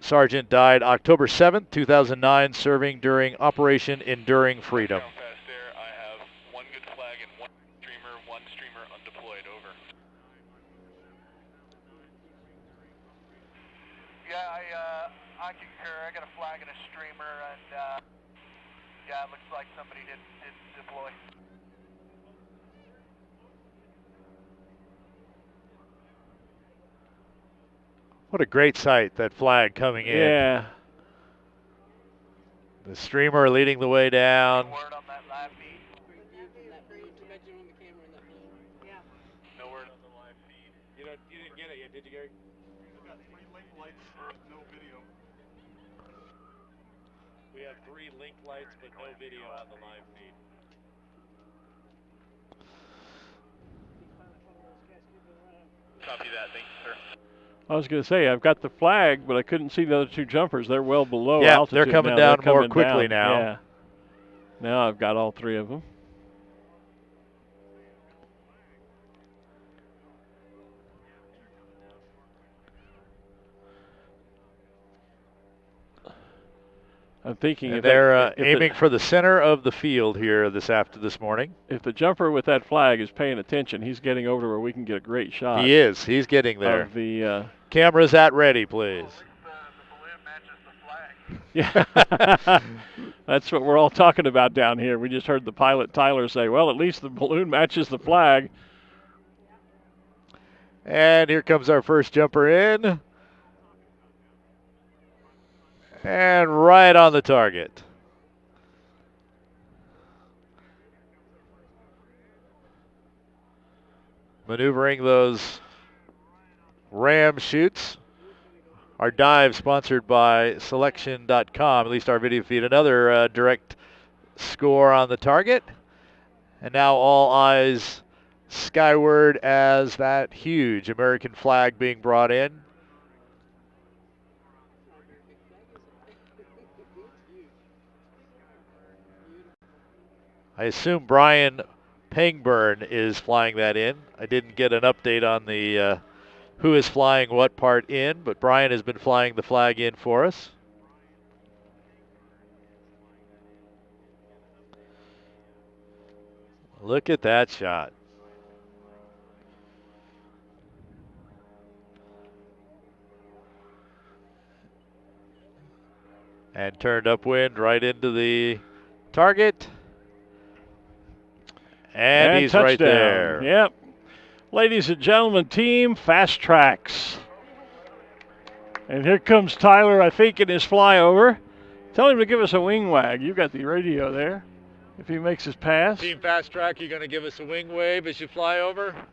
Speaker 8: Sergeant died October 7th, 2009, serving during Operation Enduring Freedom.
Speaker 13: I concur. I got a flag and a streamer, and yeah, it looks like somebody did deploy.
Speaker 8: What a great sight, that flag coming in.
Speaker 2: Yeah.
Speaker 8: The streamer leading the way down.
Speaker 13: Word on that live feed.
Speaker 8: No word on the live feed. You didn't get it yet, did you, Gary?
Speaker 10: We got 3 link lights for no video.
Speaker 8: We have 3 link lights, but no video on the live feed.
Speaker 13: Copy that. Thank you, sir.
Speaker 2: I was going to say, I've got the flag, but I couldn't see the other 2 jumpers. They're well below
Speaker 8: Yeah,
Speaker 2: altitude
Speaker 8: they're coming
Speaker 2: now.
Speaker 8: down more quickly
Speaker 2: down.
Speaker 8: now.
Speaker 2: Yeah. Now I've got all 3 of them. I'm thinking
Speaker 8: And
Speaker 2: if
Speaker 8: they're
Speaker 2: if
Speaker 8: aiming for the center of the field here this morning.
Speaker 2: If the jumper with that flag is paying attention, he's getting over to where we can get a great shot.
Speaker 8: He is. He's getting there.
Speaker 2: Of the
Speaker 8: cameras at ready, please.
Speaker 2: Yeah, that's what we're all talking about down here. We just heard the pilot Tyler say, "Well, at least the balloon matches the flag."
Speaker 8: And here comes our first jumper in. And right on the target. maneuvering those ram chutes. Our dive sponsored by selection.com, at least our video feed. Another direct score on the target. And now all eyes skyward as that huge American flag being brought in. I assume Brian Pangburn is flying that in. I didn't get an update on the who is flying what part in, but Brian has been flying the flag in for us. Look at that shot. And turned upwind right into the target. And he's
Speaker 2: touchdown.
Speaker 8: Right there.
Speaker 2: Yep. Ladies and gentlemen, Team Fast Tracks. And here comes Tyler, I think, in his flyover. Tell him to give us a wing wag. You've got the radio there. If he makes his pass.
Speaker 8: Team Fast Track, you're going to give us a wing wave as you fly over?
Speaker 13: Fast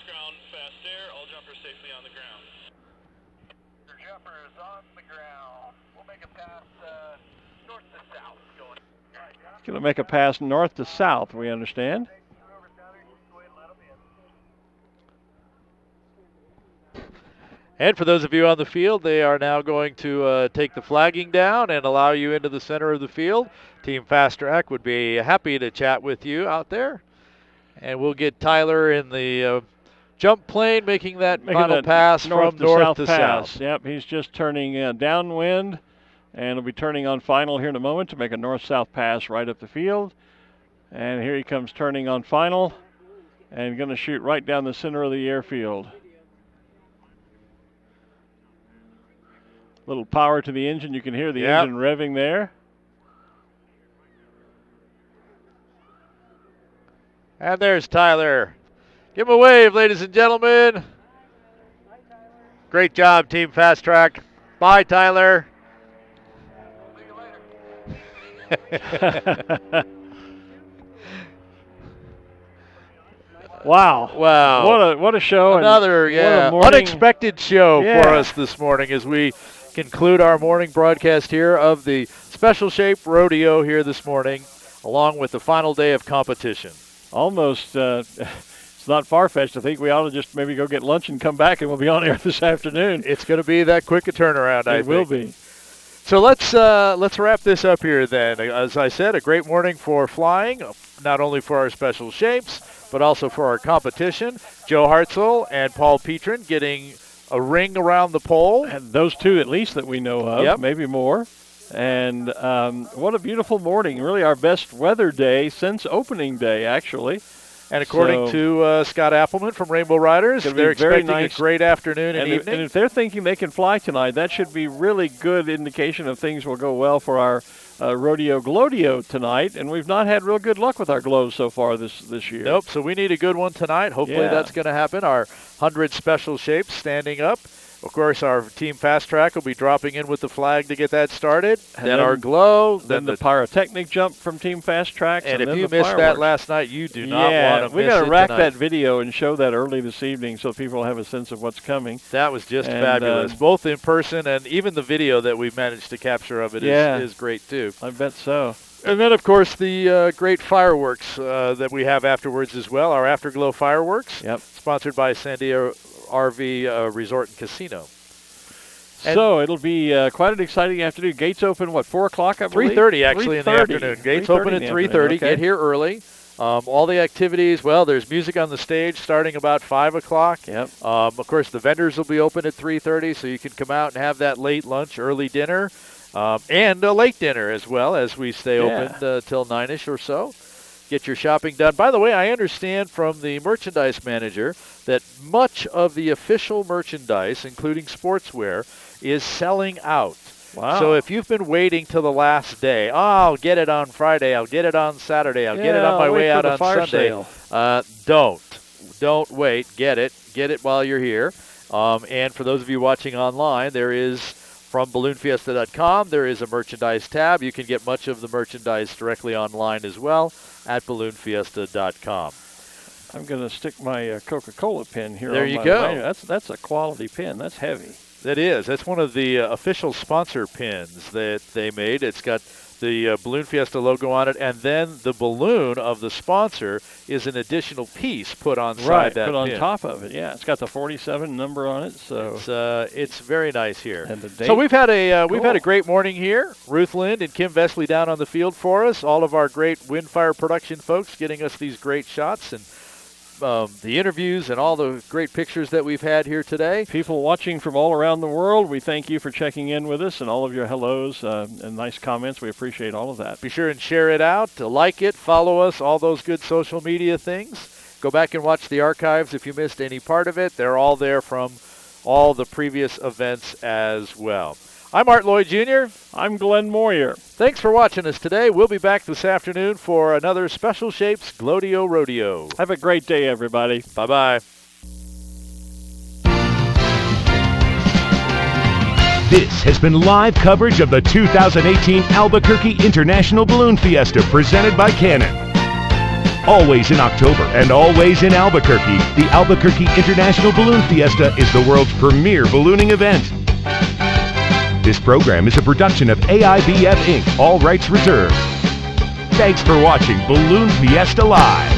Speaker 13: ground, fast air, all jumpers safely on the ground. Your jumpers on the ground. We'll make a pass north to south.
Speaker 2: Going to make a pass north to south, we understand.
Speaker 8: And for those of you on the field, they are now going to take the flagging down and allow you into the center of the field. Team Fast Track would be happy to chat with you out there. And we'll get Tyler in the jump plane, making that final pass from north to south.
Speaker 2: Yep, he's just turning downwind, and he'll be turning on final here in a moment to make a north-south pass right up the field. And here he comes turning on final and going to shoot right down the center of the airfield. Little power to the engine. You can hear the engine revving there.
Speaker 8: And there's Tyler. Give him a wave, ladies and gentlemen. Great job, Team Fast Track. Bye, Tyler.
Speaker 2: Wow.
Speaker 8: Wow.
Speaker 2: What a show.
Speaker 8: Another, unexpected show for us this morning as we conclude our morning broadcast here of the Special Shape Rodeo here this morning, along with the final day of competition.
Speaker 2: Almost, it's not far-fetched. I think we ought to just maybe go get lunch and come back, and we'll be on air this afternoon.
Speaker 8: It's going to be that quick a turnaround, I think.
Speaker 2: It will be.
Speaker 8: So let's wrap this up here then. As I said, a great morning for flying, not only for our special shapes, but also for our competition. Joe Hartzell and Paul Petrin getting a ring around the pole.
Speaker 2: And those two at least that we know of, maybe more. And what a beautiful morning. Really our best weather day since opening day, actually.
Speaker 8: And according to Scott Appleman from Rainbow Riders, they're expecting a great afternoon and evening.
Speaker 2: And if they're thinking they can fly tonight, that should be really good indication of things will go well for our Rodeo Glowdeo tonight. And we've not had real good luck with our glows so far this year.
Speaker 8: Nope, so we need a good one tonight. Hopefully that's going to happen. Our 100 special shapes standing up. Of course, our Team Fast Track will be dropping in with the flag to get that started. Then our glow.
Speaker 2: Then the pyrotechnic jump from Team Fast Track.
Speaker 8: And if you missed that last night, you do not want to miss it.
Speaker 2: We got to rack that video and show that early this evening so people have a sense of what's coming.
Speaker 8: That was just fabulous, both in person and even the video that we've managed to capture of it is great too.
Speaker 2: I bet so.
Speaker 8: And then, of course, the great fireworks that we have afterwards as well, our Afterglow fireworks, sponsored by San Diego RV Resort and Casino.
Speaker 2: So it'll be quite an exciting afternoon. Gates open, 4 o'clock, I believe?
Speaker 8: 3:30 actually in the afternoon. Gates open at 3:30. Okay. Get here early. All the activities, there's music on the stage starting about 5 o'clock. Of course, the vendors will be open at 3:30, so you can come out and have that late lunch, early dinner, and a late dinner as well as we stay open till 9-ish or so. Get your shopping done. By the way, I understand from the merchandise manager that much of the official merchandise, including sportswear, is selling out.
Speaker 2: Wow.
Speaker 8: So if you've been waiting till the last day, I'll get it on Friday, I'll get it on Saturday, I'll get it on my way out on Sunday. Don't wait. Get it while you're here. And for those of you watching online, there is from balloonfiesta.com, there is a merchandise tab. You can get much of the merchandise directly online as well at balloonfiesta.com.
Speaker 2: I'm going to stick my Coca-Cola pin here.
Speaker 8: There
Speaker 2: on
Speaker 8: you
Speaker 2: my
Speaker 8: go.
Speaker 2: lanyard. That's a quality pin. That's heavy.
Speaker 8: That is. That's one of the official sponsor pins that they made. It's got the Balloon Fiesta logo on it, and then the balloon of the sponsor is an additional piece put on side that
Speaker 2: put on
Speaker 8: pin.
Speaker 2: top of it. Yeah, it's got the 47 number on it. So
Speaker 8: it's very nice here.
Speaker 2: And the date.
Speaker 8: So we've had a great morning here. Ruth Lind and Kim Vesley down on the field for us. All of our great Windfire production folks getting us these great shots and the interviews and all the great pictures that we've had here today.
Speaker 2: People watching from all around the world, we thank you for checking in with us and all of your hellos and nice comments. We appreciate all of that.
Speaker 8: Be sure and share it out, like it, follow us, all those good social media things. Go back and watch the archives if you missed any part of it. They're all there from all the previous events as well. I'm Art Lloyd Jr.
Speaker 2: I'm Glen Moyer.
Speaker 8: Thanks for watching us today. We'll be back this afternoon for another Special Shapes Glowdeo Rodeo.
Speaker 2: Have a great day, everybody.
Speaker 8: Bye-bye.
Speaker 6: This has been live coverage of the 2018 Albuquerque International Balloon Fiesta presented by Canon. Always in October and always in Albuquerque, the Albuquerque International Balloon Fiesta is the world's premier ballooning event. This program is a production of AIBF Inc., all rights reserved. Thanks for watching Balloon Fiesta Live.